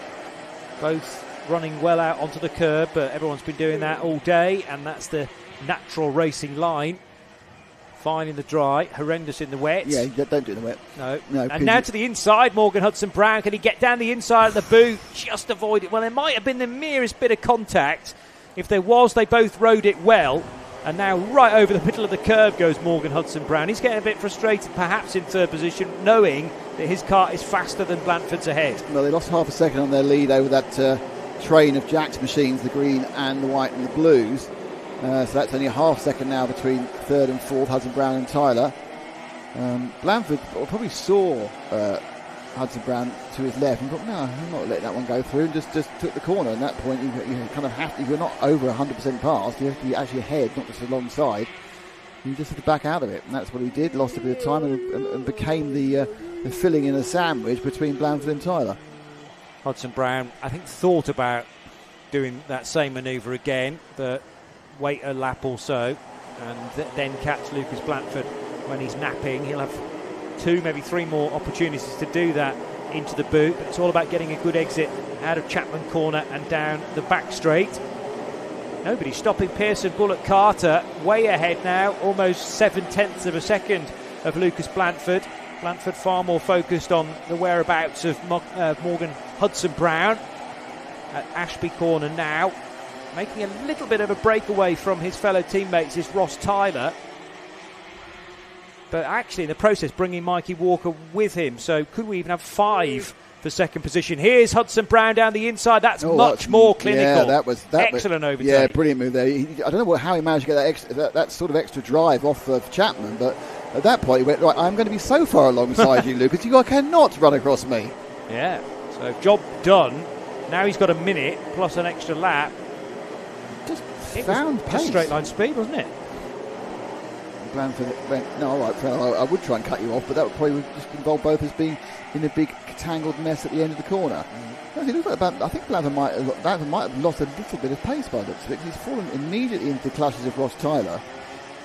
Both running well out onto the curb, but everyone's been doing that all day, and that's the natural racing line. Fine in the dry, horrendous in the wet. Yeah, don't do the wet. No. And now to the inside, Morgan Hudson-Brown. Can he get down the inside of the boot? Just avoid it. Well, there might have been the merest bit of contact. If there was, they both rode it well. And now right over the middle of the curve goes Morgan Hudson-Brown. He's getting a bit frustrated, perhaps in 3rd position, knowing that his car is faster than Blandford's ahead. Well, they lost half a second on their lead over that train of Jack's machines, the green and the white and the blues. So that's only a half second now between 3rd and 4th, Hudson-Brown and Tyler. Blandford probably saw Hudson-Brown to his left and thought, no, I'm not letting that one go through, and just took the corner. At that point, you kind of have to, if you're not over 100% past, you have to be actually ahead, not just alongside. You just have to back out of it, and that's what he did. Lost a bit of time and became the filling in a sandwich between Blandford and Tyler. Hudson-Brown, I think, thought about doing that same manoeuvre again, but wait a lap or so and then catch Lucas Blandford when he's napping. He'll have 2, maybe 3 more opportunities to do that into the boot, but it's all about getting a good exit out of Chapman Corner and down the back straight. Nobody stopping Pearson Bullock Carter, way ahead now, almost 7/10 of a second of Lucas Blandford. Blandford far more focused on the whereabouts of Morgan Hudson-Brown at Ashby Corner now. Making a little bit of a breakaway from his fellow teammates is Ross Tyler, but actually in the process bringing Mikey Walker with him. So could we even have 5 for 2nd position? Here's Hudson-Brown down the inside. That's much more clinical. Yeah, that was excellent overtake. Yeah, brilliant move there. I don't know how he managed to get that sort of extra drive off of Chapman, but at that point he went, right, I'm going to be so far alongside you, Lucas, you cannot run across me. Yeah, so job done. Now he's got a minute plus an extra lap. Found pace. Just straight line speed, wasn't it? Blandford went, no, all right, I would try and cut you off, but that would probably just involve both us being in a big tangled mess at the end of the corner. I think Blandford might have lost a little bit of pace by the looks of it. He's fallen immediately into the clutches of Ross Tyler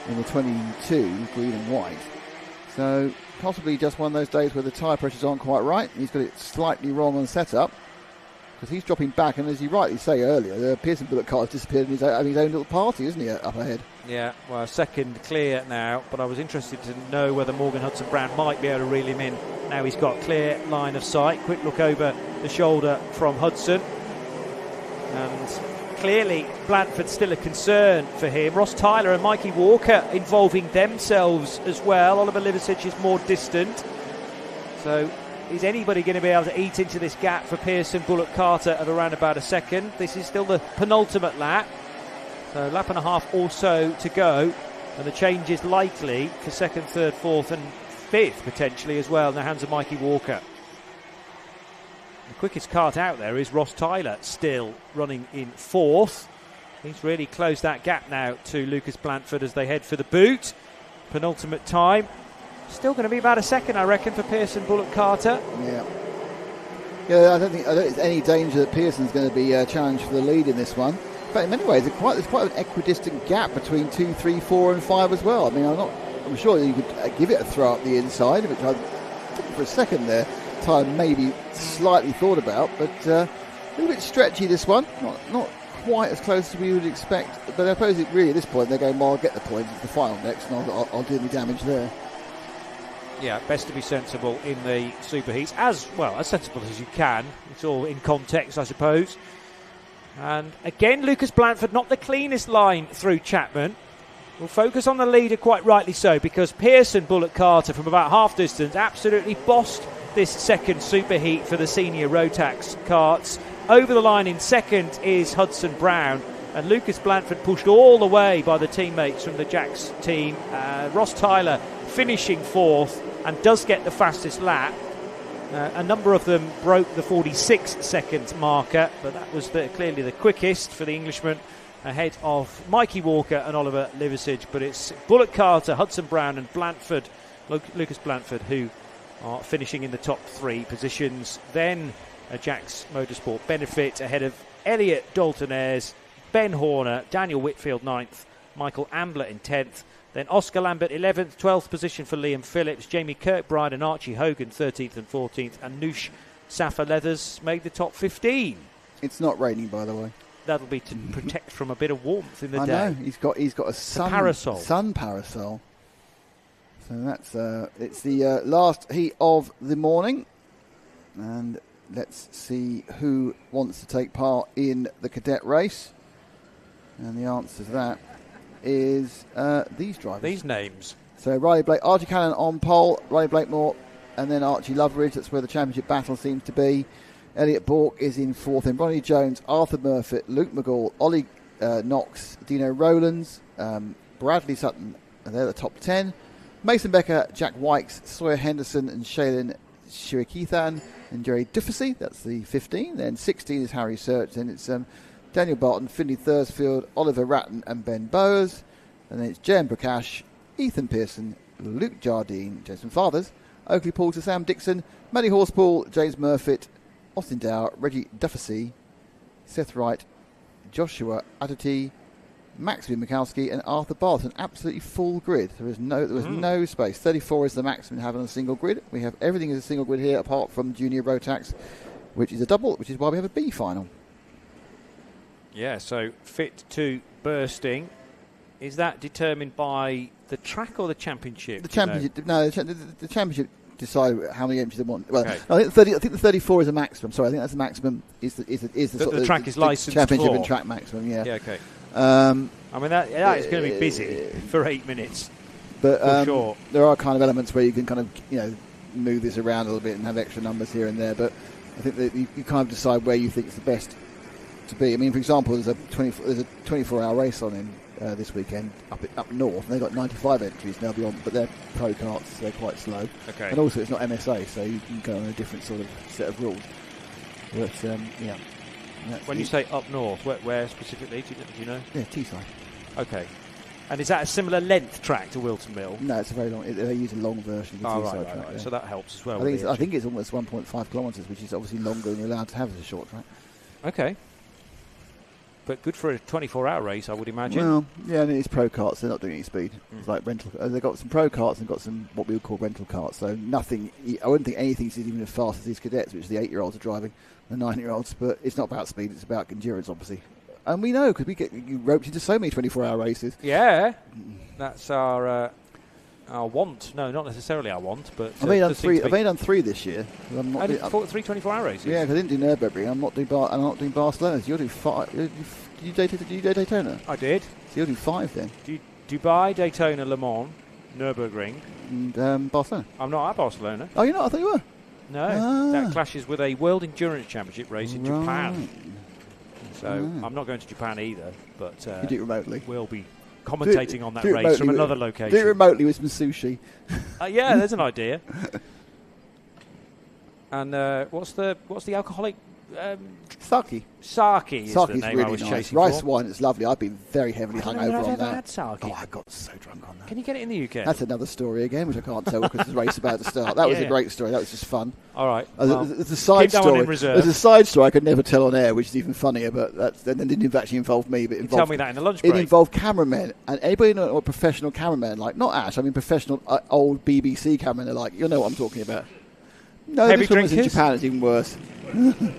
in the 22, green and white. So possibly just one of those days where the tyre pressures aren't quite right. He's got it slightly wrong on setup, because he's dropping back, and as you rightly say earlier, the Pearson Bullock car has disappeared in having his own little party, isn't he, up ahead? Yeah, well, 2nd clear now, but I was interested to know whether Morgan Hudson-Brown might be able to reel him in. Now he's got clear line of sight. Quick look over the shoulder from Hudson, and clearly Blandford's still a concern for him. Ross Tyler and Mikey Walker involving themselves as well. Oliver Liversidge is more distant, so is anybody going to be able to eat into this gap for Pearson Bullock Carter at around about a second? This is still the penultimate lap, so lap and a half or so to go, and the change is likely for 2nd, 3rd, 4th and 5th potentially as well in the hands of Mikey Walker. The quickest kart out there is Ross Tyler, still running in 4th. He's really closed that gap now to Lucas Blandford as they head for the boot. Penultimate time. Still going to be about a second, I reckon, for Pearson Bullock Carter. Yeah, I don't think there's any danger that Pearson's going to be challenged for the lead in this one. In fact, in many ways, there's quite an equidistant gap between 2, 3, 4 and 5 as well. I mean, I'm sure you could give it a throw up the inside, which I think for a second there, Tyler maybe slightly thought about, but a little bit stretchy this one. Not quite as close as we would expect, but I suppose really at this point they're going, well, I'll get the points, it's the final next, and I'll do any damage there. Yeah, best to be sensible in the superheats, as sensible as you can. It's all in context, I suppose. And again, Lucas Blandford, not the cleanest line through Chapman. We'll focus on the leader, quite rightly so, because Pearson Bullock Carter from about half distance absolutely bossed this 2nd superheat for the senior Rotax karts. Over the line in 2nd is Hudson-Brown, and Lucas Blandford pushed all the way by the teammates from the Jacks team. Ross Tyler finishing 4th and does get the fastest lap. A number of them broke the 46-second marker, but that was clearly the quickest for the Englishman, ahead of Mikey Walker and Oliver Liversidge. But it's Bullock Carter, Hudson-Brown and Lucas Blandford, who are finishing in the top 3 positions. Then Jack's Motorsport Benefit ahead of Elliot Dalton-Ayres, Ben Horner, Daniel Whitfield 9th, Michael Ambler in 10th. Then Oscar Lambert 11th, 12th position for Liam Phillips, Jamie Kirkbride and Archie Hogan 13th and 14th, and Noosh Safa Leathers made the top 15. It's not raining, by the way. That'll be to protect from a bit of warmth in the day. I know, he's got a sun parasol. So that's it's the last heat of the morning, and let's see who wants to take part in the cadet race. And the answer to that is these drivers. These names. So Riley Blake, Archie Cannon on pole, Riley Blakemore, and then Archie Loveridge. That's where the championship battle seems to be. Elliot Bourke is in 4th. Then Ronnie Jones, Arthur Murfitt, Luke McGall, Ollie Knox, Dino Rowlands, Bradley Sutton. They're the top 10. Mason Becker, Jack Wykes, Sawyer Henderson, and Shaylin Shirikithan, and Jerry Dufficy. That's the 15. Then 16 is Harry Search. Then it's Daniel Barton, Finley Thursfield, Oliver Ratton, and Ben Bowers. And then it's Jem Prakash, Ethan Pearson, Luke Jardine, Jason Fathers, Oakley Poulter, Sam Dixon, Matty Horspool, James Murfitt, Austin Dow, Reggie Dufficy, Seth Wright, Joshua Adati, Maximum Mikowski, and Arthur Barth. An absolutely full grid. There was no space. 34 is the maximum to have on a single grid. We have everything as a single grid here, apart from Junior Rotax, which is a double, which is why we have a B final. Yeah, so fit to bursting. Is that determined by the track or the championship? The championship. No, the championship decide how many entries they want. Well, okay. I think the 34 is a maximum. Sorry, I think that's the maximum. Is the track is licensed championship for. And track maximum. Yeah. Yeah. Okay. I mean that is going to be busy for 8 minutes. But for sure. There are kind of elements where you can kind of move this around a little bit and have extra numbers here and there. But I think that you kind of decide where you think it's the best to be. I mean, for example, there's a 24-hour race on in this weekend up north, and they've got 95 entries now beyond, but they're pro karts, so they're quite slow. Okay. And also, it's not MSA, so you can go on a different sort of set of rules. But yeah. When you say up north, where specifically? Do you know? Yeah, Teesside. Okay. And is that a similar length track to Wilton Mill? No, it's a very long. They use a long version of the Teesside track. Right. So that helps as well. I think it's almost 1.5 kilometres, which is obviously longer than you're allowed to have as a short track. Okay. But good for a 24-hour race, I would imagine. Well, yeah, and it's pro karts. They're not doing any speed. It's like rental. They've got some pro karts and got some what we would call rental karts. So nothing. I wouldn't think anything's even as fast as these cadets, which the 8-year-olds are driving, the 9-year-olds. But it's not about speed. It's about endurance, obviously. And we know because we get roped into so many 24-hour races. Yeah, that's our want. No, not necessarily our want, but I've only done three this year. I did 3 24-hour races. Yeah, because I didn't do Nürburgring. I'm not doing Barcelona. So you'll do 5. Did you do Daytona? I did. So you'll do 5 then. Dubai, Daytona, Le Mans, Nürburgring, and Barcelona. I'm not at Barcelona. Oh, you're not? I thought you were. No, that clashes with a World Endurance Championship race in Japan. So I'm not going to Japan either. But you do it remotely. We'll be commentating on that race from another location. Do it remotely with some sushi. Yeah, there's an idea. And what's the alcoholic? Sake. Sake is the name really I was nice. chasing Rice for. wine, it's lovely. I've been very heavily hungover on that. Had sake. Oh, I got so drunk on that. Can you get it in the UK? That's another story again, which I can't tell because the race is about to start. That was a great story. That was just fun. All right. There's a side story. There's a side story I could never tell on air, which is even funnier, but that didn't actually involve me. But tell me that in the lunch break. It involved cameramen, and anybody know what professional cameramen like? Not Ash. I mean professional old BBC cameramen are like. You know what I'm talking about. No, heavy this one was in drinkers? Japan. It's even worse.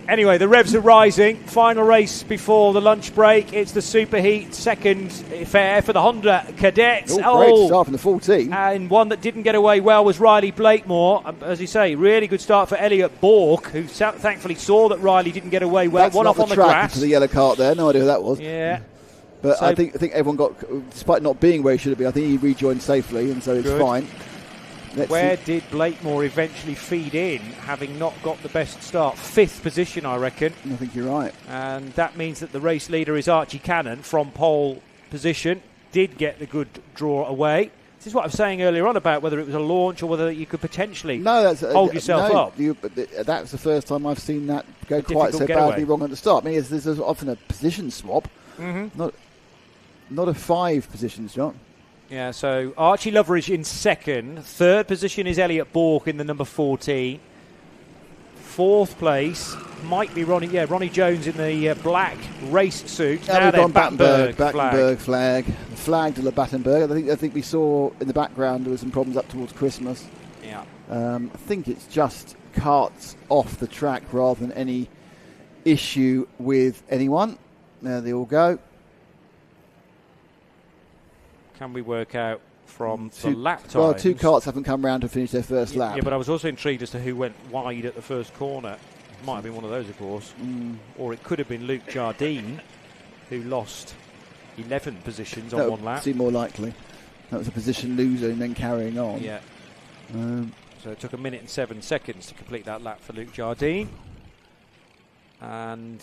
Anyway, the revs are rising. Final race before the lunch break. It's the Superheat second fair for the Honda Cadets. Great start from the 14. And one that didn't get away well was Riley Blakemore. As you say, really good start for Elliot Bourke, who thankfully saw that Riley didn't get away well. That's one off on the grass. To the yellow cart there. No idea who that was. Yeah. But I think everyone got, despite not being where he should have been, I think he rejoined safely, and so it's fine. Where did Blakemore eventually feed in, having not got the best start? 5th position, I reckon. I think you're right. And that means that the race leader is Archie Cannon from pole position. Did get the good draw away. This is what I was saying earlier on about whether it was a launch or whether you could potentially hold yourself up. That's the first time I've seen that go quite so badly wrong at the start. I mean, there's often a position swap, not a 5 positions, John. Yeah, so Archie Loveridge in second. 3rd position is Elliot Bourke in the number 14. 4th place might be Ronnie Jones in the black race suit. Now we've gone Battenberg flag. The flag de la Battenberg. I think we saw in the background there were some problems up towards Christmas. Yeah. I think it's just carts off the track rather than any issue with anyone. There they all go. Can we work out from the lap times? Well, 2 carts haven't come round to finish their first lap. Yeah, but I was also intrigued as to who went wide at the first corner. Might have been one of those, of course. Or it could have been Luke Jardine, who lost 11 positions on one lap. That would seem more likely. That was a position loser and then carrying on. Yeah. So it took 1 minute and 7 seconds to complete that lap for Luke Jardine. And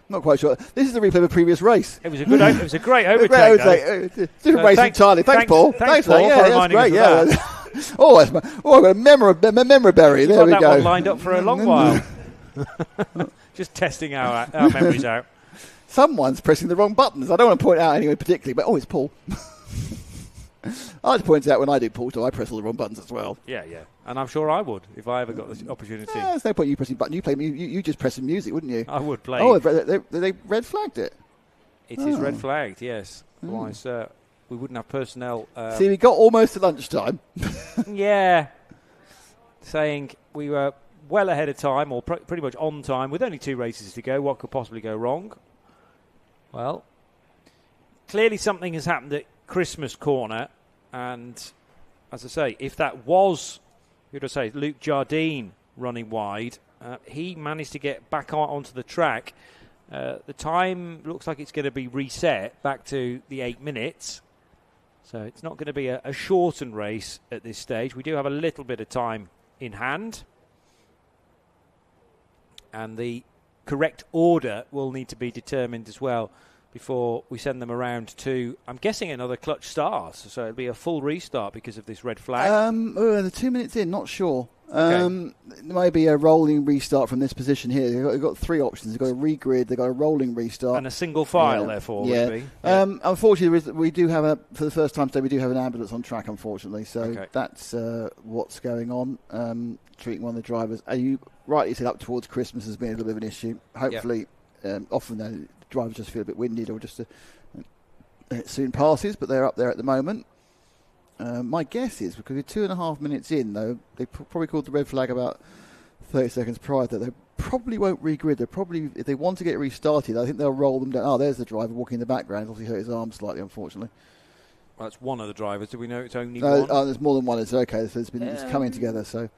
not quite sure. This is a replay of a previous race. It was a good. It was a great overtake. Different race entirely. Thanks, Paul. Thanks, Paul. Yeah, that's great. Yeah. I've got a memory berry. There we go. That one lined up for a long while. Just testing our memories out. Someone's pressing the wrong buttons. I don't want to point out anyone particularly, but it's Paul. I like to point out when I do Paul, so I press all the wrong buttons as well. Yeah. And I'm sure I would if I ever got this opportunity. There's no point you pressing button. You just press some music, wouldn't you? I would play. Oh, they red flagged it. It is red flagged, yes. Otherwise, we wouldn't have personnel. See, we got almost to lunchtime. Yeah. Saying we were well ahead of time, or pretty much on time, with only 2 races to go. What could possibly go wrong? Well, clearly something has happened at Christmas corner, and as I say, if that was, Luke Jardine running wide, he managed to get back onto the track. The time looks like it's going to be reset back to the 8 minutes, so it's not going to be a shortened race at this stage. We do have a little bit of time in hand, and the correct order will need to be determined as well before we send them around to, I'm guessing, another clutch start. So it'll be a full restart because of this red flag. The 2 minutes in, not sure. Okay. There may be a rolling restart from this position here. They've got 3 options. They've got a regrid, they've got a rolling restart. And a single file, therefore, would be. Unfortunately, we do have for the first time today, we do have an ambulance on track, unfortunately. So that's what's going on. Treating one of the drivers. You rightly said up towards Christmas has been a little bit of an issue. Hopefully, often the drivers just feel a bit winded or just it soon passes, but they're up there at the moment. My guess is, because we're 2.5 minutes in, though, they probably called the red flag about 30 seconds prior to that. They probably won't regrid. They probably, if they want to get restarted, I think they'll roll them down. Oh, there's the driver walking in the background. He's obviously hurt his arm slightly, unfortunately. Well, that's one of the drivers. Do we know it's only one? Oh, there's more than one. It's okay. So it's coming together. So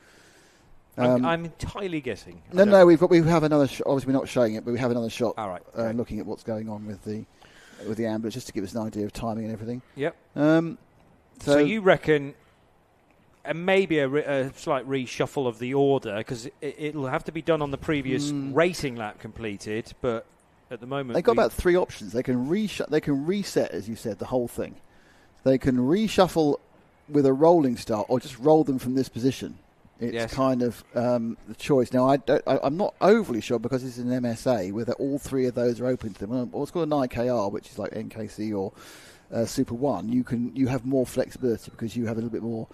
I'm entirely guessing. No. We have another. Obviously, we're not showing it, but we have another shot. All right. Looking at what's going on with the ambulance, just to give us an idea of timing and everything. Yep. So you reckon, and maybe a slight reshuffle of the order, because it'll have to be done on the previous racing lap completed. But at the moment, they've got about 3 options. They can reset, as you said, the whole thing. They can reshuffle with a rolling start, or just roll them from this position. It's kind of the choice. Now, I'm not overly sure, because it's an MSA, whether all 3 of those are open to them. Or it's called an IKR, which is like NKC or Super 1. You have more flexibility because you have a little bit more,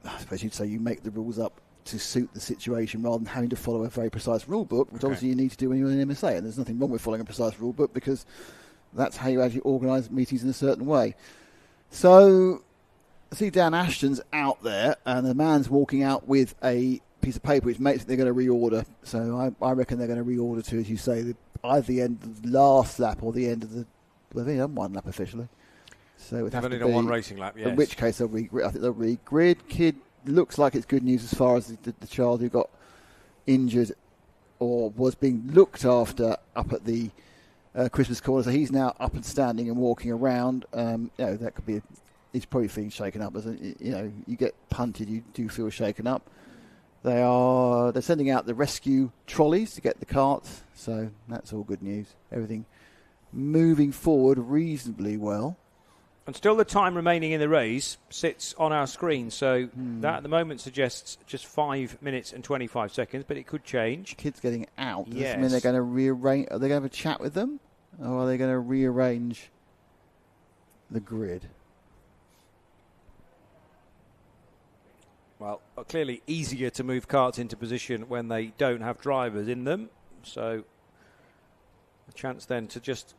I suppose you'd say, you make the rules up to suit the situation rather than having to follow a very precise rule book, which obviously you need to do when you're in an MSA. And there's nothing wrong with following a precise rule book, because that's how you actually organise meetings in a certain way. So I see Dan Ashton's out there, and the man's walking out with a piece of paper which makes it they're going to reorder. So I reckon they're going to reorder to, as you say, either the end of the last lap or the end of the... Well, they've done one lap officially. So it would have to be one racing lap, yes. In which case, I think they'll regrid. Kid looks like it's good news as far as the child who got injured or was being looked after up at the Christmas corner. So he's now up and standing and walking around. That could be... He's probably feeling shaken up. You get punted, you do feel shaken up. They're sending out the rescue trolleys to get the carts, so that's all good news. Everything moving forward reasonably well. And still the time remaining in the race sits on our screen, so that at the moment suggests just 5 minutes and 25 seconds, but it could change. Kids getting out. Does yes. this mean they're going to rearrange? Are they going to have a chat with them? Or are they going to rearrange the grid? Well, clearly easier to move karts into position when they don't have drivers in them. So a chance then to just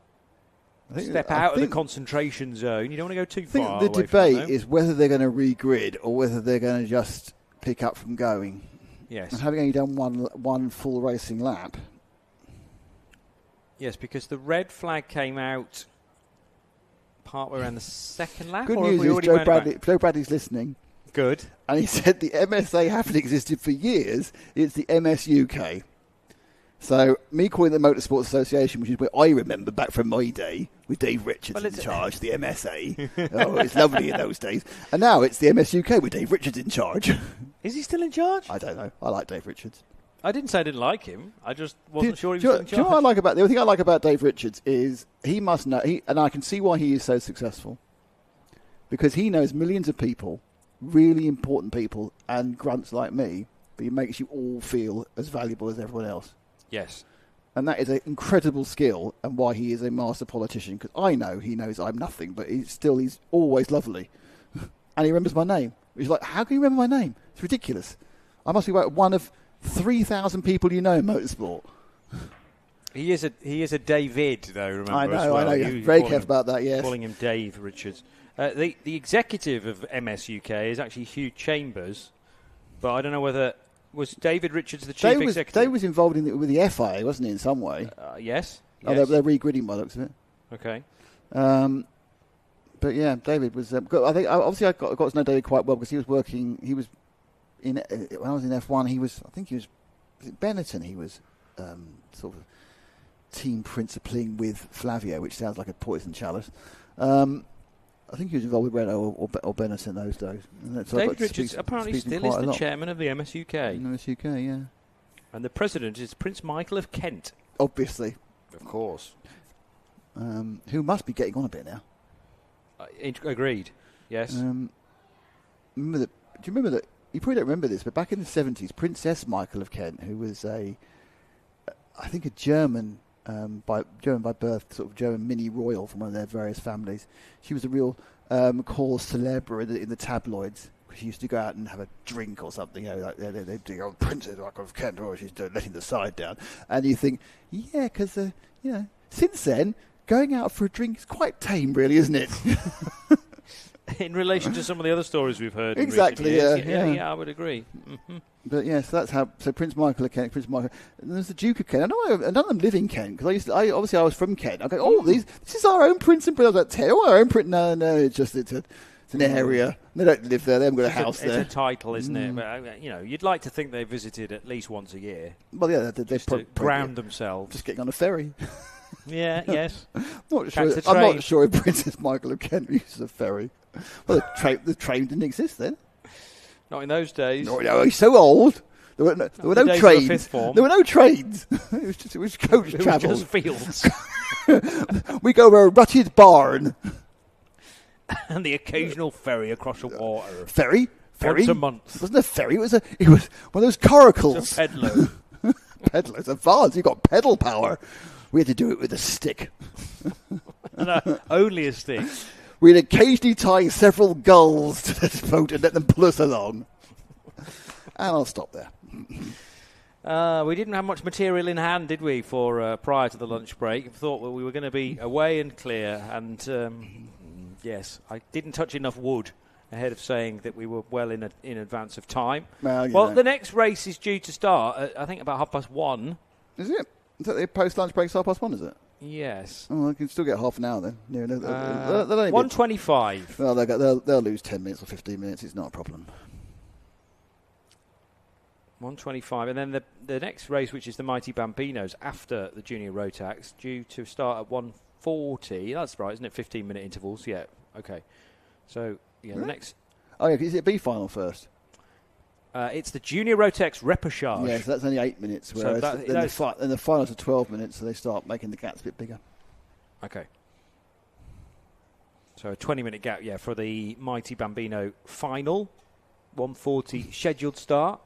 step out of the concentration zone. You don't want to go too far. I think the debate is whether they're going to regrid or whether they're going to just pick up from going. Yes. And having only done one full racing lap. Yes, because the red flag came out partway around the second lap. Good news is Joe Bradley's listening. Good. And he said the MSA haven't existed for years. It's the MS UK. So me calling the Motorsports Association, which is where I remember back from my day, with Dave Richards in charge, the MSA. Oh, it's lovely in those days. And now it's the MS UK with Dave Richards in charge. Is he still in charge? I don't know. I like Dave Richards. I didn't say I didn't like him. I just wasn't sure he was still in charge. Do you know what I like about the only thing I like about Dave Richards is he must know, and I can see why he is so successful, because he knows millions of people, really important people, and grunts like me, but he makes you all feel as valuable as everyone else. Yes. And that is an incredible skill, and why he is a master politician, because I know he knows I'm nothing, but he's always lovely. And he remembers my name. He's like, how can you remember my name? It's ridiculous. I must be like one of 3,000 people you know in motorsport. He is a David, though, remember. I know, as well. I know. You're very careful about that, yes. Calling him Dave Richards. The executive of MS UK is actually Hugh Chambers, but I don't know whether... Was David Richards the chief executive? Dave was involved with the FIA, wasn't he, in some way? Yes. Oh, they're regridding by the looks of it. Okay. But yeah, David was... I think, obviously, I got to know David quite well because he was working... when I was in F1, was it Benetton? He was sort of team principling with Flavio, which sounds like a poison chalice. I think he was involved with Renault or Benetton in those days. David Richards apparently still is the chairman of the MSUK. MSUK, yeah. And the president is Prince Michael of Kent. Obviously. Of course. Who must be getting on a bit now. Agreed, yes. Do you remember that? You probably don't remember this, but back in the 70s, Princess Michael of Kent, who was I think a German by birth, sort of German mini royal from one of their various families. She was a real cause célèbre in the tabloids. She used to go out and have a drink or something. Like they'd go, Princess Michael of Kent, or she's letting the side down. And you think, yeah, because since then, going out for a drink is quite tame, really, isn't it? In relation to some of the other stories we've heard. Exactly, yeah, I would agree. Mm-hmm. But yes, that's how. So Prince Michael of Kent, and there's the Duke of Kent. I know none of them live in Kent because I was from Kent. I go, this is our own prince and princess. I was like, our own prince. No, it's an area. They don't live there. They haven't got a house there. It's a title, isn't it? But, you'd like to think they visited at least once a year. Well, yeah, they ground themselves. Just getting on a ferry. Yeah, yes. I'm not sure if Princess Michael of Kent uses a ferry. Well, the train didn't exist then. Not in those days. No, he's so old. There were no trains. There were no trains. It was coach travel. Just fields. We go to a rutted barn. And the occasional ferry across the water. Ferry? Once a month. It wasn't a ferry. It was one of those coracles. It's a pedalo. Pedalers advanced. You got pedal power. We had to do it with a stick. No, only a stick. We'd occasionally tie several gulls to this boat and let them pull us along. And I'll stop there. We didn't have much material in hand, did we, for prior to the lunch break? We thought we were going to be away and clear. And, yes, I didn't touch enough wood ahead of saying that we were well in advance of time. Well, the next race is due to start, I think, about 1:30. Is it? Is that the post-lunch break 1:30, is it? Yes. Oh, I can still get half an hour then. 1:25. Well, they'll lose 10 minutes or 15 minutes. It's not a problem. 1:25, and then the next race, which is the Mighty Bambinos after the Junior Rotax, due to start at 1:40. That's right, isn't it? 15-minute intervals. Yeah. Okay. So yeah, the next. Oh yeah, is it B final first? It's the Junior Rotax Repechage. Yeah, so that's only 8 minutes, whereas the finals are 12 minutes, so they start making the gaps a bit bigger. Okay. So a 20-minute gap, for the Mighty Bambino final. 1:40 scheduled start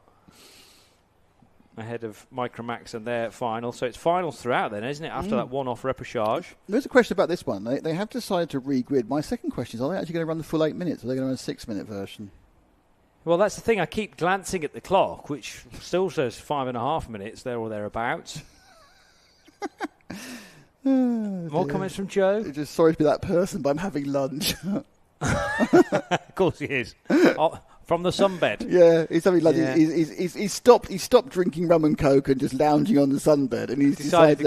ahead of Micromax and their final. So it's finals throughout then, isn't it, after that one-off repechage? There's a question about this one. They have decided to regrid. My second question is, are they actually going to run the full 8 minutes, or are they going to run a 6-minute version? Well, that's the thing. I keep glancing at the clock, which still says 5.5 minutes there or thereabouts. More comments from Joe? Just sorry to be that person, but I'm having lunch. Of course he is. From the sunbed. Yeah, he's having lunch. Yeah. He's stopped drinking rum and coke and just lounging on the sunbed, and he's decided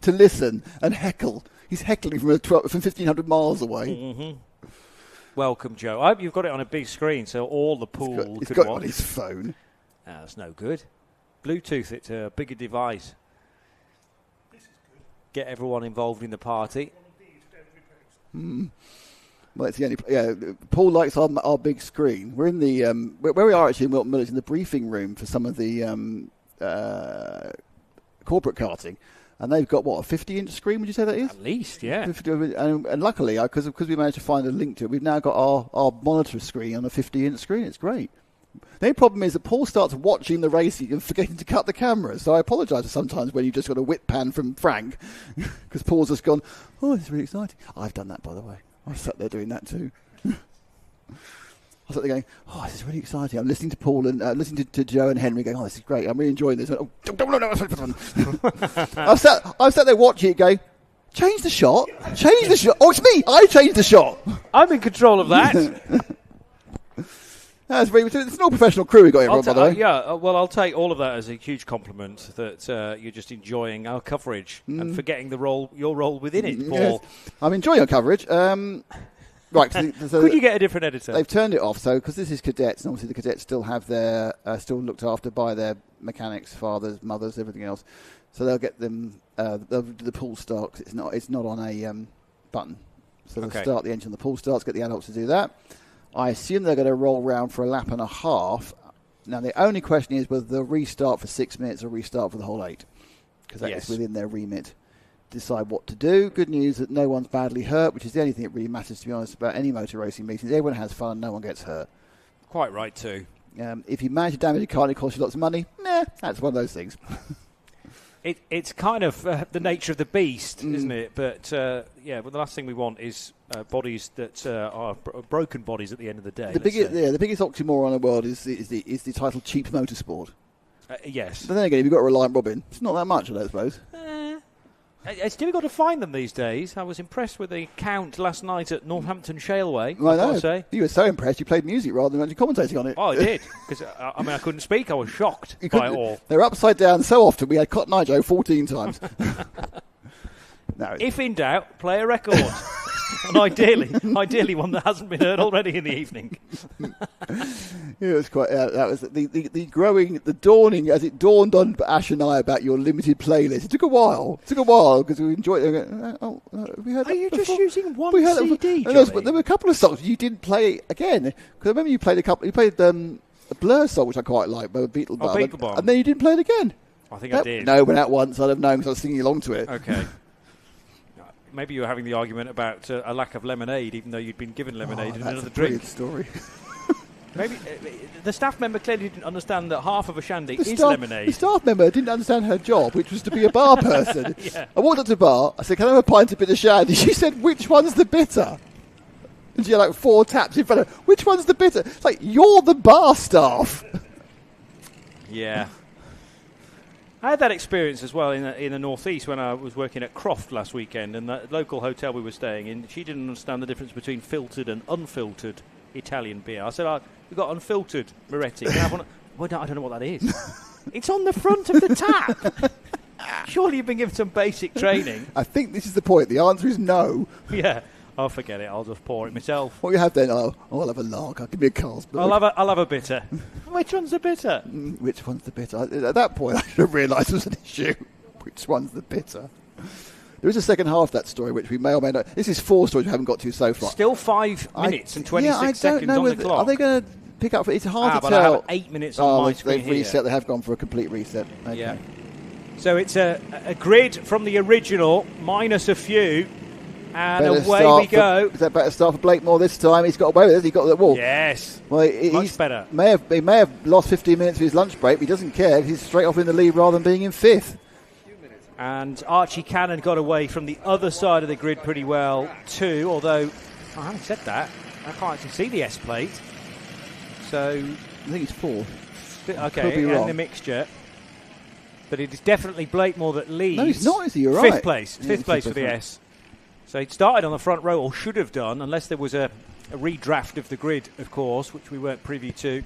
to listen and heckle. He's heckling from 1,500 miles away. Mm-hmm. Welcome, Joe. I hope you've got it on a big screen so all the pool He's could got watch. it on his phone. That's no good. Bluetooth it to a bigger device. This is good. Get everyone involved in the party. Well, it's the only. Yeah, Paul likes our big screen. We're in the where we are actually in Whilton Village, in the briefing room for some of the corporate karting, and they've got what, a 50-inch screen? Would you say that is? At least, yeah. 50, and luckily, because we managed to find a link to it, we've now got our monitor screen on a 50-inch screen. It's great. The only problem is that Paul starts watching the racing and forgetting to cut the camera. So I apologise sometimes when you just got a whip pan from Frank, because Paul's just gone, oh, it's really exciting. I've done that, by the way. I sat there doing that too. I was sat there going, oh, this is really exciting. I'm listening to Paul and listening to Joe and Henry going, oh, this is great. I'm really enjoying this. Oh, no. I've sat there watching it going, change the shot. Oh, it's me. I changed the shot. I'm in control of that. It's an all professional crew we got here, by the way. Yeah, well, I'll take all of that as a huge compliment that you're just enjoying our coverage and forgetting your role within it, Paul. Yes. I'm enjoying our coverage. Right, so could you get a different editor? They've turned it off, so because this is cadets, and obviously the cadets still have their still looked after by their mechanics, fathers, mothers, everything else. So they'll get them they'll do the pull start. 'Cause it's not on a button. So they'll start the engine on the pull starts, get the adults to do that. I assume they're going to roll round for a lap and a half. Now, the only question is whether they'll restart for 6 minutes or restart for the whole 8, because that is within their remit. Decide what to do. Good news that no one's badly hurt, which is the only thing that really matters, to be honest, about any motor racing meetings. Everyone has fun, no one gets hurt. Quite right, too. If you manage to damage a car and it costs you lots of money, that's one of those things. It's kind of the nature of the beast, isn't it? But, the last thing we want is bodies that are broken bodies at the end of the day. The biggest oxymoron in the world is the title cheap motorsport. Yes. But then again, if you've got a Reliant Robin, it's not that much, I suppose. It's difficult to find them these days. I was impressed with the count last night at Northamptonshire. I know. Say. You were so impressed you played music rather than actually commentating on it. Oh, I did. Because, I couldn't speak. I was shocked by it all. They were upside down so often. We had Cotton Eye Joe 14 times. No. If in doubt, play a record. And ideally one that hasn't been heard already in the evening. It was quite. That was the dawning as it dawned on Ash and I about your limited playlist. It took a while because we enjoyed it. We heard. Are you before? just using one CD? There were a couple of songs you didn't play again, because I remember you played a couple. You played a Blur song which I quite like, by Beetlebum, and then you didn't play it again. I think I did. No, it went out once. I'd have known because I was singing along to it. Okay. Maybe you were having the argument about a lack of lemonade, even though you'd been given lemonade and another drink. That's a brilliant story. Maybe the staff member clearly didn't understand that half of a shandy is lemonade. The staff member didn't understand her job, which was to be a bar person. Yeah. I walked up to the bar. I said, "Can I have a pint of bitter shandy?" She said, "Which one's the bitter?" And she had like 4 taps in front of her. Which one's the bitter? It's like, you're the bar staff. Yeah. I had that experience as well in the northeast when I was working at Croft last weekend, and the local hotel we were staying in, she didn't understand the difference between filtered and unfiltered Italian beer. I said, "We've got unfiltered Moretti. Can I have one?" Well, I don't know what that is. It's on the front of the tap. Surely you've been given some basic training. I think this is the point. The answer is no. Yeah. Oh, forget it. I'll just pour it myself. What you have then? I'll have a lager. Give me a Carlsberg. I'll have a bitter. Which one's the bitter? Which one's the bitter? At that point, I should have realised it was an issue. Which one's the bitter? There is a second half of that story, which we may or may not. This is 4 stories we haven't got to so far. Still 5 minutes and 26 seconds on the clock. Are they going to pick up? It's hard to but tell. I have 8 minutes on my screen. They've reset. They have gone for a complete reset. Okay. Yeah. So it's a grid from the original minus a few. And away we go. Is that better start for Blake Moore this time? He's got away with it. He got the wall. Yes. Well, much better. He may have lost 15 minutes of his lunch break, but he doesn't care. He's straight off in the lead rather than being in 5th. And Archie Cannon got away from the other side of the grid pretty well too, although, having said that, I can't actually see the S plate. So I think it's 4th. Okay, in the mixture. But it is definitely Blakemore that leads. No, it's not, is he? You're right. Fifth place for the S. So he started on the front row, or should have done, unless there was a redraft of the grid, of course, which we weren't privy to.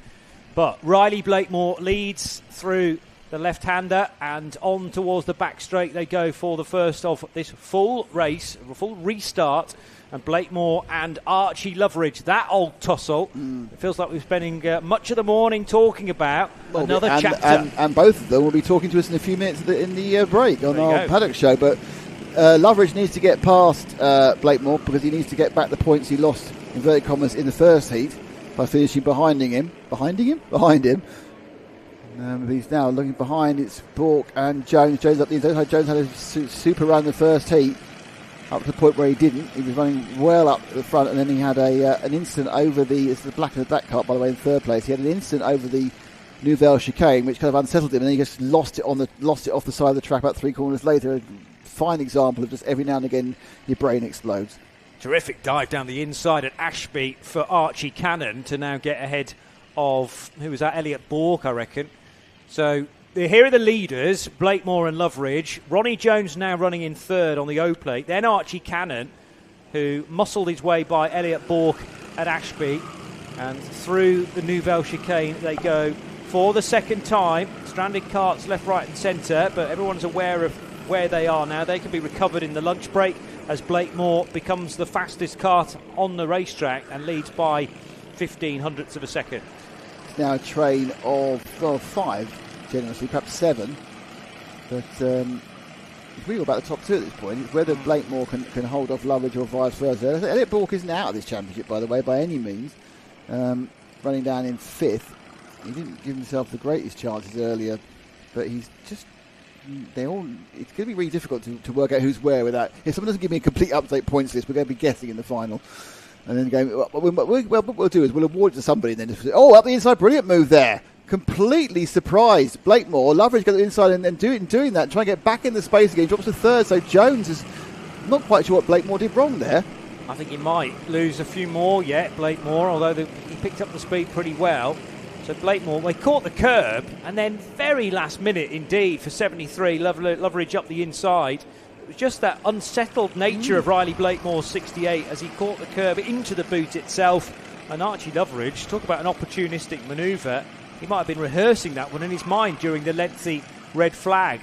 But Riley Blakemore leads through the left-hander, and on towards the back straight they go for the first of this full race, a full restart. And Blakemore and Archie Loveridge, that old tussle. It feels like we're spending much of the morning talking about another chapter. And both of them will be talking to us in a few minutes in the break on our paddock show. But Loveridge needs to get past Blakemore because he needs to get back the points he lost, inverted commas, in the first heat by finishing behind him. He's now looking behind. It's Bork and Jones. Jones up the inside. Jones had a super run in the first heat, up to the point where he didn't. He was running well up the front, and then he had an incident over it's the black of the black cart, by the way, in third place. He had an incident over the Nouvelle chicane, which kind of unsettled him, and then he just lost it off the side of the track about 3 corners later. A fine example of just every now and again your brain explodes. Terrific dive down the inside at Ashby for Archie Cannon to now get ahead of, who was that, Elliot Bork, I reckon. So here are the leaders, Blakemore and Loveridge. Ronnie Jones now running in third on the O-plate. Then Archie Cannon, who muscled his way by Elliot Bork at Ashby. And through the Nouvelle chicane they go for the second time. Stranded carts left, right and centre, but everyone's aware of where they are now. They can be recovered in the lunch break as Blakemore becomes the fastest kart on the racetrack and leads by 15 hundredths of a second. It's now a train of 5. Generously, perhaps 7, but it's really about the top 2 at this point. It's whether Blakemore can hold off Loveridge or vice versa. Elliot Bork isn't out of this championship, by the way, by any means. Running down in 5th. He didn't give himself the greatest chances earlier, but he's just... it's going to be really difficult to work out who's where with that. If someone doesn't give me a complete update points list, we're going to be guessing in the final. And then going, what we'll do is we'll award it to somebody and then just say, up the inside, brilliant move there. Completely surprised Blakemore. Loveridge got the inside and doing that, trying to get back in the space again. Drops to third, so Jones is not quite sure what Blakemore did wrong there. I think he might lose a few more yet, Blakemore, although he picked up the speed pretty well. So Blakemore, they caught the curb, and then very last minute indeed for 73, Loveridge up the inside. It was just that unsettled nature of Riley Blakemore's 68 as he caught the curb into the boot itself. And Archie Loveridge, talk about an opportunistic manoeuvre. He might have been rehearsing that one in his mind during the lengthy red flag,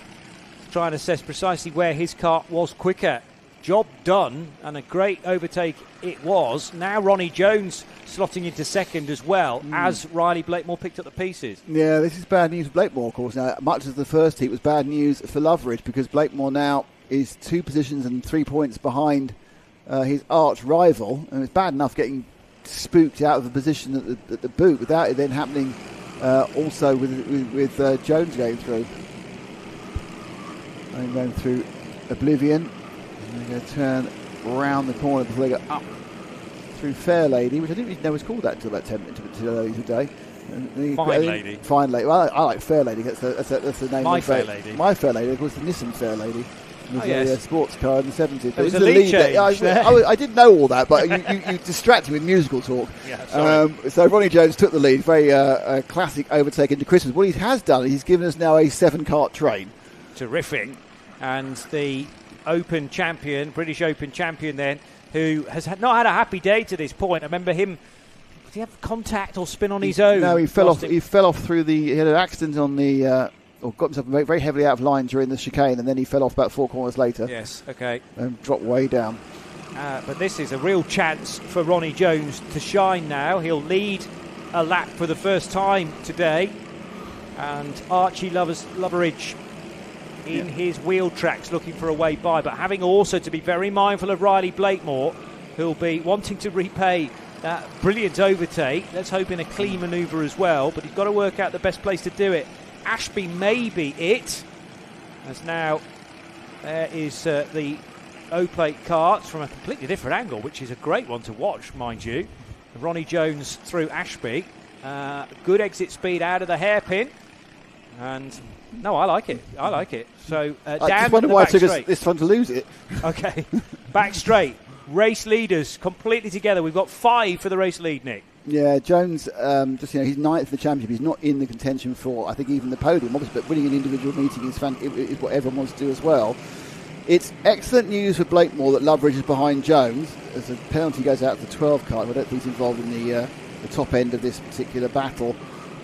to try and assess precisely where his kart was quicker. Job done, and a great overtake it was. Now Ronnie Jones slotting into second as well, as Riley Blakemore picked up the pieces. Yeah, this is bad news for Blakemore, of course. Now, much as the first heat was bad news for Loveridge, because Blakemore now is 2 positions and 3 points behind his arch rival, and it's bad enough getting spooked out of the position at the boot without it then happening also with Jones going through. And going through Oblivion. And they're going to turn around the corner before they go up through Fair Lady, which I didn't even know was called that until about 10 minutes today. Fine Lady. Fine Lady. Well, I like Fair Lady. That's the name. My Fair Lady. My Fair Lady. Of course, the Nissan Fair Lady. It was a sports car in the 70s. There was a lead change. I didn't know all that, but you distracted me with musical talk. Yeah, so Ronnie Jones took the lead. Very classic overtake into Christmas. What he has done, he's given us now a 7-kart train. Terrific. And the Open champion, British Open champion then, who has not had a happy day to this point. I remember him, did he have contact or spin on his own? No, he fell off. He fell off he had an accident on the... or got himself very, very heavily out of line during the chicane, and then he fell off about 4 corners later. Yes, okay. And dropped way down. But this is a real chance for Ronnie Jones to shine now. He'll lead a lap for the first time today. And Archie Loveridge in his wheel tracks looking for a way by, but having also to be very mindful of Riley Blakemore, who'll be wanting to repay that brilliant overtake. Let's hope in a clean manoeuvre as well, but he's got to work out the best place to do it. Ashby may be it, as now there is the O-plate karts from a completely different angle, which is a great one to watch, mind you. Ronnie Jones through Ashby. Good exit speed out of the hairpin. And no, I like it. So Dan, I just wonder why it took us this fun to lose it. Okay, back straight. Race leaders completely together. We've got 5 for the race lead, Nick. Yeah, Jones, he's ninth in the championship. He's not in the contention for, I think, even the podium, obviously, but winning an individual meeting is what everyone wants to do as well. It's excellent news for Blakemore that Loveridge is behind Jones, as the penalty goes out to the 12 card. I don't think he's involved in the top end of this particular battle.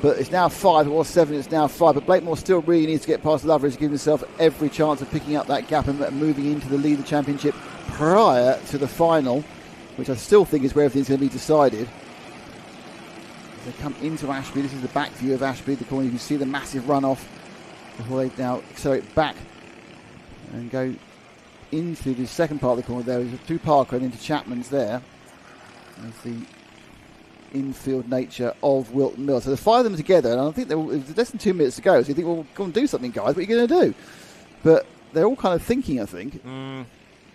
But it's now 5. It was 7, it's now 5. But Blakemore still really needs to get past Loveridge to give himself every chance of picking up that gap and moving into the lead of the championship prior to the final, which I still think is where everything's going to be decided. As they come into Ashby, this is the back view of Ashby, the corner. You can see the massive runoff before they now accelerate back and go into the second part of the corner. There is a two Parker and into Chapman's there. There's the infield nature of Whilton Mill. So the 5 of them together, and I think there's less than 2 minutes to go. So you think, well, go and do something, guys. What are you going to do? But they're all kind of thinking, I think.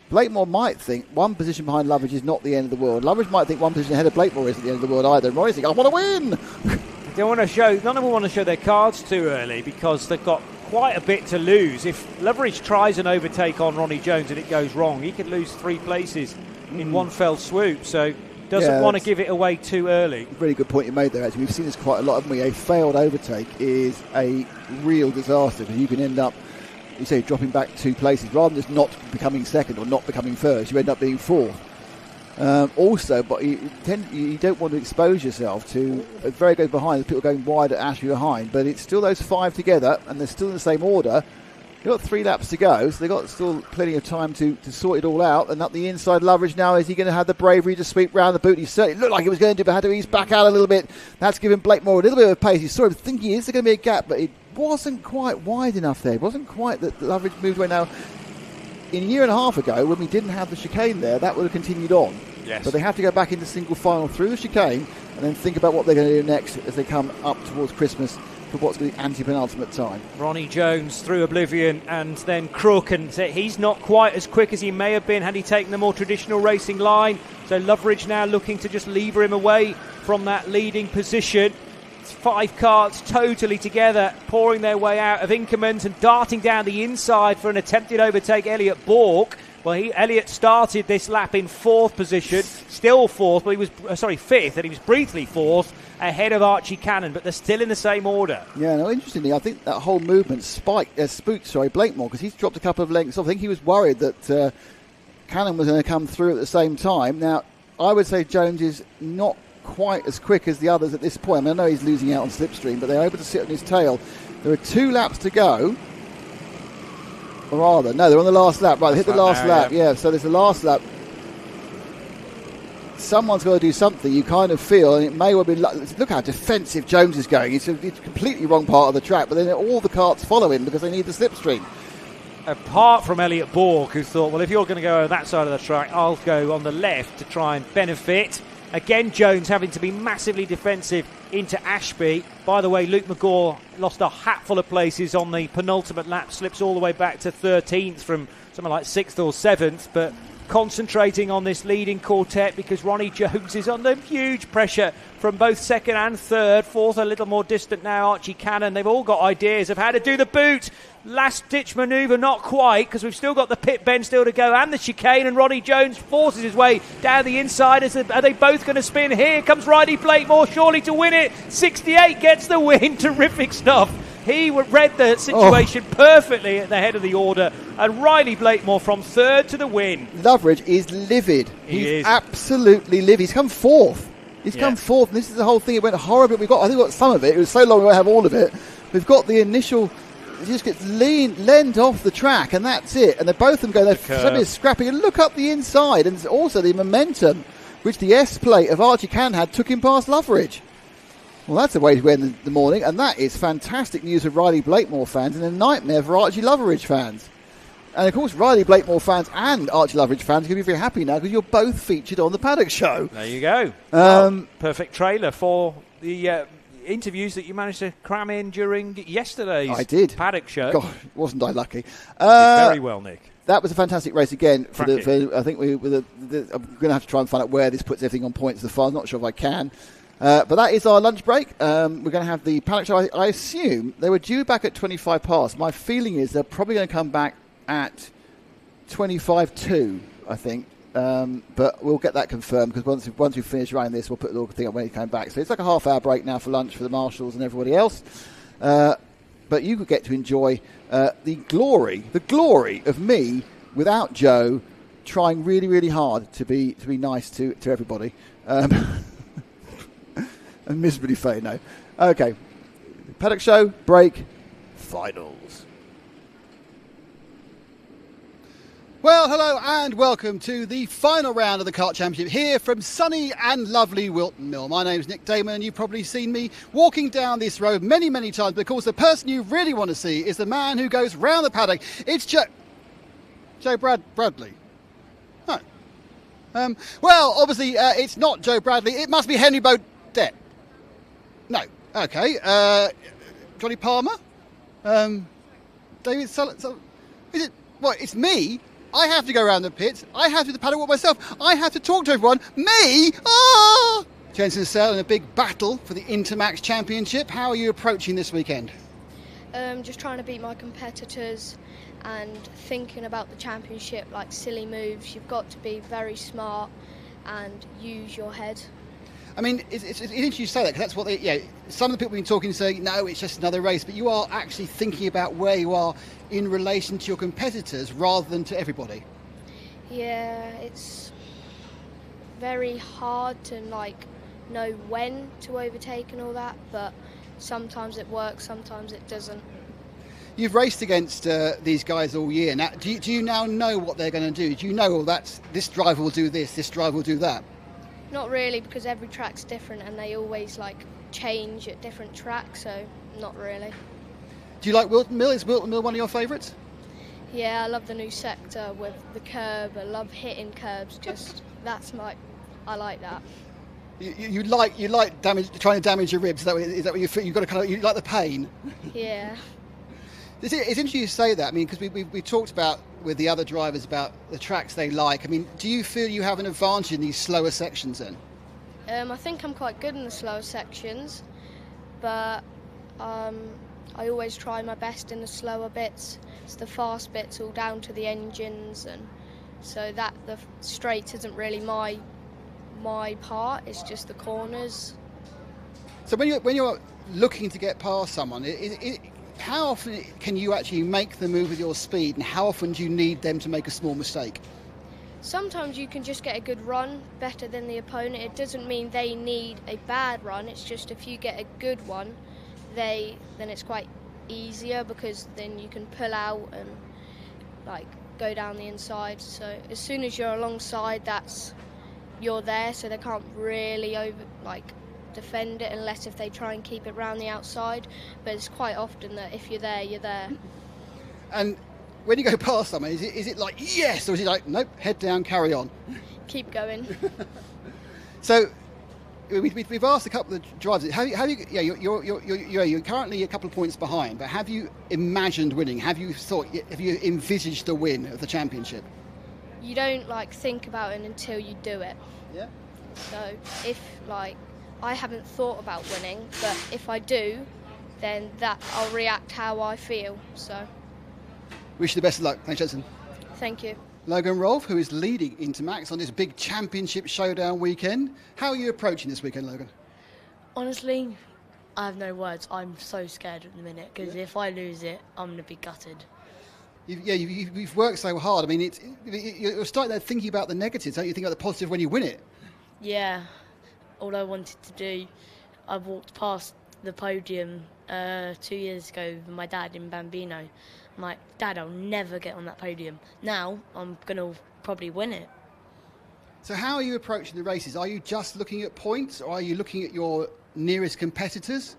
Blakemore might think one position behind Loveridge is not the end of the world. Loveridge might think one position ahead of Blakemore isn't the end of the world either. And Roy's thinking, I want to win! None of them want to show their cards too early because they've got quite a bit to lose. If Loveridge tries an overtake on Ronnie Jones and it goes wrong, he could lose 3 places in one fell swoop. So doesn't want to give it away too early. Really good point you made there, actually. We've seen this quite a lot, haven't we? A failed overtake is a real disaster because you can end up, you say, dropping back 2 places rather than just not becoming second or not becoming first. You end up being 4th. Also, but you don't want to expose yourself to a very good behind, people going wide at Ashby behind, but it's still those 5 together and they're still in the same order. They've got 3 laps to go, so they've got still plenty of time to sort it all out. And up the inside, Loveridge now, is he going to have the bravery to sweep round the boot? He certainly looked like he was going to, but had to ease back out a little bit. That's given Blakemore a little bit of pace. He saw him thinking, is there going to be a gap? But it wasn't quite wide enough there. It wasn't quite that Loveridge moved away. Now, in a year and a half ago, when we didn't have the chicane there, that would have continued on. Yes. But they have to go back into single final through the chicane and then think about what they're going to do next as they come up towards Christmas for what's going to be anti-penultimate time. Ronnie Jones through Oblivion and then Crook, and he's not quite as quick as he may have been had he taken the more traditional racing line. So Loveridge now looking to just lever him away from that leading position. It's 5 carts totally together, pouring their way out of Inkerman's and darting down the inside for an attempted overtake. Elliot Bork. Well, Elliot started this lap in 4th position, still 4th, but he was 5th, and he was briefly 4th ahead of Archie Cannon, but they're still in the same order. Yeah, no, interestingly, I think that whole movement spooked Blakemore because he's dropped a couple of lengths off. I think he was worried that Cannon was going to come through at the same time. Now, I would say Jones is not quite as quick as the others at this point. I know he's losing out on slipstream, but they're able to sit on his tail. There are 2 laps to go. Or rather, no, they're on the last lap. Right, they hit the last lap. Yeah, so there's the last lap. Someone's got to do something, you kind of feel, and it may well be... Look how defensive Jones is going. It's completely wrong part of the track, but then all the carts follow him because they need the slipstream. Apart from Elliot Bork, who thought, well, if you're going to go on that side of the track, I'll go on the left to try and benefit. Again, Jones having to be massively defensive into Ashby. By the way, Luke McGaw lost a hatful of places on the penultimate lap, slips all the way back to 13th from something like 6th or 7th, but concentrating on this leading quartet because Ronnie Jones is under huge pressure from both 2nd and 3rd. 4th a little more distant now, Archie Cannon. They've all got ideas of how to do the boot. Last ditch manoeuvre, not quite, because we've still got the pit bend still to go and the chicane, and Ronnie Jones forces his way down the inside. Are they both going to spin? Here comes Riley Blakemore, surely to win it. 68 gets the win. Terrific stuff. He read the situation perfectly at the head of the order, and Riley Blakemore from 3rd to the win. Loveridge is livid. He's absolutely livid. He's come 4th. He's come 4th, and this is the whole thing. It went horribly. I think we got some of it. It was so long we won't have all of it. We've got the initial... It just gets leaned off the track, and that's it. And they're both of them going, they're scrapping. And look up the inside, and also the momentum which the S-plate of Archie Cannon had took him past Loveridge. Well, that's a way to end the morning, and that is fantastic news for Riley Blakemore fans and a nightmare for Archie Loveridge fans. And, of course, Riley Blakemore fans and Archie Loveridge fans are going to be very happy now because you're both featured on the Paddock Show. There you go. Perfect trailer for the... interviews that you managed to cram in during yesterday's Paddock Show. God, wasn't I lucky? Very well, Nick. That was a fantastic race again. I think I'm going to have to try and find out where this puts everything on points of the file. I'm not sure if I can. But that is our lunch break. We're going to have the Paddock Show. I assume they were due back at 25 past. My feeling is they're probably going to come back at 25 to, I think. but we'll get that confirmed because once we finish running this, we'll put the little thing up when he came back. So it's like a half-hour break now for lunch for the marshals and everybody else. But you could get to enjoy the glory of me without Joe trying really, really hard to be nice to everybody. And miserably failing, no. Okay. Paddock show, break, finals. Well, hello and welcome to the final round of the Kart Championship here from sunny and lovely Whilton Mill. My name's Nick Damon and you've probably seen me walking down this road many, many times, but of course the person you really want to see is the man who goes round the paddock. It's Joe Bradley. Oh. Well, obviously it's not Joe Bradley. It must be Henry Baudet. No. Okay. Johnny Palmer? David Sullivan? Is it? What, it's me? I have to go around the pits. I have to do the paddock walk myself. I have to talk to everyone. Me? Ah! Jensen Sell in a big battle for the Intermax Championship. How are you approaching this weekend? Just trying to beat my competitors and thinking about the championship like silly moves. You've got to be very smart and use your head. I mean, it's interesting you say that because that's what some of the people we've been talking say, no, it's just another race, but you are actually thinking about where you are in relation to your competitors rather than to everybody. Yeah, it's very hard to know when to overtake and all that, but sometimes it works, sometimes it doesn't. You've raced against these guys all year. Now, do you now know what they're going to do? Do you know, this driver will do this driver will do that? Not really, because every track's different and they always change at different tracks, so not really. Do you like Whilton Mill? Is Whilton Mill one of your favourites? Yeah, I love the new sector with the curb. I love hitting curbs. I like that. You like trying to damage your ribs. Is that what you feel? You like the pain? Yeah. It's interesting you say that. I mean, because we talked about with the other drivers about the tracks they like. I mean, do you feel you have an advantage in these slower sections then? I think I'm quite good in the slower sections, but I always try my best in the slower bits. It's the fast bits all down to the engines, and so that the straight isn't really my part. It's just the corners. So when you're looking to get past someone, how often can you actually make the move with your speed, and how often do you need them to make a small mistake? Sometimes you can just get a good run better than the opponent. It doesn't mean they need a bad run. It's just if you get a good one, then it's quite easier because then you can pull out and go down the inside. So as soon as you're alongside, you're there, so they can't really defend it unless if they try and keep it round the outside, but it's quite often that if you're there, you're there. And when you go past someone, is it like yes, or is it like nope, head down, carry on? Keep going. So we've asked a couple of drivers. You're currently a couple of points behind, but have you imagined winning? Have you envisaged the win of the championship? You don't think about it until you do it. Yeah. So if I haven't thought about winning, but if I do, then I'll react how I feel. So. Wish you the best of luck. Thanks, Jensen. Thank you. Logan Rolfe, who is leading Intermax on this big championship showdown weekend. How are you approaching this weekend, Logan? Honestly, I have no words. I'm so scared at the minute because if I lose it, I'm going to be gutted. You've worked so hard. I mean, you're starting there thinking about the negatives, don't you? Think about the positive when you win it. Yeah. All I wanted to do, I walked past the podium 2 years ago with my dad in Bambino. I'm like, Dad, I'll never get on that podium. Now I'm going to probably win it. So how are you approaching the races? Are you just looking at points, or are you looking at your nearest competitors?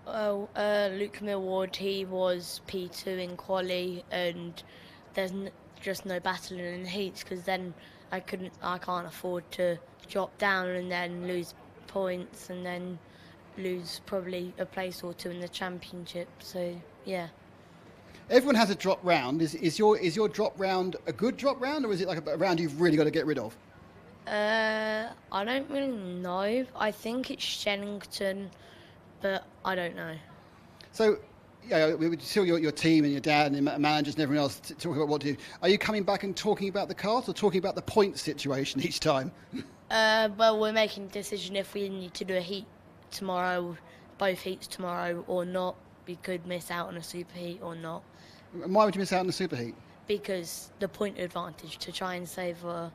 Well, Luke Millward, he was P2 in quali, and there's just no battling in the heats because then I can't afford to drop down and then lose points and then lose probably a place or two in the championship. So yeah. Everyone has a drop round. Is your drop round a good drop round, or is it like a round you've really got to get rid of? I don't really know. I think it's Shennington, but I don't know. So we saw your team and your dad and your managers and everyone else talking about what to do. Are you coming back and talking about the kart or talking about the point situation each time? Well, we're making a decision if we need to do a heat tomorrow, both heats tomorrow or not. We could miss out on a super heat or not. And why would you miss out on the super heat? Because the point advantage to try and save Try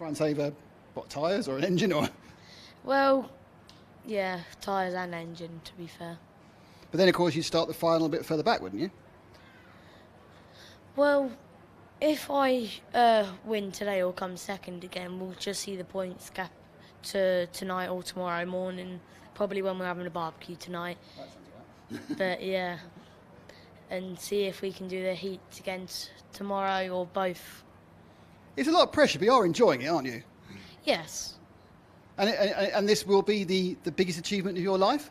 and save tyres or an engine or... Well, yeah, tyres and engine, to be fair. But then, of course, you'd start the final a bit further back, wouldn't you? Well, if I win today or come second again, we'll just see the points gap to tonight or tomorrow morning, probably when we're having a barbecue tonight. That sounds right. But, yeah, and see if we can do the heat again tomorrow or both. It's a lot of pressure, but you're enjoying it, aren't you? Yes. And this will be the biggest achievement of your life?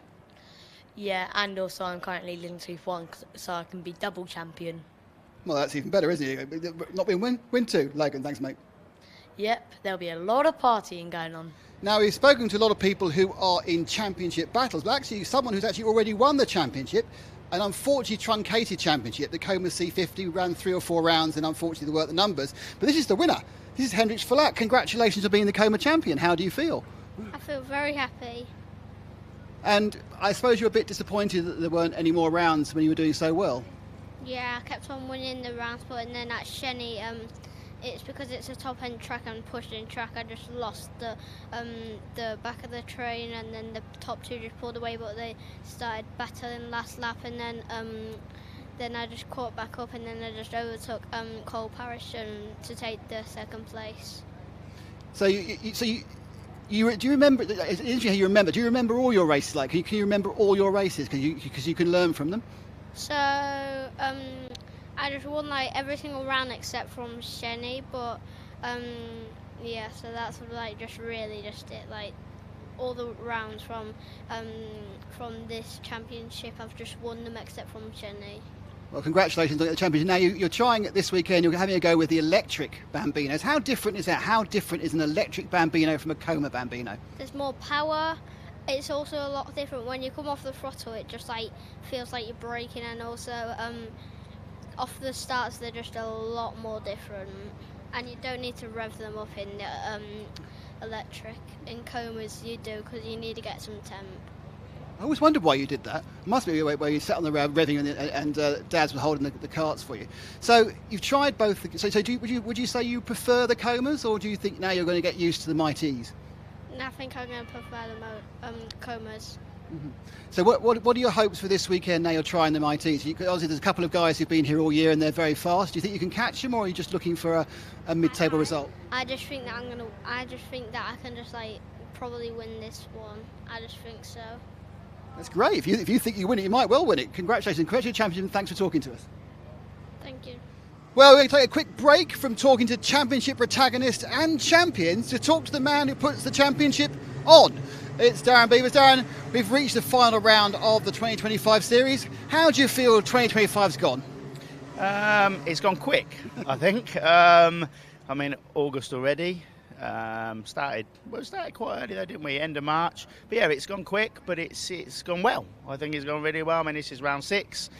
Yeah, and also I'm currently Living Tooth 1, so I can be double champion. Well, that's even better, isn't it? Not being win two. Logan, thanks, mate. Yep, there'll be a lot of partying going on. Now, we've spoken to a lot of people who are in championship battles, but actually someone who's actually already won the championship, an unfortunately truncated championship. The Coma C50 ran 3 or 4 rounds, and unfortunately there weren't the numbers. But this is the winner. This is Hendrik Verlaat. Congratulations on being the Coma champion. How do you feel? I feel very happy. And I suppose you're a bit disappointed that there weren't any more rounds when you were doing so well. Yeah, I kept on winning the rounds, but and then at Shenny, it's because it's a top-end track and pushed-in track. I just lost the back of the train, and then the top 2 just pulled away, but they started battling last lap, and then I just caught back up, and then I just overtook Cole Parrish to take the second place. So do you remember? It's interesting how you remember. Do you remember all your races? Like, can you remember all your races? Because you can learn from them. So I just won like every single round except from Shenny, but yeah. So that's like just it. Like all the rounds from this championship, I've just won them except from Shenny. Well, congratulations on the championship. Now you're trying it this weekend. You're having a go with the electric Bambinos. How different is that? How different is an electric Bambino from a Coma Bambino? There's more power. It's also a lot different when you come off the throttle. It just like feels like you're braking, and also off the starts they're just a lot more different. And you don't need to rev them up in electric. In Comas you do, because you need to get some temp. I always wondered why you did that. It must be where you sat on the road revving and Dad's were holding the carts for you. So you've tried both. So would you say you prefer the Comas, or do you think now you're going to get used to the Mighties? I think I'm going to prefer the Comas. Mm-hmm. So what are your hopes for this weekend now you're trying the Mighties? Obviously there's a couple of guys who've been here all year and they're very fast. Do you think you can catch them, or are you just looking for a mid-table result? I just think that I can just like probably win this one. I just think so. That's great. If you think you win it, you might well win it. Congratulations. Congratulations, champion. Thanks for talking to us. Thank you. Well, we're going to take a quick break from talking to championship protagonists and champions to talk to the man who puts the championship on. It's Darren Beavers. Darren, we've reached the final round of the 2025 series. How do you feel 2025's gone? It's gone quick, I think. I mean, August already. Started quite early though, didn't we? End of March. But yeah, it's gone quick, but it's gone well. I think it's gone really well. I mean, this is round 6.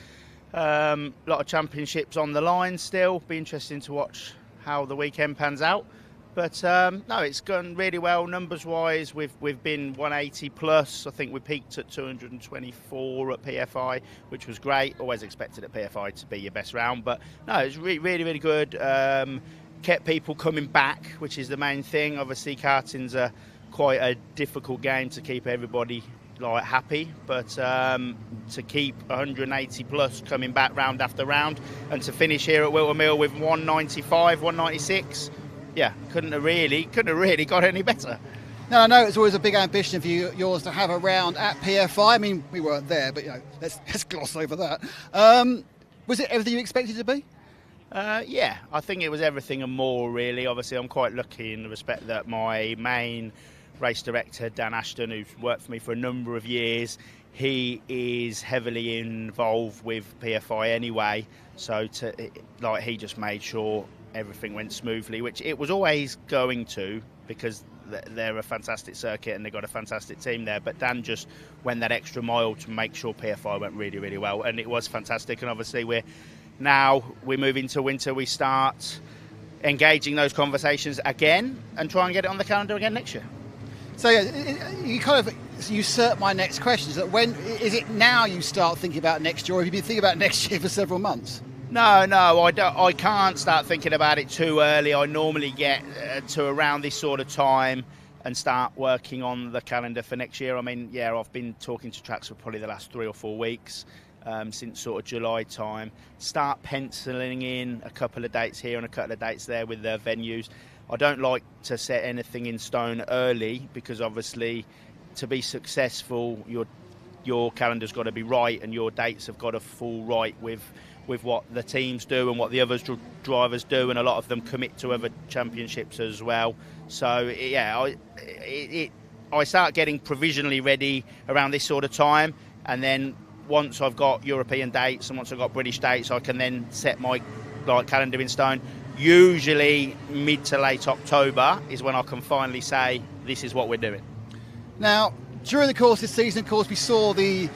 A lot of championships on the line still. Be interesting to watch how the weekend pans out. But no, it's gone really well numbers wise. We've been 180 plus. I think we peaked at 224 at PFI, which was great. Always expected at PFI to be your best round, but no, it's really good. Kept people coming back, which is the main thing. Obviously, karting's quite a difficult game to keep everybody like happy, but to keep 180 plus coming back round after round, and to finish here at Whilton Mill with 195, 196, yeah, couldn't have really got any better. Now, I know it's always a big ambition for yours to have a round at PFI. I mean, we weren't there, but let's gloss over that. Was it everything you expected it to be? Yeah, I think it was everything and more, really. Obviously, I'm quite lucky in the respect that my main race director, Dan Ashton, who's worked for me for a number of years, he is heavily involved with PFI anyway. So, he just made sure everything went smoothly, which it was always going to, because they're a fantastic circuit and they've got a fantastic team there. But Dan just went that extra mile to make sure PFI went really, really well, and it was fantastic. And obviously we move into winter, we start engaging those conversations again and try and get it on the calendar again next year. So you kind of usurp my next question. Is that when is it now you start thinking about next year, or have you been thinking about next year for several months? No, I can't start thinking about it too early. I normally get to around this sort of time and start working on the calendar for next year. I mean, yeah, I've been talking to tracks for probably the last 3 or 4 weeks, since sort of July time. Start penciling in a couple of dates here and a couple of dates there with the venues. I don't like to set anything in stone early, because obviously to be successful, your calendar's got to be right and your dates have got to fall right with what the teams do and what the other drivers do, and a lot of them commit to other championships as well. So yeah, I start getting provisionally ready around this sort of time, and then once I've got European dates and once I've got British dates, I can then set my calendar in stone. Usually mid to late October is when I can finally say this is what we're doing. Now, during the course of this season, of course, we saw the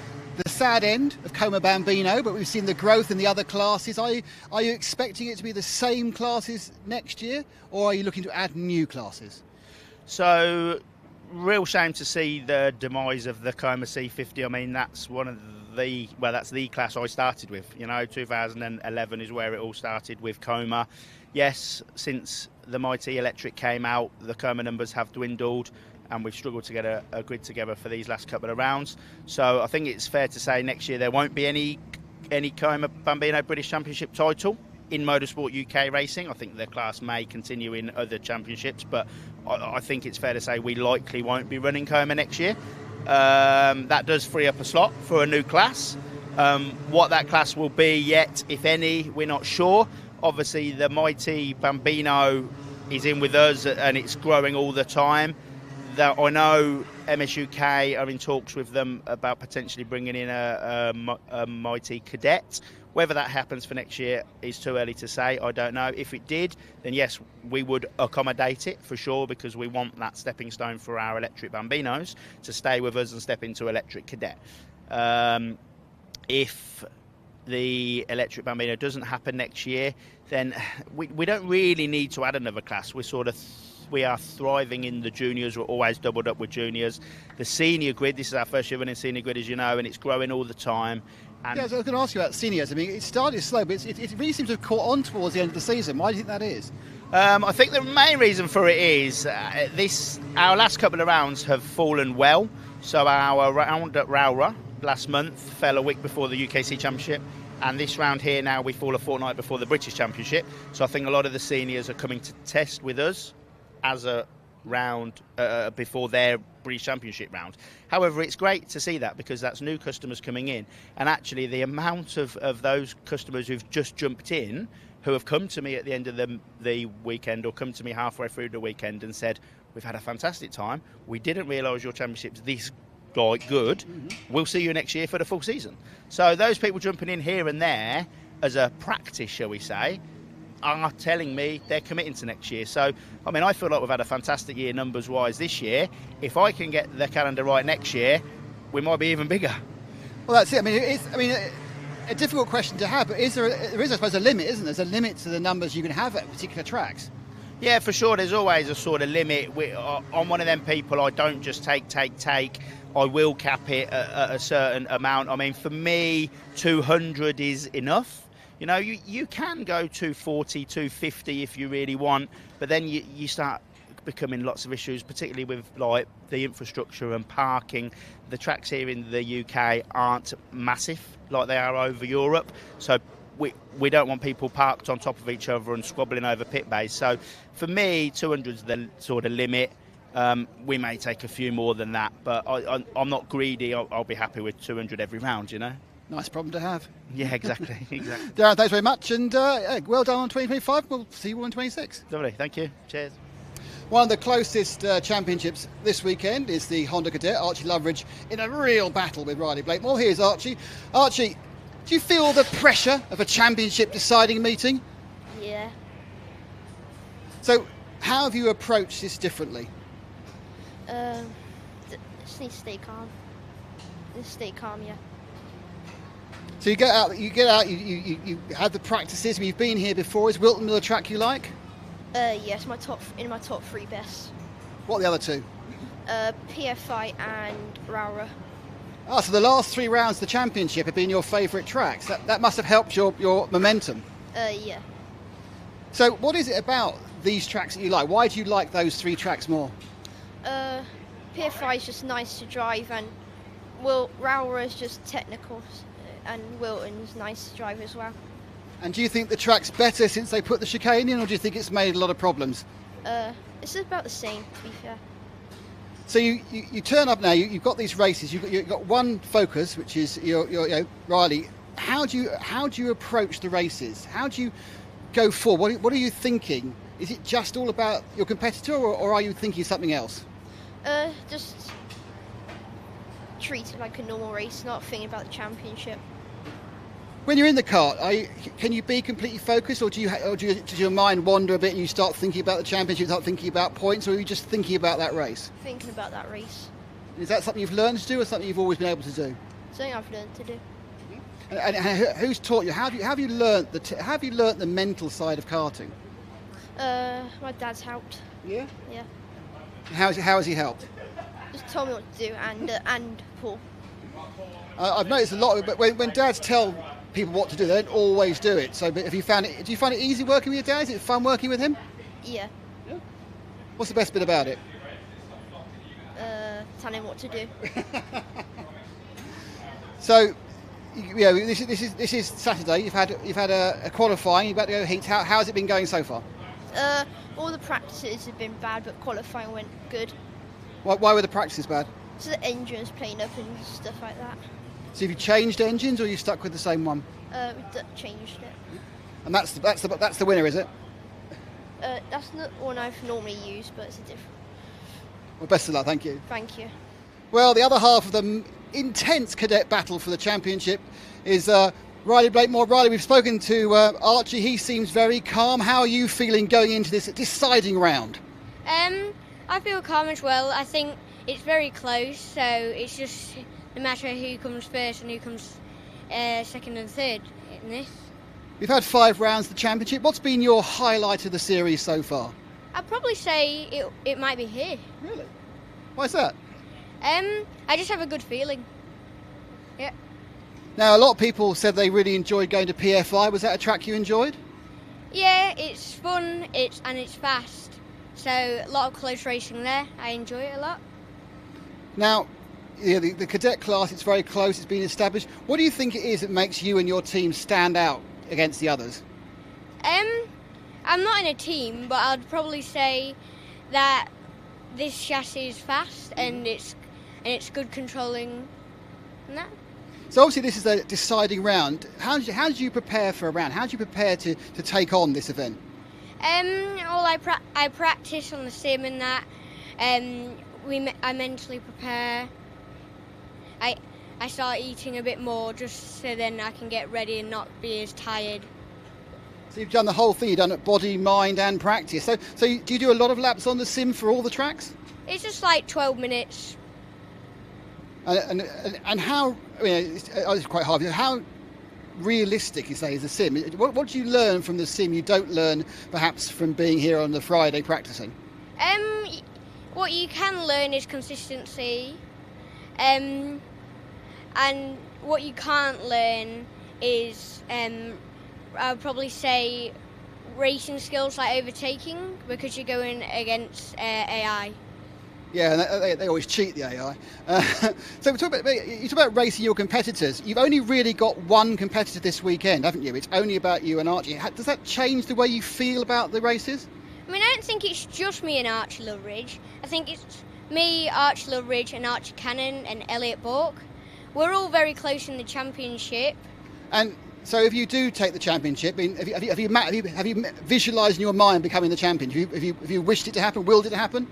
sad end of Como Bambino, but we've seen the growth in the other classes. Are you expecting it to be the same classes next year, or are you looking to add new classes? So, real shame to see the demise of the Como C50. I mean, that's that's the class I started with. 2011 is where it all started with Como. Yes, since the Mighty Electric came out, the Como numbers have dwindled, and we've struggled to get a grid together for these last couple of rounds. So I think it's fair to say next year there won't be any Como Bambino British Championship title in Motorsport UK racing. I think the class may continue in other championships, but I think it's fair to say we likely won't be running Como next year. That does free up a slot for a new class. What that class will be yet, if any, we're not sure. Obviously, the Mighty Bambino is in with us and it's growing all the time. I know MSUK are in talks with them about potentially bringing in a Mighty Cadet. Whether that happens for next year is too early to say. I don't know. If it did, then yes, we would accommodate it for sure, because we want that stepping stone for our electric Bambinos to stay with us and step into electric Cadet. If the electric Bambino doesn't happen next year, then we don't really need to add another class. We are thriving in the juniors. We're always doubled up with juniors. The senior grid, this is our first year running senior grid, as you know, and it's growing all the time. And yeah, so I was going to ask you about seniors. I mean, it started slow, but it really seems to have caught on towards the end of the season. Why do you think that is? I think the main reason for it is our last couple of rounds have fallen well. So our round at Rowra last month fell a week before the UKC Championship, and this round here now we fall a fortnight before the British Championship. So I think a lot of the seniors are coming to test with us as a round before their British Championship round. However, it's great to see that, because that's new customers coming in, and actually the amount of those customers who've just jumped in, who have come to me at the end of the weekend or come to me halfway through the weekend and said, we've had a fantastic time, we didn't realise your championship's this good, we'll see you next year for the full season. So those people jumping in here and there as a practice, shall we say, are telling me they're committing to next year. So, I mean, I feel like we've had a fantastic year numbers-wise this year. If I can get the calendar right next year, we might be even bigger. Well, that's it. I mean, it's a difficult question to have, but there is, I suppose, a limit, isn't there? There's a limit to the numbers you can have at particular tracks. Yeah, for sure. There's always a sort of limit. I'm one of them people, I don't just take. I will cap it at a certain amount. I mean, for me, 200 is enough. You can go 240, 250 if you really want, but then you start becoming lots of issues, particularly with like the infrastructure and parking. The tracks here in the UK aren't massive like they are over Europe, so we don't want people parked on top of each other and squabbling over pit bays. So for me, 200 is the sort of limit. We may take a few more than that, but I'm not greedy. I'll be happy with 200 every round, Nice problem to have. Yeah, exactly. Darren, thanks very much, and well done on 2025. We'll see you on 26. Lovely, thank you. Cheers. One of the closest championships this weekend is the Honda Cadet, Archie Loveridge, in a real battle with Riley Blakemore. Here's Archie. Archie, do you feel the pressure of a championship deciding meeting? Yeah. So, how have you approached this differently? Just need to stay calm. Just stay calm, yeah. So you get out, you have the practices. You've been here before. Is Whilton the track you like? Yes, my top 3 best. What are the other two? PFI and Raura. Ah, so the last 3 rounds of the championship have been your favourite tracks. That must have helped your momentum. Yeah. So what is it about these tracks that you like? Why do you like those 3 tracks more? PFI is just nice to drive, and Raura is just technical, and Whilton is nice to drive as well. And do you think the track's better since they put the chicane in, or do you think it's made a lot of problems? It's about the same, to be fair. So you turn up now. You've got these races. You've got one focus, which is your Riley. How do you approach the races? How do you go forward? What are you thinking? Is it just all about your competitor, or are you thinking something else? Just treat it like a normal race, not thinking about the championship. When you're in the kart, can you be completely focused, or does your mind wander a bit and you start thinking about the championship, start thinking about points, or are you just thinking about that race? Thinking about that race. Is that something you've learned to do, or something you've always been able to do? Something I've learned to do. And who's taught you? Have you learnt the mental side of karting? My dad's helped. Yeah. Yeah. How has he helped? Just told me what to do, and Paul. I've noticed a lot, but when dads tell people what to do, they don't always do it. So, do you find it easy working with your dad? Is it fun working with him? Yeah. What's the best bit about it? Telling him what to do. So, this is Saturday. You've had a qualifying. You've about to go heats. How has it been going so far? All the practices have been bad, but qualifying went good. Why were the practices bad? So the engine's playing up and stuff like that. So have you changed engines, or are you stuck with the same one? We changed it. And that's the winner, is it? That's not one I've normally used, but it's a different. Well, best of luck. Thank you. Thank you. Well, the other half of the intense cadet battle for the championship is Riley Blakemore. Riley, we've spoken to Archie. He seems very calm. How are you feeling going into this deciding round? I feel calm as well. I think it's very close, so it's just no matter who comes first and who comes second and third in this. We've had 5 rounds of the championship. What's been your highlight of the series so far? I'd probably say it might be here. Really? Why is that? I just have a good feeling. Yeah. Now, a lot of people said they really enjoyed going to PFI. Was that a track you enjoyed? Yeah, it's fun. It's fast. So a lot of close racing there. I enjoy it a lot. Now, the cadet class, it's very close. It's been established. What do you think it is that makes you and your team stand out against the others? I'm not in a team, but I'd probably say that this chassis is fast and it's good controlling and that. So obviously this is a deciding round. How did you prepare for a round? How did you prepare to take on this event? I practice on the sim and that. I mentally prepare. I start eating a bit more just so then I can get ready and not be as tired. So you've done the whole thing. You've done it body, mind, and practice. So do you do a lot of laps on the sim for all the tracks? It's just like 12 minutes. And how? I mean, it's quite hard. How realistic, you say, is the sim? What do you learn from the sim you don't learn perhaps from being here on the Friday practicing? What you can learn is consistency, and what you can't learn is I'd probably say racing skills like overtaking, because you're going against AI. Yeah, and they always cheat, the AI. So you talk about racing your competitors. You've only really got one competitor this weekend, haven't you? It's only about you and Archie. Does that change the way you feel about the races? I mean, I don't think it's just me and Archie Loveridge. I think it's me, Archie Loveridge and Archie Cannon and Elliot Bork. We're all very close in the championship. And so if you do take the championship, I mean, have you visualised in your mind becoming the champion? Have you wished it to happen, willed it to happen?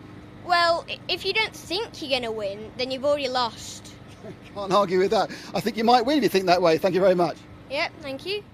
Well, if you don't think you're going to win, then you've already lost. Can't argue with that. I think you might win if you think that way. Thank you very much. Yep, thank you.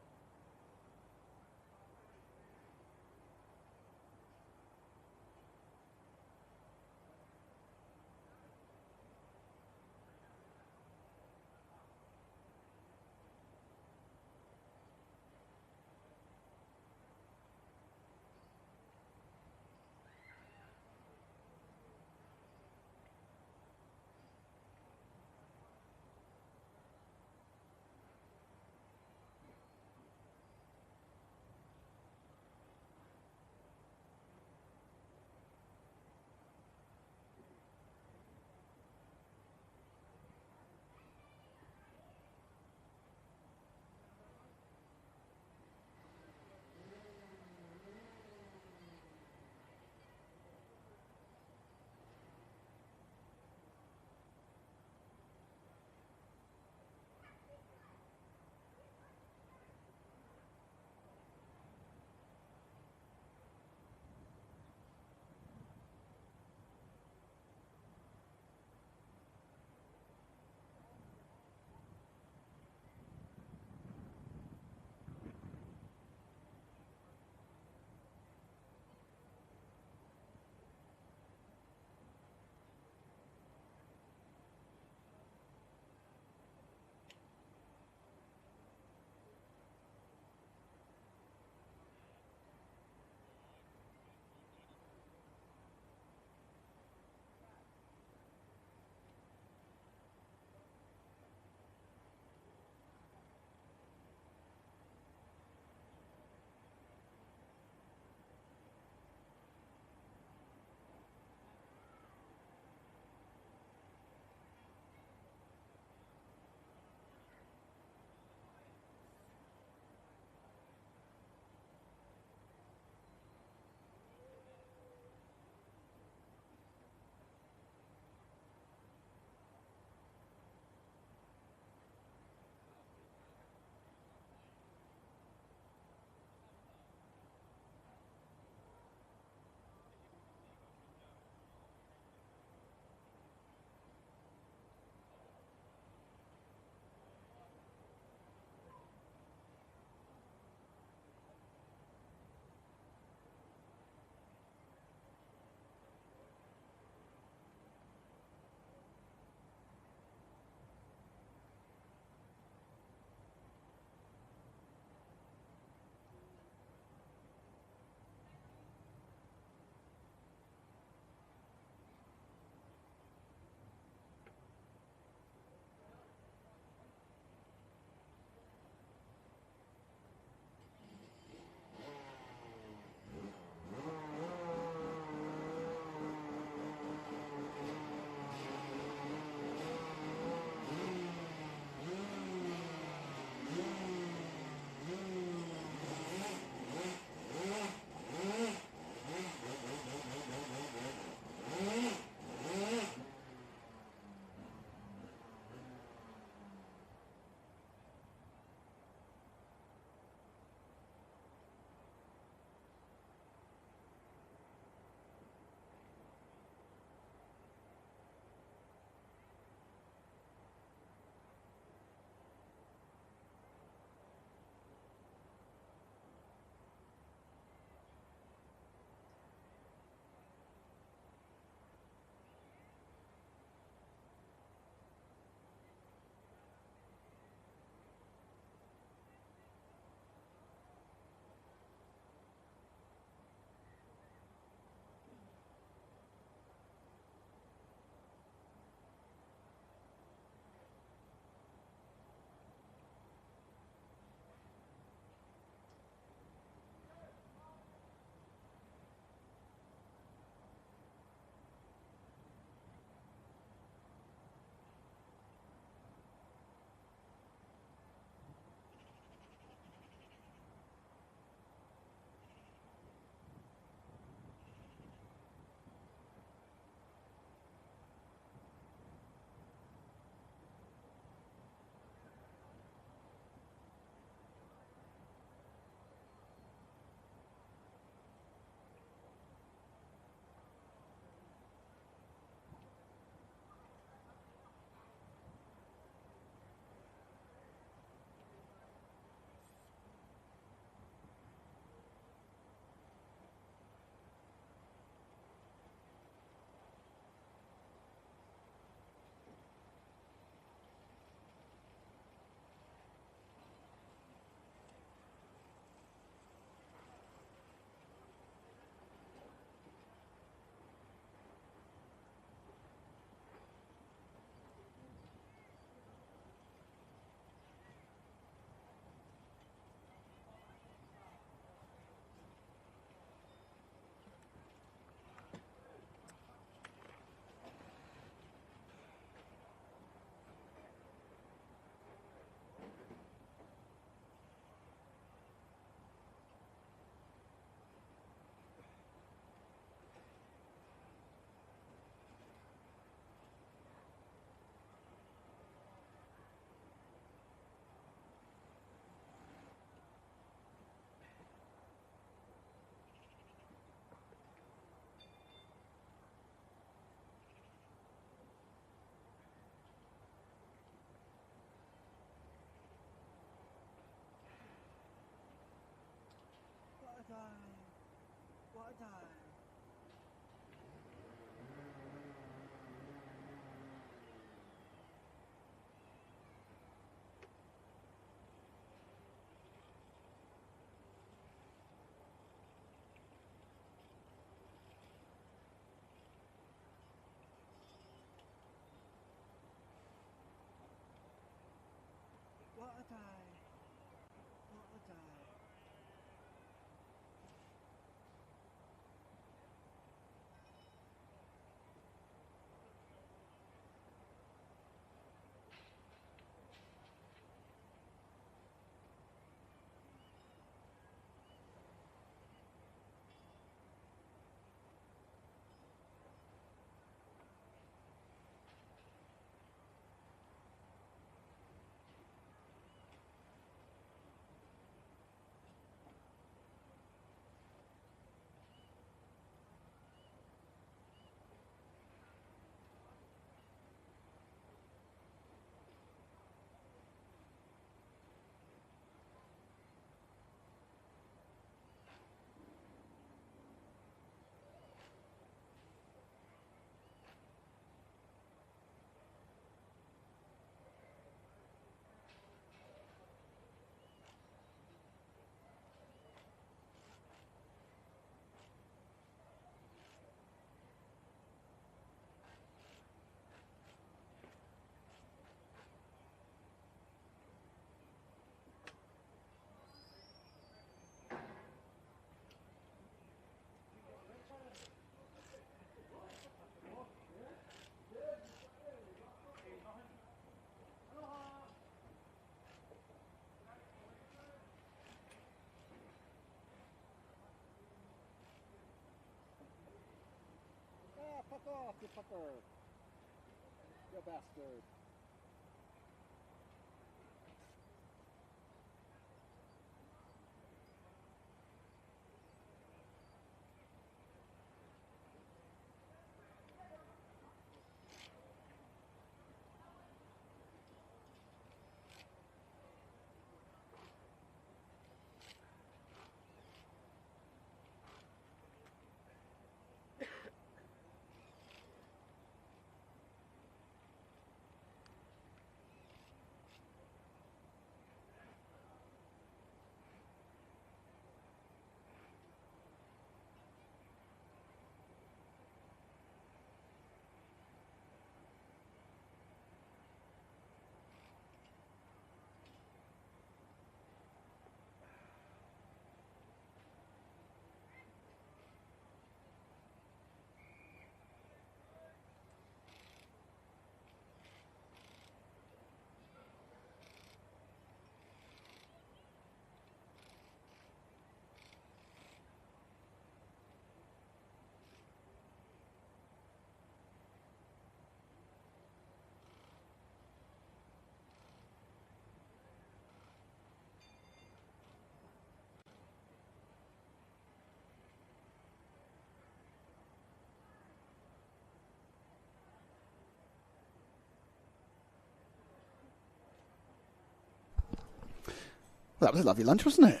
Well, that was a lovely lunch, wasn't it?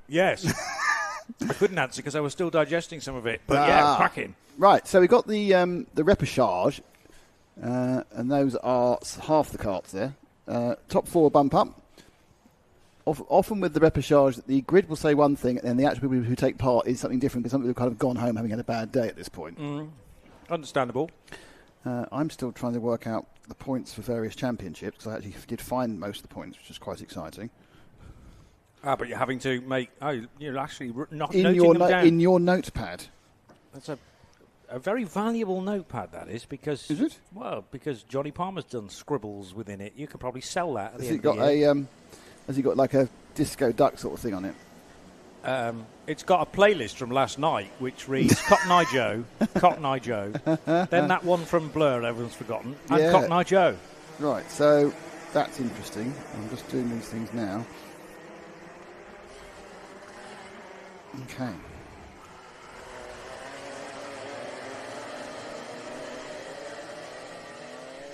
Yes. I couldn't answer because I was still digesting some of it. But yeah, cracking. Right, so we've got the repechage, and those are half the carts there. Top 4 bump up. Often with the repechage, the grid will say one thing, and then the actual people who take part is something different because some people have kind of gone home having had a bad day at this point. Understandable. I'm still trying to work out the points for various championships because I actually did find most of the points, which is quite exciting. But you're having to make... Oh, you're actually not in noting your them down. In your notepad. That's a very valuable notepad, that is, because... Is it? Well, because Johnny Palmer's done scribbles within it. You could probably sell that at the Has end it got of the year. Has he got like a disco duck sort of thing on it? It's got a playlist from last night which reads Cotton Eye Joe, Cotton Eye Joe, then that one from Blur everyone's forgotten, and Cotton Eye Joe. Right, so that's interesting. I'm just doing these things now. Okay.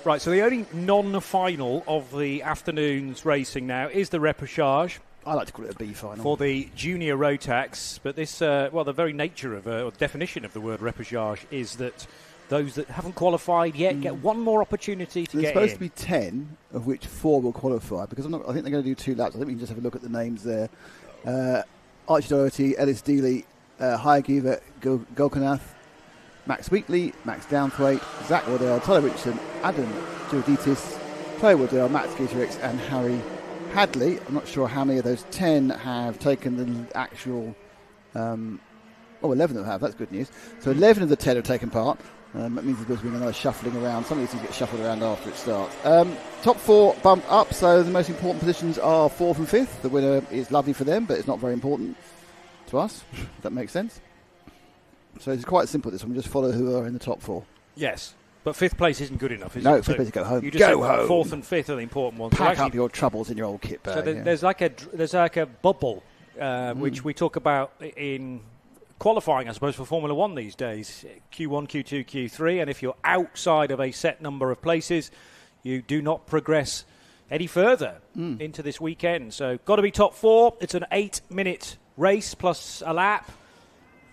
Right, so the only non-final of the afternoon's racing now is the repechage. I like to call it a B final. For the junior rotax, but this, the very nature of, or definition of the word repechage is that those that haven't qualified yet get one more opportunity to get in. There's supposed to be 10, of which 4 will qualify, because I think they're going to do 2 laps. I think we can just have a look at the names there. Archie Doherty, Ellis Dealey, Hayagiva Golkanath, Max Wheatley, Max Downthwaite, Zach Waddell, Tyler Richardson, Adam Giuditis, Clay Waddell, Max Gieterix, and Harry Hadley. I'm not sure how many of those 10 have taken the actual... 11 of them have. That's good news. So 11 of the 10 have taken part. That means there's been another shuffling around. Some of these things get shuffled around after it starts. Top 4 bump up, so the most important positions are 4th and 5th. The winner is lovely for them, but it's not very important to us, if that makes sense. So it's quite simple, this one. We just follow who are in the top 4. Yes, but 5th place isn't good enough, is it? No, 5th place, go home. You just go home. 4th and 5th are the important ones. Pack up your troubles in your old kit bag. So there's like a bubble, which we talk about in qualifying, I suppose, for Formula 1 these days. Q1, Q2, Q3, and if you're outside of a set number of places, you do not progress any further into this weekend. So got to be top 4. It's an 8-minute race plus a lap.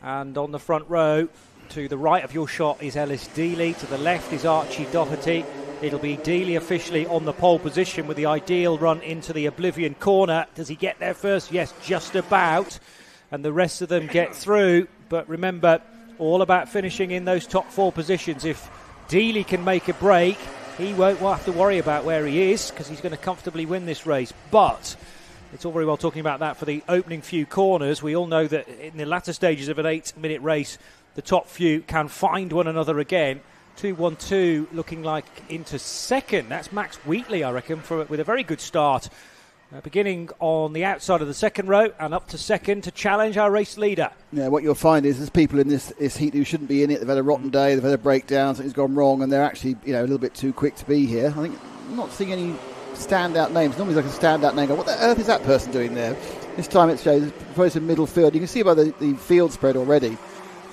And on the front row, to the right of your shot is Ellis Dealey. To the left is Archie Doherty. It'll be Dealey officially on the pole position with the ideal run into the Oblivion corner. Does he get there first? Yes, just about. And the rest of them get through. But remember, all about finishing in those top 4 positions. If Dealey can make a break, he won't have to worry about where he is because he's going to comfortably win this race. But it's all very well talking about that for the opening few corners. We all know that in the latter stages of an 8-minute race, the top few can find one another again. 2-1-2 looking like into second. That's Max Wheatley, I reckon, with a very good start Beginning on the outside of the second row and up to second to challenge our race leader. Yeah, what you'll find is there's people in this heat who shouldn't be in it. They've had a rotten day, they've had a breakdown, something's gone wrong, and they're actually a little bit too quick to be here. I think I'm not seeing any standout names. Normally there's like a standout name. What the earth is that person doing there? This time it shows probably some middle field. You can see by the field spread already.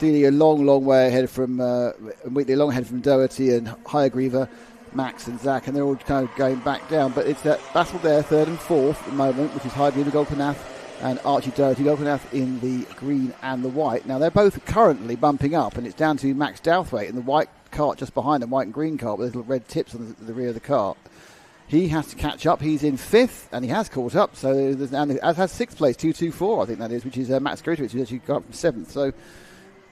Dealey a long way ahead from Wheatley, long ahead from Doherty and Highgriever, Max and Zach, and they're all kind of going back down. But it's that battle there, third and fourth at the moment, which is Highgriever, Golpanath and Archie Doherty. Golpanath in the green and the white. Now they're both currently bumping up, and it's down to Max Douthwaite in the white cart just behind them, white and green cart with little red tips on the rear of the cart. He has to catch up. He's in fifth, and he has caught up. So as has sixth place, 2-2-4, I think that is, which is Max Greatovich, who's actually got up from seventh. So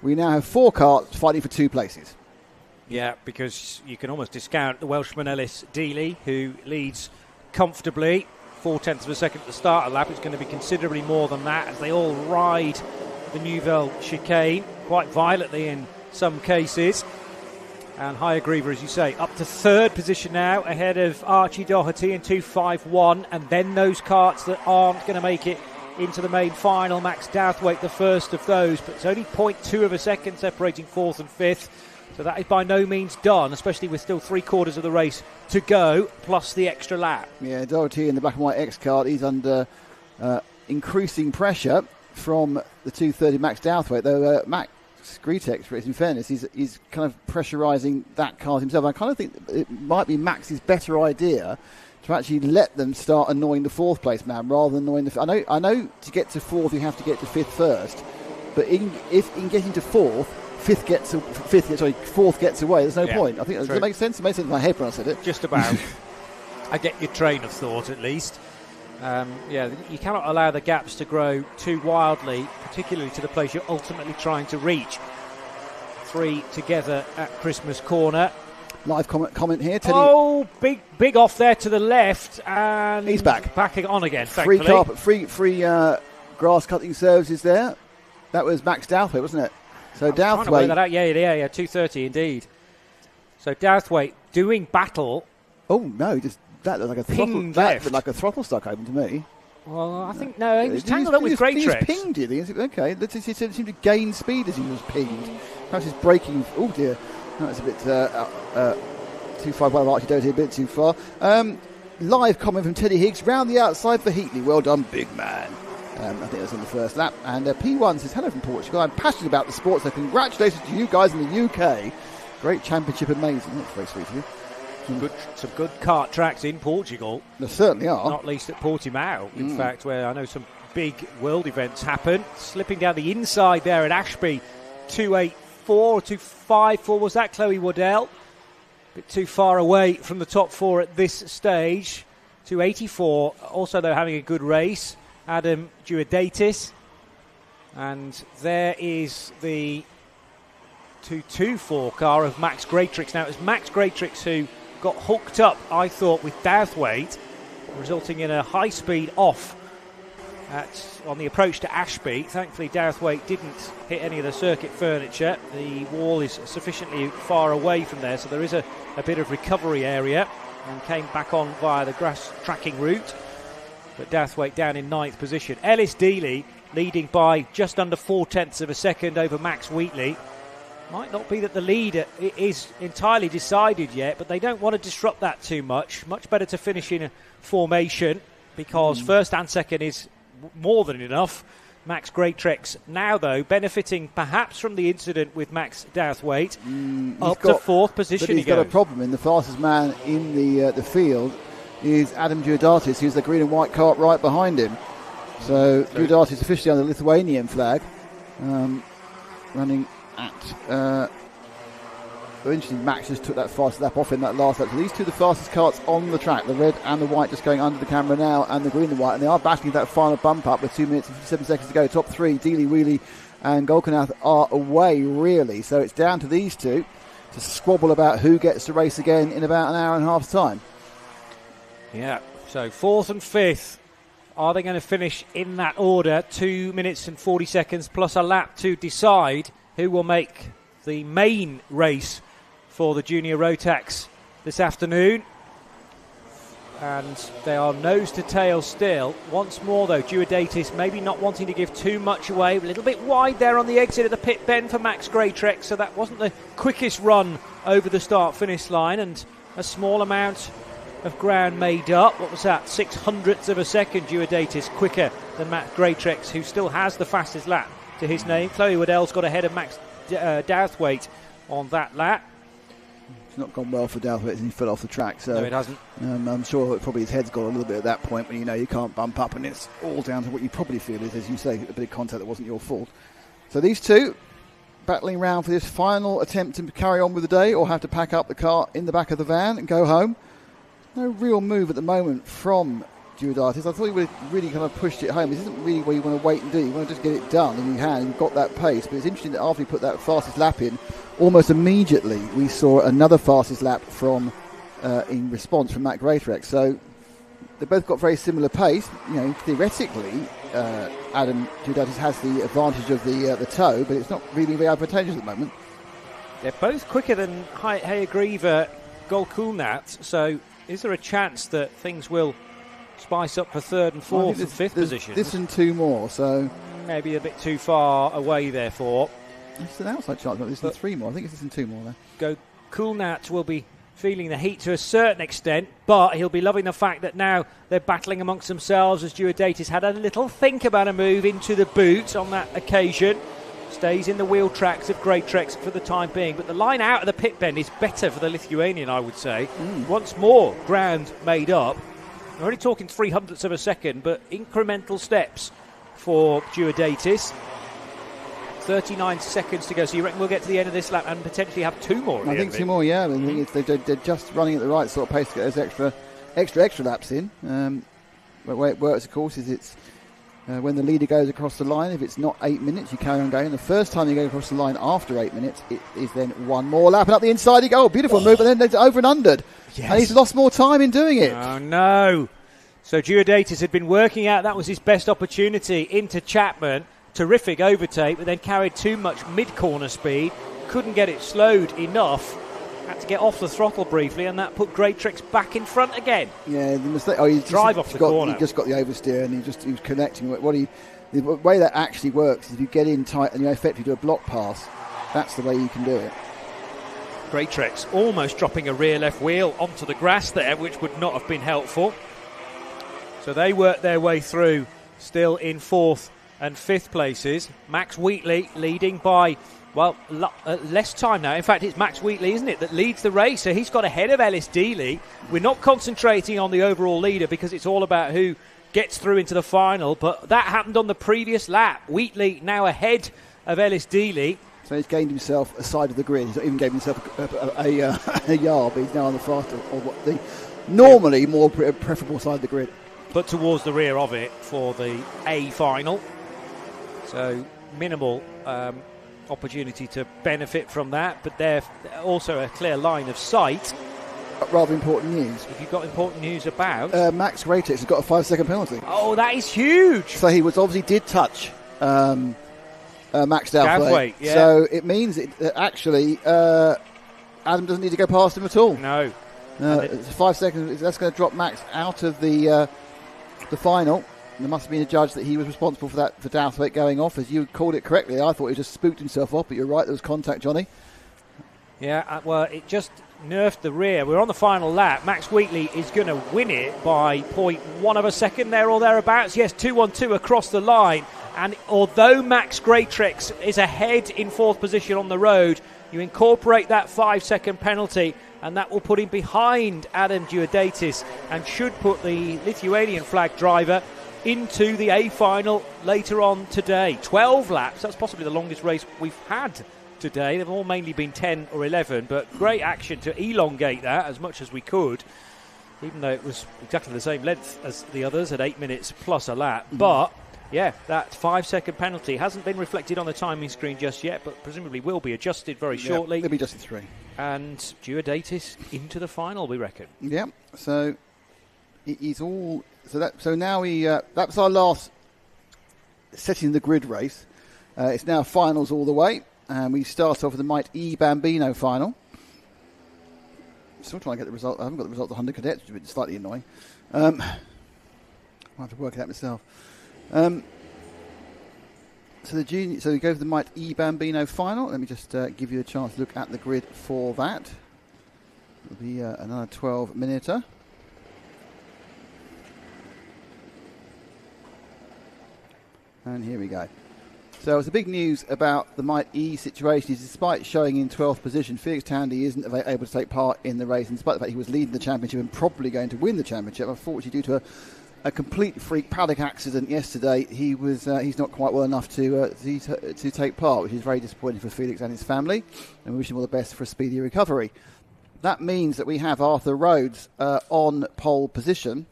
we now have 4 carts fighting for 2 places. Yeah, because you can almost discount the Welshman Ellis Dealey, who leads comfortably, 0.4 of a second at the start of the lap. It's going to be considerably more than that as they all ride the Newville chicane quite violently in some cases. And Highgriever, as you say, up to third position now, ahead of Archie Doherty in 2.51. And then those carts that aren't going to make it into the main final. Max Douthwaite, the first of those, but it's only 0.2 of a second separating fourth and fifth. So that is by no means done, especially with still 3/4 of the race to go, plus the extra lap. Yeah, Doherty in the black and white X cart, he's under increasing pressure from the 2:30 Max Douthwaite, though Max Greatovich, in fairness, he's kind of pressurising that cart himself. I kind of think it might be Max's better idea to actually let them start annoying the fourth place man rather than annoying the... I know to get to fourth you have to get to fifth first, but in getting to fourth gets away. There's no point. I think does that make sense? It made sense in my head when I said it. Just about. I get your train of thought at least. You cannot allow the gaps to grow too wildly, particularly to the place you're ultimately trying to reach. 3 together at Christmas corner. Live comment here. Teddy. Oh, big off there to the left, and he's back on again. Free carpet, free grass cutting services there. That was Max Douthwaite, wasn't it? So Douthwaite. That out. Yeah, 2:30 indeed. So Douthwaite doing battle. Oh no, that looked like a throttle. That looked like a throttle stuck open to me. Well, I think no, he was tangled up with Greatrix. He was pinged, do you think? Okay, he seemed to gain speed as he was pinged. Perhaps he's braking. Oh dear, that was a bit too far. Well, Archie Doherty a bit too far. Live comment from Teddy Higgs round the outside for Heatley. Well done, big man. I think it was in the first lap. And P1 says, hello from Portugal. I'm passionate about the sport, so congratulations to you guys in the UK. Great championship, amazing. That's very sweet of you. Some good kart tracks in Portugal. There certainly are. Not least at Portimao, in fact, where I know some big world events happen. Slipping down the inside there at Ashby, 2.84 or 2.54 was that, Chloe Waddell? A bit too far away from the top 4 at this stage. 2.84, also though having a good race. Adam Duodatis. And there is the 2.24 car of Max Greatrix. Now, it was Max Greatrix who got hooked up, I thought, with Douthwaite, resulting in a high-speed off on the approach to Ashby. Thankfully, Douthwaite didn't hit any of the circuit furniture. The wall is sufficiently far away from there, so there is a bit of recovery area, and came back on via the grass tracking route. But Douthwaite down in 9th position. Ellis Dealey leading by just under 0.4 of a second over Max Wheatley. Might not be that the lead is entirely decided yet, but they don't want to disrupt that too much. Much better to finish in a formation, because first and second is more than enough. Max Greatrix now, though, benefiting perhaps from the incident with Max Douthwaite. Up to 4th position. But he's got a problem. In the fastest man in the field is Adam Duodatis, who's the green and white cart right behind him. So Duodatis officially on the Lithuanian flag, running at... interesting, Max just took that fast lap off in that last lap. So these two are the fastest carts on the track, the red and the white just going under the camera now, and the green and white, and they are battling that final bump up with 2 minutes and 57 seconds to go. Top 3, Dealey, Wheatley and Golkanath are away, really. So it's down to these two to squabble about who gets to race again in about an hour and a half's time. Yeah, so 4th and 5th. Are they going to finish in that order? 2 minutes and 40 seconds plus a lap to decide who will make the main race for the Junior Rotax this afternoon. and they are nose to tail still. Once more though, Duodatis maybe not wanting to give too much away, a little bit wide there on the exit of the pit bend for Max Greatrex, so that wasn't the quickest run over the start finish line, and a small amount of ground made up. What was that, 600ths of a second? Duodatis quicker than Max Greatrex, who still has the fastest lap to his name. Chloe Waddell's got ahead of Max Douthwaite on that lap. It's not gone well for Douthwaite as he fell off the track. So no, it hasn't. I'm sure probably his head's got a little bit at that point when you know you can't bump up, and it's all down to what you probably feel is, as you say, a bit of contact that wasn't your fault. So these two battling round for this final attempt to carry on with the day, or have to pack up the car in the back of the van and go home. No real move at the moment from Duodatis. I thought he would have really kind of pushed it home. This isn't really where you want to wait and do. You want to just get it done in your hand, and you've got that pace. But it's interesting that after he put that fastest lap in, almost immediately we saw another fastest lap from in response from Matt Greatrex. So they both got very similar pace. You know, theoretically, Adam Duodatis has the advantage of the toe, but it's not really very advantageous at the moment. They're both quicker than Hayagriva, Golkulnat, so is there a chance that things will spice up for third and fourth and fifth positions? This and two more, so maybe a bit too far away, therefore. It's an outside chance, but this and three more. I think it's this and two more there. Golkulnat will be feeling the heat to a certain extent, but he'll be loving the fact that now they're battling amongst themselves, as Duodatis had a little think about a move into the boot on that occasion. Stays in the wheel tracks of Greatrex for the time being, but the line out of the pit bend is better for the Lithuanian, I would say. Once more ground made up. We're only talking 300ths of a second, but incremental steps for Duodatis. 39 seconds to go, so you reckon we'll get to the end of this lap and potentially have two more? I think two more, yeah. I think they're just running at the right sort of pace to get those extra laps in. The way it works, of course, is it's when the leader goes across the line, if it's not 8 minutes, you carry on going. The first time you go across the line after 8 minutes, it is then one more lap. And up the inside you go. Oh, beautiful move, and then it's over and undered. Yes. And he's lost more time in doing it. Oh, no. So Duodatis had been working out that was his best opportunity into Chapman. Terrific overtake, but then carried too much mid-corner speed. Couldn't get it slowed enough. Had to get off the throttle briefly, and that put Greatrex back in front again. Yeah, the mistake. Oh, drive off the corner. He just got the oversteer, and he was connecting. The way that actually works is if you get in tight and you effectively do a block pass. That's the way you can do it. Greatrex almost dropping a rear left wheel onto the grass there, which would not have been helpful. So they worked their way through, still in fourth and fifth places. Max Wheatley leading by, well, less time now. In fact, it's Max Wheatley, isn't it, that leads the race. So he's got ahead of Ellis Dealey. We're not concentrating on the overall leader because it's all about who gets through into the final. But that happened on the previous lap. Wheatley now ahead of Ellis Dealey. So he's gained himself a side of the grid. He's not even gave himself a yard, but he's now on the fast or what the normally more preferable side of the grid. But towards the rear of it for the A final. So minimal opportunity to benefit from that, but they're also a clear line of sight. Rather important news. Have you got important news about? Max Greatrex has got a 5-second penalty. Oh, that is huge. So he obviously did touch Max Douthwaite. Yeah. So it means actually Adam doesn't need to go past him at all. No. It's 5 seconds. That's going to drop Max out of the final. There must have been a judge that he was responsible for that, for Douthwaite going off, as you called it correctly. I thought he just spooked himself off, but you're right, there was contact, Johnny. Yeah, well, it just nerfed the rear. We're on the final lap. Max Wheatley is going to win it by 0.1 of a second there or thereabouts. Yes, 2-1-2 across the line. And although Max Greatrex is ahead in fourth position on the road, you incorporate that 5-second penalty, and that will put him behind Adam Duodatis and should put the Lithuanian flag driver into the A final later on today. 12 laps, that's possibly the longest race we've had today. They've all mainly been 10 or 11, but great action to elongate that as much as we could, even though it was exactly the same length as the others at 8 minutes plus a lap. But yeah, that 5-second penalty hasn't been reflected on the timing screen just yet, but presumably will be adjusted very shortly. They'll be adjusted 3. And Duodatis into the final, we reckon. Yeah, so he's all... So now that's our last setting the grid race. It's now finals all the way, and we start off with the Might E Bambino final. Still trying to get the result. I haven't got the result of 100 cadets, which is slightly annoying. I'll have to work it out myself. So we go for the Might E Bambino final. Let me just give you a chance to look at the grid for that. It'll be another 12-minuter. And here we go. So it's the big news about the Might E situation is despite showing in 12th position, Felix Tandy isn't able to take part in the race, in spite of the fact he was leading the championship and probably going to win the championship. Unfortunately, due to a complete freak paddock accident yesterday, he's not quite well enough to take part, which is very disappointing for Felix and his family, and we wish him all the best for a speedy recovery. That means that we have Arthur Rhodes on pole position,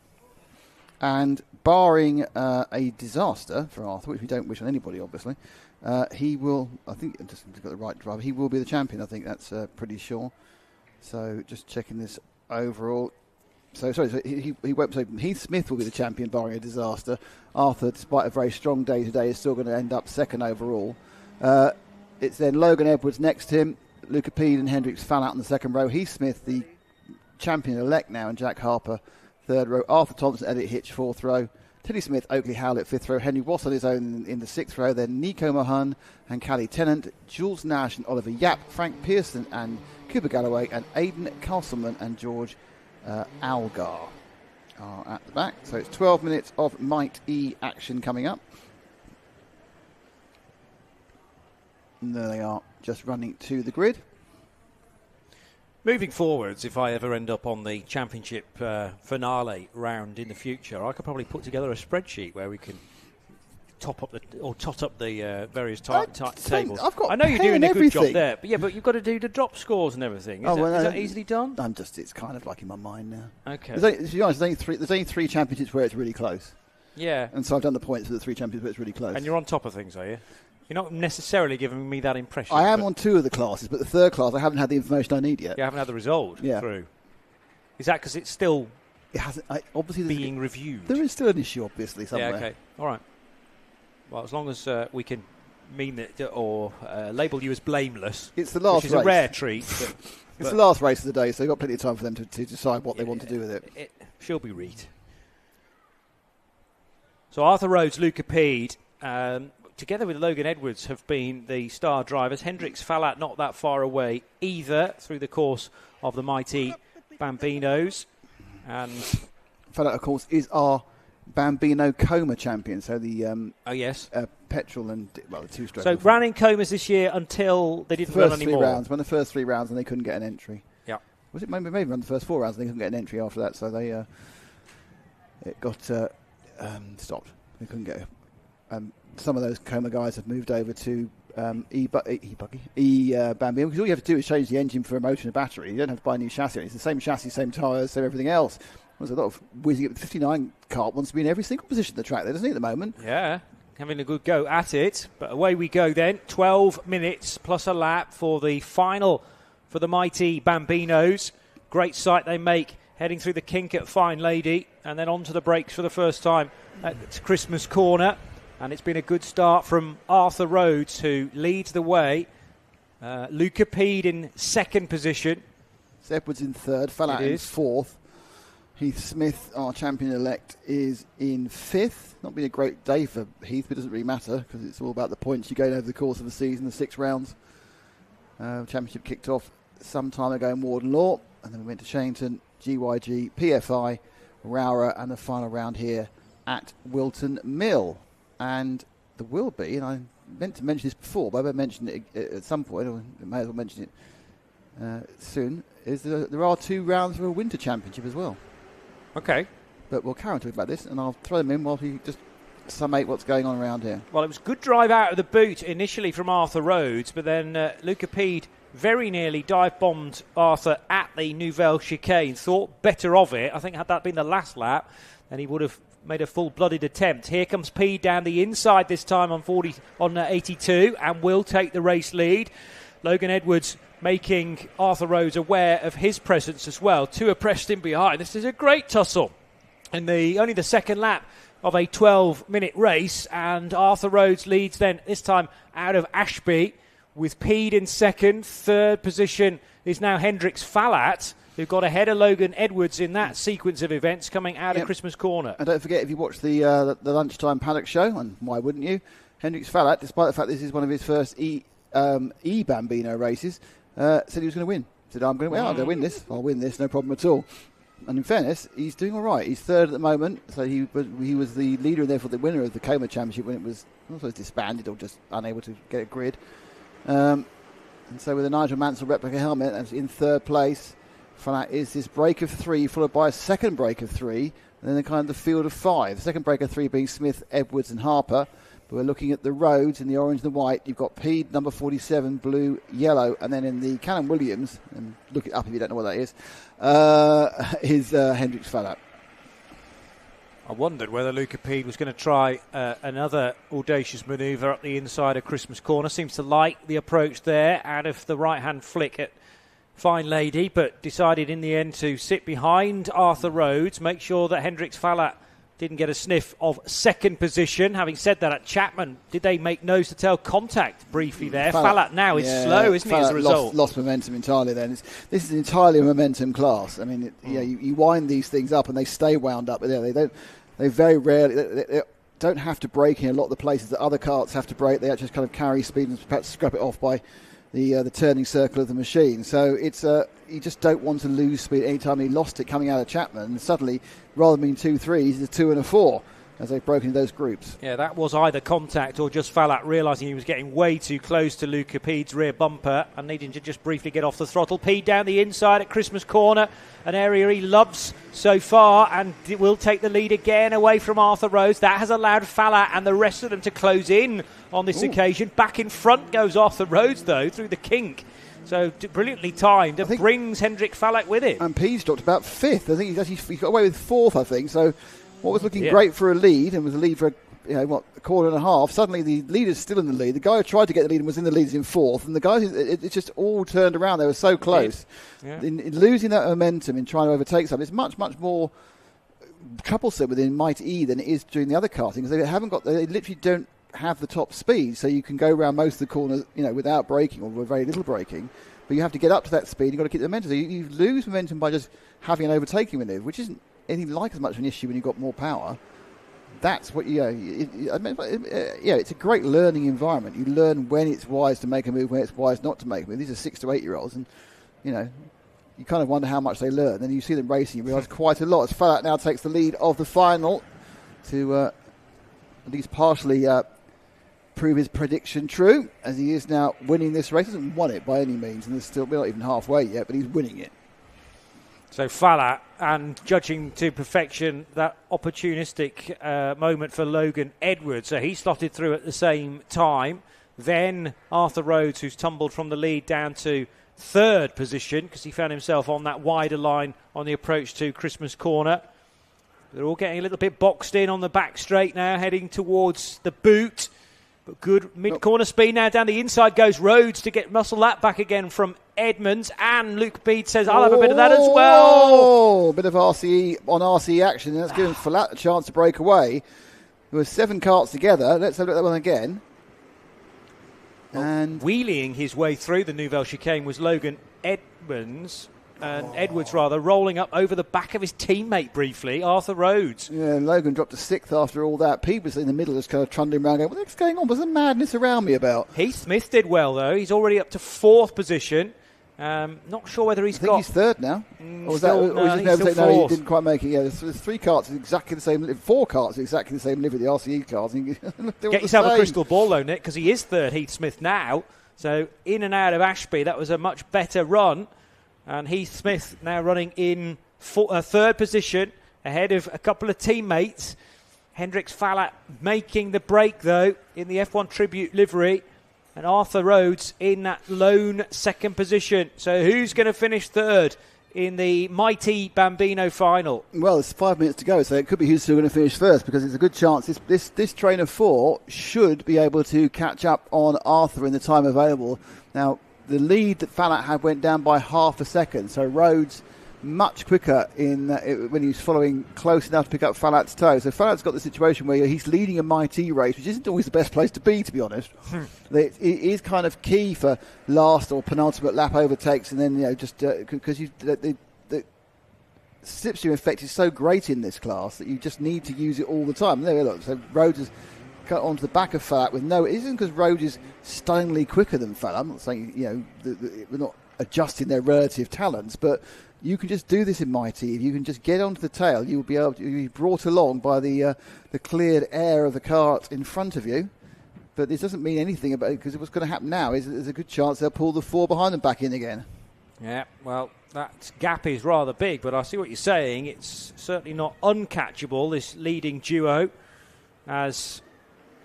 and barring a disaster for Arthur, which we don't wish on anybody, obviously, he will, I think, just got the right driver, he will be the champion, I think that's pretty sure. So just checking this overall. So Heath Smith will be the champion, barring a disaster. Arthur, despite a very strong day today, is still going to end up second overall. It's then Logan Edwards next to him, Luca Pede and Hendricks Fallout in the second row. Heath Smith, the champion-elect now, and Jack Harper, third row. Arthur Thompson, Elliot Hitch, fourth row. Teddy Smith, Oakley Howlett, fifth row. Henry Wass on his own in the sixth row. Then Nico Mahan and Callie Tennant. Jules Nash and Oliver Yap. Frank Pearson and Cooper Galloway. And Aidan Castleman and George Algar are at the back. So it's 12 minutes of Might E action coming up. And there they are, just running to the grid. Moving forwards, if I ever end up on the championship finale round in the future, I could probably put together a spreadsheet where we can tot up the various tables. I know you're doing a good job there, but you've got to do the drop scores and everything. Is that easily done? It's kind of like in my mind now. Okay. To be honest, there's only three championships where it's really close. Yeah. And so I've done the points for the three championships where it's really close. And you're on top of things, are you? You're not necessarily giving me that impression. I am on two of the classes, but the third class I haven't had the information I need yet. You haven't had the result through. Is that because it's still obviously being reviewed? There is still an issue, obviously, somewhere. Yeah, okay. All right. Well, as long as we can mean that or label you as blameless, it's the last which is race. A rare treat. It's the last race of the day, so they've got plenty of time for them to decide what they want to do with it. She'll be Reed. So Arthur Rhodes, Luca Pede, together with Logan Edwards, have been the star drivers. Hendricks Fallat not that far away either through the course of the mighty Bambinos. And Fallat, of course, is our Bambino Coma champion. So the petrol and the two-stroke. So ran in comas this year until they didn't run anymore. Won the first 3 rounds and they couldn't get an entry. Yeah. Was it maybe run the first 4 rounds and they couldn't get an entry after that? So they it got stopped. They couldn't get. Some of those coma guys have moved over to Bambino, because all you have to do is change the engine for a motor and a battery. You don't have to buy a new chassis. It's the same chassis, same tyres, same everything else. There's a lot of whizzing. The 59 Kart wants to be in every single position of the track there, doesn't he, at the moment? Yeah, having a good go at it. But away we go then. 12 minutes plus a lap for the final for the mighty Bambinos. Great sight they make, heading through the kink at Fine Lady, and then onto the brakes for the first time at Christmas Corner. And it's been a good start from Arthur Rhodes, who leads the way. Luca Pede in second position. Edwards in third, fell out in fourth. Heath Smith, our champion-elect, is in fifth. Not been a great day for Heath, but it doesn't really matter because it's all about the points you gain over the course of the season, the 6 rounds. Championship kicked off some time ago in Warden Law, and then we went to Shannington, GYG, PFI, Rowra, and the final round here at Whilton Mill. And there will be, and I meant to mention this before, but I won't mention it at some point, or I may as well mention it soon, is there are 2 rounds for a winter championship as well. Okay. But we'll carry on talking about this, and I'll throw them in while we just summate what's going on around here. Well, it was a good drive out of the boot initially from Arthur Rhodes, but then Luca Pede very nearly dive-bombed Arthur at the Nouvelle Chicane, thought better of it. I think had that been the last lap, then he would have made a full-blooded attempt. Here comes Pede down the inside this time on 82 and will take the race lead. Logan Edwards making Arthur Rhodes aware of his presence as well. 2 are pressed in behind. This is a great tussle. And only the second lap of a 12-minute race, and Arthur Rhodes leads then, this time out of Ashby, with Pede in second. Third position is now Hendricks Fallat. who got ahead of Logan Edwards in that sequence of events coming out of Christmas Corner. And don't forget, if you watch the lunchtime paddock show, and why wouldn't you, Hendrix Fallat, despite the fact this is one of his first Bambino races, said he was going to win. Said, I'm going to win. I'll go win this. I'll win this, no problem at all. And in fairness, he's doing all right. He's third at the moment, so he was the leader and therefore the winner of the Coma Championship when it was also disbanded or just unable to get a grid. And so with a Nigel Mansell replica helmet, and in third place, Fallat is this break of 3, followed by a second break of 3, and then kind of the field of 5. The second break of 3 being Smith, Edwards and Harper. But we're looking at the roads in the orange and the white. You've got Pede, number 47, blue, yellow, and then in the Callum Williams, and look it up if you don't know what that is Hendrix Fallat. I wondered whether Luca Pede was going to try another audacious manoeuvre up the inside of Christmas Corner. Seems to like the approach there out of the right-hand flick at Fine Lady, but decided in the end to sit behind Arthur Rhodes, make sure that Hendrix Fallat didn't get a sniff of second position. Having said that, at Chapman, did they make nose-to-tail contact briefly there? Fallat now is slow, isn't he, as a result? Lost momentum entirely then. This is entirely a momentum class. I mean, you wind these things up and they stay wound up. They very rarely... They don't have to brake in a lot of the places that other carts have to brake. They actually kind of carry speed and perhaps scrap it off by the turning circle of the machine. So it's you just don't want to lose speed. Anytime he lost it coming out of Chapman, suddenly, rather than being 2 3s, it's a 2 and a 4 as they've broken into those groups. Yeah, that was either contact or just Fallat realising he was getting way too close to Luca Pede's rear bumper and needing to just briefly get off the throttle. Pede down the inside at Christmas Corner, an area he loves so far, and will take the lead again away from Arthur Rhodes. That has allowed Fallat and the rest of them to close in on this occasion. Back in front goes Arthur Rhodes, though, through the kink. So brilliantly timed and brings Hendrik Fallat with it. And Pede's dropped about 5th. I think he got away with 4th, I think. So what was looking great for a lead, and was a lead for a quarter and a half, suddenly the leader's still in the lead. The guy who tried to get the lead and was in the lead is in 4th, and the guys, it just all turned around. They were so close. Yeah. In losing that momentum in trying to overtake something, it's much, much more troublesome within Might E than it is during the other karting, because they literally don't have the top speed, so you can go around most of the corners, without braking or with very little braking. But you have to get up to that speed. You've got to keep the momentum. So you lose momentum by just having an overtaking maneuver, which isn't anything like as much of an issue when you've got more power. That's what it's a great learning environment. You learn when it's wise to make a move, when it's wise not to make a move. These are 6 to 8 year olds, and you kind of wonder how much they learn. Then you see them racing, you realise quite a lot. As Fallat now takes the lead of the final to at least partially prove his prediction true, as he is now winning this race. He hasn't won it by any means, and we're not even halfway yet, but he's winning it. So Fallat, and judging to perfection that opportunistic moment for Logan Edwards. So he slotted through at the same time. Then Arthur Rhodes, who's tumbled from the lead down to 3rd position because he found himself on that wider line on the approach to Christmas Corner. They're all getting a little bit boxed in on the back straight now, heading towards the boot. But good mid-corner speed now. Down the inside goes Rhodes to muscle that back again from Edmonds. And Luke Bede says, I'll have a bit of that as well. Oh, a bit of RCE action. And that's given Fallat a chance to break away. There were 7 karts together. Let's have a look at that one again. And wheeling his way through the Nouvelle Chicane was Logan Edmonds. And Edwards, rolling up over the back of his teammate briefly, Arthur Rhodes. Yeah, and Logan dropped to 6th after all that. Pete was in the middle, just kind of trundling around going, what's going on? What's the madness around me about? Heath Smith did well, though. He's already up to 4th position. Not sure whether he's I think he's 3rd now. Or was that? No, he didn't quite make it. Yeah, there's 3 karts exactly the same. 4 karts exactly the same livery, the RCE cars. Get yourself a crystal ball, though, Nick, because he is 3rd, Heath Smith now. So in and out of Ashby, that was a much better run. And Heath Smith now running in 3rd position, ahead of a couple of teammates. Hendrix Fallat making the break, though, in the F1 Tribute livery. And Arthur Rhodes in that lone 2nd position. So who's going to finish 3rd in the mighty Bambino final? Well, it's 5 minutes to go, so it could be who's still going to finish first, because it's a good chance. This train of 4 should be able to catch up on Arthur in the time available. Now, the lead that Fallat had went down by half a second, so Rhodes much quicker when he's following close enough to pick up Fallat's toe. So Fallat's got the situation where he's leading a mighty race, which isn't always the best place to be, to be honest. It is kind of key for last or penultimate lap overtakes, and then just because the slipstream effect is so great in this class that you just need to use it all the time. There, look, so Rhodes has cut onto the back of Falat with no. It isn't because Rhodes is stunningly quicker than Falat. I'm not saying we're not adjusting their relative talents, but you can just do this in Mighty. If you can just get onto the tail, you'll be brought along by the cleared air of the cart in front of you. But this doesn't mean anything about it, because what's going to happen now is there's a good chance they'll pull the 4 behind them back in again. Yeah, well, that gap is rather big, but I see what you're saying. It's certainly not uncatchable, this leading duo, as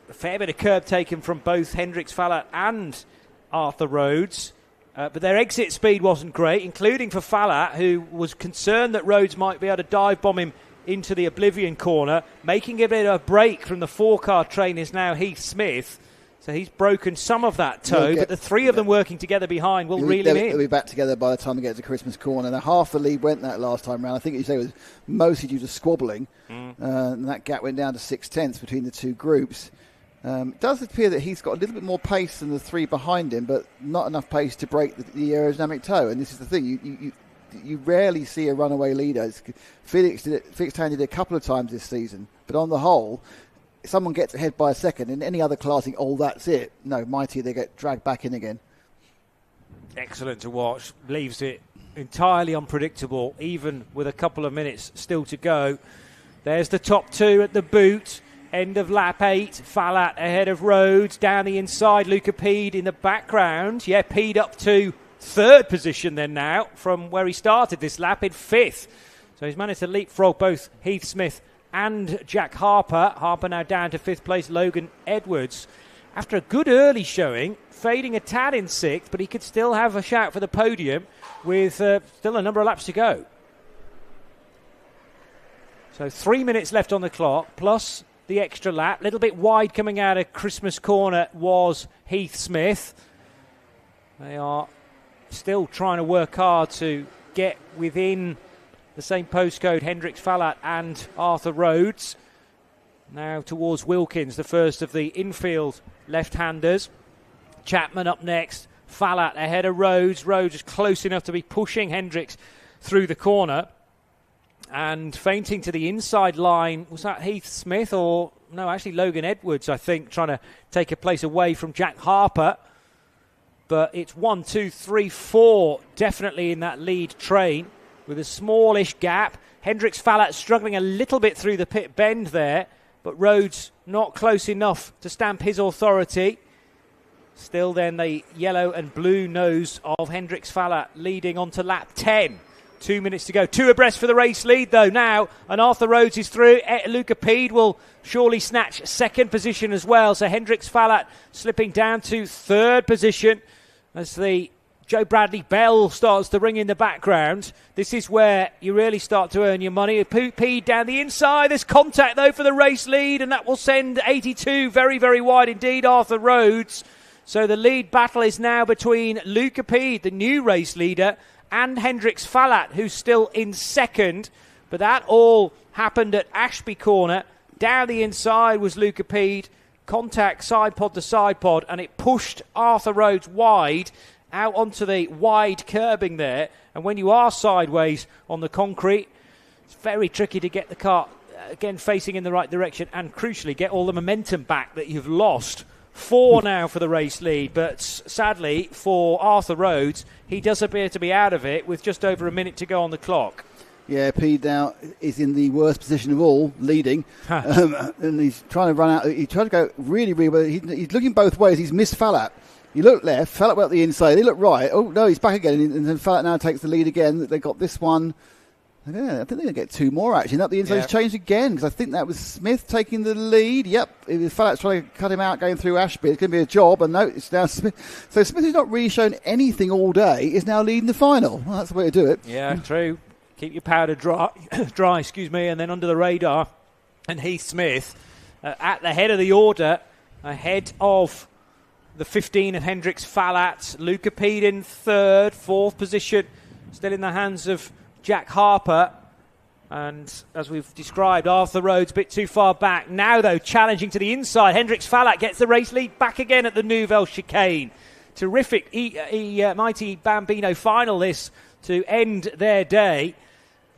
a fair bit of curb taken from both Hendricks Falat and Arthur Rhodes. But their exit speed wasn't great, including for Falat, who was concerned that Rhodes might be able to dive bomb him into the Oblivion corner. Making a bit of a break from the 4-car train is now Heath Smith. So he's broken some of that toe, but the three of them working together behind will reel him in. They'll be back together by the time we get to Christmas corner. Now, half the lead went that last time round. I think you say it was mostly due to squabbling. And that gap went down to 6/10 between the two groups. It does appear that he's got a little bit more pace than the three behind him, but not enough pace to break the aerodynamic toe. And this is the thing. You rarely see a runaway leader. Felix did it a couple of times this season, but on the whole, if someone gets ahead by a second. In any other classing, that's it. No, Mighty, they get dragged back in again. Excellent to watch. Leaves it entirely unpredictable, even with a couple of minutes still to go. There's the top two at the boot. End of lap 8. Falat ahead of Rhodes. Down the inside, Luca Pede in the background. Yeah, Pede up to third position then now from where he started this lap in 5th. So he's managed to leapfrog both Heath Smith and Jack Harper. Harper now down to 5th place. Logan Edwards, after a good early showing, fading a tad in 6th, but he could still have a shout for the podium with still a number of laps to go. So 3 minutes left on the clock, plus the extra lap. A little bit wide coming out of Christmas corner was Heath Smith. They are still trying to work hard to get within the same postcode, Hendricks Falat and Arthur Rhodes. Now towards Wilkins, the first of the infield left-handers. Chapman up next. Falat ahead of Rhodes. Rhodes is close enough to be pushing Hendricks through the corner. And feinting to the inside line, was that Heath Smith or... No, actually Logan Edwards, I think, trying to take a place away from Jack Harper. But it's 1, 2, 3, 4 definitely in that lead train with a smallish gap. Hendricks Falat struggling a little bit through the pit bend there, but Rhodes not close enough to stamp his authority. Still then the yellow and blue nose of Hendricks Falat leading on to lap 10. 2 minutes to go. 2 abreast for the race lead, though, now. And Arthur Rhodes is through. Luca Pede will surely snatch second position as well. So Hendricks Falat slipping down to third position as the Joe Bradley bell starts to ring in the background. This is where you really start to earn your money. Pede down the inside. There's contact, though, for the race lead, and that will send 82 very, very wide indeed, Arthur Rhodes. So the lead battle is now between Luca Pede, the new race leader, and Hendricks Falat, who's still in second. But that all happened at Ashby Corner. Down the inside was Luca Pede. Contact side pod to side pod, and it pushed Arthur Rhodes wide out onto the wide curbing there. And when you are sideways on the concrete, it's very tricky to get the car again facing in the right direction and crucially get all the momentum back that you've lost. 4 now for the race lead, but sadly for Arthur Rhodes, he does appear to be out of it with just over a minute to go on the clock. Yeah, Pede now is in the worst position of all, leading. And he's trying to run out. He tried to go really, really well. He's looking both ways. He's missed Falat. He looked left, Falat went up the inside. He looked right. Oh, no, he's back again. And then Falat now takes the lead again. They got this one. Yeah, I think they're going to get 2 more, actually. And up the inside's changed again, because I think that was Smith taking the lead. Yep, Falat's trying to cut him out going through Ashby. It's going to be a job, and no, it's now Smith. So Smith, who's not really shown anything all day, is now leading the final. Well, that's the way to do it. Yeah, true. Keep your powder dry, and then under the radar. And Heath Smith at the head of the order, ahead of the 15 of Hendricks Falat. Luca Pede in third, 4th position, still in the hands of Jack Harper. And as we've described, Arthur Rhodes a bit too far back. Now, though, challenging to the inside. Hendricks Falat gets the race lead back again at the Nouvelle Chicane. Terrific Mighty Bambino final this to end their day.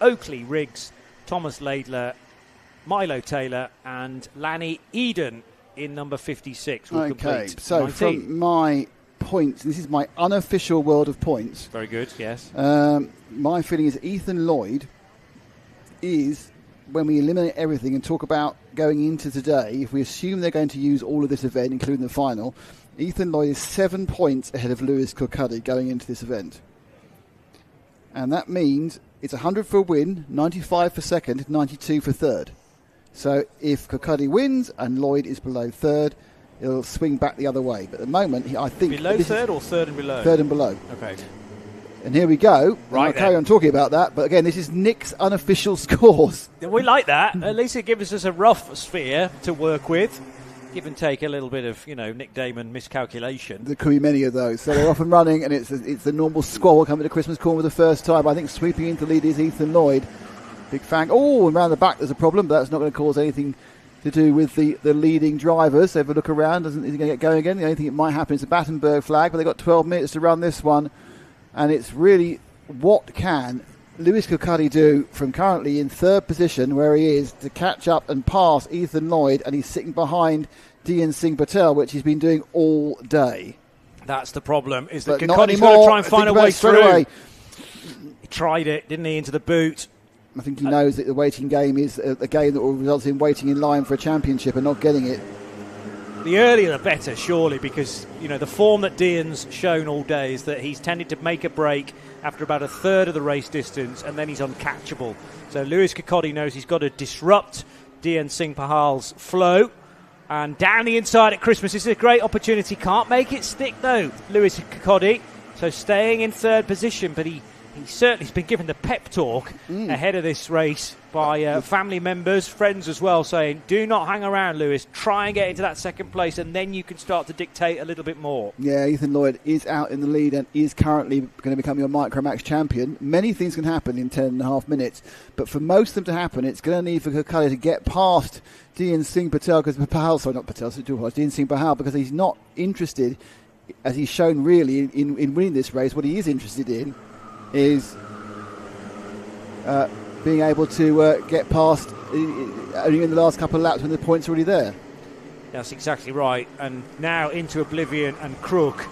Oakley, Riggs, Thomas Laidler, Milo Taylor and Lanny Eden in number 56 will complete. So 19. from my points, this is my unofficial world of points. Very good, yes. My feeling is Ethan Lloyd is, when we eliminate everything and talk about going into today, if we assume they're going to use all of this event, including the final, Ethan Lloyd is 7 points ahead of Lewis Kirkcuddy going into this event. And that means it's 100 for a win, 95 for second, 92 for third. So if Kirkcuddy wins and Lloyd is below third, it'll swing back the other way. But at the moment, I think... Below third or third and below? Third and below. Okay. And here we go. Right, I'll carry on talking about that. But again, this is Nick's unofficial scores. We like that. At least it gives us a rough sphere to work with. Give and take a little bit of, Nick Damon miscalculation. There could be many of those. So they're off and running, and it's the normal squabble coming to Christmas Corner for the first time. I think sweeping into the lead is Ethan Lloyd. Big fang. Oh, and around the back there's a problem, but that's not going to cause anything to do with the leading drivers. So if we look around, is he going to get going again? The only thing that might happen is the Battenberg flag, but they've got 12 minutes to run this one. And it's really, what can Lewis Kirkcuddy do from currently in third position where he is to catch up and pass Ethan Lloyd, and he's sitting behind Dian Singh Patel, which he's been doing all day. That's the problem, is that But not Kirkcuddy's got to anymore. try and find a way Straight through. away. He tried it, didn't he, into the boot. I think he knows that the waiting game is a game that will result in waiting in line for a championship and not getting it. The earlier the better, surely, because, the form that Dian's shown all day is that he's tended to make a break after about a third of the race distance, and then he's uncatchable. So Lewis Kirkcuddy knows he's got to disrupt Dian Singh Pahal's flow. And down the inside at Christmas, this is a great opportunity. Can't make it stick, though, Lewis Kirkcuddy. So staying in third position, but he certainly has been given the pep talk ahead of this race by family members, friends as well, saying, do not hang around, Lewis. Try and get into that second place, and then you can start to dictate a little bit more. Yeah, Ethan Lloyd is out in the lead and is currently going to become your Micromax champion. Many things can happen in 10.5 minutes, but for most of them to happen, it's going to need for Kirkcuddy to get past Dian Singh Patel, Dian Singh Pahal, because he's not interested, as he's shown really in winning this race. What he is interested in is being able to get past only in the last couple of laps when the points are already there. That's exactly right. And now into Oblivion and Crook.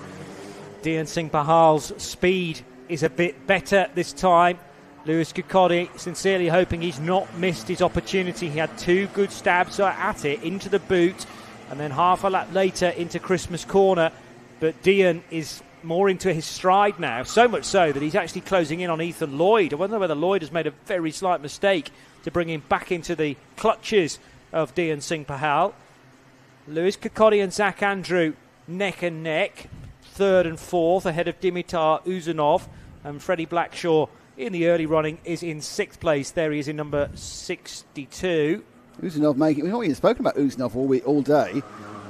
Dian Singh Pahal's speed is a bit better this time. Lewis Kirkcuddy sincerely hoping he's not missed his opportunity. He had 2 good stabs at it into the boot and then half a lap later into Christmas Corner. But Dian is more into his stride now, so much so that he's actually closing in on Ethan Lloyd. I wonder whether Lloyd has made a very slight mistake to bring him back into the clutches of Dian Singh Pahal. Lewis Kirkcuddy and Zach Andrew neck and neck, third and fourth ahead of Dimitar Uzanov, and Freddie Blackshaw in the early running is in 6th place. There he is in number 62. Uzanov we've not even spoken about Uzanov all day.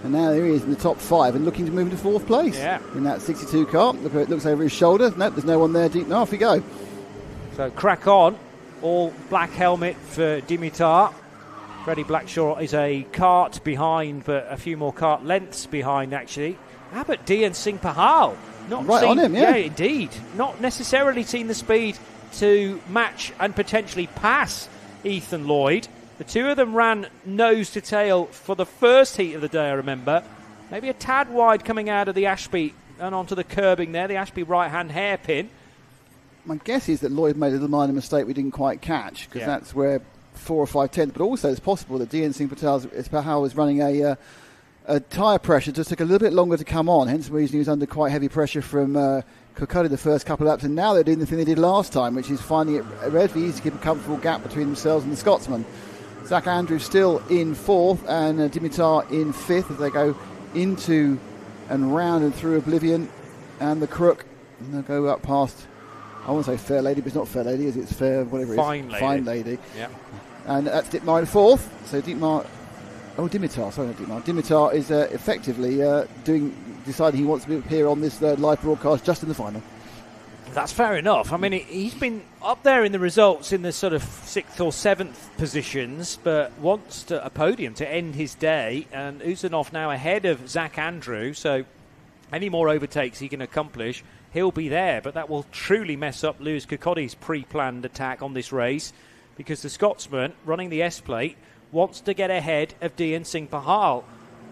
And now there he is in the top 5 and looking to move into 4th place in that 62 car. It looks over his shoulder. Nope, there's no one there. Deep. No, off you go. So crack on. All black helmet for Dimitar. Freddie Blackshaw is a kart behind, but a few more kart lengths behind, actually. How about Dian Singh Pahal? Not right seen, on him, yeah. Yeah, indeed. Not necessarily seen the speed to match and potentially pass Ethan Lloyd. The two of them ran nose to tail for the first heat of the day, I remember. Maybe a tad wide coming out of the Ashby and onto the curbing there, the Ashby right-hand hairpin. My guess is that Lloyd made a little minor mistake we didn't quite catch, because that's where 4 or 5 tenths. But also it's possible that Dian Singh Pahal was running a tyre pressure, just took a little bit longer to come on, hence the reason he was under quite heavy pressure from Kirkcuddy the first couple of laps. And now they're doing the thing they did last time, which is finding it relatively easy to keep a comfortable gap between themselves and the Scotsman. Zach Andrews still in 4th and Dimitar in 5th as they go into and round and through Oblivion and the Crook. And they'll go up past, I want to say Fair Lady, but it's not Fair Lady, is it? It's Fair, whatever it is. Fine Lady. Yeah. And that's Dietmar in 4th. So Dimitar, sorry, not Dietmar. Dimitar is effectively deciding he wants to appear on this live broadcast just in the final. That's fair enough. I mean, he's been up there in the results in the sort of 6th or 7th positions, but wants a podium to end his day. And Uzanov now ahead of Zach Andrew, so any more overtakes he can accomplish he'll be there. But that will truly mess up Lewis Kirkcody's pre-planned attack on this race, because the Scotsman running the S-plate wants to get ahead of Dian Singh Pahal.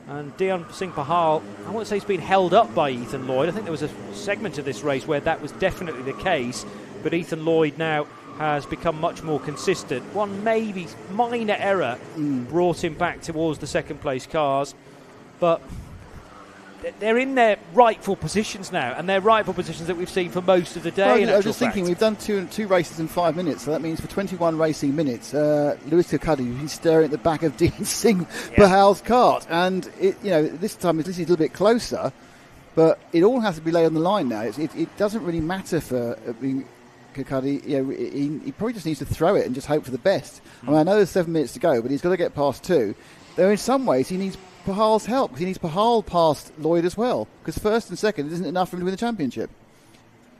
And Dian Singh Pahal, I won't say he's been held up by Ethan Lloyd. I think there was a segment of this race where that was definitely the case. But Ethan Lloyd now has become much more consistent. One maybe minor error brought him back towards the second place cars. But they're in their rightful positions now, and they're rightful positions that we've seen for most of the day. Well, I was just thinking, we've done two races in 5 minutes, so that means for 21 racing minutes, Lewis Kirkcody, he's staring at the back of Dian Singh Pahal's kart, and this time this is a little bit closer, but it all has to be laid on the line now. It doesn't really matter for Kirkcody. He probably just needs to throw it and just hope for the best. I mean, I know there's 7 minutes to go, but he's got to get past 2. Though in some ways he needs Pahal's help. He needs Pahal past Lloyd as well, because first and second isn't enough for him to win the championship.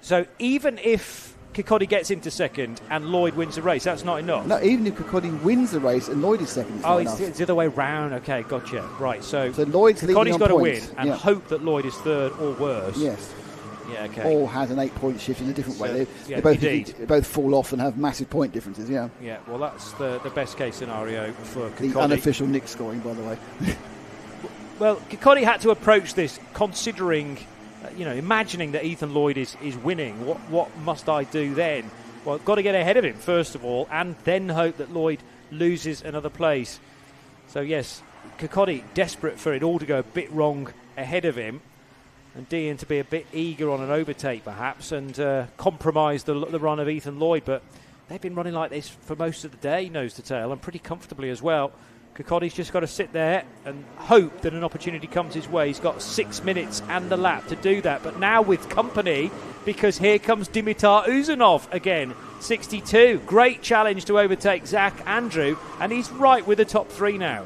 So even if Kirkcody gets into second and Lloyd wins the race, that's not enough? No, even if Kirkcody wins the race and Lloyd is second, it's the other way round. Okay, gotcha. Right, so Lloyd's Kirkcody's got to win points. and hope that Lloyd is third or worse. Yes. Yeah, okay. Or has an 8-point shift in a different way. They both both fall off and have massive point differences, yeah. Yeah, well, that's the best case scenario for Kirkcody. The unofficial Nick scoring, by the way. Well, Kirkcody had to approach this considering, imagining that Ethan Lloyd is winning. What must I do then? Well, got to get ahead of him, first of all, and then hope that Lloyd loses another place. So, yes, Kirkcody desperate for it all to go a bit wrong ahead of him, and Dian to be a bit eager on an overtake, perhaps, and compromise the run of Ethan Lloyd. But they've been running like this for most of the day, nose to tail, and pretty comfortably as well. Kirkcody's just got to sit there and hope that an opportunity comes his way. He's got 6 minutes and the lap to do that. But now with company, because here comes Dimitar Uzunov again, 62. Great challenge to overtake Zach Andrew, and he's right with the top 3 now.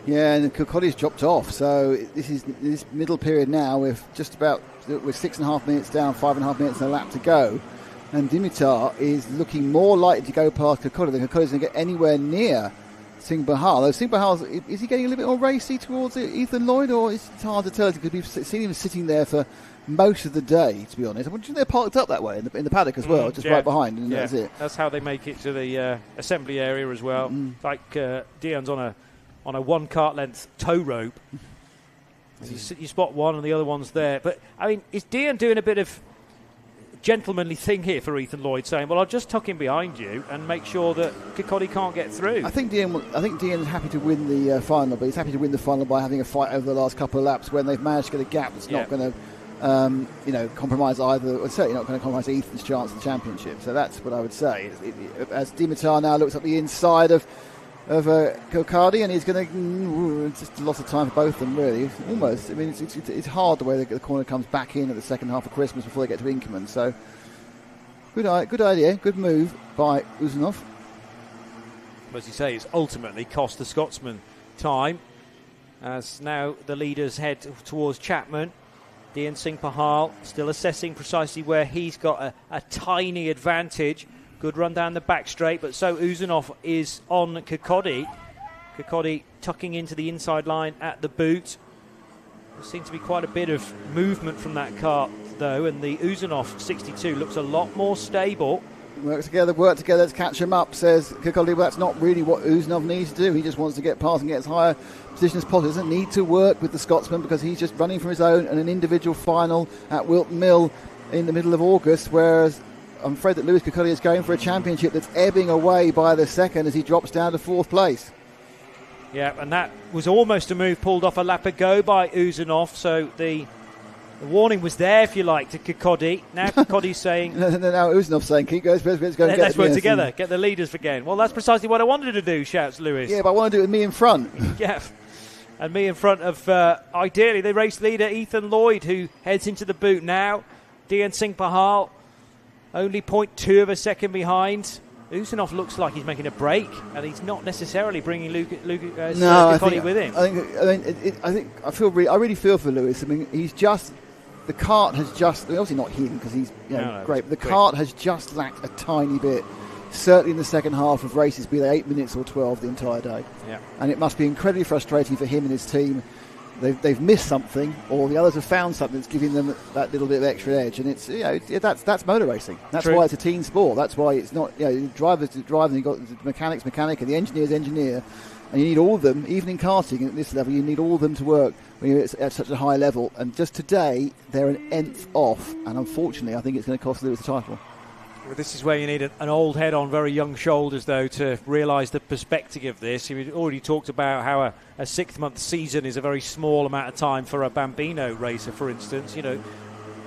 Yeah, and Kirkcody's dropped off. So this is this middle period now with just about 6.5 minutes down, 5.5 minutes and a lap to go. And Dimitar is looking more likely to go past Kirkcody than Kirkcody's going to get anywhere near Singh Pahal. Singh Pahal, is he getting a little bit more racy towards Ethan Lloyd, or it's hard to tell because we've seen him sitting there for most of the day, to be honest. I wonder if they're parked up that way in the paddock as well, just right behind, and that's it. That's how they make it to the assembly area as well. Like Dian's on a one cart length tow rope. You spot one and the other one's there. But I mean, is Dian doing a bit of gentlemanly thing here for Ethan Lloyd, saying, well, I'll just tuck in behind you and make sure that Kirkcody can't get through? I think Dian is happy to win the final, but he's happy to win the final by having a fight over the last couple of laps when they've managed to get a gap that's not going to compromise either, or certainly not going to compromise Ethan's chance of the championship. So that's what I would say. As Dimitar now looks up the inside of Kirkcody, and he's going to just a lot of time for both of them, really. Almost. I mean, it's hard the way the corner comes back in at the second half of Christmas before they get to Inkerman. So good idea, good move by Uzunov. As you say, it's ultimately cost the Scotsman time, as now the leaders head towards Chapman. Dian Singh Pahal still assessing precisely where he's got a tiny advantage. Good run down the back straight, but so Uzunov is on Kirkcody. Kirkcody tucking into the inside line at the boot. There seems to be quite a bit of movement from that kart, though, and the Uzunov 62 looks a lot more stable. Work together to catch him up, says Kirkcody. Well, that's not really what Uzunov needs to do. He just wants to get past and get as high a position as possible. He doesn't need to work with the Scotsman because he's just running from his own and an individual final at Whilton Mill in the middle of August, whereas I'm afraid that Lewis Kirkcody is going for a championship that's ebbing away by the second as he drops down to 4th place. Yeah, and that was almost a move pulled off a lap ago by Uzunov, so the warning was there, if you like, to Kirkcody. Now Kirkcody's saying... now Uzunov's saying, keep going, let's go and let's work together, get the leaders again. Well, that's precisely what I wanted to do, shouts Lewis. Yeah, but I want to do it with me in front. Yeah, and me in front of, ideally, the race leader, Ethan Lloyd, who heads into the boot now. Dian Singh Pahal, only 0.2 of a second behind. Uzunov looks like he's making a break, and he's not necessarily bringing Kirkcody with him. I really feel for Lewis. I mean, the kart has just, obviously not him because he's great, but the kart has just lacked a tiny bit, certainly in the second half of races, be they 8 minutes or 12 the entire day. Yeah. And it must be incredibly frustrating for him and his team they've missed something, or the others have found something that's giving them that little bit of extra edge. And it's that's motor racing. That's True. why it's a team sport. That's why it's not the drivers to drive, and you've got the mechanics, and the engineer. And you need all of them, even in karting at this level, you need all of them to work when you're at such a high level. And just today, they're an nth off. And unfortunately, I think it's going to cost Lewis the title. Well, this is where you need an old head on very young shoulders, though, to realise the perspective of this. We already talked about how a 6-month season is a very small amount of time for a Bambino racer, for instance.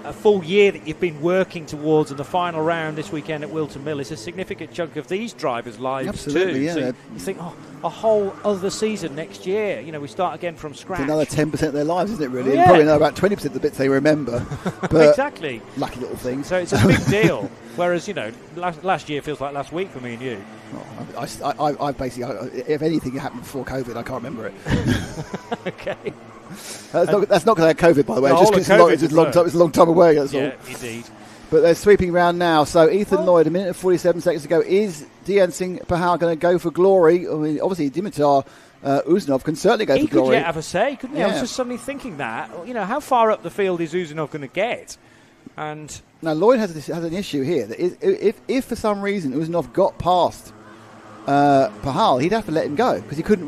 A full year that you've been working towards, and the final round this weekend at Whilton Mill is a significant chunk of these drivers' lives. Absolutely, too. Yeah. So you think, a whole other season next year. We start again from scratch. It's another 10% of their lives, isn't it, really? Yeah. And probably another about 20% of the bits they remember. But exactly. Lucky little things. So it's a big deal. Whereas, last year feels like last week for me and you. I basically, if anything happened before COVID, I can't remember it. Okay. That's not because I had COVID, by the way. No, Just because it's a long time away. That's all. Yeah, indeed. But they're sweeping round now. So Ethan Lloyd, a minute and 47 seconds to go. Is Dian Singh Pahal going to go for glory? I mean, obviously Dimitar Uzunov can certainly go for glory. He could yet have a say, couldn't he? I was just suddenly thinking that. How far up the field is Uzunov going to get? And now Lloyd has an issue here. That if for some reason Uzunov got past Pahal, he'd have to let him go because he couldn't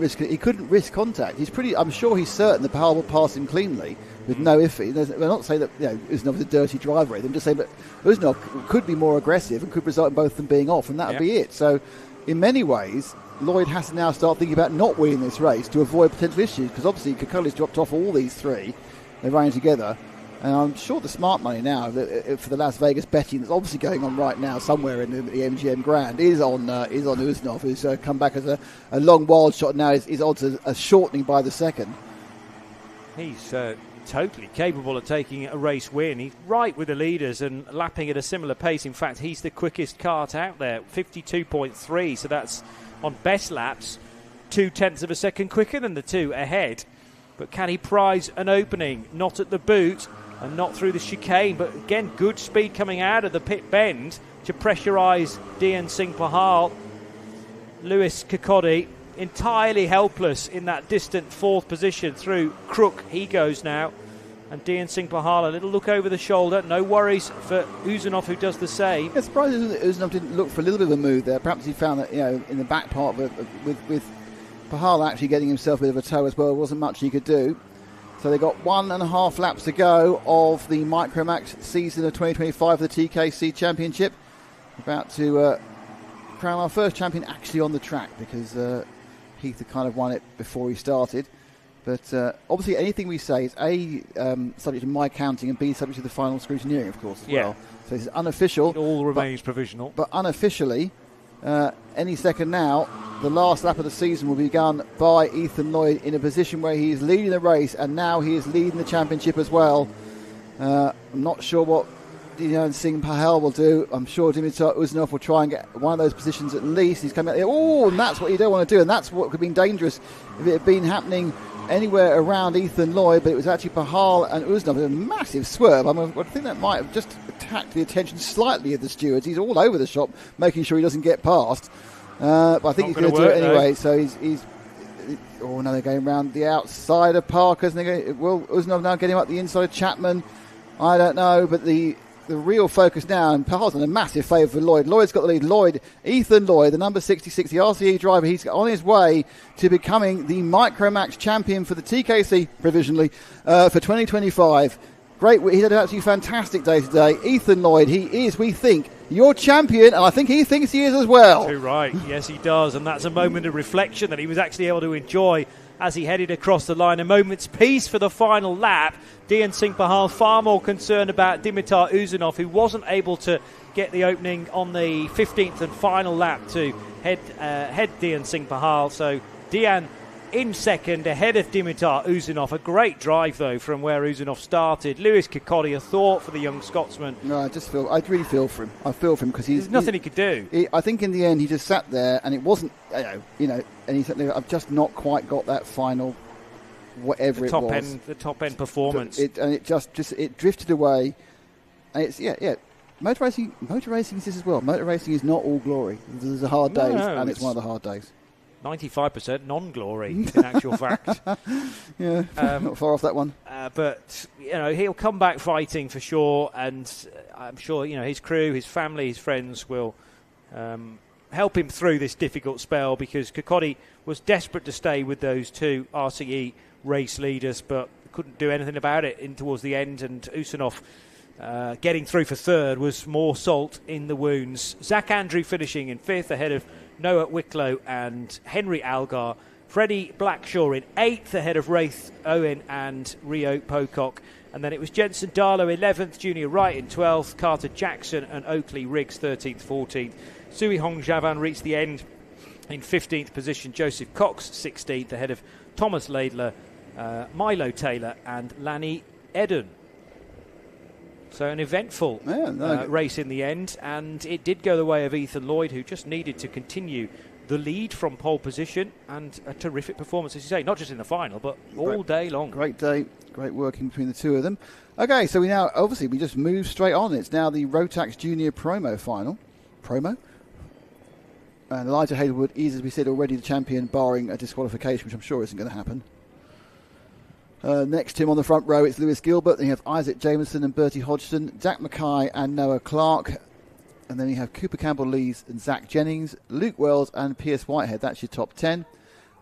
risk contact. I'm sure he's certain that Pahal will pass him cleanly with no iffy. We're not saying that Uzunov is a dirty driver. I'm just saying that Uzunov could be more aggressive and could result in both of them being off, and that would be it. So, in many ways, Lloyd has to now start thinking about not winning this race to avoid potential issues because obviously Kokoli's dropped off all these three. They're running together. And I'm sure the smart money now for the Las Vegas betting that's obviously going on right now somewhere in the MGM Grand is on Uzunov, who's come back as a long wild shot now. His odds are shortening by the second. He's totally capable of taking a race win. He's right with the leaders and lapping at a similar pace. In fact, he's the quickest kart out there, 52.3. So that's on best laps, 0.2 of a second quicker than the two ahead. But can he prize an opening? Not at the boot. And not through the chicane, but again, good speed coming out of the pit bend to pressurise Dian Singh Pahal. Lewis Kokoli entirely helpless in that distant fourth position through Crook. He goes now. And Dian Singh Pahal, a little look over the shoulder. No worries for Uzunov, who does the same. It's surprising that Uzunov didn't look for a little bit of a move there. Perhaps he found that, in the back part with Pahal actually getting himself a bit of a toe as well, there wasn't much he could do. So they've got 1.5 laps to go of the Micromax season of 2025 of the TKC Championship. About to crown our first champion actually on the track because Heath had kind of won it before he started. But obviously anything we say is A, subject to my counting, and B, subject to the final scrutineering, of course, as well. So this is unofficial. It all remains provisional. But unofficially, any second now, the last lap of the season will be begun by Ethan Lloyd in a position where he is leading the race, and now he is leading the championship as well. I'm not sure what Dian Singh Pahal will do. I'm sure Dimitar Uzunov will try and get one of those positions at least. He's coming out there. Oh, and that's what you don't want to do, and that's what could have been dangerous if it had been happening anywhere around Ethan Lloyd, but it was actually Pahal and Uzunov. A massive swerve. I think that might have just attacked the attention slightly of the stewards. He's all over the shop, making sure he doesn't get past. But I think he's going to do it anyway. So he's now they're going around the outside of Parker's. Will Uzunov now getting up the inside of Chapman? I don't know, but the real focus now, and Pahal's in a massive favour for Lloyd. Lloyd's got the lead. Ethan Lloyd, the number 66, the RCE driver, he's on his way to becoming the Micromax champion for the TKC provisionally for 2025. Great, he had an absolutely fantastic day today. Ethan Lloyd, he is, we think, your champion, and I think he thinks he is as well. Too right, yes he does, and that's a moment of reflection that he was actually able to enjoy as he headed across the line. A moment's peace for the final lap. Dian Singh Pahal far more concerned about Dimitar Uzunov, who wasn't able to get the opening on the 15th and final lap to head Dian Singh Pahal. So Dian in second, ahead of Dimitar Uzunov. A great drive, though, from where Uzunov started. Lewis Kokoli, a thought for the young Scotsman. No, I really feel for him. I feel for him because there's nothing he could do. I think in the end he just sat there, and it wasn't, and he said, I've just not quite got that final, whatever it was. The top end performance. It drifted away. And it's Motor racing is this as well. Motor racing is not all glory. There's a hard days, and it's one of the hard days. 95% non-glory, in actual fact. Yeah, not far off that one. But, he'll come back fighting for sure, and I'm sure, his crew, his family, his friends will help him through this difficult spell, because Kirkcaldy was desperate to stay with those two RCE race leaders, but couldn't do anything about it towards the end, and Usmanov getting through for third was more salt in the wounds. Zach Andrew finishing in fifth ahead of Noah Wicklow and Henry Algar. Freddie Blackshaw in eighth ahead of Wraith Owen and Rio Pocock. And then it was Jensen Darlow 11th, Junior Wright in 12th, Carter Jackson and Oakley Riggs 13th, 14th. Sui Hong Javan reached the end in 15th position. Joseph Cox 16th ahead of Thomas Laidler, Milo Taylor and Lanny Eden. So an eventful race in the end, and it did go the way of Ethan Lloyd, who just needed to continue the lead from pole position, and a terrific performance, as you say, not just in the final, but all day long. Great day, great working between the two of them. Okay, so we just move straight on. It's now the Rotax Junior Promo final. And Elijah Hazelwood is, as we said already, the champion, barring a disqualification, which I'm sure isn't going to happen. Next to him on the front row, it's Lewis Gilbert. Then you have Isaac Jameson and Bertie Hodgson, Jack Mackay and Noah Clark. And then you have Cooper Campbell-Lees and Zach Jennings, Luke Wells and Pierce Whitehead. That's your top 10.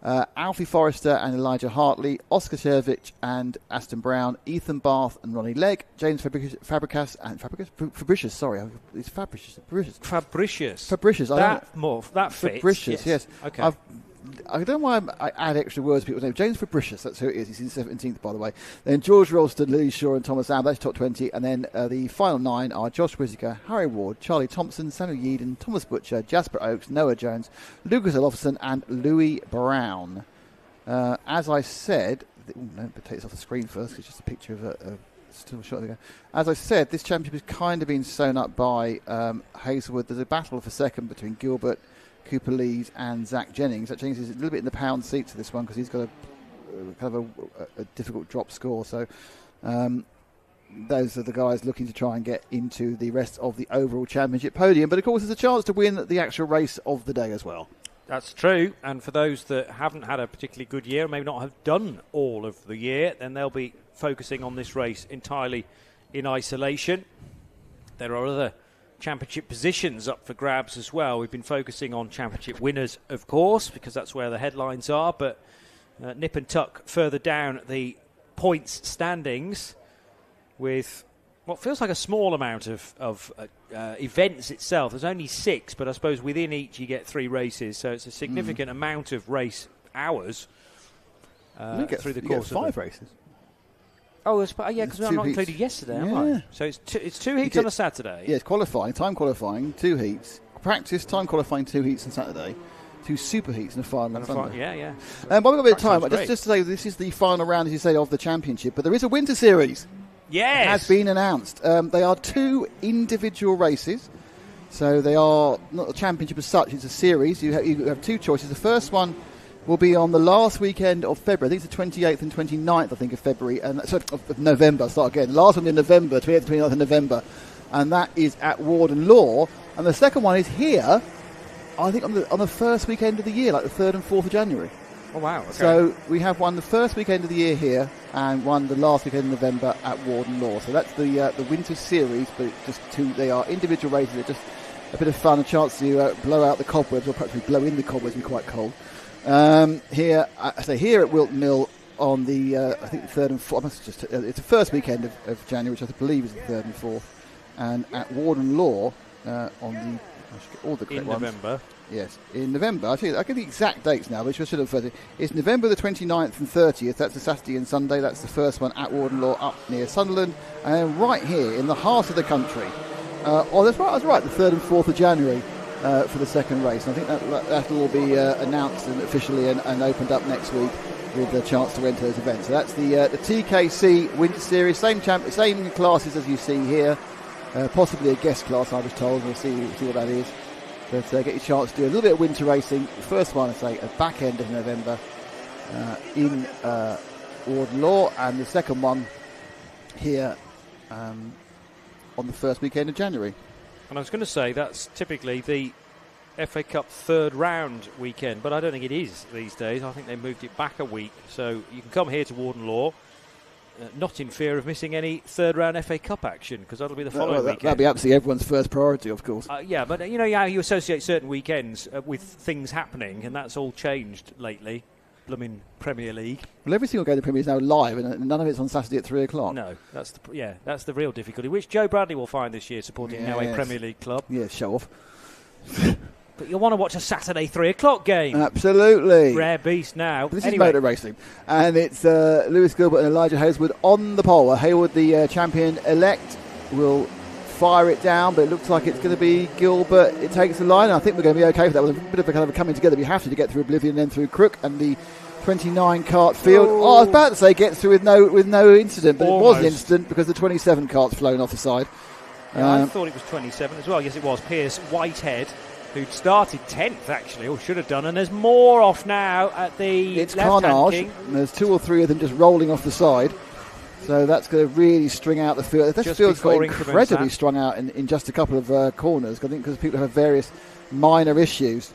Alfie Forrester and Elijah Hartley, Oscar Shervich and Aston Brown, Ethan Barth and Ronnie Legg, James Fabricius. That fits. Fabricius, yes. Okay. I don't know why I add extra words to people's names. James Fabricius, that's who it is. He's in 17th, by the way. Then George Ralston, Lily Shaw and Thomas Lamb, that's top 20. And then the final 9 are Josh Whittaker, Harry Ward, Charlie Thompson, Samuel Yeadon, Thomas Butcher, Jasper Oakes, Noah Jones, Lucas Olofsson and Louis Brown. As I said, take this off the screen first, because it's just a picture of a still shot there. As I said, this championship has kind of been sewn up by Hazelwood. There's a battle for second between Gilbert, Cooper Lees and Zach Jennings. Zach Jennings is a little bit in the pound seat to this one, because he's got a difficult drop score. So those are the guys looking to try and get into the rest of the overall championship podium. But of course, there's a chance to win the actual race of the day as well. That's true. And for those that haven't had a particularly good year, maybe not have done all of the year, then they'll be focusing on this race entirely in isolation. There are other championship positions up for grabs as well. We've been focusing on championship winners, of course, because that's where the headlines are, but nip and tuck further down the points standings with what feels like a small amount of events itself. There's only 6, but I suppose within each you get 3 races, so it's a significant amount of race hours through the course of 5 races. Oh, because I'm not included yesterday, am I? So it's 2 heats on a Saturday. Yeah, it's time qualifying, 2 heats. Practice, time qualifying, 2 heats on Saturday. 2 super heats and a final on Sunday. Yeah. But we've got a bit of time. Just to say, this is the final round, as you say, of the championship. But there is a winter series. Yes. It has been announced. They are 2 individual races. So they are not a championship as such. It's a series. You have 2 choices. The first one will be on the last weekend of February. I think it's the 28th and 29th, of February. Of November. Start again. The last one in November, 28th and 29th of November. And that is at Warden Law. And the second one is here, I think, on the first weekend of the year, like the 3rd and 4th of January. Oh, wow. Okay. So we have one the first weekend of the year here and one the last weekend in November at Warden Law. So that's the winter series, but just 2, they are individual races. They're just a bit of fun, a chance to blow out the cobwebs, or perhaps blow in the cobwebs, be quite cold. Here at Whilton Mill on the I think the 3rd and 4th. It's the first weekend of January, which I believe is the 3rd and 4th, and at Warden Law on the. I should get all the correct ones. November. Yes, in November. I get the exact dates now, which I should have. It's November the 29th and 30th. That's the Saturday and Sunday. That's the first one at Warden Law up near Sunderland, and right here in the heart of the country. That's right. The 3rd and 4th of January. For the second race. And I think that will be announced and officially and opened up next week with a chance to enter those events. So that's the TKC Winter Series, same classes as you see here, possibly a guest class, I was told. We'll see what that is. But get your chance to do a little bit of winter racing. The first one, I say, at back end of November in Warden Law, and the second one here on the first weekend of January. And I was going to say, that's typically the FA Cup third round weekend, but I don't think it is these days. I think they moved it back a week, so you can come here to Warden Law, not in fear of missing any third round FA Cup action, because that'll be the following weekend. That'll be absolutely everyone's first priority, of course. Yeah, but you know how you associate certain weekends with things happening, and that's all changed lately. Blooming Premier League. Well, every single game of the Premier is now live, and none of it's on Saturday at 3 o'clock. No, that's the real difficulty, which Joe Bradley will find this year supporting now a Premier League club. Yeah, show off. But you'll want to watch a Saturday 3 o'clock game. Absolutely. Rare beast now. This is motor racing. And it's Lewis Gilbert and Elijah Hazelwood on the pole. Hazelwood, the champion-elect, will fire it down, but it looks like it's going to be Gilbert. It takes the line. I think we're going to be okay for that. With a bit of a kind of a coming together. We have to get through Oblivion and then through Crook and the 29 Kart field. I was about to say gets through with no incident, but almost. It was an incident because the 27 Kart's flown off the side. Yeah, I thought it was 27 as well. Yes, it was. Pierce Whitehead, who'd started 10th actually, or should have done, and there's more off now at the It's carnage. There's 2 or 3 of them just rolling off the side. So that's going to really string out the field. This field's got incredibly strung out in just a couple of corners, I think, because people have various minor issues.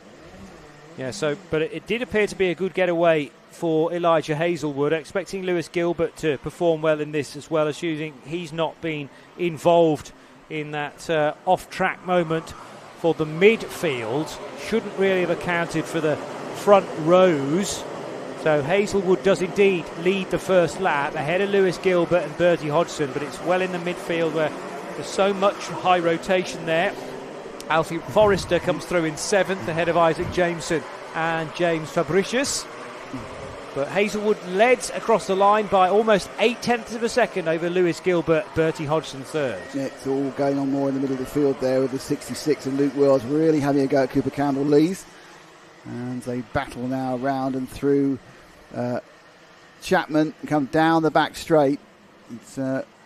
Yeah, but it did appear to be a good getaway for Elijah Hazelwood, expecting Lewis Gilbert to perform well in this as well, assuming he's not been involved in that off-track moment for the midfield. Shouldn't really have accounted for the front rows. So Hazelwood does indeed lead the first lap ahead of Lewis Gilbert and Bertie Hodgson, but it's well in the midfield where there's so much high rotation there. Alfie Forrester comes through in 7th ahead of Isaac Jameson and James Fabricius. But Hazelwood led across the line by almost 0.8 of a second over Lewis Gilbert, Bertie Hodgson third. Yeah, it's all going on more in the middle of the field there with the 66 and Luke Wells really having a go at Cooper Campbell Lees. And they battle now round and through Chapman, come down the back straight. It's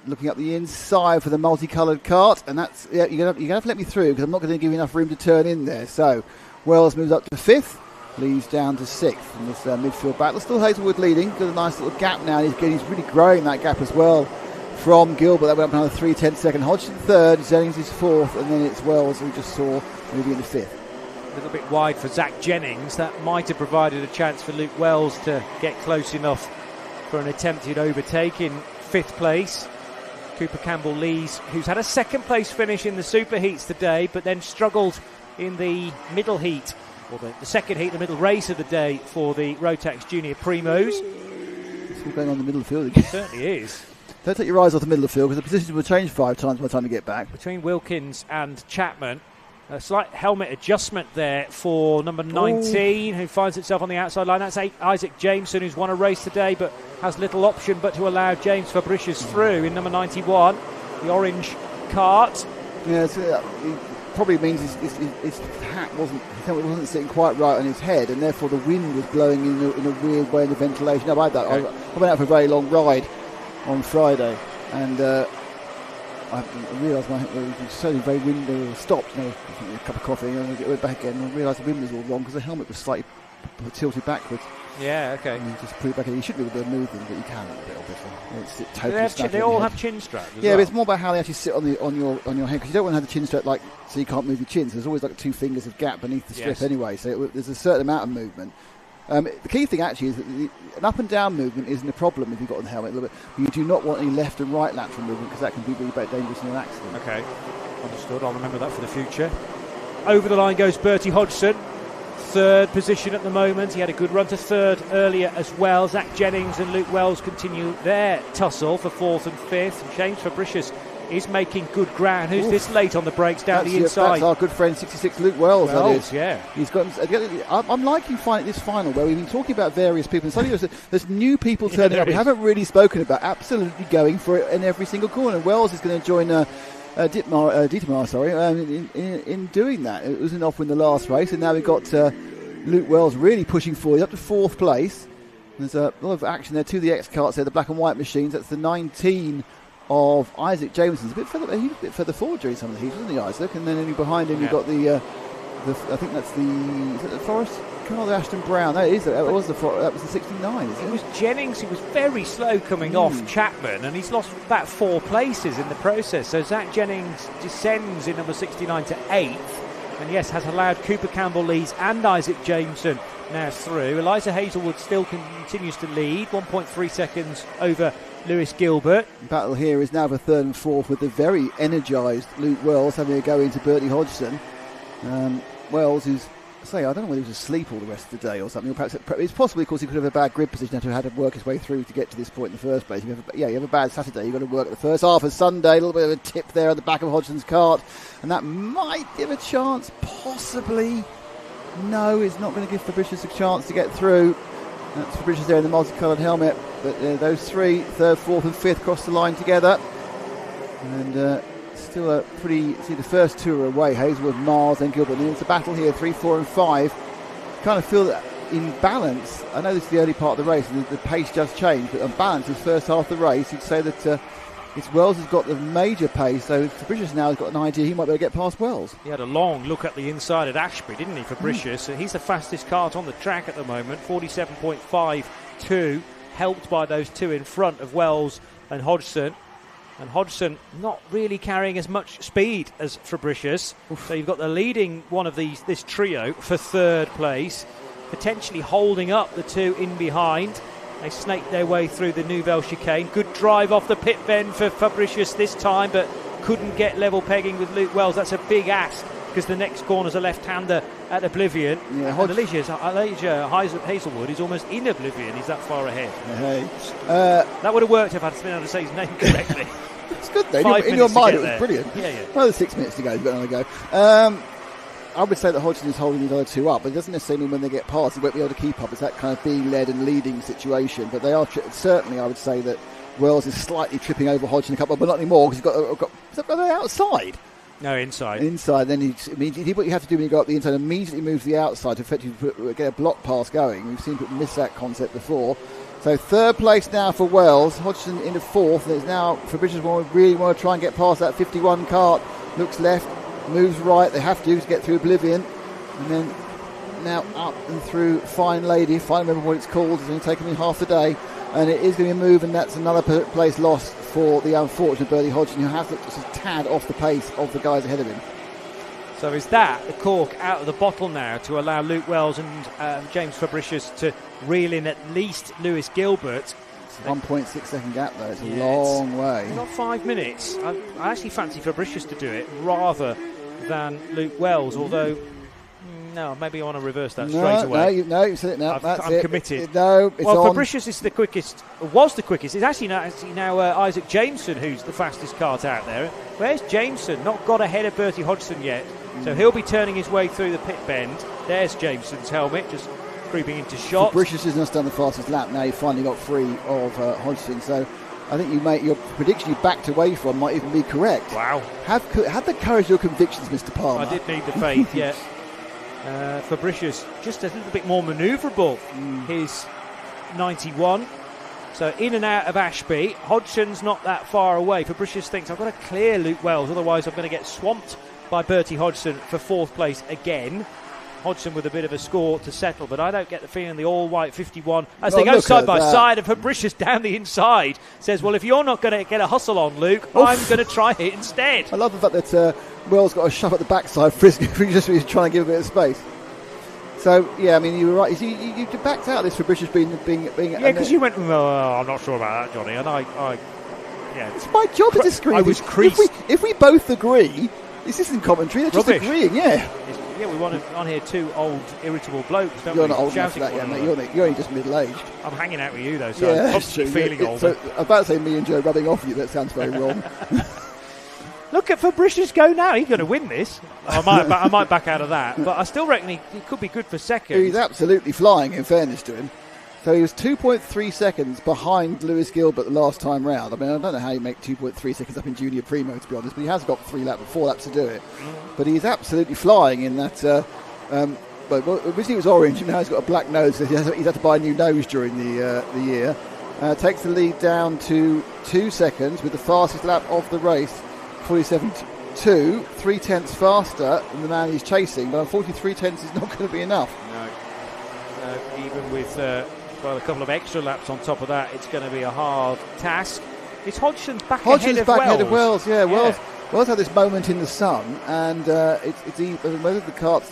looking up the inside for the multicoloured Kart, and that's you're going to have to let me through because I'm not going to give you enough room to turn in there. So Wells moves up to 5th, Lees down to 6th in this midfield battle. Still Hazelwood leading, got a nice little gap now. He's really growing that gap as well from Gilbert. That went up another 3/10 second. Hodgson 3rd, Jennings is 4th, and then it's Wells we just saw moving into 5th. A little bit wide for Zach Jennings. That might have provided a chance for Luke Wells to get close enough for an attempted overtake in 5th place. Cooper Campbell Lees, who's had a 2nd place finish in the super heats today, but then struggled in the middle heat, or the 2nd heat, the middle race of the day for the Rotax Junior Primos. It's all going on in the middle of the field again. It certainly is. Don't take your eyes off the middle of the field because the positions will change 5 times by the time you get back. Between Wilkins and Chapman. A slight helmet adjustment there for number 19, who finds itself on the outside line. That's Isaac Jameson, who's won a race today, but has little option but to allow James Fabricius through in number 91, the orange Kart. Yeah, it probably means his hat wasn't sitting quite right on his head, and therefore the wind was blowing in a weird way in the ventilation. I went out for a very long ride on Friday, and I realised it was so very windy. Stopped, a cup of coffee, and I went back again. And I realised the wind was all wrong because the helmet was slightly tilted backwards. Yeah, okay. And you just put it back in. You shouldn't be able to move them, but you can a little bit, obviously. It's totally they all have chin straps. Yeah, but it's more about how they actually sit on your head, because you don't want to have the chin strap so you can't move your chin. So there's always 2 fingers of gap beneath the strip anyway. So there's a certain amount of movement. The key thing actually is that an up and down movement isn't a problem if you've got on the helmet a little bit. You do not want any left and right lateral movement because that can be really dangerous in an accident. Okay, understood. I'll remember that for the future. Over the line goes Bertie Hodgson, 3rd position at the moment. He had a good run to 3rd earlier as well. Zach Jennings and Luke Wells continue their tussle for 4th and 5th. And James Fabricius is making good ground. Who's this late on the brakes down the inside? That's our good friend 66 Luke Wells. That is. Yeah. He's got. I'm liking this final where we've been talking about various people. And suddenly there's new people turning up. We haven't really spoken about. Absolutely going for it in every single corner. Wells is going to join Dietmar, in doing that. It was an off in the last race, and now we've got Luke Wells really pushing forward up to 4th place. There's a lot of action there. 2 of the X-Karts there, the black and white machines. That's the 19 of Isaac Jameson. He was a bit further forward during some of the heats, wasn't he, Isaac? And then behind him you've got the I think that's the Forest car, the Ashton Brown. That was the 69. It was Jennings who was very slow coming off Chapman, and he's lost about 4 places in the process. So Zach Jennings descends in number 69 to 8th, and yes, has allowed Cooper Campbell-Lees and Isaac Jameson now through. Eliza Hazelwood still continues to lead, 1.3 seconds over Lewis Gilbert. Battle here is now for third and fourth with the very energised Luke Wells having a go into Bertie Hodgson. Wells is, I don't know whether he was asleep all the rest of the day or something. Or perhaps it's possibly because he could have a bad grid position and had to work his way through to get to this point in the first place. You have a bad Saturday. You've got to work at the first half of Sunday. A little bit of a tip there at the back of Hodgson's cart, and that might give a chance, possibly. No, it's not going to give Fabricius a chance to get through. That's Fabricius there in the multicoloured helmet. But those three, third, fourth and fifth, cross the line together. And still a pretty... See, the first two are away. Hazelwood, Mars and Gilbert. And it's a battle here, 3, 4 and 5. Kind of feel that in balance, I know this is the early part of the race and the pace just changed, but on balance, this first half of the race, you'd say that it's Wells has got the major pace, so Fabricius now has got an idea he might be able to get past Wells. He had a long look at the inside at Ashby, didn't he, Fabricius? He's the fastest kart on the track at the moment, 47.52, helped by those two in front of Wells and Hodgson. And Hodgson not really carrying as much speed as Fabricius. So you've got the leading one of this trio for third place, potentially holding up the two in behind. They snaked their way through the Nouvelle chicane. Good drive off the pit bend for Fabricius this time, but couldn't get level pegging with Luke Wells. That's a big ask because the next corner's a left-hander at Oblivion. Yeah, and Elijah Hazelwood is almost in Oblivion. He's that far ahead. That would have worked if I'd been able to say his name correctly. It's good though. In your mind, it was brilliant. Yeah. Another 6 minutes to go. You've got another go. I would say that Hodgson is holding these other two up, but it doesn't necessarily mean when they get past, they won't be able to keep up. It's that kind of being led and leading situation. But they are certainly, I would say that Wells is slightly tripping over Hodgson a couple, but not anymore because he's got the outside. No, inside. Inside. Then what you have to do when you go up the inside, immediately moves the outside to effectively get a block pass going. We've seen people miss that concept before. So third place now for Wells. Hodgson into fourth. There's now Fabricius really want to try and get past that 51 kart. Looks left, moves right. They have to get through Oblivion. And then now up and through Fine Lady. Can't remember what it's called. It's only taken me half a day. And it is going to be a move, and that's another place lost for the unfortunate Bertie Hodgson, who has just a tad off the pace of the guys ahead of him. So is that the cork out of the bottle now to allow Luke Wells and James Fabricius to reel in at least Lewis Gilbert? It's a 1.6 second gap though. It's a long way. Not 5 minutes. I actually fancy Fabricius to do it rather than Luke Wells, although no, maybe I want to reverse that straight away. No, you said it now. I'm committed. No, it's on. Fabricius is the quickest, was the quickest. It's actually now Isaac Jameson who's the fastest kart out there. Where's Jameson? Not got ahead of Bertie Hodgson yet. So he'll be turning his way through the pit bend. There's Jameson's helmet, just creeping into shot. Fabricius has just done the fastest lap now. He finally got free of Hodgson. So I think your prediction you backed away from might even be correct. Wow. Have the courage of your convictions, Mr. Palmer. I did need the faith, yeah. Fabricius just a little bit more manoeuvrable. His 91. So in and out of Ashby. Hodgson's not that far away. Fabricius thinks, I've got to clear Luke Wells, otherwise I'm going to get swamped by Bertie Hodgson for fourth place again. Hodgson with a bit of a score to settle, but I don't get the feeling the all-white 51, as they go side by side, and Fabricius down the inside says, well, if you're not going to get a hustle on, Luke, I'm going to try it instead. I love the fact that Wells got a shove at the backside, Fabricius was trying to give a bit of space. So, yeah, I mean, you were right. You backed out this Fabricius being yeah, because you went, I'm not sure about that, Johnny, and yeah. It's my job to disagree. I was creased. If we both agree, this isn't commentary, they're just agreeing, yeah. Yeah, we want on here two old, irritable blokes, don't You're we? not old enough for that yet, mate. You're only just middle-aged. I'm hanging out with you, though, so I'm obviously feeling older. So, I'm about to say me and Joe rubbing off you. That sounds very wrong. Look at Fabricius go now. He's going to win this. I might back out of that, but I still reckon he could be good for second. He's absolutely flying, in fairness to him. So he was 2.3 seconds behind Lewis Gilbert the last time round. I mean, I don't know how you make 2.3 seconds up in Junior Primo, to be honest, but he has got 4 laps to do it. But he's absolutely flying in that. But originally it was orange, and now he's got a black nose, so he's had to buy a new nose during the year. Takes the lead down to 2 seconds with the fastest lap of the race, 47.2, 3/10 faster than the man he's chasing, but unfortunately 3/10 is not going to be enough. No, even with a couple of extra laps on top of that, it's going to be a hard task. Is Hodgson's back ahead of Wells? Yeah. Wells had this moment in the sun, and it's whether the kart,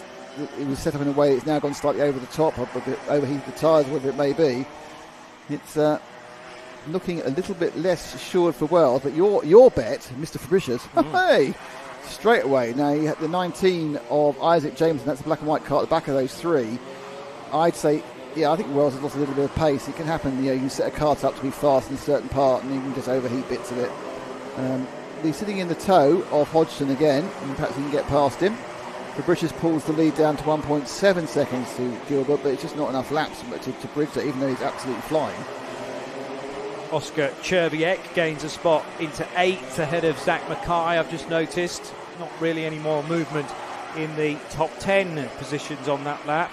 it was set up in a way it's now gone slightly over the top, or a bit overheated the tyres, whatever it may be. It's looking a little bit less assured for Wells, but your bet, Mr. Fabricius, hey, straight away. Now you have the 19 of Isaac Jameson, that's the black and white kart at the back of those three. I'd say, yeah, I think Wells has lost a little bit of pace. It can happen, you can set a kart up to be fast in a certain part and you can just overheat bits of it. He's sitting in the toe of Hodgson again, and perhaps he can get past him. Fabricius pulls the lead down to 1.7 seconds to Gilbert, but it's just not enough laps to bridge that, even though he's absolutely flying. Oscar Cherviek gains a spot into 8th ahead of Zach Mackay, I've just noticed. Not really any more movement in the top 10 positions on that lap.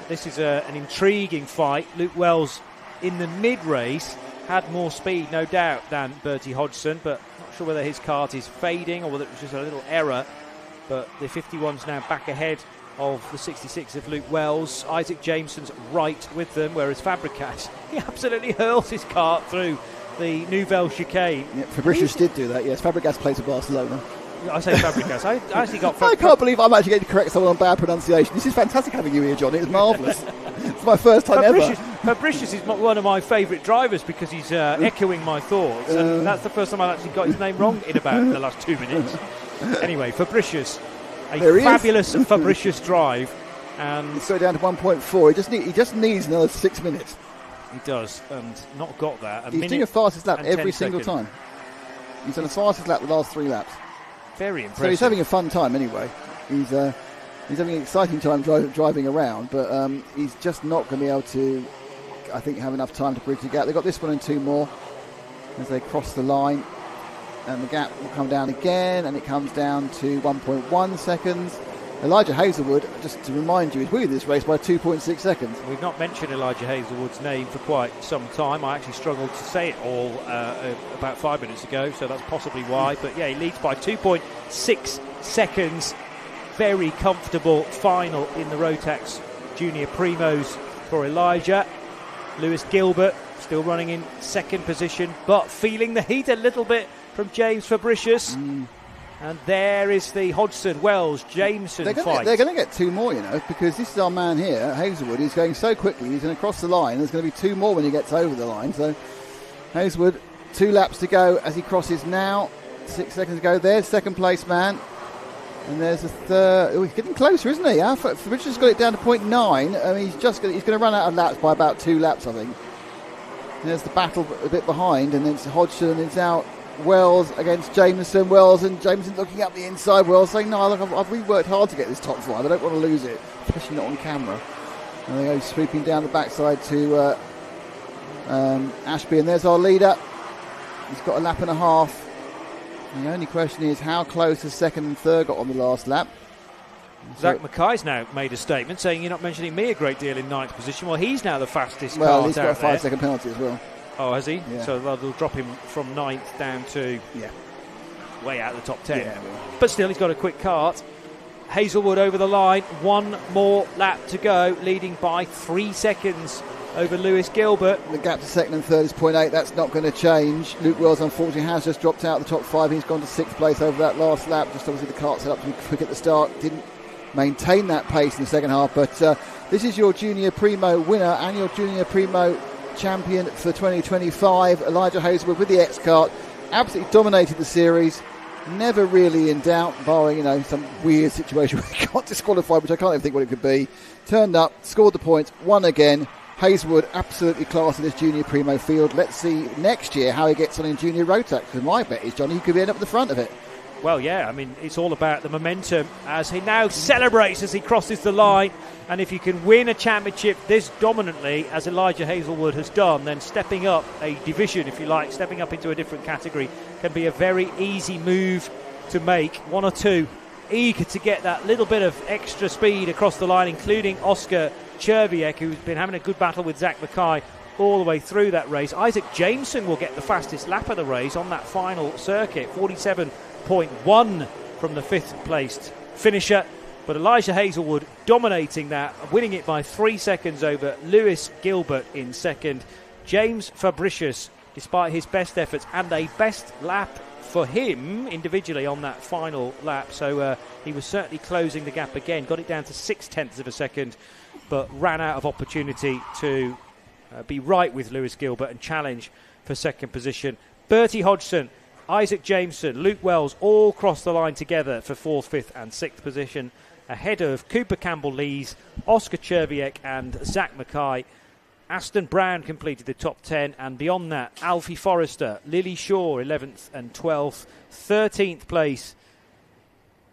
This is an intriguing fight. Luke Wells in the mid-race had more speed, no doubt, than Bertie Hodgson, but not sure whether his kart is fading or whether it was just a little error. But the 51's now back ahead of the 66 of Luke Wells. Isaac Jameson's right with them, whereas Fabregas, he absolutely hurls his kart through the Nouvelle chicane. Yeah, Fabricius did do that, yes. Fabregas plays for Barcelona. I say Fabregas. I actually got... I can't believe I'm actually going to correct someone on bad pronunciation. This is fantastic having you here, Johnny. It's marvellous. It's my first time ever. Fabricius is one of my favourite drivers because he's echoing my thoughts. And that's the first time I've actually got his name wrong in about the last 2 minutes. Anyway, Fabricius, a fabulous Fabricius drive. And he's going down to 1.4. He just needs another 6 minutes. He does, and not got that. He's doing a fastest lap every single time. He's done the fastest lap the last 3 laps. Very impressive. So he's having a fun time anyway. He's having an exciting time driving around, but he's just not going to be able to, I think, have enough time to bridge the gap. They've got this one and 2 more as they cross the line. And the gap will come down again, and it comes down to 1.1 seconds. Elijah Hazelwood, just to remind you, is winning this race by 2.6 seconds. We've not mentioned Elijah Hazelwood's name for quite some time. I actually struggled to say it all about 5 minutes ago, so that's possibly why. But yeah, he leads by 2.6 seconds. Very comfortable final in the Rotax Junior Primos for Elijah. Lewis Gilbert still running in 2nd position, but feeling the heat a little bit from James Fabricius. And there is the Hodgson, Wells, Jameson fight. They're going to get 2 more, because this is our man here, Hazelwood. He's going so quickly, he's going to cross the line. There's going to be 2 more when he gets over the line. So Hazelwood, 2 laps to go as he crosses now. 6 seconds to go. There's 2nd place man. And there's a 3rd. Oh, he's getting closer, isn't he? Fabricius got it down to 0.9. I mean, he's going to run out of laps by about 2 laps, I think. And there's the battle a bit behind, and then it's Hodgson, and it's out. Wells against Jameson. Wells and Jameson looking up the inside. Wells saying, no, look, I've really worked hard to get this top 5. I don't want to lose it, especially not on camera. And they go sweeping down the backside to Ashby. And there's our leader. He's got a lap and a half. And the only question is how close has 2nd and 3rd got on the last lap. Zach Mackay's now made a statement saying you're not mentioning me a great deal in 9th position. Well, he's now the fastest well, kart he's got a 5-second penalty as well. Oh, has he? Yeah. So they'll drop him from 9th down to way out of the top 10. Yeah, but still, he's got a quick kart. Hazelwood over the line. 1 more lap to go, leading by 3 seconds over Lewis Gilbert. The gap to 2nd and 3rd is 0.8. That's not going to change. Luke Wells, unfortunately, has just dropped out of the top 5. He's gone to 6th place over that last lap. Just obviously the kart set up to be quick at the start. Didn't maintain that pace in the second half. But this is your Junior Primo winner and your Junior Primo champion for 2025, Elijah Hazelwood with the X-Kart. Absolutely dominated the series, never really in doubt, barring some weird situation where he got disqualified, which I can't even think what it could be. Turned up, scored the points, won again. Hazelwood absolutely class in this Junior Primo field. Let's see next year how he gets on in Junior Rotax, because my bet is, Johnny, he could end up at the front of it. Well, yeah, I mean, it's all about the momentum as he now celebrates as he crosses the line. And if you can win a championship this dominantly, as Elijah Hazelwood has done, then stepping up a division, if you like, stepping up into a different category can be a very easy move to make. 1 or 2 eager to get that little bit of extra speed across the line, including Oscar Cherviek, who's been having a good battle with Zach Mackay all the way through that race. Isaac Jameson will get the fastest lap of the race on that final circuit, 47.1 from the 5th placed finisher. But Elijah Hazelwood dominating that, winning it by 3 seconds over Lewis Gilbert in 2nd. James Fabricius, despite his best efforts and a best lap for him individually on that final lap. So he was certainly closing the gap again. Got it down to 0.6 of a second, but ran out of opportunity to be right with Lewis Gilbert and challenge for second position. Bertie Hodgson, Isaac Jameson, Luke Wells all crossed the line together for 4th, 5th and 6th position, ahead of Cooper Campbell-Lees, Oscar Cherviak and Zach Mackay. Aston Brown completed the top 10, and beyond that, Alfie Forrester, Lily Shaw 11th and 12th. 13th place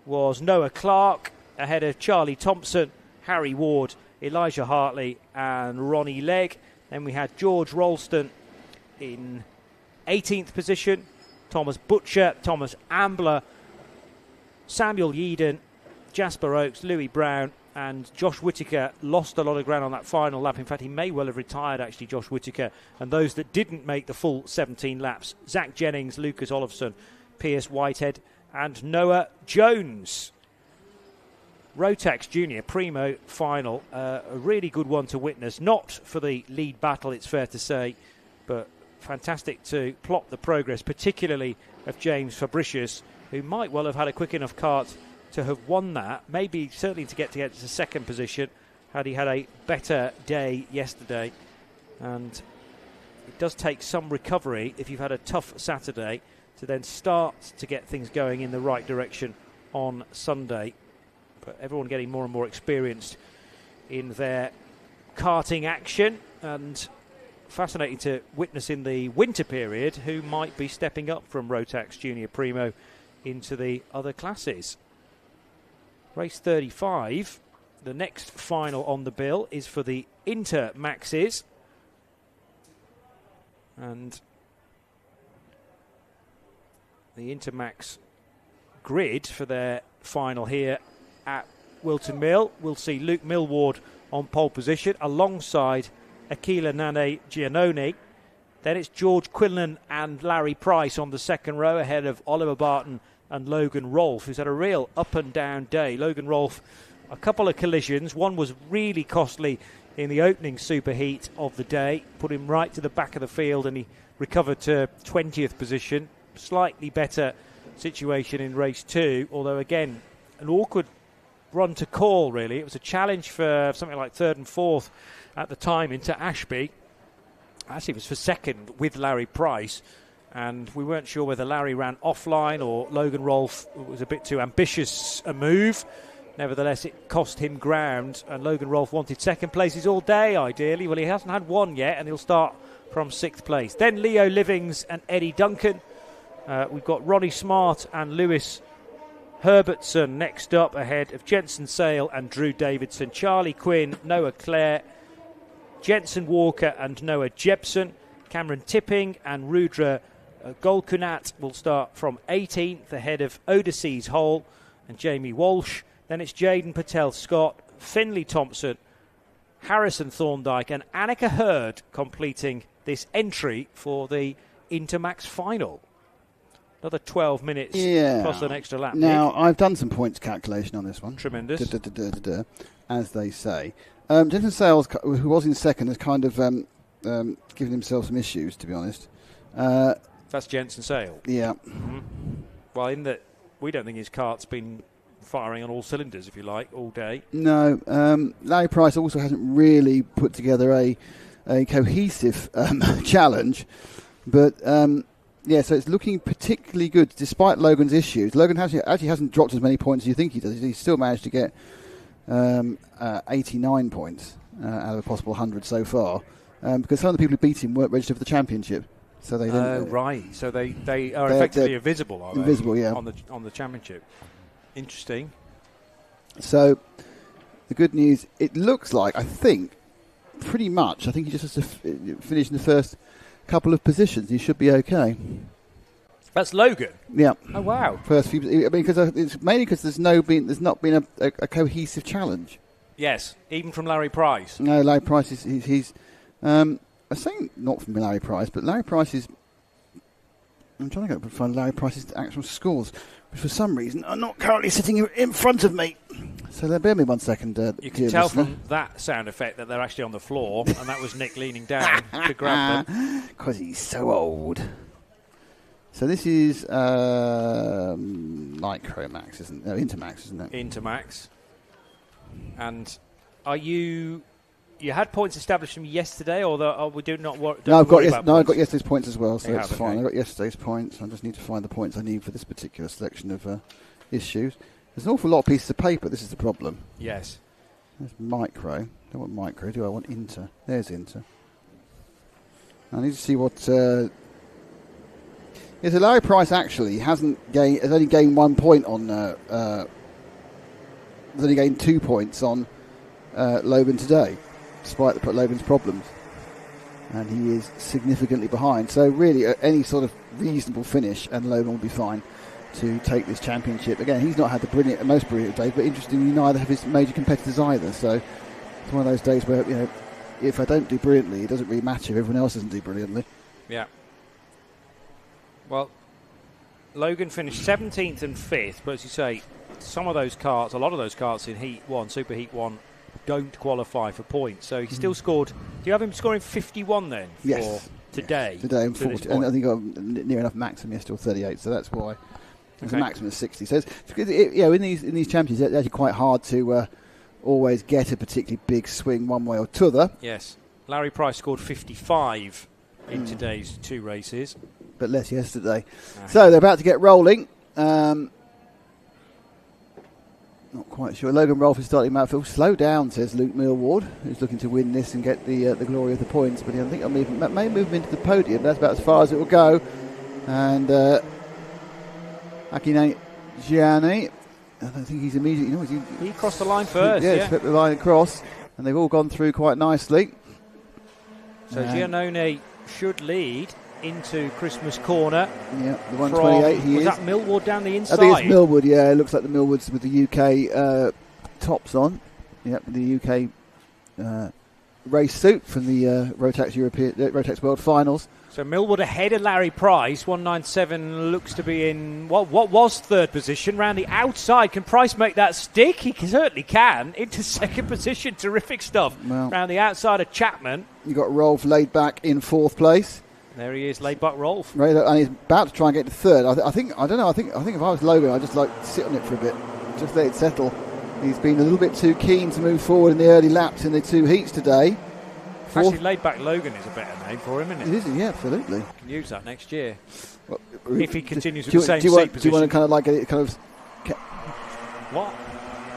was Noah Clark, ahead of Charlie Thompson, Harry Ward, Elijah Hartley and Ronnie Legg. Then we had George Ralston in 18th position, Thomas Butcher, Thomas Ambler, Samuel Yeadon, Jasper Oakes, Louis Brown and Josh Whittaker lost a lot of ground on that final lap. In fact, he may well have retired, actually, Josh Whittaker. And those that didn't make the full 17 laps, Zach Jennings, Lucas Olofsson, Pierce Whitehead and Noah Jones. Rotax Junior Primo final, a really good one to witness. Not for the lead battle, it's fair to say, but fantastic to plot the progress, particularly of James Fabricius, who might well have had a quick enough kart to have won that, maybe certainly to get to second position had he had a better day yesterday. And it does take some recovery if you've had a tough Saturday to then start to get things going in the right direction on Sunday. But everyone getting more and more experienced in their karting action, and fascinating to witness in the winter period who might be stepping up from Rotax Junior Primo into the other classes. Race 35, the next final on the bill is for the Intermaxes. And the Intermax grid for their final here at Whilton Mill. We'll see Luke Millward on pole position alongside Aquila Nane Giannone. Then it's George Quinlan and Larry Price on the second row, ahead of Oliver Barton and Logan Rolfe, who's had a real up and down day. Logan Rolfe, a couple of collisions. One was really costly in the opening superheat of the day, put him right to the back of the field, and he recovered to 20th position. Slightly better situation in race 2, although again an awkward run to call, really. It was a challenge for something like 3rd and 4th at the time into Ashby. Actually, it was for second with Larry Price, and we weren't sure whether Larry ran offline or Logan Rolfe was a bit too ambitious a move. Nevertheless, it cost him ground, and Logan Rolfe wanted second places all day, ideally. Well, he hasn't had one yet, and he'll start from 6th place. Then Leo Livings and Eddie Duncan. We've got Ronnie Smart and Lewis Herbertson next up, ahead of Jensen Sale and Drew Davidson. Charlie Quinn, Noah Clare, Jensen Walker and Noah Jepson. Cameron Tipping and Rudra Golkunat will start from 18th, ahead of Odysseus Hole and Jamie Walsh. Then it's Jaden Patel Scott, Finley Thompson, Harrison Thorndyke and Annika Hurd completing this entry for the Intermax final. Another 12 minutes plus an extra lap. Now, I've done some points calculation on this one. Tremendous. As they say. Jensen Sales, who was in second, has kind of given himself some issues, to be honest. That's Jensen Sale. Yeah. Mm-hmm. Well, in that we don't think his kart's been firing on all cylinders, if you like, all day. No. Larry Price also hasn't really put together a cohesive challenge. But, so it's looking particularly good, despite Logan's issues. Logan actually hasn't dropped as many points as you think he does. He's still managed to get 89 points out of a possible 100 so far. Because some of the people who beat him weren't registered for the championship. So they right. So they are effectively invisible, are they? Invisible, yeah. On the championship. Interesting. So the good news, it looks like, I think he just has to finish in the first couple of positions. He should be okay. That's Logan. Yeah. Oh wow. First few. I mean, because it's mainly because there's not been a cohesive challenge. Yes, even from Larry Price. No, Larry Price he's. I'm saying not from Larry Price, but Larry Price is. I'm trying to find Larry Price's actual scores, which for some reason are not currently sitting in front of me. So bear me 1 second. You can tell from that sound effect that they're actually on the floor, and that was Nick leaning down to grab them. Because he's so old. So this is Micromax, isn't it? No, Intermax, isn't it? Intermax. And are you had points established from yesterday, or we do not worry? No, I've got yesterday's points as well, so You it's have, fine. okay. I've got yesterday's points. I just need to find the points I need for this particular selection of issues. There's an awful lot of pieces of paper. This is the problem. Yes. There's micro. I don't want micro, do I? Want inter. There's inter. I need to see what. Yes, Larry Price actually has only gained 1 point on. Has only gained 2 points on Logan today, despite Logan's problems, and he is significantly behind. So really, any sort of reasonable finish, and Logan will be fine to take this championship. Again, he's not had the most brilliant days, but interestingly, neither have his major competitors either. So it's one of those days where, you know, if I don't do brilliantly, it doesn't really matter if everyone else doesn't do brilliantly. Yeah. Well, Logan finished 17th and 5th, but as you say, a lot of those karts in Heat 1, Super Heat 1, don't qualify for points. So he still scored. Do you have him scoring 51 then? Yes. For today? Yes. Today, and 40. And I think I'm near enough maximum yesterday, 38, so that's why. It's a maximum of 60. So in these championships, it's actually quite hard to always get a particularly big swing one way or t'other. Yes. Larry Price scored 55 in today's 2 races. But less yesterday. So they're about to get rolling. Not quite sure. Logan Rolfe is starting outfield. Slow down, says Luke Millward, who's looking to win this and get the glory of the points. But I think I may move him into the podium. That's about as far as it will go. And Akine Gianni, I don't think he's immediately. He crossed the line first. Yeah, slipped the line across, and they've all gone through quite nicely. So Giannone should lead into Christmas Corner. Yeah, the 128 he is. Was that Millward down the inside? I think it's Millward, yeah. It looks like the Millwards with the UK tops on. Yep, the UK race suit from the Rotax World Finals. So Millward ahead of Larry Price. 197 looks to be in what was third position. Round the outside. Can Price make that stick? He certainly can. Into second position. Terrific stuff. Well, round the outside of Chapman. You got Rolfe laid back in 4th place. There he is, laid back Rolfe. Right, and he's about to try and get to 3rd. I think if I was Logan, I'd just like sit on it for a bit, just let it settle. He's been a little bit too keen to move forward in the early laps in the 2 heats today. Actually, laid back Logan is a better name for him, isn't it? It is, yeah, absolutely. You can use that next year well, if he continues with the same seat position. Do you want to kind of like get it kind of? What?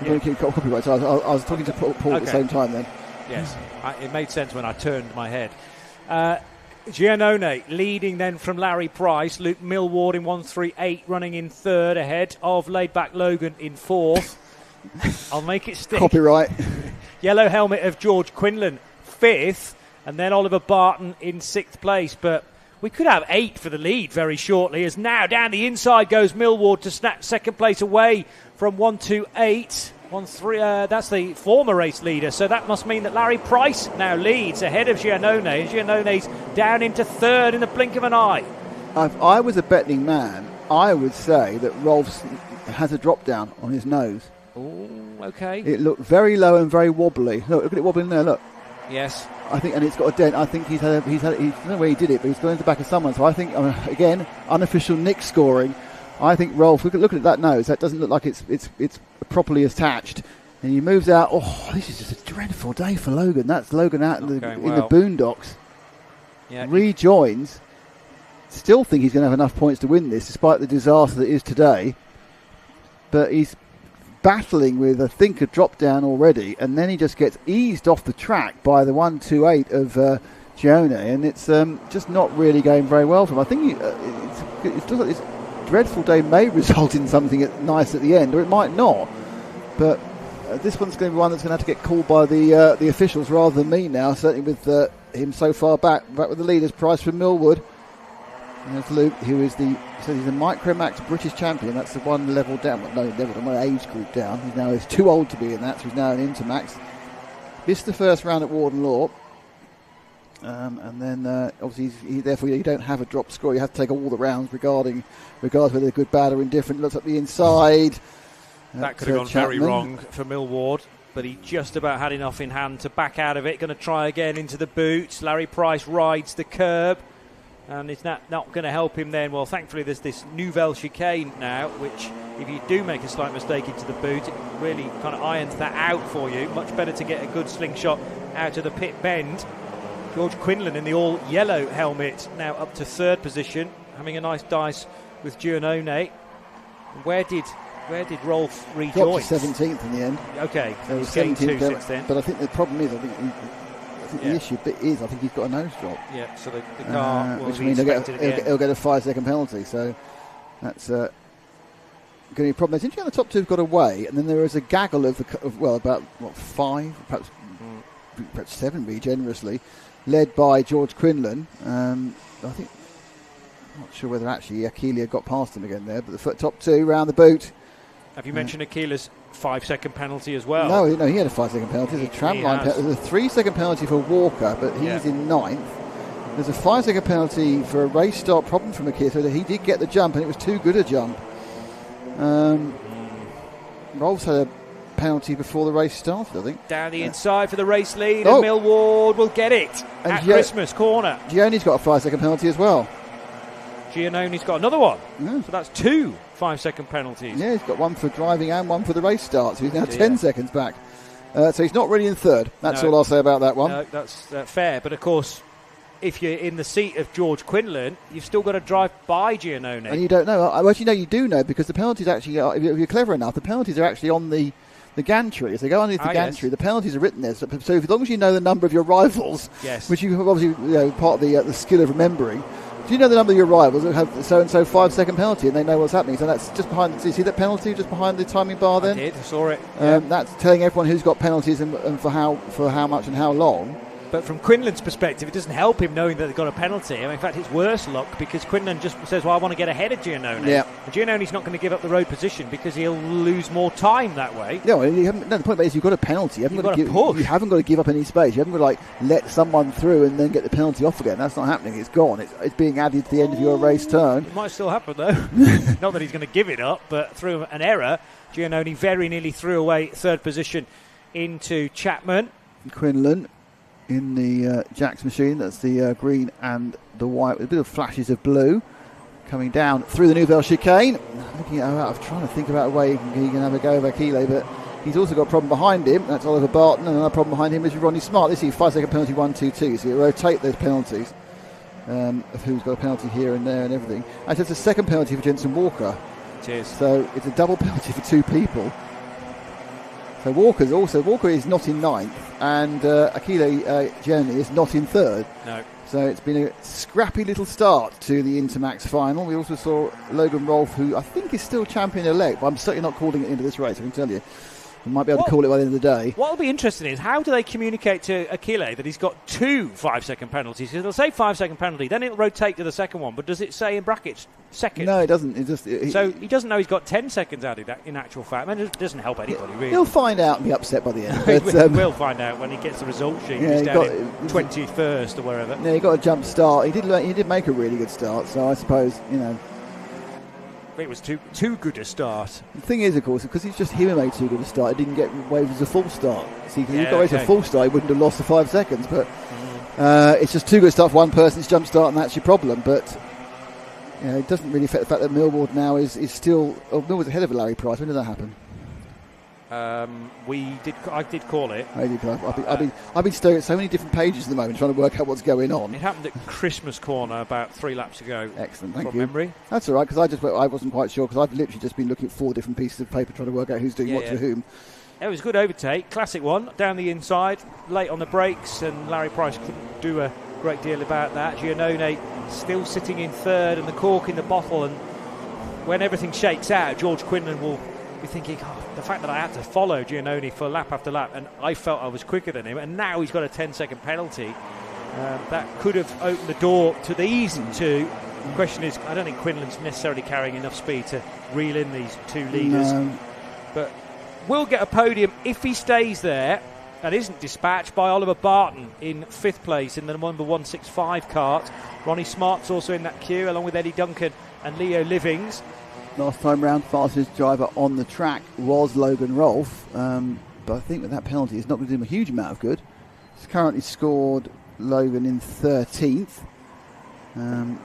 You want to keep copyright? So I was talking to Paul at the same time then. Yes, it made sense when I turned my head. Giannone leading then from Larry Price. Luke Millward in 138 running in 3rd ahead of laid-back Logan in 4th. I'll make it stick. Copyright. Yellow helmet of George Quinlan 5th, and then Oliver Barton in 6th place. But we could have 8 for the lead very shortly, as now down the inside goes Millward to snatch 2nd place away from 128. 1-3, that's the former race leader, so that must mean that Larry Price now leads ahead of Giannone, and Giannone's down into 3rd in the blink of an eye. If I was a betting man, I would say that Rolfe has a drop down on his nose. Oh, okay. It looked very low and very wobbly. Look at it wobbling there. Look. Yes. I think, and it's got a dent. I think he's had. I don't know where he did it, but he's gone into the back of someone. So I think, again, unofficial Nick scoring. I think Rolfe, look at that nose. That doesn't look like it's properly attached. And he moves out. Oh, this is just a dreadful day for Logan. That's Logan out in the boondocks. Yeah, rejoins. Still think he's going to have enough points to win this, despite the disaster that is today. But he's battling with, I think, a drop down already, and then he just gets eased off the track by the 128 of Giannone, and it's just not really going very well for him. I think it's like this dreadful day may result in something nice at the end, or it might not. But this one's going to be one that's going to have to get called by the officials rather than me now, certainly with him so far back with the leaders. Price from Millward. And there's Luke, who is he's a Micromax British champion. That's the one level down, one age group down. He's too old to be in that, so he's now in Intermax. Missed the first round at Warden Law. And then, obviously, therefore, you don't have a drop score. You have to take all the rounds, regardless whether they're good, bad, or indifferent. Looks at the inside. That could have gone very wrong for Millward, but he just about had enough in hand to back out of it. Going to try again into the boots. Larry Price rides the curb. And is that not going to help him then? Well, thankfully there's this Nouvelle chicane now, which if you do make a slight mistake into the boot, it really kind of irons that out for you. Much better to get a good slingshot out of the pit bend. George Quinlan in the all-yellow helmet now up to third position, having a nice dice with Giannone. Where did Rolf rejoin? Got to 17th in the end. Okay, so he's gained 2 since then. But I think the problem is, I think the issue is, I think he's got a nose drop. Yeah, so the car will which be means inspected he'll get a 5-second penalty. So that's going to be a problem. It's interesting how the top two have got away, and then there is a gaggle of about 5, perhaps 7, really generously, led by George Quinlan. I think. I'm not sure whether actually Achille got past him again there, but the top two round the boot. Have you mentioned Achille's 5-second penalty as well? No, he had a 5-second penalty. There's a tramline penalty. There's a 3-second penalty for Walker, but he's in 9th. There's a 5-second penalty for a race start problem from Achille, so he did get the jump, and it was too good a jump. Rolf's had a penalty before the race started, I think. Down the inside for the race lead, and Millward will get it at Christmas corner. Gione's got a 5-second penalty as well. Giannone's got another one. Yeah. So that's 2 5-second penalties. Yeah, he's got one for driving and one for the race start, so he's now 10 seconds back. So he's not really in third. That's all I'll say about that one. No, that's fair. But of course, if you're in the seat of George Quinlan, you've still got to drive by Giannone. And you don't know. Well, actually, no, you do know, because the penalties actually are, if you're clever enough, the penalties are actually on the gantry. As they go underneath the gantry, the penalties are written there. So as long as you know the number of your rivals, which you have obviously part of the skill of remembering. Do you know the number of your rivals that have so-and-so 5-second penalty, and they know what's happening? So that's just behind. Do you see that penalty just behind the timing bar then? I saw it. That's telling everyone who's got penalties and for how much and how long. But from Quinlan's perspective, it doesn't help him knowing that they've got a penalty. I mean, in fact, it's worse luck, because Quinlan just says, well, I want to get ahead of Giannone. Yeah. And Giannone's not going to give up the road position because he'll lose more time that way. Yeah, well, the point is you've got a penalty. You haven't got to give up any space. You haven't got to let someone through and then get the penalty off again. That's not happening. It's gone. It's being added to the end of your race turn. It might still happen, though. Not that he's going to give it up, but through an error, Giannone very nearly threw away third position into Chapman. Quinlan in the Jack's machine. That's the green and the white with a bit of flashes of blue coming down through the Nouvelle chicane. I'm trying to think about a way he can have a go of Achille, but he's also got a problem behind him. That's Oliver Barton, and another problem behind him is Ronnie Smart. This is 5-second penalty 1-2-2, so you rotate those penalties of who's got a penalty here and there and everything. And it's a second penalty for Jenson Walker. Cheers. So it's a double penalty for 2 people. So Walker is not in 9th, and Achille Giannone is not in 3rd. No. So it's been a scrappy little start to the Intermax final. We also saw Logan Rolfe, who I think is still champion-elect, but I'm certainly not calling it into this race, I can tell you. We might be able to call it by the end of the day. What will be interesting is how do they communicate to Achille that he's got 2 5-second penalties? Because they'll say 5-second penalty, then it'll rotate to the second one, but does it say in brackets second? No, it doesn't. So he doesn't know he's got 10 seconds added in actual fact. I mean, it doesn't help anybody, really. He'll find out and be upset by the end. But, we'll find out when he gets the result sheet. He's down in 21st or wherever. Yeah, he got a jump start. He did make a really good start, so I suppose, it was too good a start. The thing is, of course, because it's just him who made too good a start, it didn't get waived as a full start. See, if he got away to a full start, he wouldn't have lost the 5 seconds. But it's just too good a start for one person's jump start, and that's your problem. But it doesn't really affect the fact that Millward now is still... Millward's ahead of Larry Price. When did that happen? I did call it. I've been staring at so many different pages at the moment trying to work out what's going on. It happened at Christmas corner about 3 laps ago. Excellent, thank you. From memory. That's all right, because I wasn't quite sure, because I've literally just been looking at 4 different pieces of paper trying to work out who's doing what to whom. It was a good overtake, classic one, down the inside, late on the brakes, and Larry Price couldn't do a great deal about that. Giannone still sitting in 3rd, and the cork in the bottle, and when everything shakes out, George Quinlan will be thinking, the fact that I had to follow Giannone for lap after lap, and I felt I was quicker than him, and now he's got a 10-second penalty. That could have opened the door to these 2. The question is, I don't think Quinlan's necessarily carrying enough speed to reel in these 2 leaders. No. But will get a podium if he stays there and isn't dispatched by Oliver Barton in 5th place in the number 165 Kart. Ronnie Smart's also in that queue, along with Eddie Duncan and Leo Livings. Last time round, fastest driver on the track was Logan Rolfe, but I think with that penalty it's not going to do him a huge amount of good. He's currently scored Logan in 13th,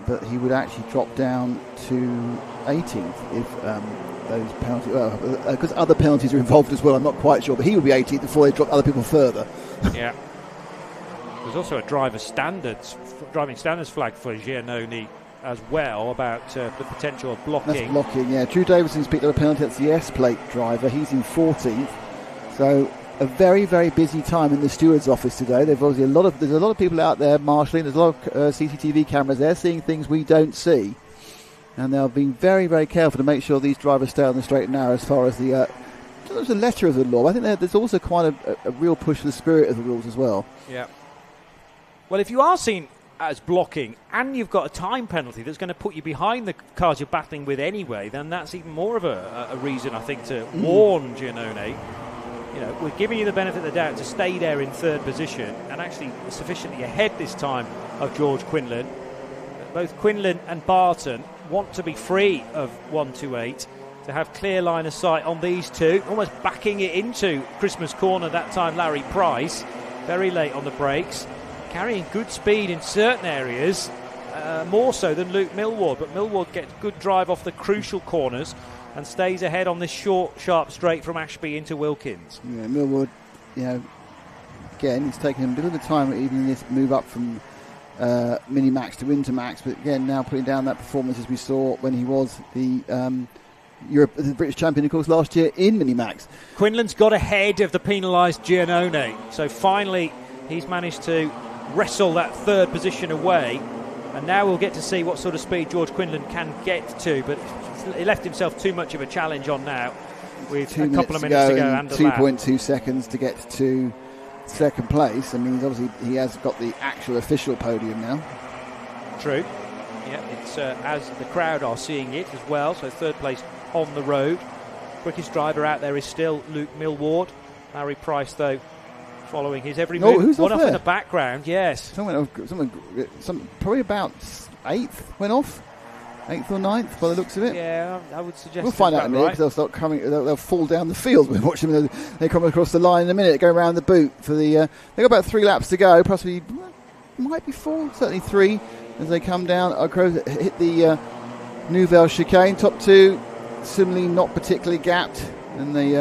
but he would actually drop down to 18th if those penalties, because other penalties are involved as well. I'm not quite sure, but he would be 18th before they drop other people further. Yeah. There's also a driving standards flag for Giannone as well about the potential of blocking. That's blocking, yeah. Drew Davidson's picked up a penalty. That's the S-plate driver. He's in 14th. So a very, very busy time in the steward's office today. There's a lot of people out there marshalling. There's a lot of CCTV cameras there seeing things we don't see. And they're being very, very careful to make sure these drivers stay on the straight and narrow as far as there's a letter of the law. I think there's also quite a real push for the spirit of the rules as well. Yeah. Well, if you are seen as blocking and you've got a time penalty that's going to put you behind the cars you're battling with anyway, then that's even more of a reason, I think, to warn Giannone. We're giving you the benefit of the doubt to stay there in third position and actually sufficiently ahead this time of George Quinlan. Both Quinlan and Barton want to be free of 128 to have clear line of sight on these two, almost backing it into Christmas corner that time. Larry Price, very late on the brakes, carrying good speed in certain areas, more so than Luke Millward, but Millward gets good drive off the crucial corners and stays ahead on this short, sharp straight from Ashby into Wilkins. Yeah, Millward, again, it's taken him a little bit of time even in this move up from Minimax to Intermax, but again, now putting down that performance as we saw when he was the British champion, of course, last year in Minimax. Quinlan's got ahead of the penalised Giannone, so finally he's managed to wrestle that third position away, and now we'll get to see what sort of speed George Quinlan can get to, but he left himself too much of a challenge on now with a couple of minutes to go and 2.2 seconds to get to second place. I mean, he has got the actual official podium now. True. Yeah, it's as the crowd are seeing it as well, so third place on the road. Quickest driver out there is still Luke Millward. Larry Price, though, following his every move. Who's one off in there? the background, yes. Someone probably about 8th went off. 8th or 9th by the looks of it. Yeah, I would suggest. We'll find out in a minute, because they'll start coming. They'll fall down the field. We'll watch them. They come across the line in a minute. Go around the boot for the. They've got about 3 laps to go. Possibly might be 4. Certainly 3 as they come down. Hit the Nouvelle chicane. Top 2 similarly not particularly gapped, and they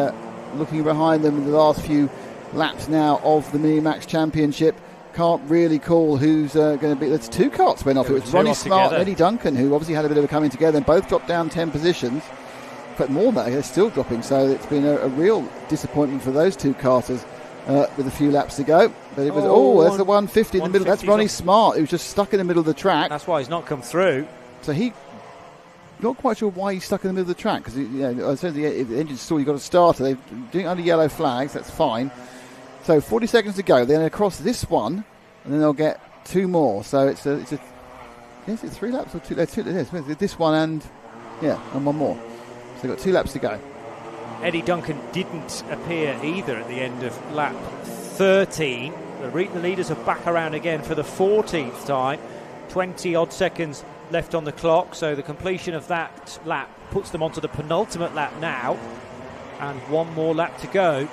looking behind them in the last few laps now of the Minimax Championship. Can't really call who's going to be. There's 2 carts went off. It was Ronnie Smart and Eddie Duncan, who obviously had a bit of a coming together, and both dropped down 10 positions. But more than that, they're still dropping. So it's been a real disappointment for those 2 carters with a few laps to go. But it was there's the 150 in the middle. That's Ronnie Smart, who was just stuck in the middle of the track. That's why he's not come through. So not quite sure why he's stuck in the middle of the track, because I said the engine's stalled. You've got a starter. They're doing it under yellow flags. That's fine. So 40 seconds to go. Then across this one, and then they'll get 2 more. So it's 3 laps or 2? This one and 1 more. So they've got 2 laps to go. Eddie Duncan didn't appear either at the end of lap 13. The leaders are back around again for the 14th time. 20 odd seconds left on the clock. So the completion of that lap puts them onto the penultimate lap now, and 1 more lap to go.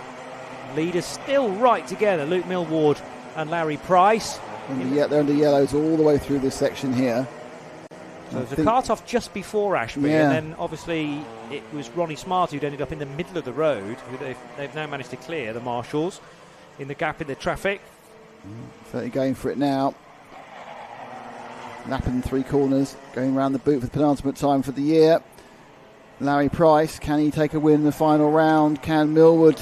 Leaders still right together, Luke Millward and Larry Price. They're under yellows all the way through this section here. So there's a cart off just before Ashby, and then obviously it was Ronnie Smart who'd ended up in the middle of the road, who they've now managed to clear, the marshals, in the gap in the traffic. Certainly going for it now. Lapping 3 corners, going around the boot for the penultimate time for the year. Larry Price, can he take a win in the final round? Can Millward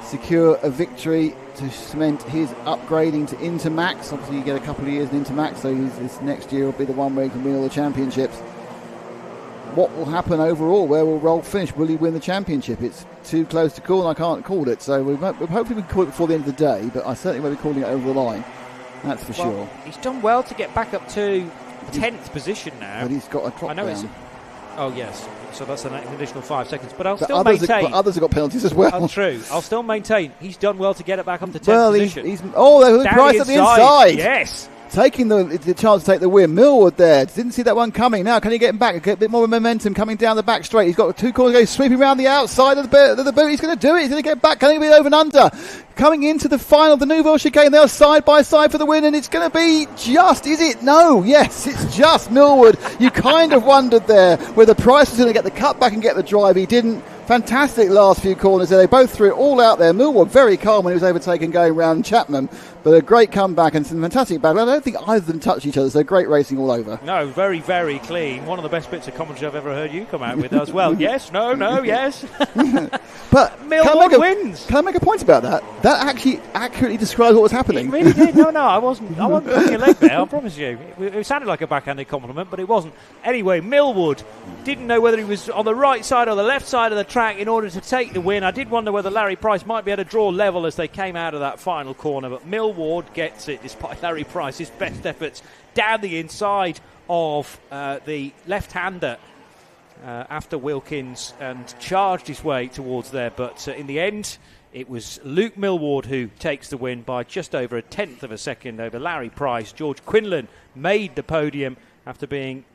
secure a victory to cement his upgrading to Intermax? Obviously you get a couple of years in Intermax, so his next year will be the one where he can win all the championships. What will happen overall? Where will Rolf finish? Will he win the championship? It's too close to call, and I can't call it, so hopefully we can call it before the end of the day, but I certainly won't be calling it over the line, that's for sure. He's done well to get back up to 10th position now, but he's got a drop down. Oh yes, so that's an additional 5 seconds. But I'll still maintain. But others have got penalties as well. Oh, true. I'll still maintain he's done well to get it back up to 10th position. Price at the inside. Yes. taking the chance to take the win. Millward there, didn't see that one coming. Now can he get him back? Get a bit more momentum coming down the back straight. He's got 2 corners, goes sweeping around the outside of the boot. He's going to do it. He's going to get back. Can he be over and under? Coming into the final, the Nouvelle chicane. They are side by side for the win, and it's going to be just. Is it? No. Yes, it's just Millward. You kind of wondered there whether Price was going to get the cut back and get the drive. He didn't. Fantastic last few corners there. They both threw it all out there. Millward very calm when he was overtaken going round Chapman, but a great comeback and some fantastic battle. I don't think either of them touched each other, so great racing all over. No, very, very clean. One of the best bits of commentary I've ever heard you come out with as well. Yes, no, yes. But Millward wins. Can I make a point about that? That actually accurately describes what was happening. It really did. No, I wasn't putting your leg there, I promise you. It sounded like a backhanded compliment, but it wasn't. Anyway, Millward didn't know whether he was on the right side or the left side of the track in order to take the win. I did wonder whether Larry Price might be able to draw level as they came out of that final corner, but Millward gets it despite Larry Price's best efforts down the inside of the left-hander after Wilkins and charged his way towards there, but in the end it was Luke Millward who takes the win by just over 1/10 of a second over Larry Price. George Quinlan made the podium after being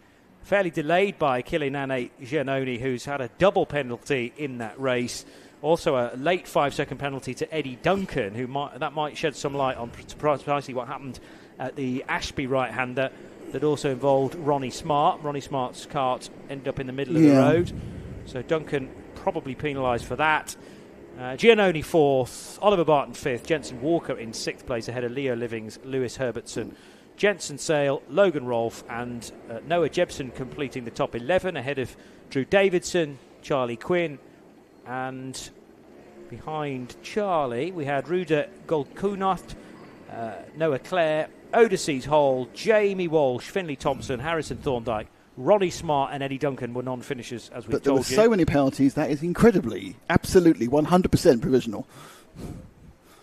fairly delayed by Kylian Giannoni, who's had a double penalty in that race. Also a late 5-second penalty to Eddie Duncan, who might shed some light on precisely what happened at the Ashby right-hander that also involved Ronnie Smart. Ronnie Smart's kart ended up in the middle of the road. So Duncan probably penalised for that. Giannoni 4th, Oliver Barton 5th, Jensen Walker in 6th place ahead of Leo Livings, Lewis Herbertson, Jensen Sale, Logan Rolfe and Noah Jebsen completing the top 11 ahead of Drew Davidson, Charlie Quinn, and behind Charlie we had Ruda Goldkunath, Noah Clare, Odysseus Hole, Jamie Walsh, Finley Thompson, Harrison Thorndike, Ronnie Smart and Eddie Duncan were non-finishers, as we've told you. But there were so many penalties, that is incredibly, absolutely 100% provisional.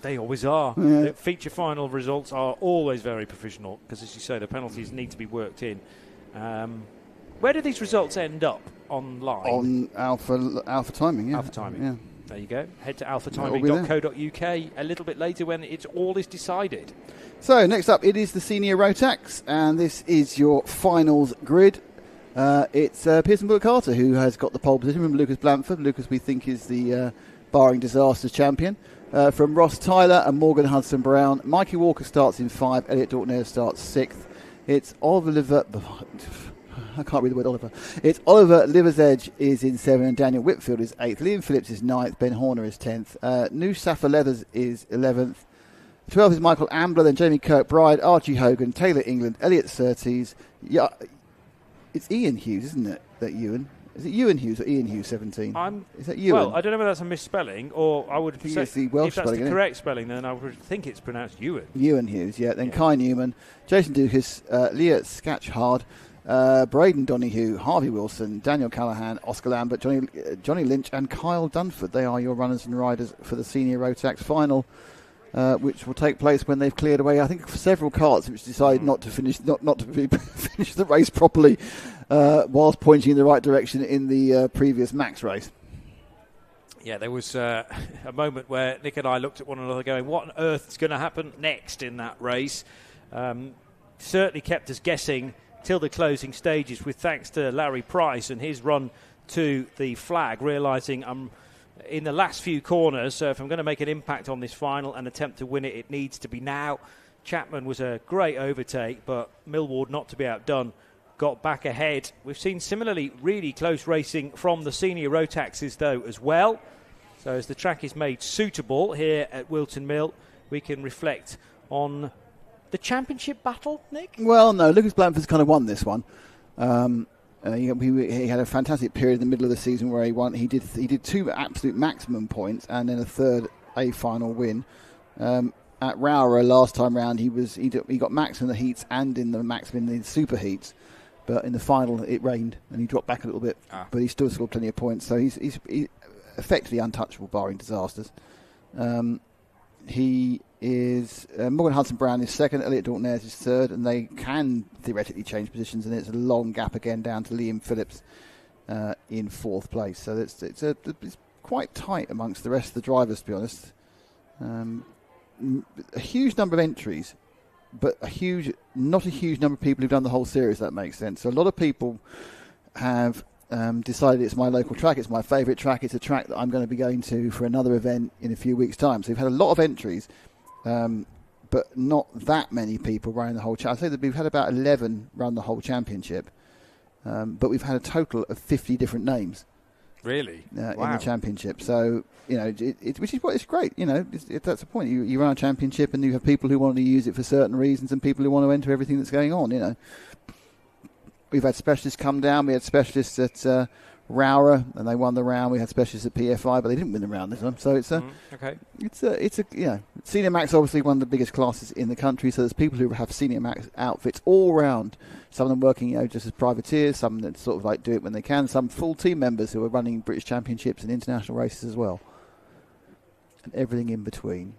They always are. Yeah. The feature final results are always very provisional because, as you say, the penalties need to be worked in. Where do these results end up online? On Alpha Timing, yeah. Alpha Timing. Yeah. There you go. Head to alphatiming.co.uk a little bit later when it's all is decided. So next up, it is the senior rotax, and this is your finals grid. It's Pearson Bullock Carter who has got the pole position from Lucas Blanford. Lucas, we think, is the barring disasters champion. From Ross Tyler and Morgan Hudson-Brown. Mikey Walker starts in 5. Elliot Dortner starts 6th. It's Oliver... I can't read the word Oliver. It's Oliver Liversedge is in 7 and Daniel Whitfield is 8th. Liam Phillips is 9th. Ben Horner is 10th. Noosh Safa Leathers is 11th. 12th is Michael Ambler, then Jamie Kirkbride, Archie Hogan, Taylor England, Elliot Surtees. Yeah, it's Ian Hughes, isn't it? That Ewan. Is it Ewan Hughes or Ian Hughes 17? Is that Ewan? Well, I don't know whether that's a misspelling or I would say it's the Welsh if that's spelling, the correct spelling, then I would think it's pronounced Ewan. Ewan Hughes, yeah. Then Kai Newman, Jason Dukas, Leah Scatchhard, Braden Donahue, Harvey Wilson, Daniel Callahan, Oscar Lambert, Johnny Lynch and Kyle Dunford. They are your runners and riders for the senior rotax final, which will take place when they've cleared away, I think, several karts which decided not to finish finish the race properly whilst pointing in the right direction in the previous Max race. Yeah, there was a moment where Nick and I looked at one another going, what on earth is going to happen next in that race? Certainly kept us guessing till the closing stages, with thanks to Larry Price and his run to the flag, realising in the last few corners, if I'm going to make an impact on this final and attempt to win it, it needs to be now. Chapman was a great overtake, but Millward, not to be outdone, got back ahead. We've seen similarly really close racing from the senior rotaxes though as well. So as the track is made suitable here at Whilton Mill, we can reflect on the championship battle, Nick? Well, no, Lucas Blanford's kind of won this one. He had a fantastic period in the middle of the season where he won. He did 2 absolute maximum points and then a third A final win. At Rowra last time round, he got max in the heats and in the maximum in the super heats, but in the final it rained and he dropped back a little bit. But he still scored plenty of points, so he's effectively untouchable barring disasters. He is Morgan Hudson-Brown is 2nd, Elliot Dortner is 3rd, and they can theoretically change positions, and it's a long gap again down to Liam Phillips in 4th place. So it's quite tight amongst the rest of the drivers, to be honest. A huge number of entries but not a huge number of people who've done the whole series. That makes sense. So a lot of people have decided it's my local track, it's my favourite track, it's a track that I'm going to be going to for another event in a few weeks' time. So we've had a lot of entries, but not that many people running the whole championship. I'd say that we've had about 11 run the whole championship, but we've had a total of 50 different names. Really? Wow. In the championship. So, which is what it's great. That's the point. You run a championship and you have people who want to use it for certain reasons and people who want to enter everything that's going on, We've had specialists come down. We had specialists at Rowra, and they won the round. We had specialists at PFI, but they didn't win the round this time. So Senior Max obviously one of the biggest classes in the country. So there's people who have Senior Max outfits all round. Some of them working, just as privateers. Some that sort of like do it when they can. Some full team members who are running British Championships and international races as well, and everything in between.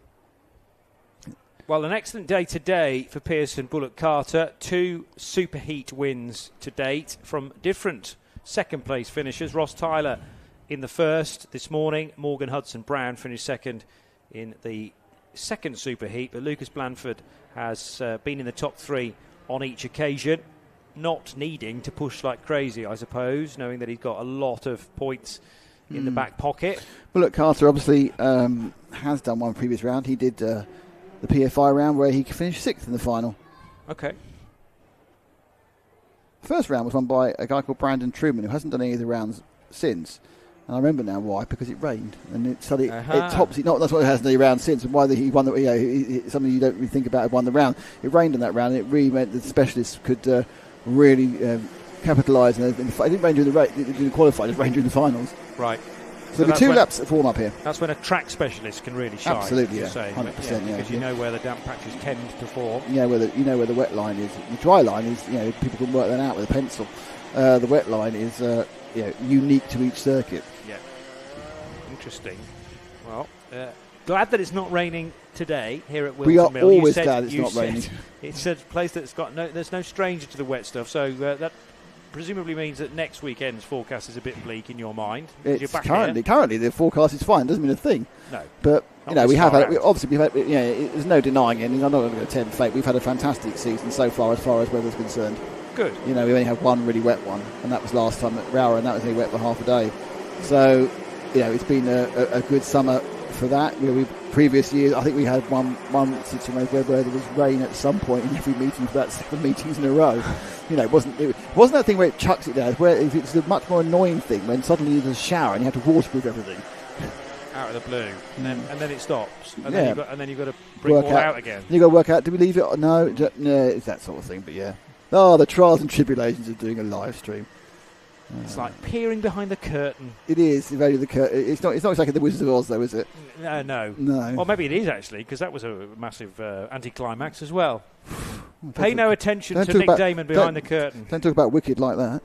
Well, an excellent day today for Pearson Bullock Carter. 2 superheat wins to date from different second-place finishers. Ross Tyler in the first this morning. Morgan Hudson-Brown finished second in the second superheat. But Lucas Blandford has been in the top 3 on each occasion, not needing to push like crazy, I suppose, knowing that he's got a lot of points in the back pocket. Bullock Carter obviously has done one previous round. He did the PFI round where he finished 6th in the final. Okay. The first round was won by a guy called Brandon Truman, who hasn't done any of the rounds since. And I remember now why, because it rained. And it tops it. Not that's why it hasn't any round since, and why he won something you don't really think about, won the round. It rained in that round, and it really meant that the specialists could really capitalise. It didn't rain during the qualifying, it rained during the finals. Right. So there'll be 2 laps of warm up here. That's when a track specialist can really shine. Absolutely, 100%. Because you know where the damp patches tend to form. Yeah, where the wet line is. The dry line is, people can work that out with a pencil. The wet line is, unique to each circuit. Yeah. Interesting. Well, glad that it's not raining today here at Whilton Mill. We are always glad it's not raining. It's a place that's there's no stranger to the wet stuff, so that presumably means that next weekend's forecast is a bit bleak in your mind. It's currently the forecast is fine. Doesn't mean a thing. No, but we've had there's no denying it. I'm not going to tempt fate. We've had a fantastic season so far as weather's concerned. Good. We only had one really wet one, and that was last time at Rowra, and that was only wet for half a day. So it's been a good summer for that. Previous years, I think we had one situation where there was rain at some point in every meeting for about 7 meetings in a row. It wasn't that thing where it chucks it down. It's a much more annoying thing when suddenly there's a shower and you have to waterproof everything. Out of the blue, and then it stops, and then you've got to bring it all out again. You've got to work out, do we leave it or no? No, it's that sort of thing, but yeah. Oh, the trials and tribulations of doing a live stream. It's like peering behind the curtain. It is. It's not exactly the Wizard of Oz, though, is it? No. Well, maybe it is, actually, because that was a massive anticlimax as well. Pay no attention to Nick Damon behind the curtain. Don't talk about Wicked like that.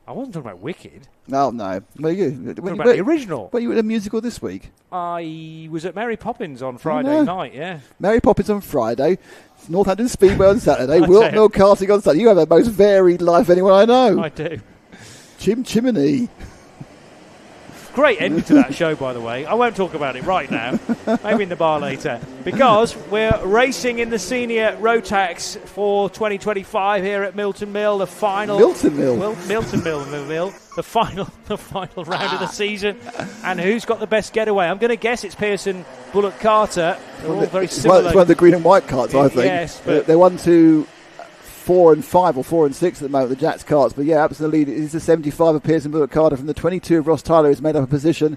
I wasn't talking about Wicked. Oh, no. Well, you talking about the original. Were you at a musical this week? I was at Mary Poppins on Friday night, yeah. Mary Poppins on Friday, Northampton Speedway on Saturday, Whilton Mill karting on Saturday. You have the most varied life anyone I know. I do. Chimney. Great ending to that show, by the way. I won't talk about it right now. Maybe in the bar later. Because we're racing in the senior rotax for 2025 here at Milton Mill. The final Milton Mill. The final round of the season. And who's got the best getaway? I'm going to guess it's Pearson Bullock Carter. They're all very similar. It's one of the green and white carts, I think. Yes, but they're 1, 2, 4 and 5 or 4 and 6 at the moment, the Jats carts. But yeah, absolutely, it is the 75 of Pearson Bullock Carter from the 22 of Ross Tyler who's made up a position,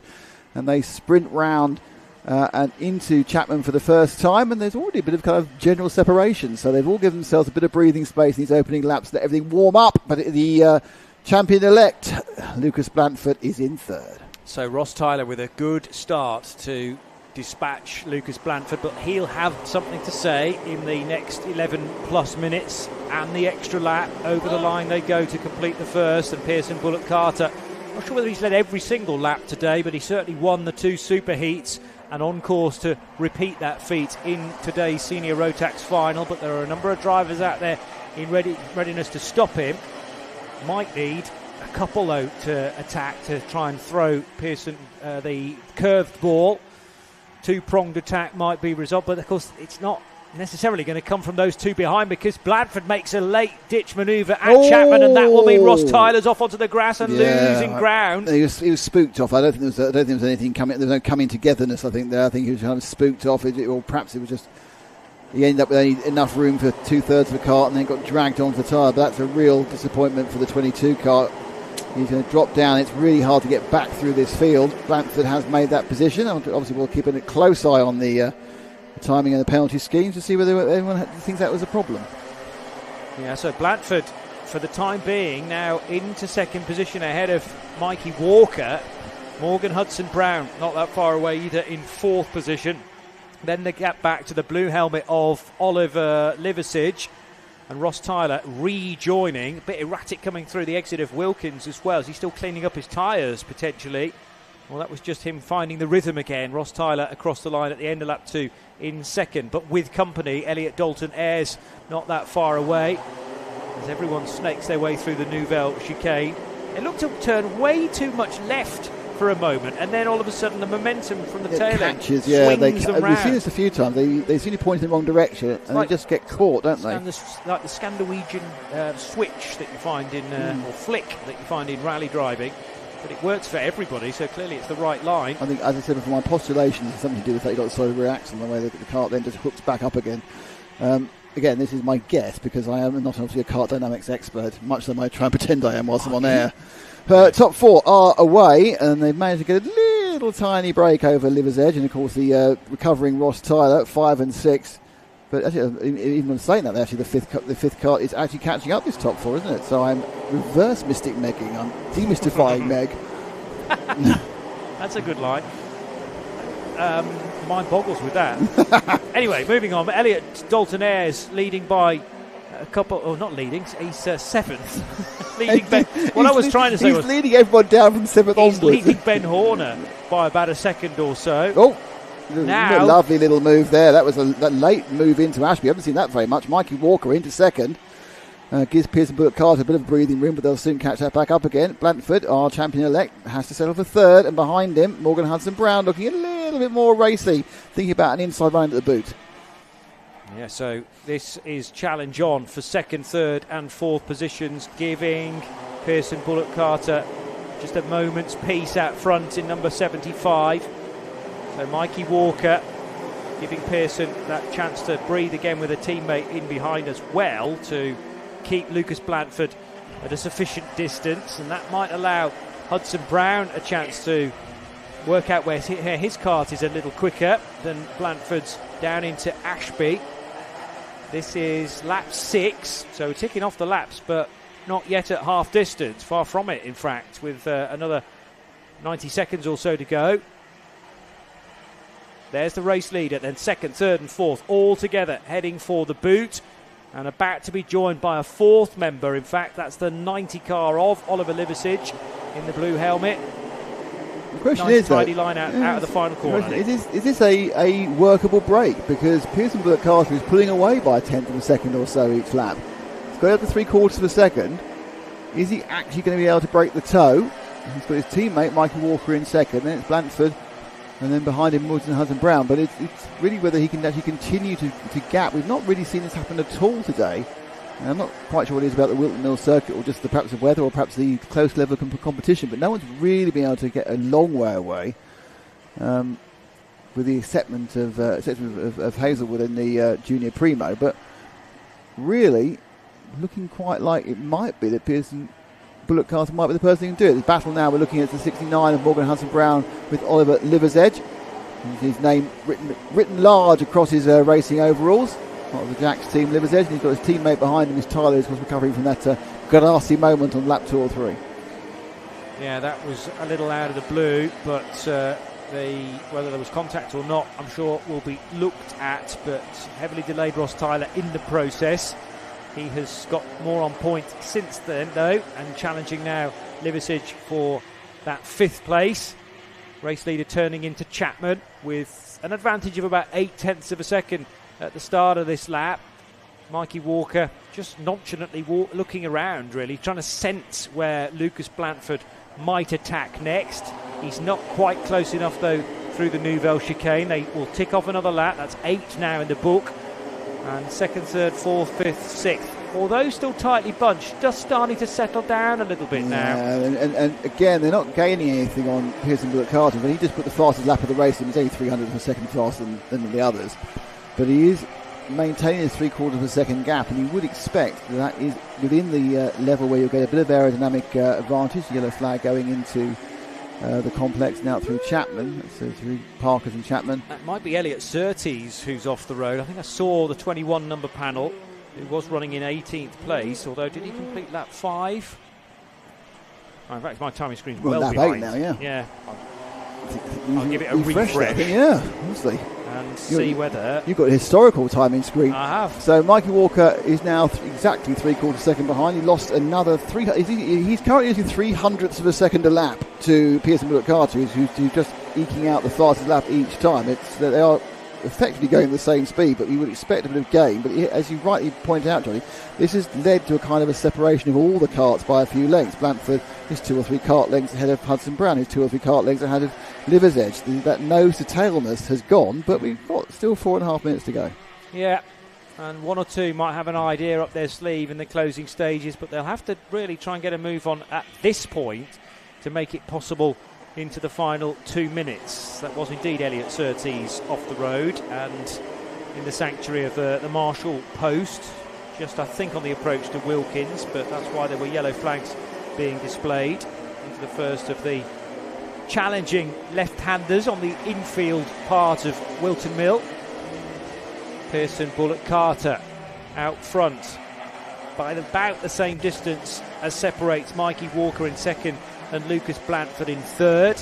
and they sprint round and into Chapman for the first time, and there's already a bit of kind of general separation, so they've all given themselves a bit of breathing space in these opening laps, let everything warm up. But the champion-elect Lucas Blandford is in third. So Ross Tyler with a good start to dispatch Lucas Blandford, but he'll have something to say in the next 11 plus minutes, and the extra lap over the line they go to complete the first. And Pearson Bullock Carter, not sure whether he's led every single lap today, but he certainly won the 2 superheats and on course to repeat that feat in today's senior Rotax final. But there are a number of drivers out there in readiness to stop him. Might need a couple though to attack to try and throw Pearson the curved ball. 2-pronged attack might be resolved, but of course it's not necessarily going to come from those two behind, because Blandford makes a late ditch manoeuvre at Chapman, and that will mean Ross Tyler's off onto the grass and losing ground. He was spooked off. I don't think there was anything coming. There was no coming togetherness. I think there. I think he was kind of spooked off. Or perhaps it was just he ended up with only enough room for 2/3 of the cart, and then got dragged onto the tyre. But that's a real disappointment for the 22 cart. He's going to drop down. It's really hard to get back through this field. Blandford has made that position. Obviously, we'll keep a close eye on the timing of the penalty schemes to see whether anyone thinks that was a problem. Yeah, so Blandford, for the time being, now into second position ahead of Mikey Walker. Morgan Hudson-Brown not that far away either, in fourth position. Then the gap back to the blue helmet of Oliver Liversidge. And Ross Tyler rejoining. A bit erratic coming through the exit of Wilkins as well. Is he still cleaning up his tyres potentially? Well, that was just him finding the rhythm again. Ross Tyler across the line at the end of lap 2 in second, but with company. Elliot Dalton-Ayres not that far away as everyone snakes their way through the Nouvelle chicane. It looked to turn way too much left for a moment, and then all of a sudden the momentum from the tail end swings them round. We've seen this a few times. They seem to point in the wrong direction, and they just get caught, don't they? Like the Scandinavian switch that you find in, or flick that you find in rally driving. But it works for everybody, so clearly it's the right line. I think, as I said before, my postulation is something to do with that you've got the slow rear axle, the way that the cart then just hooks back up again. Again, this is my guess, because I am not obviously a kart dynamics expert, much as I might try and pretend I am whilst I'm on air. Top four are away, and they've managed to get a little tiny break over Liversidge, and of course the recovering Ross Tyler, 5 and 6. But actually, even on saying that, actually the fifth kart is actually catching up this top four, isn't it? So I'm reverse mystic megging. I'm demystifying Meg. That's a good line. Mind boggles with that. Anyway, moving on. Elliot Dalton-Ayres leading by a couple, or not leading, he's seventh. Leading Ben. What I was trying to say was, he's leading everyone down from seventh onwards. He's leading Ben Horner by about a second or so. Oh, now, a lovely little move there. That was a late move into Ashby. I haven't seen that very much. Mikey Walker into second. Gives Pearson Bullock Carter a bit of breathing room, but they'll soon catch that back up again. Blandford, our champion-elect, has to settle for third, and behind him, Morgan Hudson-Brown looking a little bit more racy, thinking about an inside run at the boot. Yeah, so this is challenge on for second, third and fourth positions, giving Pearson Bullock Carter just a moment's peace out front in number 75. So Mikey Walker giving Pearson that chance to breathe again with a teammate in behind as well to keep Lucas Blandford at a sufficient distance, and that might allow Hudson-Brown a chance to work out where his kart is a little quicker than Blandford's down into Ashby. This is lap 6, so ticking off the laps, but not yet at half distance. Far from it, in fact, with another 90 seconds or so to go. There's the race leader, then second, third and fourth, all together heading for the boot, and about to be joined by a fourth member. In fact, that's the 90 car of Oliver Liversidge in the blue helmet. The question nice is, tidy line out of the final corner. Is this a workable break? Because Pearson Bullock Carter is pulling away by a tenth of a second or so each lap. He's got up to 3/4 of a second. Is he actually going to be able to break the toe? He's got his teammate Mikey Walker in second, then it's Blandford, and then behind him Morgan Hudson-Brown. But it's really whether he can actually continue to gap. We've not really seen this happen at all today. And I'm not quite sure what it is about the Whilton Mill circuit, or just perhaps the weather, or perhaps the close level of competition, but no one's really been able to get a long way away, with the exception of Hazelwood in the Junior Primo. But really, looking quite like it might be that Pearson Bullock Carter might be the person who can do it. This battle now, we're looking at the 69 of Morgan Hudson-Brown with Oliver Liversidge. His name written large across his racing overalls. Part of the Jacks team, Liversidge, and he's got his teammate behind him, is Tyler, who's recovering from that grassy moment on lap 2 or 3. Yeah, that was a little out of the blue, but whether there was contact or not, I'm sure will be looked at, but heavily delayed Ross Tyler in the process. He has got more on point since then, though, and challenging now Liversidge for that 5th place. Race leader turning into Chapman with an advantage of about 0.8 of a second at the start of this lap. Mikey Walker just nonchalantly looking around, really, trying to sense where Lucas Blandford might attack next. He's not quite close enough, though, through the Nouvelle chicane. They will tick off another lap. That's 8 now in the book. And second, third, fourth, fifth, sixth. Although still tightly bunched, just starting to settle down a little bit now. And again, they're not gaining anything on Pearson Bullock Carter, but he just put the fastest lap of the race, and he's only 300 per second faster than the others. But he is maintaining a 3/4 of a second gap, and you would expect that is within the level where you'll get a bit of aerodynamic advantage. Yellow flag going into the complex now through Chapman, so through Parkers and Chapman. That might be Elliot Surtees who's off the road. I think I saw the 21 number panel. He was running in 18th place, although did he complete lap 5? Oh, in fact, my timing screen's well lap behind. 8 now, yeah. Yeah. I'll give it a refresh. Yeah, honestly. And see whether... You've got a historical timing screen. I have. So Mikey Walker is now exactly 3/4 second behind. He lost another 3... He's currently losing 300ths of a second a lap to Pearson Bullock Carter, who's just eking out the fastest lap each time. They are effectively going at the same speed, but you would expect a bit of gain. But as you rightly point out, Johnny, this has led to a kind of a separation of all the karts by a few lengths. Blanford is 2 or 3 kart lengths ahead of Hudson Brown, who's 2 or 3 kart lengths ahead of Liver's Edge. That nose to tailness has gone, but we've got still 4.5 minutes to go. Yeah, and 1 or 2 might have an idea up their sleeve in the closing stages, but they'll have to really try and get a move on at this point to make it possible into the final 2 minutes. That was indeed Elliot Surtees off the road and in the sanctuary of the Marshall post, just I think on the approach to Wilkins, but that's why there were yellow flags being displayed into the first of the challenging left-handers on the infield part of Whilton Mill. Pearson Bullock Carter out front by about the same distance as separates Mikey Walker in second and Lucas Blanford in third.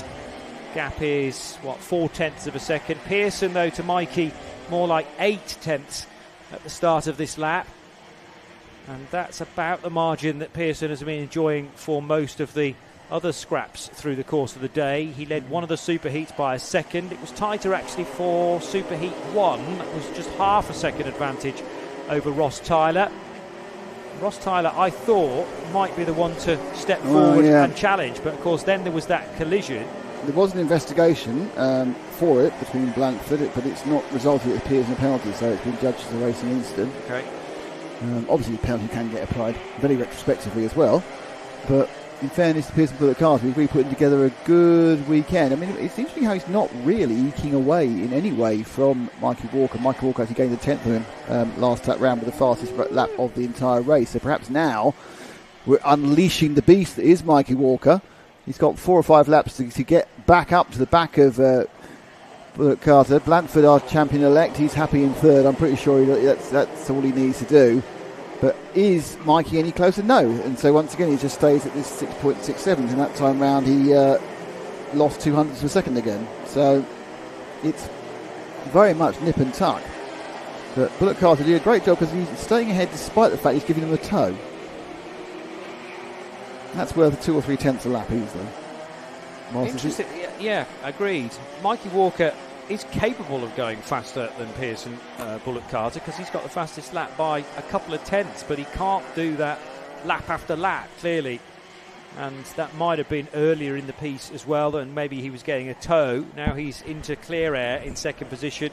Gap is 4/10 of a second. Pearson though to Mikey more like 8/10 at the start of this lap, and that's about the margin that Pearson has been enjoying for most of the other scraps through the course of the day. He led one of the superheats by a second. It was tighter actually for superheat 1. That was just half a second advantage over Ross Tyler. Ross Tyler, I thought, might be the one to step forward and challenge, but of course then there was that collision. There was an investigation for it between Blanford, but it's not resulted in appears in a penalty, so it's been judged as a racing incident. Okay. Obviously the penalty can get applied very retrospectively as well, but in fairness to Pearson Bullock Carter, he's really putting together a good weekend. I mean, it's interesting how he's not really eking away in any way from Mikey Walker. Mikey Walker actually gained a 10th of him last lap round with the fastest lap of the entire race. So perhaps now we're unleashing the beast that is Mikey Walker. He's got 4 or 5 laps to get back up to the back of Bullock Carter. Blanford, our champion-elect, he's happy in third. I'm pretty sure that's all he needs to do. But is Mikey any closer? No. And so once again, he just stays at this 6.67. And that time round, he lost 200ths of a second again. So it's very much nip and tuck. But Bullock Carter did a great job because he's staying ahead despite the fact he's giving them a tow. And that's worth 2 or 3 tenths a lap easily. Interesting. Yeah, agreed. Mikey Walker is capable of going faster than Pearson Bullock Carter because he's got the fastest lap by a couple of tenths, but he can't do that lap after lap, clearly. And that might have been earlier in the piece as well, and maybe he was getting a tow. Now he's into clear air in second position,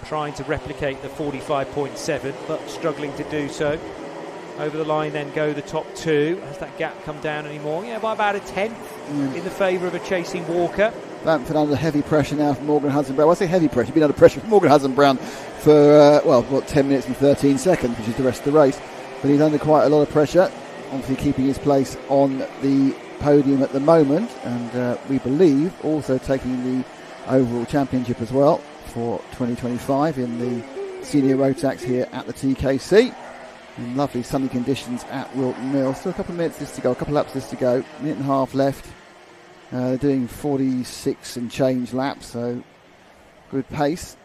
trying to replicate the 45.7, but struggling to do so. Over the line then go the top 2. Has that gap come down anymore? Yeah, by about a tenth in the favour of a chasing Walker. Blanford under heavy pressure now from Morgan Hudson Brown. Well, I say heavy pressure, been under pressure from Morgan Hudson Brown for 10 minutes and 13 seconds, which is the rest of the race. But he's under quite a lot of pressure, obviously keeping his place on the podium at the moment, and we believe also taking the overall championship as well for 2025 in the senior rotax here at the TKC. In lovely sunny conditions at Whilton Mill. Still a couple of minutes to go, a couple of laps to go, minute and a half left. They're doing 46 and change laps, so good pace.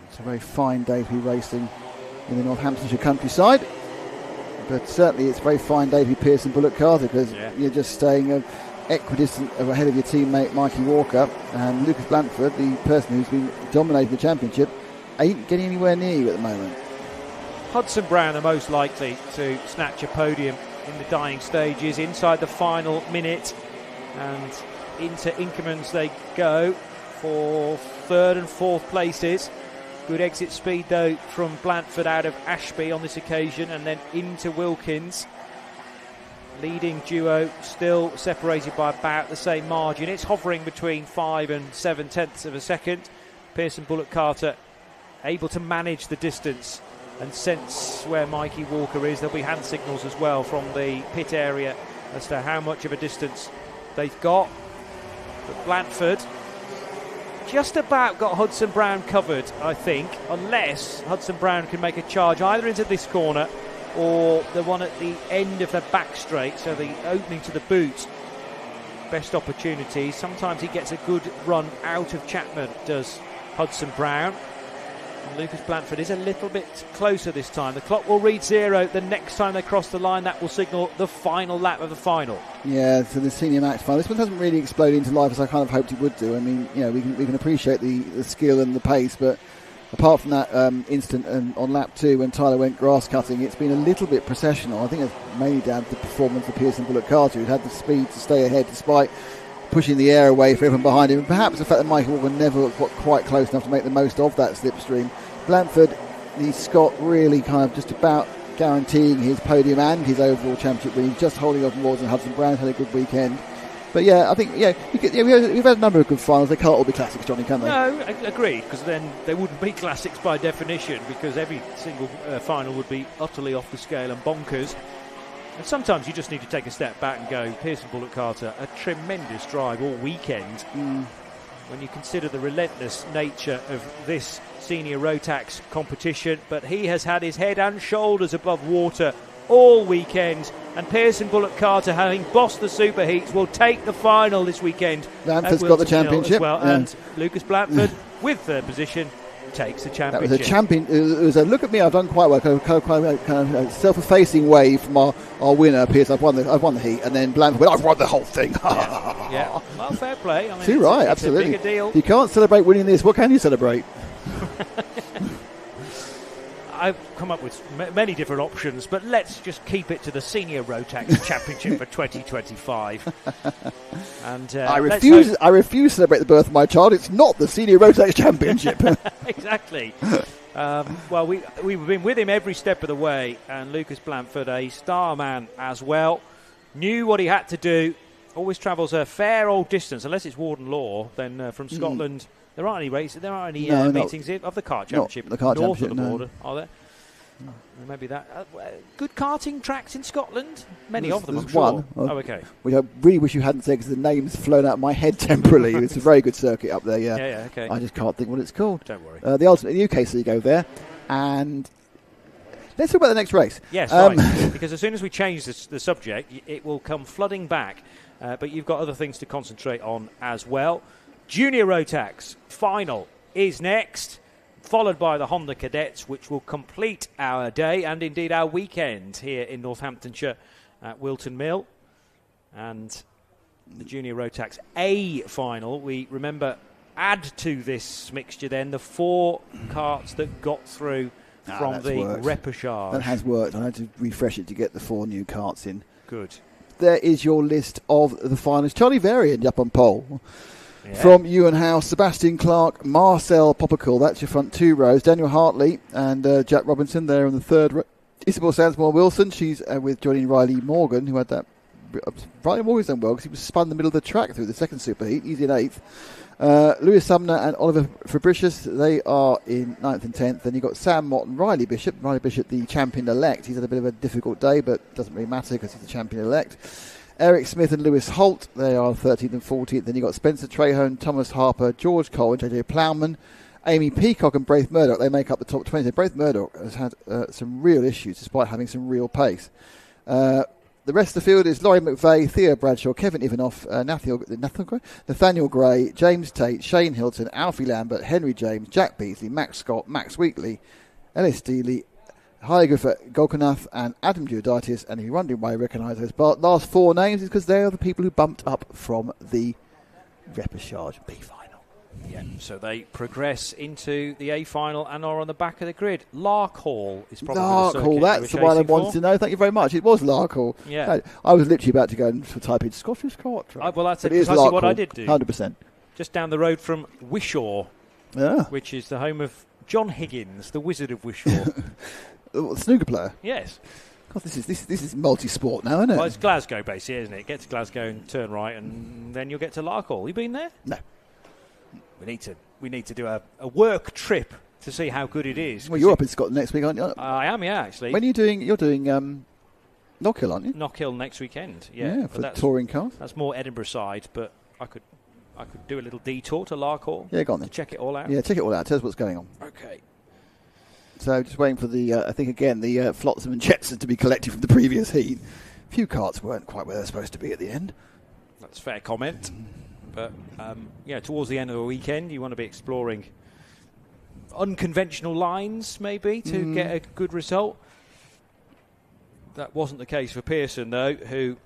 It's a very fine day to be racing in the Northamptonshire countryside, but certainly it's a very fine day to be Pearson Bullock Carter because you're just staying equidistant ahead of your teammate Mikey Walker, and Lucas Blanford, the person who's been dominating the championship, ain't getting anywhere near you at the moment. Hudson Brown are most likely to snatch a podium in the dying stages inside the final minute, and into Inkermans they go for third and fourth places. Good exit speed, though, from Blandford out of Ashby on this occasion, and then into Wilkins. Leading duo still separated by about the same margin. It's hovering between 5 and 7/10 of a second. Pearson Bullock Carter able to manage the distance and sense where Mikey Walker is. There'll be hand signals as well from the pit area as to how much of a distance they've got. But Blandford just about got Hudson Brown covered, I think, unless Hudson Brown can make a charge either into this corner or the one at the end of the back straight, so the opening to the boot. Best opportunity. Sometimes he gets a good run out of Chapman, does Hudson Brown. And Lucas Blandford is a little bit closer this time. The clock will read 0 the next time they cross the line. That will signal the final lap of the final. Yeah, so the Senior Max final. This one hasn't really exploded into life as I kind of hoped it would do. I mean, we can appreciate the skill and the pace, but apart from that instant on lap 2 when Tyler went grass cutting, it's been a little bit processional. I think it's mainly down to the performance of Pearson Bullock Carter, who had the speed to stay ahead despite pushing the air away from everyone behind him. And perhaps the fact that Michael Walker never got quite close enough to make the most of that slipstream. Blandford, the Scot, really kind of just about guaranteeing his podium and his overall championship win. He's just holding off more than Hudson Brown. Had a good weekend. But yeah, I think we've had a number of good finals. They can't all be classics, Johnny, can they? No, agreed, because then they wouldn't be classics by definition, because every single final would be utterly off the scale and bonkers. And sometimes you just need to take a step back and go, Pearson Bullock Carter, a tremendous drive all weekend. When you consider the relentless nature of this senior rotax competition, but he has had his head and shoulders above water all weekend, and Pearson Bullock Carter, having bossed the superheats, will take the final this weekend. Blandford's got the championship as well, and Lucas Blandford, with third position, takes the championship. That was a champion. It was a look at me. I've done quite well. Kind of self-effacing wave from our winner, Pierce. I've won the heat, and then Blandford went, I've won the whole thing. Yeah. Well, fair play. I mean, too right, it's absolutely. a bigger deal. You can't celebrate winning this. What can you celebrate? I've come up with many different options, but let's just keep it to the Senior Rotax Championship for 2025. And I refuse to celebrate the birth of my child. It's not the Senior Rotax Championship. Exactly. Well, we've been with him every step of the way, and Lucas Blandford, a star man as well, knew what he had to do. Always travels a fair old distance, unless it's Warden Law. Then from Scotland. There aren't any races. There aren't any meetings of the Kart Championship north of the border, are there? No. Maybe that. Good karting tracks in Scotland. Many of them, I'm sure. One. Okay. Which I really wish you hadn't said, because the name's flown out of my head temporarily. It's a very good circuit up there. Yeah. Yeah. Okay. I just can't think what it's called. Don't worry. The Ultimate UK, so you go there, and let's talk about the next race. Yes, right. Because as soon as we change the subject, it will come flooding back. But you've got other things to concentrate on as well. Junior Rotax final is next, followed by the Honda Cadets, which will complete our day and indeed our weekend here in Northamptonshire at Whilton Mill. And the Junior Rotax A final, we remember, add to this mixture then the 4 carts that got through from the repechage. That has worked. I had to refresh it to get the 4 new carts in. Good. There is your list of the finalists. Charlie Varian up on pole. Yeah. From Ewan House, Sebastian Clark, Marcel Poppercool, that's your front 2 rows. Daniel Hartley and Jack Robinson there on the 3rd row. Isabel Sandsmore Wilson, she's with joining Riley Morgan, who had that. Riley Morgan's done well because he was spun in the middle of the track through the second superheat. He's in 8th. Lewis Sumner and Oliver Fabricius, they are in 9th and 10th. Then you've got Sam Mott and Riley Bishop. Riley Bishop, the champion-elect. He's had a bit of a difficult day, but doesn't really matter because he's the champion-elect. Eric Smith and Lewis Holt, they are 13th and 14th. Then you've got Spencer Traherne, Thomas Harper, George Cole and JJ Plowman. Amy Peacock and Braith Murdoch, they make up the top 20. Braith Murdoch has had some real issues despite having some real pace. The rest of the field is Laurie McVeigh, Theo Bradshaw, Kevin Ivanoff, Nathaniel Gray, James Tate, Shane Hilton, Alfie Lambert, Henry James, Jack Beasley, Max Scott, Max Wheatley, Ellis Steely, Harry Griffith, Golkanath and Adam Giuditis. And if you're wondering why I recognise those last 4 names, is because they are the people who bumped up from the repechage B final. Yeah, so they progress into the A final and are on the back of the grid. Larkhall is probably the circuit that's the one I wanted to know. Thank you very much. It was Larkhall. Yeah. I was literally about to go and type in Scottish Kart. Well, that's precisely what I did do. 100%. Just down the road from Wishaw, which is the home of John Higgins, the Wizard of Wishaw. The snooker player. Yes. God, this is multi-sport now, isn't it? Well, it's Glasgow, basically, isn't it? Get to Glasgow and turn right, and then you'll get to Larkhall. You been there? No. We need to do a work trip to see how good it is. Well, you're up in Scotland next week, aren't you? I am, yeah, actually. When are you doing? You're doing Knockhill, aren't you? Knockhill next weekend. Yeah, for touring cars. That's more Edinburgh side, but I could do a little detour to Larkhall. Yeah, go on then. To check it all out. Yeah, check it all out. Tell us what's going on. Okay. So just waiting for the, I think again, the flotsam and jetsam to be collected from the previous heat. A few carts weren't quite where they're supposed to be at the end. That's a fair comment. But, towards the end of the weekend, you want to be exploring unconventional lines, maybe, to get a good result. That wasn't the case for Pearson, though, who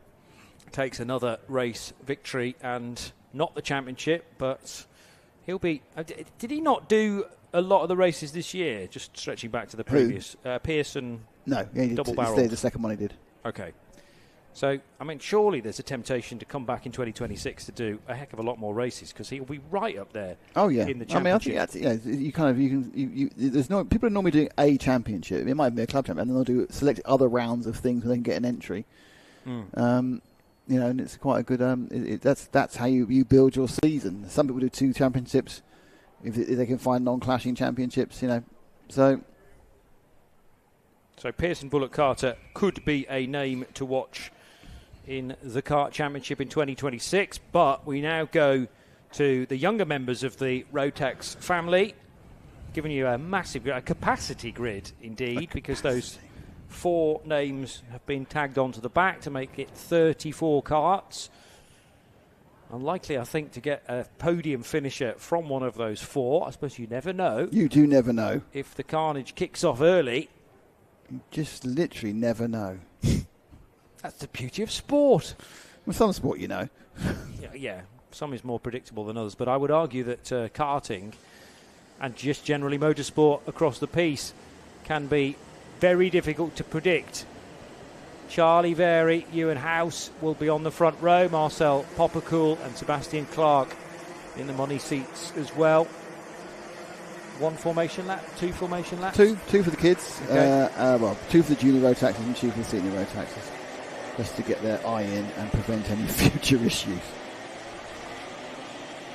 takes another race victory and not the championship, but he'll be... Did he not do a lot of the races this year, just stretching back to the previous? Pearson No, double-barreled. The second one he did. Okay. So, I mean, surely there's a temptation to come back in 2026 to do a heck of a lot more races, because he'll be right up there. Oh yeah, in the championship. I think there's no people are normally doing a championship. It might be a club championship, and then they'll do select other rounds of things where they can get an entry. And it's quite a good. That's how you build your season. Some people do 2 championships if they can find non-clashing championships. So Pearson Bullock Carter could be a name to watch in the Kart Championship in 2026, but we now go to the younger members of the rotax family, giving you a massive capacity grid indeed, because those 4 names have been tagged onto the back to make it 34 karts. Unlikely, I think, to get a podium finisher from one of those 4. I suppose you never know. You do never know. If the carnage kicks off early. You just literally never know. That's the beauty of sport. Well, some sport, Yeah, some is more predictable than others, but I would argue that karting and just generally motorsport across the piece can be very difficult to predict. Charlie Very, Ewan House will be on the front row, Marcel Poppercool and Sebastian Clark in the money seats as well. 1 formation lap, 2 formation laps? 2 for the kids. Okay. 2 for the junior road taxes and 2 for the senior road taxes, just to get their eye in and prevent any future issues.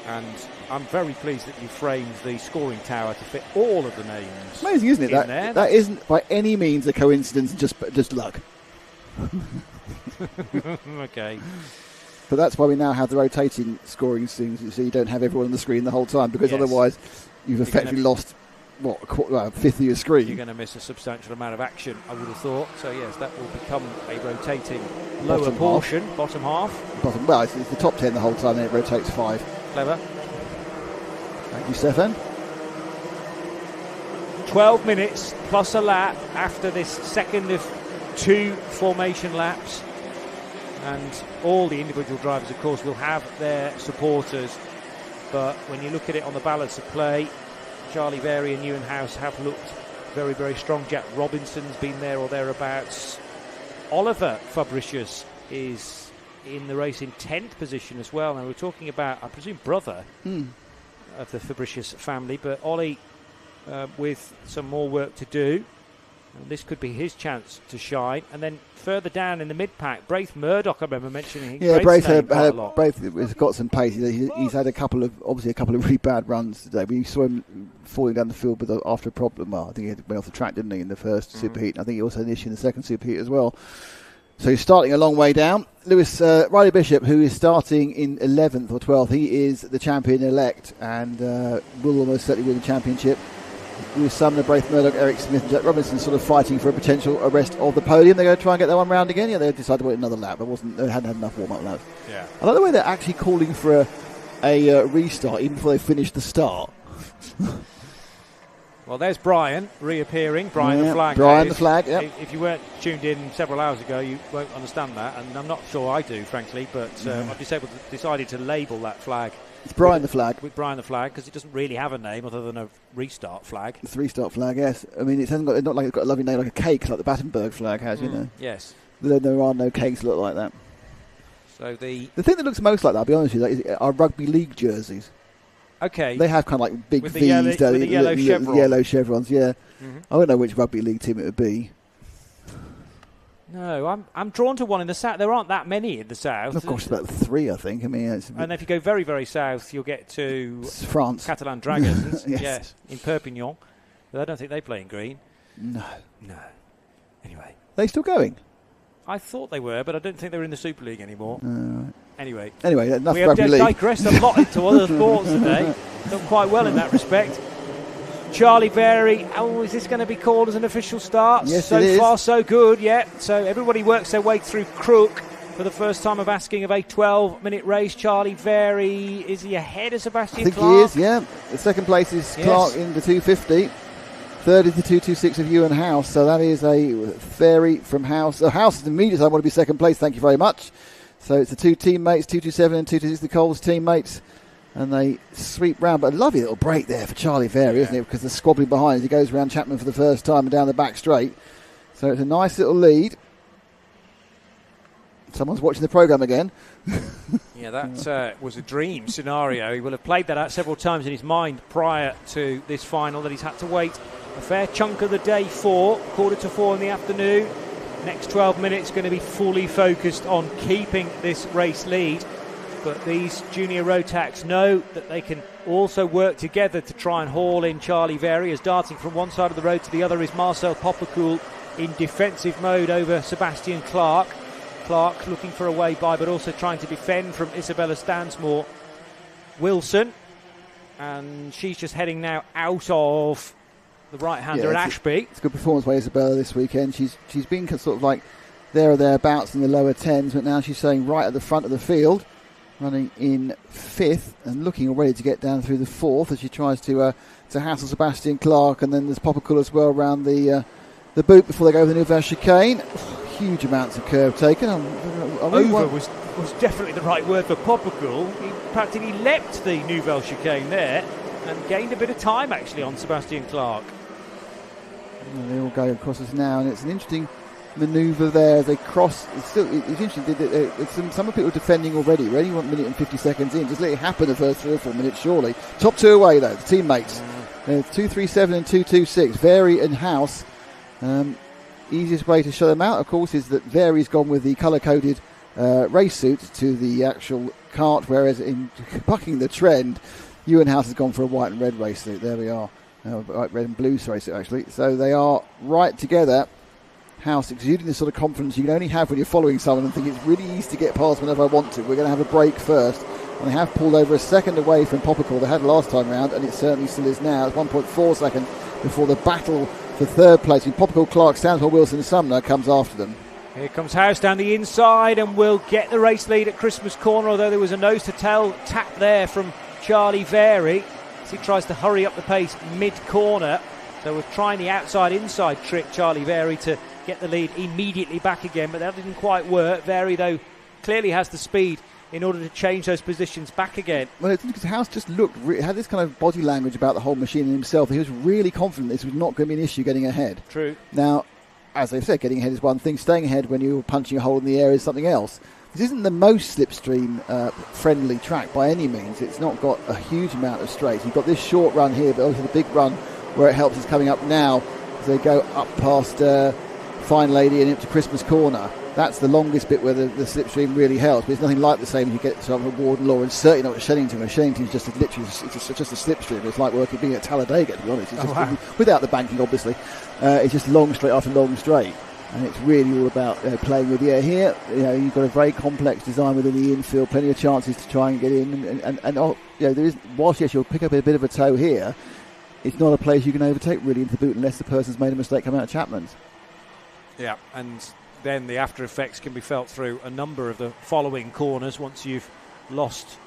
And I'm very pleased that you framed the scoring tower to fit all of the names. Amazing, isn't it? That isn't by any means a coincidence, just luck. Okay. But that's why we now have the rotating scoring things, so you don't have everyone on the screen the whole time, because otherwise you've effectively lost a fifth of your screen. You're going to miss a substantial amount of action, I would have thought. So yes, that will become a rotating lower portion, bottom half. Well, it's the top 10 the whole time, then it rotates 5. Clever. Thank you, Stefan. 12 minutes plus a lap after this second of 2 formation laps. And all the individual drivers, of course, will have their supporters. But when you look at it on the balance of play, Charlie Very and Ewan House have looked very, very strong. Jack Robinson's been there or thereabouts. Oliver Fabricius is in the race in 10th position as well. Now, we're talking about, I presume, brother of the Fabricius family. But Ollie, with some more work to do, and this could be his chance to shine. And then further down in the mid-pack, Braith Murdoch, I remember mentioning. Yeah, Braith has got some pace. He's had a couple of really bad runs today. We saw him falling down the field after a problem. Well, I think he went off the track, didn't he, in the first superheat. I think he also had an issue in the second superheat as well. So he's starting a long way down. Lewis Riley Bishop, who is starting in 11th or 12th, he is the champion-elect and will almost certainly win the championship. With Sumner, Braith Murdoch, Eric Smith and Jack Robinson sort of fighting for a potential arrest of the podium. They're going to try and get that one round again. Yeah, they decided to wait another lap. They hadn't had enough warm-up laps. Yeah. I like the way they're actually calling for a restart even before they finish the start. Well, there's Brian reappearing. Brian the Flag. Brian the Flag, yeah. If you weren't tuned in several hours ago, you won't understand that. And I'm not sure I do, frankly. But I've decided to label that flag. It's Brian the Flag. With Brian the Flag, because it doesn't really have a name other than a restart flag. It's a restart flag, yes. I mean, it's not like it's got a lovely name like a cake, like the Battenberg flag has, you know. Yes. There are no cakes that look like that. So the thing that looks most like that, I'll be honest with you, are rugby league jerseys. Okay. They have kind of like big With the V's, yellow- with the yellow chevron. yellow chevrons, yeah. Mhm. I don't know which rugby league team it would be. No, I'm drawn to one in the south. There aren't that many in the south. Of course, about 3, I think. I mean, it's And if you go very, very south, you'll get to France. Catalan Dragons. Yes. In Perpignan. But I don't think they play in green. No. Anyway. They still going? I thought they were, but I don't think they're in the Super League anymore. Anyway, enough we have rugby league. digressed a lot into other sports today. Done quite well in that respect. Charlie Very, is this going to be called as an official start? Yes, so it is. far, so good, yeah. So everybody works their way through Crook for the first time of asking of a 12-minute race. Charlie Very, is he ahead of Sebastian I think Clark? he is, yeah. The second place is Clark in the 250. Third is the 226 of Ewan House. So that is a Very from House. So House is immediately, I want to be second place, thank you very much. So it's the two teammates, 227 and 226, the Coles teammates. And they sweep round, but a lovely little break there for Charlie Very, isn't it? Because they're squabbling behind as he goes around Chapman for the first time and down the back straight. So it's a nice little lead. Someone's watching the programme again. Yeah, that was a dream scenario. He will have played that out several times in his mind prior to this final that he's had to wait a fair chunk of the day for. 3:45 in the afternoon. Next 12 minutes going to be fully focused on keeping this race lead. But these junior rotax know that they can also work together to try and haul in Charlie Very, as darting from one side of the road to the other is Marcel Popocool in defensive mode over Sebastian Clark. Clark looking for a way by, but also trying to defend from Isabella Stansmore. Wilson, and she's just heading now out of the right-hander at Ashby. It's a good performance by Isabella this weekend. She's been sort of like there or thereabouts in the lower tens, but now she's staying right at the front of the field, running in 5th and looking already to get down through the 4th as she tries to hassle Sebastian Clark. And then there's Popocool as well around the boot before they go over the Nouvelle chicane. Huge amounts of curve taken. Over was definitely the right word for Popocool. He practically leapt the Nouvelle chicane there and gained a bit of time actually on Sebastian Clark. And they all go across us now, and it's an interesting manoeuvre there as they cross. It's interesting. Some people are defending already. We're only 1 minute and 50 seconds in. Just let it happen the first 3 or 4 minutes, surely. Top two away, though, the teammates. 237 and 226. Very and House. Easiest way to shut them out, of course, is that Very's gone with the colour-coded race suit to the actual Kart, whereas in bucking the trend, Ewan House has gone for a white and red race suit. There we are. White, red and blue race suit, actually. So they are right together. House exuding the sort of confidence you can only have when you're following someone and think it's really easy to get past whenever I want to. We're going to have a break first. And they have pulled over a second away from Popocool they had last time round, and it certainly still is now. It's 1.4 seconds before the battle for third place. Popocool, Clark, Stansmore, Wilson and Sumner comes after them. Here comes House down the inside and will get the race lead at Christmas Corner, although there was a nose-to-tail tap there from Charlie Very as he tries to hurry up the pace mid-corner. So we're trying the outside-inside trick, Charlie Very, to get the lead immediately back again, but that didn't quite work. Very, though, clearly has the speed in order to change those positions back again. Well, it's because House just had this kind of body language about the whole machine in himself. He was really confident this was not going to be an issue getting ahead. True. Now, as they've said, getting ahead is one thing. Staying ahead when you're punching a hole in the air is something else. This isn't the most slipstream-friendly track by any means. It's not got a huge amount of straights. You've got this short run here, but also the big run where it helps is coming up now as they go up past Fine Lady and into Christmas Corner. That's the longest bit where the slipstream really helps, but it's nothing like the same as you get to Warden Law, and certainly not at Shennington, where Shennington's just literally just a slipstream. It's like being at Talladega, to be honest. It's without the banking, obviously. It's just long straight after long straight, and it's really all about playing with the air. Here, you've got a very complex design within the infield, plenty of chances to try and get in, and there is, whilst yes, you'll pick up a bit of a toe here, it's not a place you can overtake really into the boot unless the person's made a mistake coming out of Chapman's. Yeah, and then the after effects can be felt through a number of the following corners. Once you've lost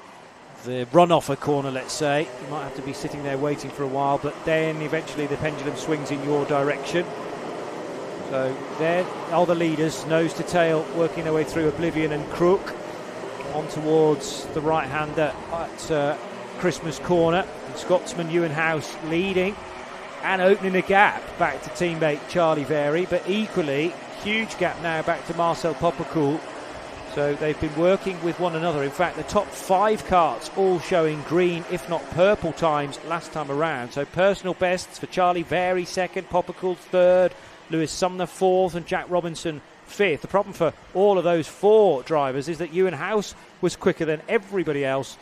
the run off a corner, let's say, you might have to be sitting there waiting for a while, but then eventually the pendulum swings in your direction. So there are the leaders, nose to tail, working their way through Oblivion and Crook on towards the right hander at Christmas Corner. And Scotsman Ewan House leading and opening a gap back to teammate Charlie Very, but equally huge gap now back to Marcel Popocool. So So they've been working with one another. In fact, the top 5 karts all showing green, if not purple times last time around. So personal bests for Charlie Very 2nd, Poppercool 3rd, Lewis Sumner 4th and Jack Robinson 5th. The problem for all of those 4 drivers is that Ewan House was quicker than everybody else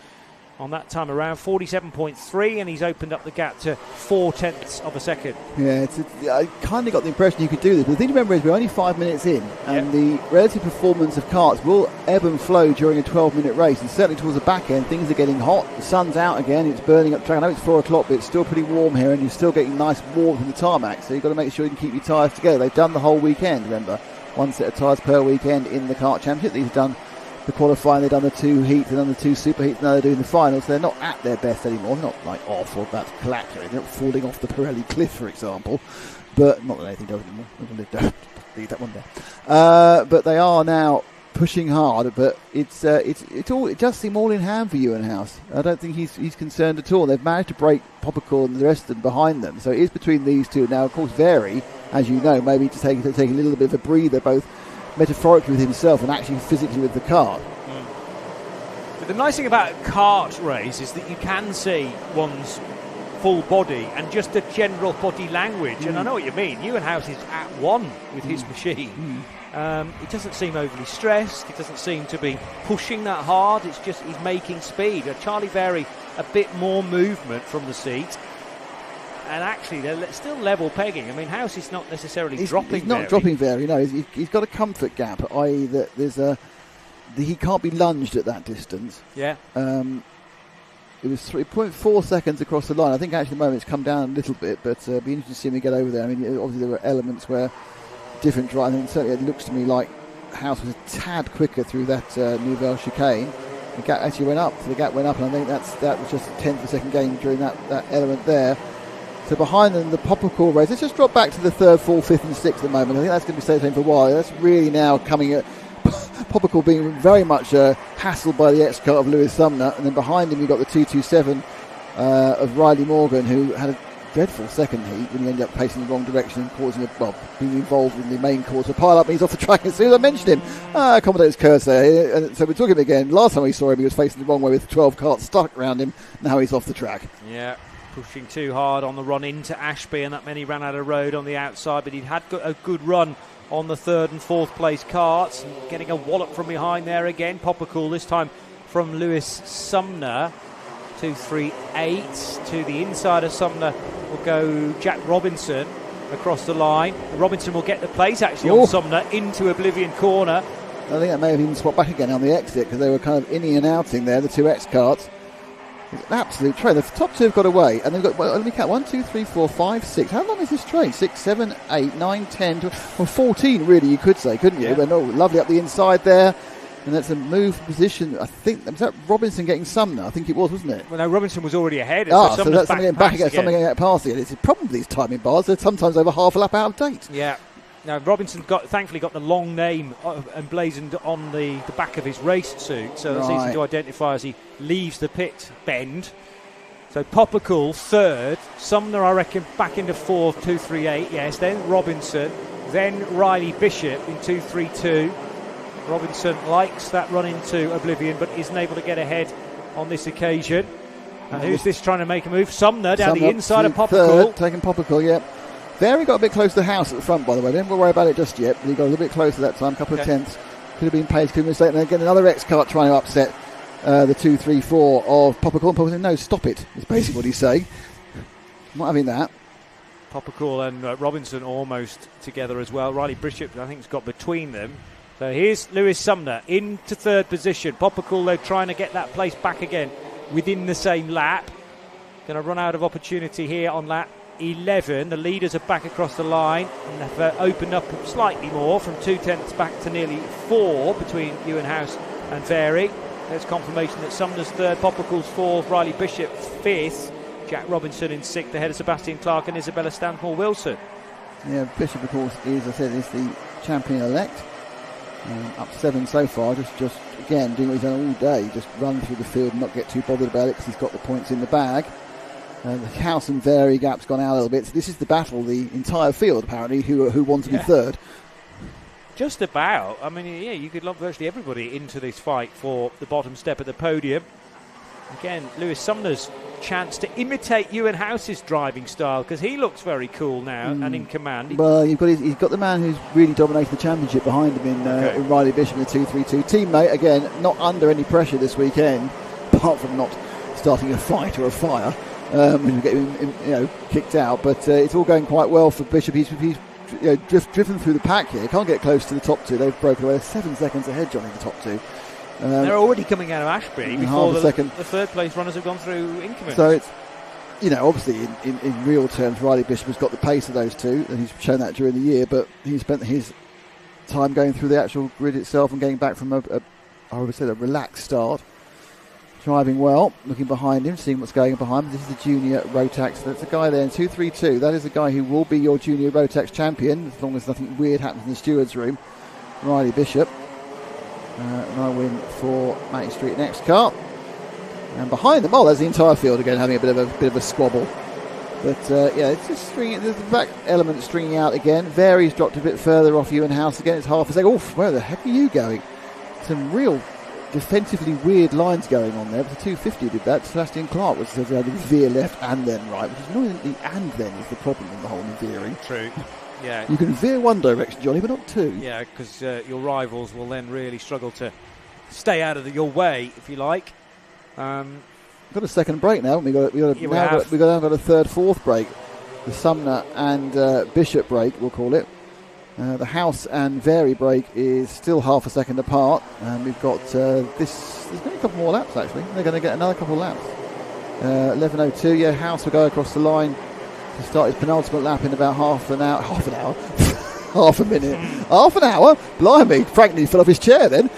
on that time around, 47.3, and he's opened up the gap to 0.4 of a second. Yeah, I kind of got the impression you could do this, but the thing to remember is we're only 5 minutes in, and the relative performance of karts will ebb and flow during a 12-minute race, and certainly towards the back end, things are getting hot, the sun's out again, it's burning up the track. I know it's 4 o'clock, but it's still pretty warm here, and you're still getting nice warmth in the tarmac, so you've got to make sure you can keep your tyres together. They've done the whole weekend, remember, 1 set of tyres per weekend in the kart championship. These are done the qualifying, they've done the 2 heats, they've done the 2 super heats, now they're doing the finals. So they're not at their best anymore. They're not like off or about to collapse. They're not falling off the Pirelli cliff, for example. But not that anything does anymore. Don't leave that one there. But they are now pushing hard. But it's all. It does seem all in hand for Ewan House. I don't think he's concerned at all. They've managed to break Poppercool and the rest of them behind them. So it is between these two now. Of course, Very, as you know, maybe to take a little bit of a breather, both metaphorically with himself and actually physically with the kart. But the nice thing about a kart race is that you can see one's full body and just the general body language. And I know what you mean. Ewan House is at one with his machine. He doesn't seem overly stressed. He doesn't seem to be pushing that hard. It's just he's making speed. Charlie Very, a bit more movement from the seat. And actually, they're still level pegging. I mean, House is not necessarily dropping. He's not dropping Very. No, he's got a comfort gap, i.e., that he can't be lunged at that distance. Yeah. It was 3.4 seconds across the line. I think actually at the moment it's come down a little bit, but it'd be interesting to see him get over there. I mean, obviously there were elements where different driving. And certainly it looks to me like House was a tad quicker through that Nouvelle chicane. The gap actually went up. So the gap went up, and I think that was just a 10th of a second gain during that element there. So behind them, the Poppercool race. Let's just drop back to the 3rd, 4th, 5th and 6th at the moment. I think that's going to be staying the same for a while. That's really now coming at Poppercool being very much hassled by the X-Kart of Lewis Sumner. And then behind him, you've got the 227 of Riley Morgan, who had a dreadful second heat when he ended up pacing the wrong direction and causing being involved in the main cause of pile up, and he's off the track. As soon as I mentioned him, commentator's curse there. And so we're talking again. Last time we saw him, he was facing the wrong way with 12 karts stuck around him. Now he's off the track. Yeah. Pushing too hard on the run into Ashby, and that many ran out of road on the outside, but he'd had a good run on the 3rd and 4th place karts, and getting a wallop from behind there again. Poppercool this time from Lewis Sumner. 2-3-8 to the inside of Sumner will go Jack Robinson across the line. Robinson will get the place actually on Sumner into Oblivion corner. I think that may have even swapped back again on the exit, because they were kind of inning and outing there, the 2 X karts. It's an absolute train. The top 2 have got away, and they've got, let me count, 1, 2, 3, 4, 5, 6. How long is this train? 6, 7, 8, 9, 10, 12, well, 14 really, you could say, couldn't you? Yeah. But lovely up the inside there, and that's a move position. I think, was that Robinson getting Sumner? I think it was, wasn't it? Well, no, Robinson was already ahead. So that's something getting past again. It's probably these timing bars. They're sometimes over half a lap out of date. Yeah. Now, Robinson thankfully got the long name emblazoned on the back of his race suit, so that's easy to identify as he leaves the pit bend. So Poppercool 3rd, Sumner I reckon back into 4th, 2-3-8, yes, then Robinson, then Riley Bishop in 2-3-2. Robinson likes that run into Oblivion, but isn't able to get ahead on this occasion. And who's this trying to make a move? Sumner down the inside of Poppercool. Taking Poppercool, yeah. Very got a bit close to the house at the front, by the way. Didn't worry about it just yet, but he got a little bit closer that time, a couple of tenths. Could have been pace, could have been mistaken. And again, another X-Kart trying to upset the 2-3-4 of Poppercool. And Poppercool said, no, stop it, is basically what he's saying. I'm not having that. Poppercool and Robinson almost together as well. Riley Bishop, I think, has got between them. So here's Lewis Sumner into 3rd position. Poppercool, though, trying to get that place back again within the same lap. Going to run out of opportunity here on lap 11. The leaders are back across the line and have opened up slightly more from 2/10 back to nearly 4 between Ewan House and Very. There's confirmation that Sumner's 3rd, Poppercool's 4th, Riley Bishop 5th, Jack Robinson in 6th ahead of Sebastian Clark and Isabella Stanmore-Wilson. Yeah, Bishop, of course, is the champion-elect. Up 7 so far, just again doing what he's done all day, just run through the field and not get too bothered about it because he's got the points in the bag. The House and Very gap's gone out a little bit. So this is the battle, the entire field apparently, who wants to be 3rd. Just about. I mean, yeah, you could lump virtually everybody into this fight for the bottom step of the podium. Again, Lewis Sumner's chance to imitate Ewan House's driving style, because he looks very cool now and in command. Well, he's got the man who's really dominated the championship behind him in Riley Bishop, the 232 teammate. Again, not under any pressure this weekend, apart from not starting a fight or a fire and getting him, kicked out. But it's all going quite well for Bishop. He's driven through the pack here. Can't get close to the top two. They've broken away. 7 seconds ahead, Johnny, the top two. They're already coming out of Ashby before the third place runners have gone through increments. So it's, obviously in real terms, Riley Bishop has got the pace of those two, and he's shown that during the year, but he spent his time going through the actual grid itself and getting back from a relaxed start. Driving well, looking behind him, seeing what's going on behind him. This is the junior Rotax. That's the guy there in 232. That is the guy who will be your junior Rotax champion, as long as nothing weird happens in the steward's room. Riley Bishop. No win for Matty Street next car. And behind them, there's the entire field again having a bit of a squabble. But it's just stringing. There's the back element stringing out again. Vary's dropped a bit further off Ewan House again. It's half a second. Where the heck are you going? Some real defensively weird lines going on there. But the 250 did that. Sebastian Clark was having to veer left and then right, which is annoying. The and then is the problem in the whole veering. True. Yeah. You can veer one direction, Johnny, but not two. Yeah, because your rivals will then really struggle to stay out of your way, if you like. Got a second break now. We got a third, fourth break. The Sumner and Bishop break, we'll call it. The House and Vary break is still half a second apart, and we've got this. There's going to be a couple more laps actually. They're going to get another couple of laps. 11:02. Yeah, House will go across the line to start his penultimate lap in about half an hour, half a minute, half an hour. Blimey, Frank fell off his chair then.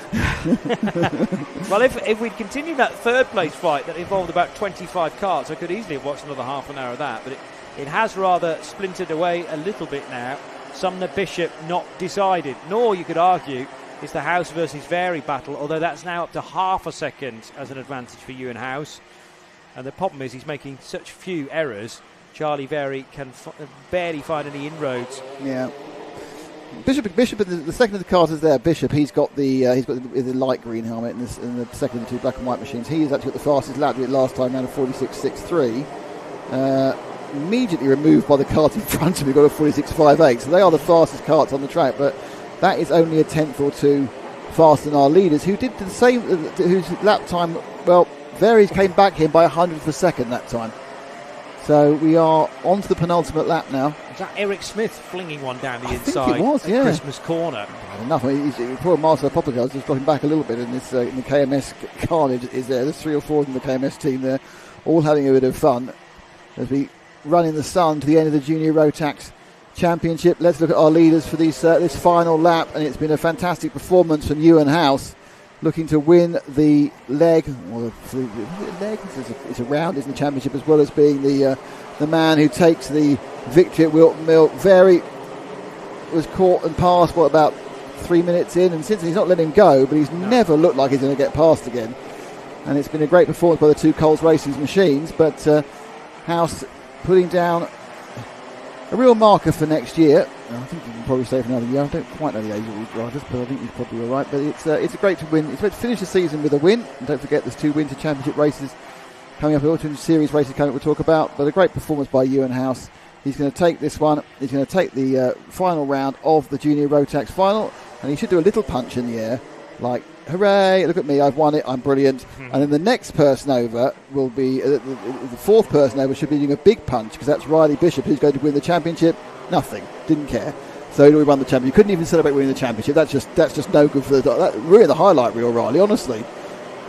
Well, if we'd continued that third place fight that involved about 25 karts, I could easily have watched another half an hour of that, but it has rather splintered away a little bit now. Sumner Bishop not decided, nor you could argue it's the House versus Vary battle, although that's now up to half a second as an advantage for Ewan House. And the problem is he's making such few errors. Charlie Vary can barely find any inroads. Yeah. Bishop, the second of the cars is there. Bishop, he's got the light green helmet and the second of the two black and white machines. He is actually got the fastest lap. Did it last time, down to 46.63. Immediately removed by the kart in front of him. Got a 46.58. So they are the fastest karts on the track, but that is only a tenth or two faster than our leaders, who did the same. Whose lap time, Varies came back here by 100th of a second that time. So we are on to the penultimate lap now. Is that Eric Smith flinging one down the inside? I think it was, yeah. Christmas corner. Enough. Poor Marcel Popocar is just dropping back a little bit in this in the KMS carnage is there. There's 3 or 4 in the KMS team there, all having a bit of fun as we run in the sun to the end of the Junior Rotax Championship. Let's look at our leaders for this final lap, and it's been a fantastic performance from Ewan House, looking to win the leg. It's a round, isn't the championship, as well as being the man who takes the victory at Whilton Mill. Vary was caught and passed about 3 minutes in, and since he's not let him go, but he's never looked like he's going to get past again. And it's been a great performance by the two Coles Racing machines, but House putting down a real marker for next year. I think you can probably say for another year. I don't quite know the age of these drivers, but I think he's probably all right. But it's a great to win. It's great to finish the season with a win. And don't forget, there's 2 Winter Championship races coming up. Autumn Series races coming up we'll talk about. But a great performance by Ewan House. He's going to take this one. He's going to take the final round of the Junior Rotax final, and he should do a little punch in the air, like, hooray, look at me, I've won it, I'm brilliant. And then the next person over will be, the fourth person over should be doing a big punch, because that's Riley Bishop, who's going to win the championship. Nothing, didn't care. So he won the championship. You couldn't even celebrate winning the championship. That's just no good for that. Really the highlight reel, Riley, honestly.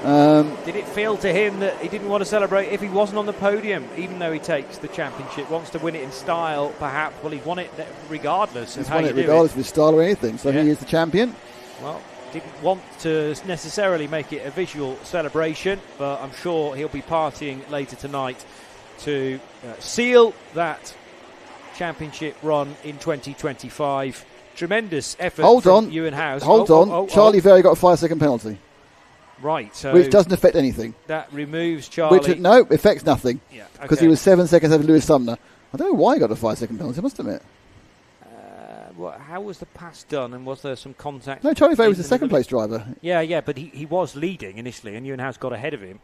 Did it feel to him that he didn't want to celebrate if he wasn't on the podium, even though he takes the championship, wants to win it in style, perhaps? Well, he's won it regardless of how you do it. Regardless of his style or anything, so he is the champion. Well, didn't want to necessarily make it a visual celebration, but I'm sure he'll be partying later tonight to seal that championship run in 2025. Tremendous effort from Ewan House. Hold on. Charlie Vary got a 5-second penalty. Right, so which doesn't affect anything. That removes Charlie. Which affects nothing. Yeah, because he was 7 seconds over Lewis Sumner. I don't know why he got a 5-second penalty, I must admit. how was the pass done, and was there some contact? No, Charlie Vay was the second-place driver. Yeah, but he was leading initially, and Ewan House got ahead of him.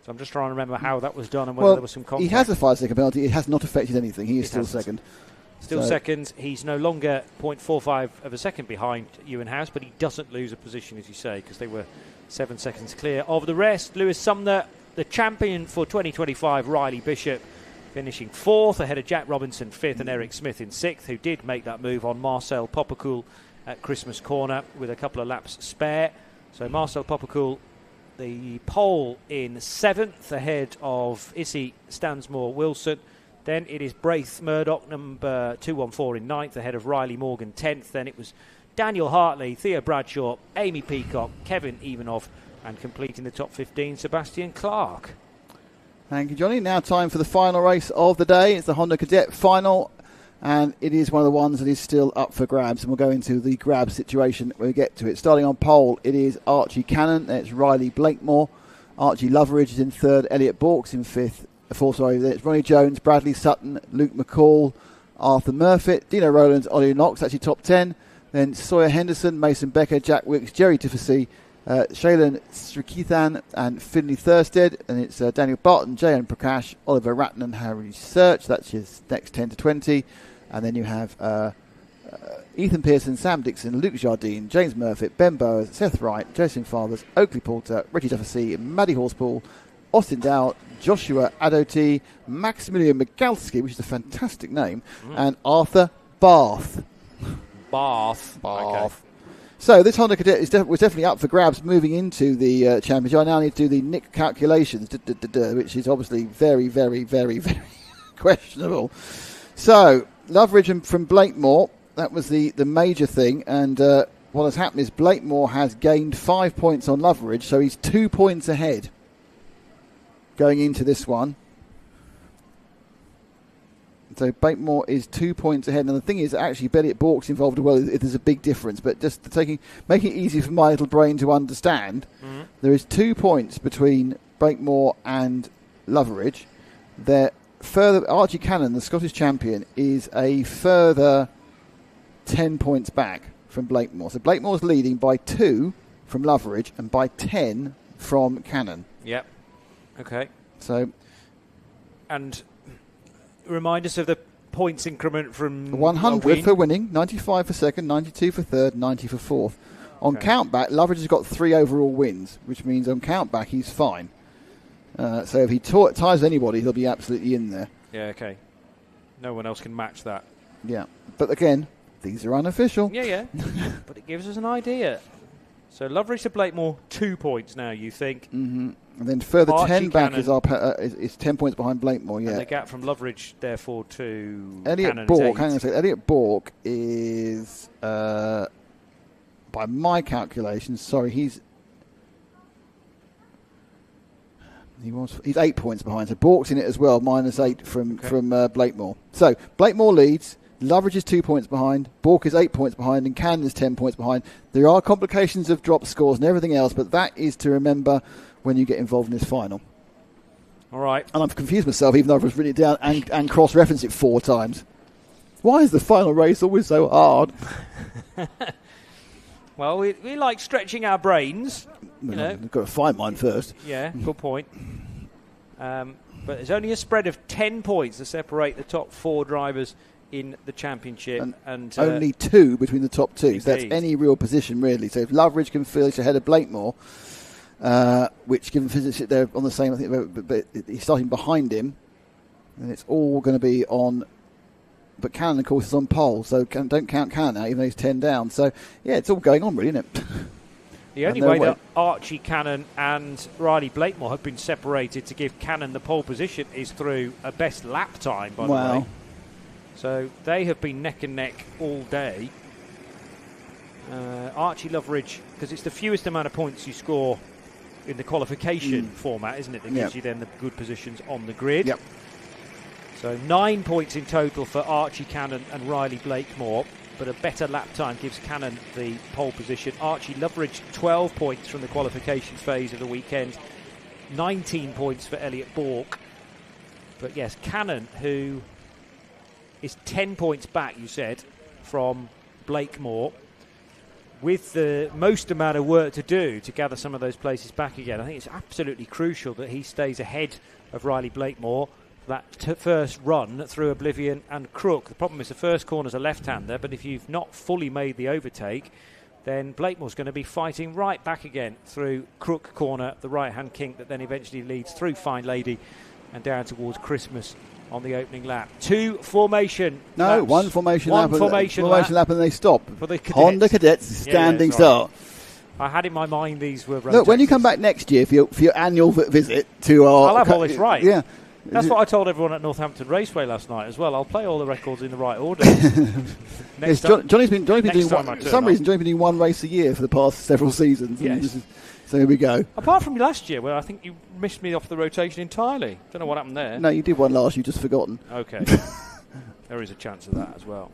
So I'm just trying to remember how that was done and whether there was some contact. He has a 5-second penalty. It has not affected anything. He is still second. Still second. He's no longer 0.45 of a second behind Ewan House, but he doesn't lose a position, as you say, because they were 7 seconds clear of the rest. Lewis Sumner, the champion for 2025, Riley Bishop, finishing 4th ahead of Jack Robinson 5th and Eric Smith in 6th, who did make that move on Marcel Popocool at Christmas Corner with a couple of laps spare. So Marcel Popocool, the pole in 7th ahead of Issy Stansmore Wilson. Then it is Braith Murdoch, number 214 in 9th, ahead of Riley Morgan 10th. Then it was Daniel Hartley, Theo Bradshaw, Amy Peacock, Kevin Ivanov, and completing the top 15, Sebastian Clark. Thank you, Johnny. Now time for the final race of the day. It's the Honda Cadet final, and it is one of the ones that is still up for grabs, and we'll go into the grab situation when we get to it. Starting on pole, it is Archie Cannon, then it's Riley Blakemore. Archie Loveridge is in 3rd, Elliot Borks in 4th. Then it's Ronnie Jones, Bradley Sutton, Luke McCall, Arthur Murfitt, Dino Rowlands, Ollie Knox, actually top 10. Then Sawyer Henderson, Mason Becker, Jack Wicks, Jerry Tiffany, Shailen Srikithan and Finley Thursted. And it's Daniel Barton, Jayan Prakash, Oliver Ratton and Harry Search. That's his next 10 to 20. And then you have Ethan Pearson, Sam Dixon, Luke Jardine, James Murfitt, Ben Bowers, Seth Wright, Jason Fathers, Oakley Porter, Richie Duffy, Maddie Horspool, Austin Dow, Joshua Adoti, Maximilian Migalski, which is a fantastic name, and Arthur Bath. Bath. Okay. So this Honda Cadet was definitely up for grabs moving into the championship. I now need to do the Nick calculations, which is obviously very, very, very, very questionable. So Loveridge from Blakemore, that was the major thing, and what has happened is Blakemore has gained 5 points on Loveridge, so he's 2 points ahead going into this one. So Blakemore is 2 points ahead, and the thing is, actually, Elliot Bork's involved as well. If there's a big difference, but just making it easy for my little brain to understand, there is 2 points between Blakemore and Loveridge. They're further. Archie Cannon, the Scottish champion, is a further 10 points back from Blakemore. So Blakemore's leading by 2 from Loveridge and by 10 from Cannon. Yep. Okay. So, and remind us of the points increment from 100 for winning, 95 for second, 92 for third, 90 for fourth. On countback, Loveridge has got 3 overall wins, which means on countback he's fine. So if he ties anybody, he'll be absolutely in there. Yeah, okay. No one else can match that. Yeah. But again, these are unofficial. Yeah. But it gives us an idea. So Loveridge to Blakemore, 2 points now, you think. Mm-hmm. And then further Archie 10 back Cannon is 10 points behind Blakemore, yeah. And the gap from Loveridge, therefore, to Elliot Bork, hang on a second. Elliot Bork is, by my calculations, he's 8 points behind. So Bork's in it as well, -8 from Blakemore. So Blakemore leads. Loveridge is 2 points behind, Bork is 8 points behind, and Cannon is 10 points behind. There are complications of drop scores and everything else, but that is to remember when you get involved in this final. All right. And I've confused myself, even though I've written it down and cross-referenced it 4 times. Why is the final race always so hard? Well, we like stretching our brains. I've got to find mine first. Yeah, good point. But there's only a spread of 10 points to separate the top 4 drivers in the championship, and only 2 between the top 2. Indeed. So that's any real position, really. So if Loveridge can finish ahead of Blakemore, which given physics they're on the same, I think, but he's starting behind him, and it's all going to be on. But Cannon, of course, is on pole, so don't count Cannon out, even though he's 10 down. So yeah, it's all going on, really, isn't it? The only way that Archie Cannon and Riley Blakemore have been separated to give Cannon the pole position is through a best lap time, by the way. So they have been neck and neck all day. Archie Loveridge, because it's the fewest amount of points you score in the qualification format, isn't it? That gives you then the good positions on the grid. Yep. So 9 points in total for Archie Cannon and Riley Blakemore, but a better lap time gives Cannon the pole position. Archie Loveridge, 12 points from the qualification phase of the weekend, 19 points for Elliot Bork. But yes, Cannon, who is 10 points back, you said, from Blakemore, with the most amount of work to do to gather some of those places back again. I think it's absolutely crucial that he stays ahead of Riley Blakemore for that first run through Oblivion and Crook. The problem is the first corner's a left-hander, but if you've not fully made the overtake, then Blakemore's going to be fighting right back again through Crook corner, the right-hand kink that then eventually leads through Fine Lady and down towards Christmas on the opening lap. One formation lap and they stop. For the cadets. Honda Cadets, standing start. I had in my mind these were rotaxes. Look, when you come back next year for your annual visit to our... I'll have all this right. Yeah. That's what I told everyone at Northampton Raceway last night as well. I'll play all the records in the right order. Johnny's been doing one race a year for the past several seasons. Yes. So here we go. Apart from last year, where I think you missed me off the rotation entirely. Don't know what happened there. No, you did one last. You've just forgotten. Okay. There is a chance of that as well.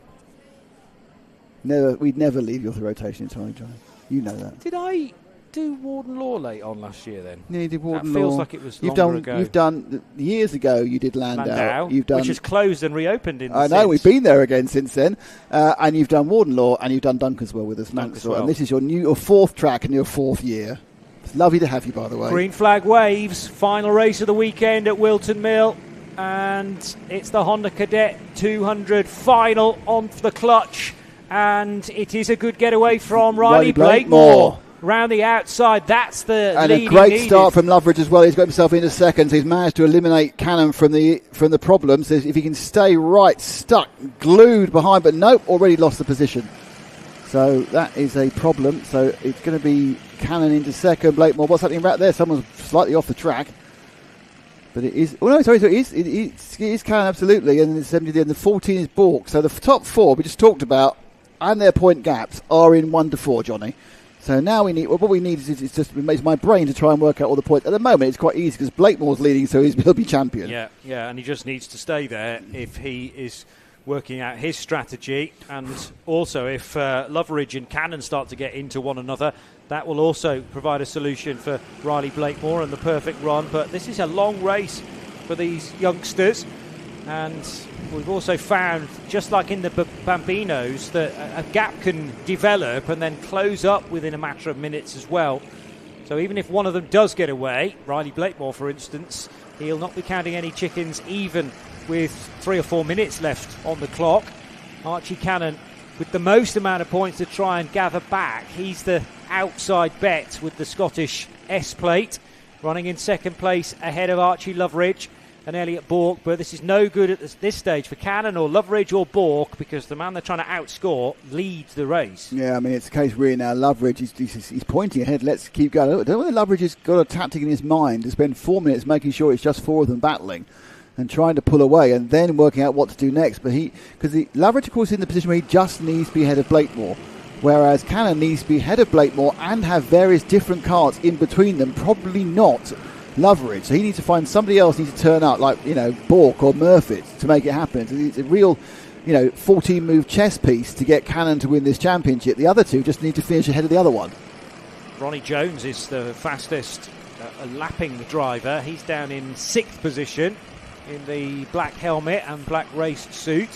We'd never leave you off the rotation entirely, Johnny. You know that. Did I do Warden Law late on last year then? Yeah, you did Warden Law. That feels like it was longer ago. You've done years ago. You did Landau. You've done, which has closed and reopened in. I know we've been there again since then, and you've done Warden Law and you've done Dunkeswell with us, Dunkeswell. And this is your fourth track in your fourth year. It's lovely to have you, by the way. Green flag waves. Final race of the weekend at Whilton Mill, and it's the Honda Cadet 200 final on the clutch, and it is a good getaway from Riley Blakemore. Round the outside, that's the and lead a great start from Loveridge as well. He's got himself into second. He's managed to eliminate Cannon from the problems. If he can stay right, stuck, glued behind, but nope, already lost the position. So that is a problem. So it's going to be Cannon into second. Blakemore, what's happening right there? Someone's slightly off the track. But it is... Oh, no, sorry. So it is Cannon, absolutely. And the 70 and the 14 is Bork. So the top four we just talked about and their point gaps are in 1 to 4, Johnny. So now what we need is my brain to try and work out all the points. At the moment, it's quite easy because Blakemore's leading, so he'll be champion. Yeah, and he just needs to stay there if he is working out his strategy. And also, if Loveridge and Cannon start to get into one another, that will also provide a solution for Riley Blakemore and the perfect run. But this is a long race for these youngsters. And we've also found, just like in the Bambinos, that a gap can develop and then close up within a matter of minutes as well. So even if one of them does get away, Riley Blakemore, for instance, he'll not be counting any chickens even with 3 or 4 minutes left on the clock. Archie Cannon, with the most amount of points to try and gather back, he's the outside bet with the Scottish S-plate, running in second place ahead of Archie Loveridge and Elliot Bork, but this is no good at this stage for Cannon or Loveridge or Bork because the man they're trying to outscore leads the race. Yeah, I mean, it's the case really now. Loveridge, he's pointing ahead. Let's keep going. I don't know whether Loveridge has got a tactic in his mind to spend 4 minutes making sure it's just 4 of them battling and trying to pull away and then working out what to do next. But Loveridge, of course, is in the position where he just needs to be ahead of Blakemore, whereas Cannon needs to be ahead of Blakemore and have various different karts in between them, probably not Loveridge. So he needs to find somebody else needs to turn up, like, Bork or Murphy, to make it happen. So it's a real, 14-move chess piece to get Cannon to win this championship. The other two just need to finish ahead of the other one. Ronnie Jones is the fastest lapping driver. He's down in 6th position in the black helmet and black race suit.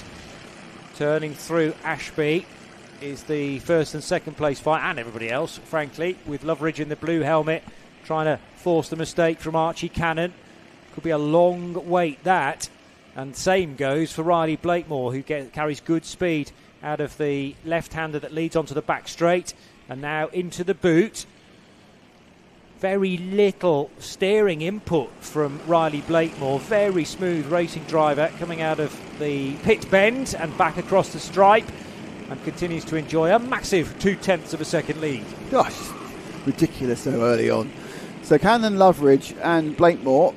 Turning through Ashby is the first and second place fight, and everybody else, frankly, with Loveridge in the blue helmet trying to force the mistake from Archie Cannon. Could be a long wait, that. And same goes for Riley Blakemore, who carries good speed out of the left-hander that leads onto the back straight and now into the boot. Very little steering input from Riley Blakemore. Very smooth racing driver coming out of the pit bend and back across the stripe, and continues to enjoy a massive 0.2 of a second lead. Gosh, ridiculous so early on. So Cannon, Loveridge and Blakemore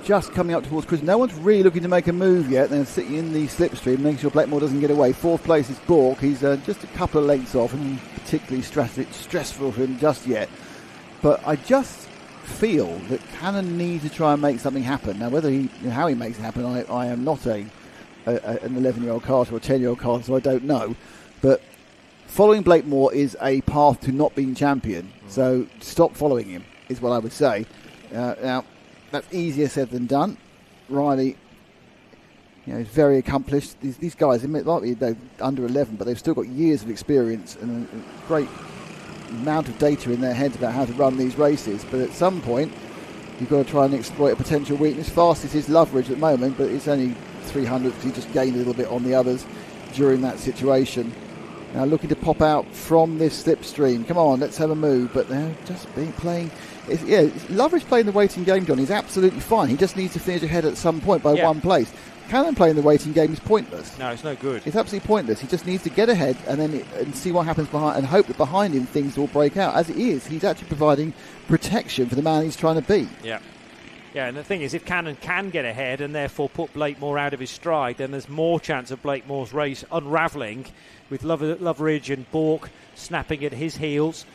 just coming up towards Chris. No one's really looking to make a move yet. They're sitting in the slipstream, making sure Blakemore doesn't get away. 4th place is Bork. He's just a couple of lengths off, and particularly stressful for him just yet. But I just feel that Cannon needs to try and make something happen. Now, how he makes it happen, I am not an 11-year-old karter or a 10-year-old karter, so I don't know. But following Blakemore is a path to not being champion. So stop following him, is what I would say. Now, that's easier said than done. Riley he's very accomplished. These guys, they might be under 11, but they've still got years of experience and a great amount of data in their heads about how to run these races. But at some point, you've got to try and exploit a potential weakness. Fastest is Loveridge at the moment, but it's only 300 because he just gained a little bit on the others during that situation. Now looking to pop out from this slipstream. Come on, let's have a move. But they're just playing. Loveridge playing the waiting game, John. He's absolutely fine. He just needs to finish ahead at some point by one place. Cannon playing the waiting game is pointless. No, it's no good. It's absolutely pointless. He just needs to get ahead and see what happens behind, and hope that behind him things will break out. As it is, he's actually providing protection for the man he's trying to beat. Yeah. Yeah, and the thing is, if Cannon can get ahead and therefore put Blakemore out of his stride, then there's more chance of Blakemore's race unravelling with Loveridge and Bork snapping at his heels.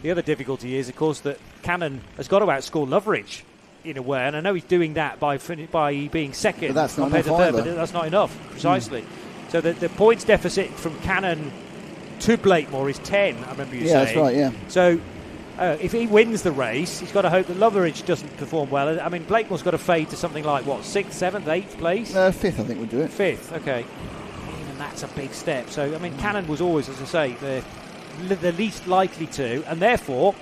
The other difficulty is, of course, that Cannon has got to outscore Loveridge in a way, and I know he's doing that by being second but that's not compared to third, but that's not enough, precisely. So the points deficit from Cannon to Blakemore is 10, I remember you saying. Yeah, that's right, yeah. So if he wins the race, he's got to hope that Loveridge doesn't perform well. I mean, Blakemore's got to fade to something like, 6th, 7th, 8th place? 5th, I think, would do it. 5th, okay. Even that's a big step. So, I mean, Cannon was always, as I say, the least likely to, and therefore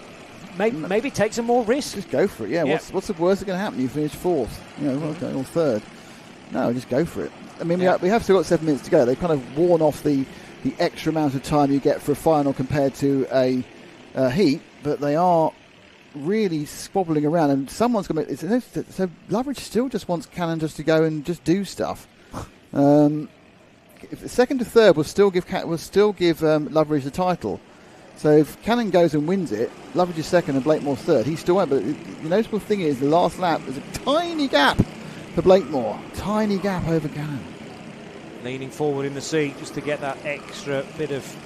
maybe take some more risk. Just go for it. Yeah. What's the worst that's going to happen? You finish 4th, or 3rd. No, just go for it. I mean, we have still got 7 minutes to go. They've kind of worn off the extra amount of time you get for a final compared to a heat, but they are really squabbling around, and someone's going to. So Loveridge still just wants Cannon just to go and just do stuff. If second to third will still give Loveridge the title. So if Cannon goes and wins it, Loveridge is second and Blakemore's third. He still won't. But the notable thing is, the last lap there's a tiny gap for Blakemore. Tiny gap over Cannon. Leaning forward in the seat just to get that extra bit of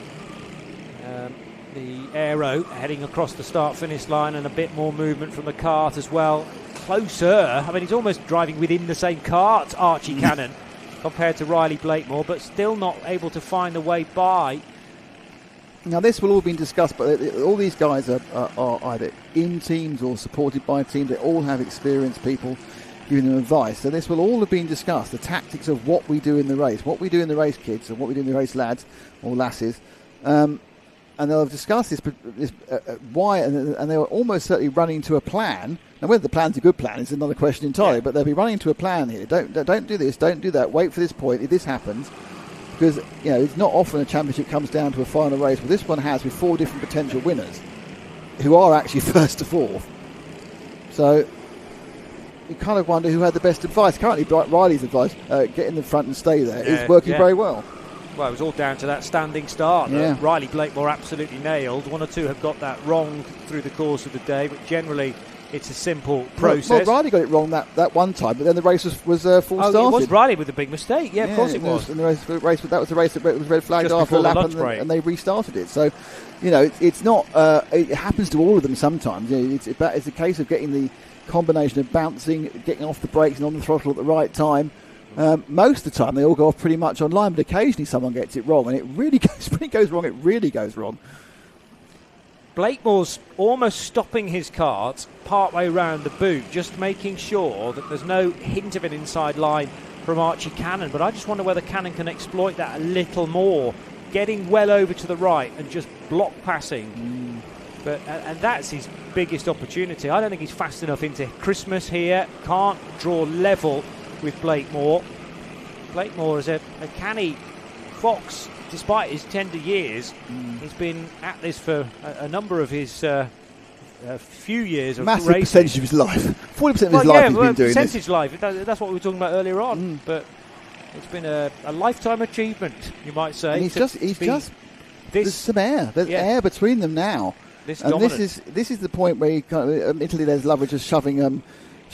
the aero heading across the start-finish line, and a bit more movement from the kart as well. Closer. I mean, he's almost driving within the same kart, Archie Cannon, compared to Riley Blakemore, but still not able to find the way by. Now, this will all be discussed, but all these guys are either in teams or supported by teams. They all have experienced people giving them advice. So this will all have been discussed, the tactics of what we do in the race, kids, and what we do in the race, lads or lasses. And they'll have discussed this why, and they were almost certainly running to a plan. Now, whether the plan's a good plan is another question entirely, but they'll be running to a plan here. Don't do this, don't do that, wait for this point, if this happens. Because, it's not often a championship comes down to a final race, but this one has, with 4 different potential winners who are actually first to 4th. So you kind of wonder who had the best advice. Currently, Riley's advice, get in the front and stay there, is working very well. Well, it was all down to that standing start that Riley Blakemore absolutely nailed. 1 or 2 have got that wrong through the course of the day, but generally it's a simple process. Well, Riley got it wrong that one time, but then the race was full started. It was Riley with a big mistake. Yeah, of course it was. And the race, that was the race that was red flagged after a lap, and they restarted it. So, it's not. It happens to all of them sometimes. It's a case of getting the combination of bouncing, getting off the brakes and on the throttle at the right time. Most of the time, they all go off pretty much online, but occasionally someone gets it wrong, and it really goes. When it goes wrong, it really goes wrong. Blakemore's almost stopping his kart partway round the boot, just making sure that there's no hint of an inside line from Archie Cannon. But I just wonder whether Cannon can exploit that a little more, getting well over to the right and just block passing. And that's his biggest opportunity. I don't think he's fast enough into Christmas here. Can't draw level with Blakemore. Blakemore is a canny fox. Despite his tender years, he's been at this for a number of his few years of massive racing. Percentage of his life. 40% of his life he's been doing percentage this. Life. That's what we were talking about earlier on. But it's been a lifetime achievement, you might say. And there's some air. There's air between them now. This is the point where you Italy. There's Loveridge just shoving.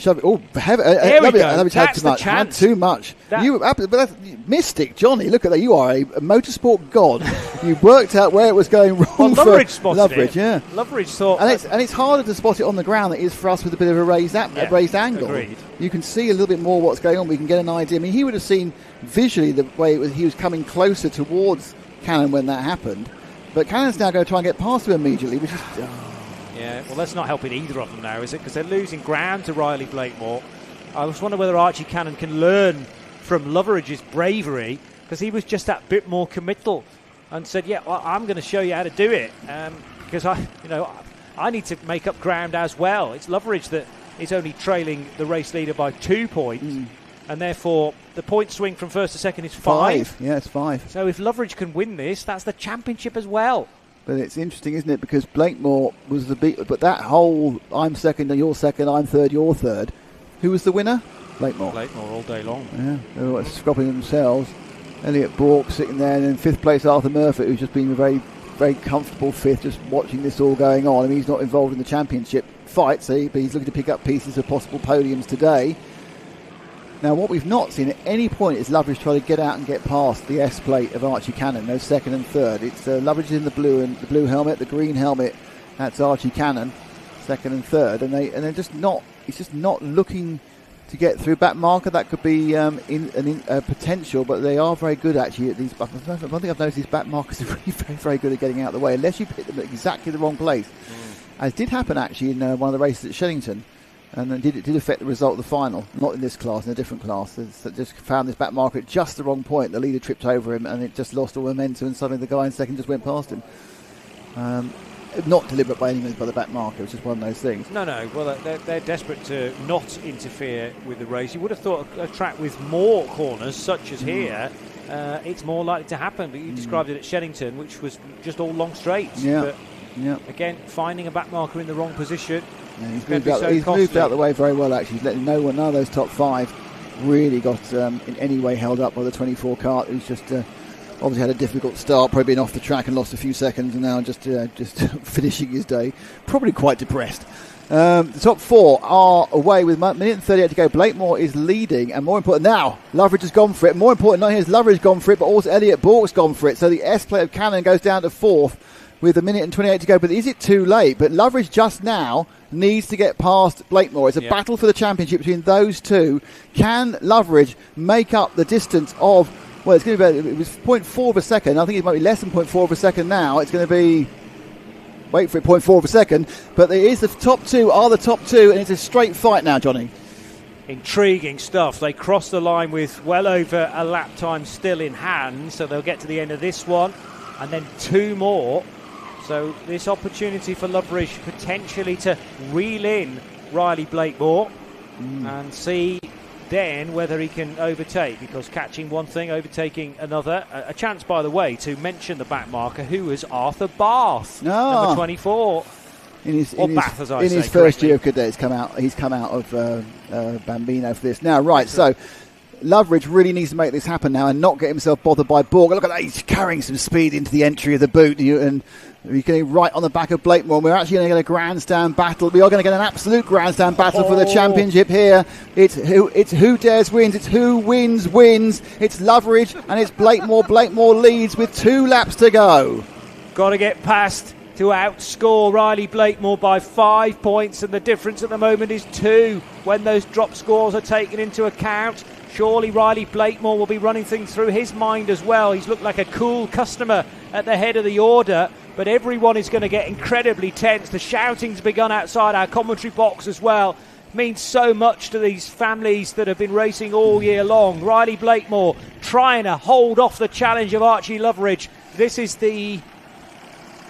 Oh, That's the chance. Too much. That's mystic, Johnny. Look at that. You are a motorsport god. You worked out where it was going wrong. Well, Loveridge spotted it. Yeah. Loveridge thought, and it's harder to spot it on the ground than it is for us with a bit of a raised angle. Agreed. You can see a little bit more what's going on. We can get an idea. I mean, he would have seen visually the way he was coming closer towards Cannon when that happened, but Cannon's now going to try and get past him immediately, which is. Yeah, well, that's not helping either of them now, is it? Because they're losing ground to Riley Blakemore. I just wonder whether Archie Cannon can learn from Loveridge's bravery, because he was just that bit more committal and said, yeah, well, I'm going to show you how to do it, because I need to make up ground as well. It's Loveridge that is only trailing the race leader by 2 points, and therefore the point swing from first to second is 5. Yeah, it's 5. So if Loveridge can win this, that's the championship as well. But it's interesting, isn't it? Because Blakemore was the beat, but that whole I'm second, you're second, I'm third, you're third. Who was the winner? Blakemore. Blakemore all day long. Yeah, they were scrapping themselves. Elliot Bourke sitting there, and in 5th place Arthur Murphy, who's just been a very, very comfortable 5th, just watching this all going on. I mean, he's not involved in the championship fight, but he's looking to pick up pieces of possible podiums today. Now, what we've not seen at any point is Loveridge try to get out and get past the S plate of Archie Cannon. No second and third. It's Loveridge in the blue helmet, the green helmet. That's Archie Cannon, second and third, and they're just not. It's just not looking to get through. Back marker, that could be potential, but they are very good actually at these. One thing I've noticed is back markers are really very, very good at getting out of the way, unless you hit them at exactly the wrong place. As did happen actually in one of the races at Shillington. And it did affect the result of the final. Not in this class, in a different class. It just found this back marker at just the wrong point. The leader tripped over him and it just lost all momentum, and suddenly the guy in second just went past him. Not deliberate by any means by the back marker. It was just one of those things. No. Well, they're desperate to not interfere with the race. You would have thought a track with more corners, such as here, it's more likely to happen. But you described it at Shellington, which was just all long straights. Yeah. But again, finding a back marker in the wrong position. Yeah, he's moved out the way very well actually. He's letting none of those top 5 really got in any way held up by the 24 Kart, who's just obviously had a difficult start, probably been off the track and lost a few seconds, and now just finishing his day, probably quite depressed. The top 4 are away with a minute and 38 to go. Blakemore is leading, and more important now, Loveridge has gone for it. More important not only has Loveridge gone for it, but also Elliot Bourke's gone for it. So the S plate of Cannon goes down to 4th with a minute and 28 to go. But is it too late? But Loveridge just now needs to get past Blakemore. It's a battle for the championship between those two. Can Loveridge make up the distance of, well, it's going to be, it was 0.4 of a second. I think it might be less than 0.4 of a second now. It's going to be, wait for it, 0.4 of a second. But it is the top 2 are the top 2, and it's a straight fight now, Johnny. Intriguing stuff. They cross the line with well over a lap time still in hand, so they'll get to the end of this one, and then 2 more. So this opportunity for Loveridge potentially to reel in Riley Blakemore and see then whether he can overtake, because catching one thing, overtaking another. A chance, by the way, to mention the back marker, who was Arthur Bath, number 24. In his first year of cadets, he's come out of Bambino for this. Now, right, so Loveridge really needs to make this happen now and not get himself bothered by Bourke. Look at that, he's carrying some speed into the entry of the boot, and he's getting right on the back of Blakemore. And we're actually going to get a grandstand battle. We are going to get an absolute grandstand battle for the championship here. It's who dares wins. It's who wins. It's Loveridge and it's Blakemore. Blakemore leads with 2 laps to go. Got to get past to outscore Riley Blakemore by 5 points, and the difference at the moment is 2 when those drop scores are taken into account. Surely Riley Blakemore will be running things through his mind as well. He's looked like a cool customer at the head of the order, but everyone is going to get incredibly tense. The shouting's begun outside our commentary box as well. It means so much to these families that have been racing all year long. Riley Blakemore trying to hold off the challenge of Archie Loveridge. This is the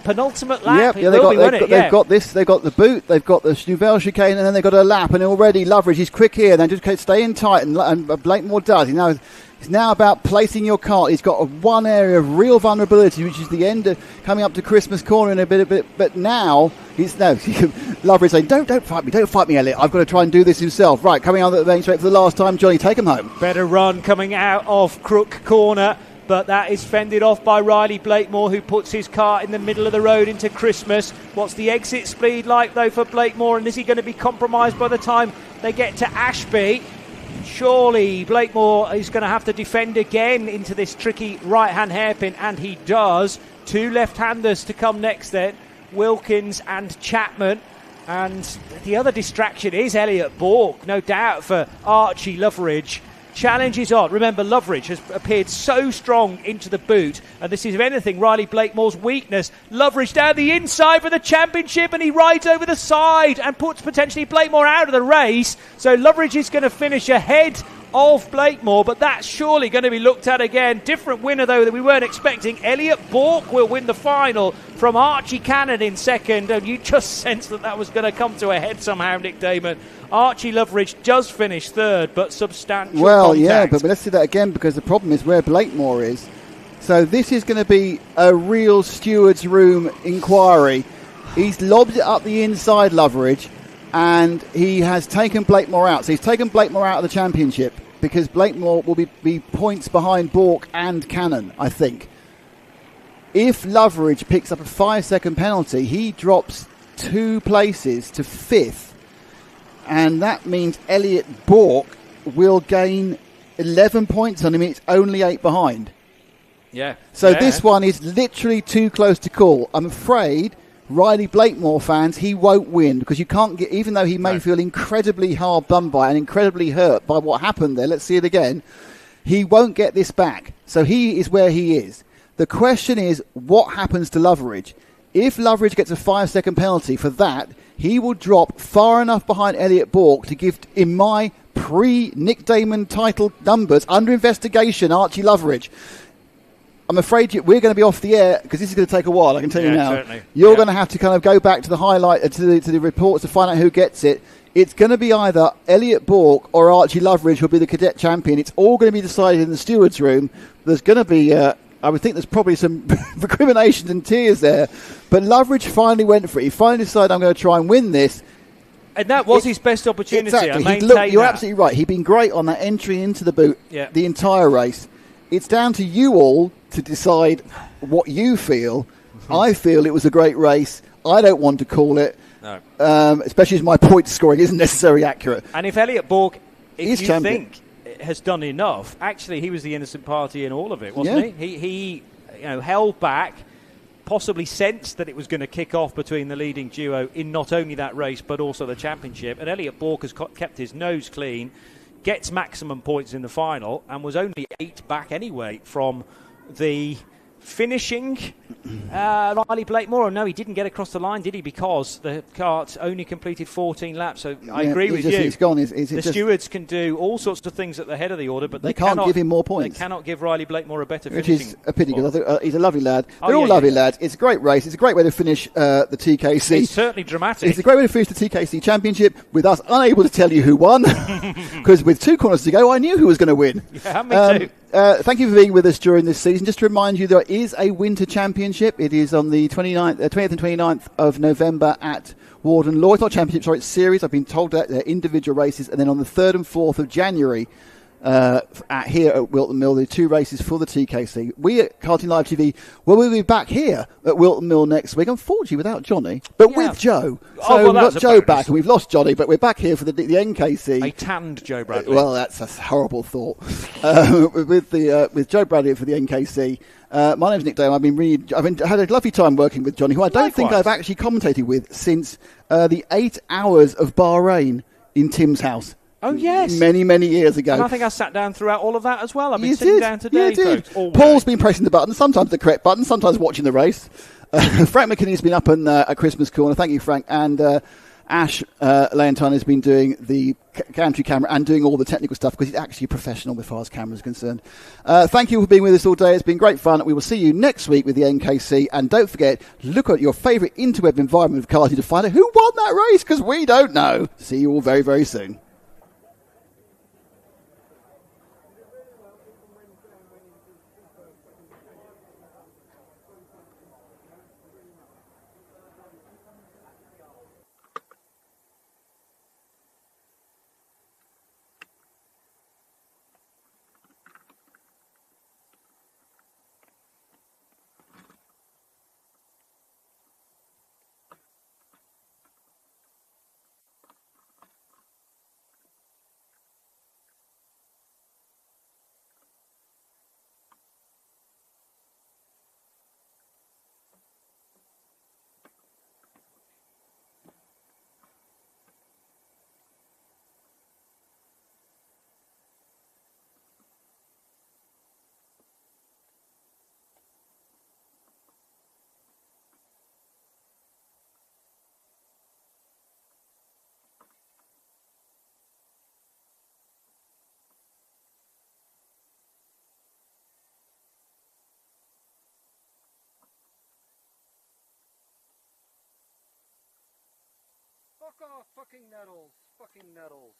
penultimate lap. They've got this. They've got the boot. They've got the Nouvelle chicane, and then they've got a lap. And already Loveridge is quick here. Then just stay in tight, and Blakemore does. It's now about placing your kart. He's got one area of real vulnerability, which is the end of coming up to Christmas corner in a bit. But now Loveridge saying, "Don't fight me, Elliot. I've got to try and do this himself." Right, coming out of the main straight for the last time, Johnny, take him home. Better run coming out of Crook Corner. But that is fended off by Riley Blakemore, who puts his car in the middle of the road into Christmas. What's the exit speed like, though, for Blakemore? And is he going to be compromised by the time they get to Ashby? Surely Blakemore is going to have to defend again into this tricky right-hand hairpin, and he does. 2 left-handers to come next then, Wilkins and Chapman. And the other distraction is Elliot Bourke, no doubt, for Archie Loveridge. Challenge is on. Remember, Loveridge has appeared so strong into the boot, and this is, if anything, Riley Blakemore's weakness. Loveridge down the inside for the championship, and he rides over the side and puts potentially Blakemore out of the race. So Loveridge is going to finish ahead of Blakemore, but that's surely going to be looked at again. Different winner, though, that we weren't expecting. Elliot Bourke will win the final from Archie Cannon in second, and you just sensed that was going to come to a head somehow, Nick Damon. Archie Loveridge does finish third, but substantial contact. Yeah, but let's do that again, because the problem is where Blakemore is. So this is going to be a real steward's room inquiry. He's lobbed it up the inside, Loveridge, and he has taken Blakemore out. So he's taken Blakemore out of the championship because Blakemore will be points behind Bourke and Cannon, I think. If Loveridge picks up a 5-second penalty, he drops 2 places to 5th. And that means Elliot Bourke will gain 11 points on him. It's only 8 behind. Yeah. So this one is literally too close to call. I'm afraid, Riley Blakemore fans, he won't win because you can't get, even though he may feel incredibly hard done by and incredibly hurt by what happened there, let's see it again, he won't get this back. So he is where he is. The question is, what happens to Loveridge? If Loveridge gets a 5-second penalty for that, he will drop far enough behind Elliot Bourke to give, in my pre-Nick Damon title numbers, under investigation, Archie Loveridge. I'm afraid we're going to be off the air because this is going to take a while, I can tell you now. Certainly. You're going to have to kind of go back to the highlight, to the reports to find out who gets it. It's going to be either Elliot Bourke or Archie Loveridge who'll be the cadet champion. It's all going to be decided in the steward's room. There's going to be, I would think there's probably some recriminations and tears there. But Loveridge finally went for it. He finally decided, I'm going to try and win this. And that was his best opportunity. Exactly. You're absolutely right. He'd been great on that entry into the boot the entire race. It's down to you all to decide what you feel. I feel it was a great race. I don't want to call it, especially as my point scoring isn't necessarily accurate. And if Elliot Bourke, He's you champion. think, has done enough, actually he was the innocent party in all of it, wasn't he? He held back, possibly sensed that it was going to kick off between the leading duo in not only that race but also the championship. And Elliot Bourke has kept his nose clean, gets maximum points in the final, and was only 8 back anyway from the finishing Riley Blakemore. No, he didn't get across the line, did he? Because the Kart only completed 14 laps. So I agree with you. He's gone. The stewards can do all sorts of things at the head of the order, but they can't give him more points. They cannot give Riley Blakemore a better finishing. Which is a pity because he's a lovely lad. They're all lovely lads. It's a great race. It's a great way to finish the TKC. It's certainly dramatic. It's a great way to finish the TKC Championship with us unable to tell you who won because with 2 corners to go, I knew who was going to win. Yeah, me too. Thank you for being with us during this season. Just to remind you, there is a winter championship. It is on the 20th and 29th of November at Warden Law. It's not a championship, sorry, it's series. I've been told that they're individual races. And then on the 3rd and 4th of January, here at Whilton Mill, the 2 races for the TKC. We at Karting Live TV, we'll be back here at Whilton Mill next week, unfortunately without Johnny, but with Joe. So we've got Joe back, and we've lost Johnny, but we're back here for the NKC. A tanned Joe Bradley. Well, that's a horrible thought. With Joe Bradley for the NKC. My name's Nick Dame. I've had a lovely time working with Johnny, who I don't think I've actually commentated with since the 8 hours of Bahrain in Tim's house. Oh, yes. Many, many years ago. And I think I sat down throughout all of that as well. I've been sitting down today. You did. Paul's been pressing the button, sometimes the correct button, sometimes watching the race. Frank McKinney's been up on a Christmas corner. Thank you, Frank. And Ash Leontine has been doing the gantry camera and doing all the technical stuff because he's actually a professional as far as camera is concerned. Thank you for being with us all day. It's been great fun. We will see you next week with the NKC. And don't forget, look at your favourite interweb environment of karting to find out who won that race because we don't know. See you all very, very soon. Fuck off, fucking nettles. Fucking nettles.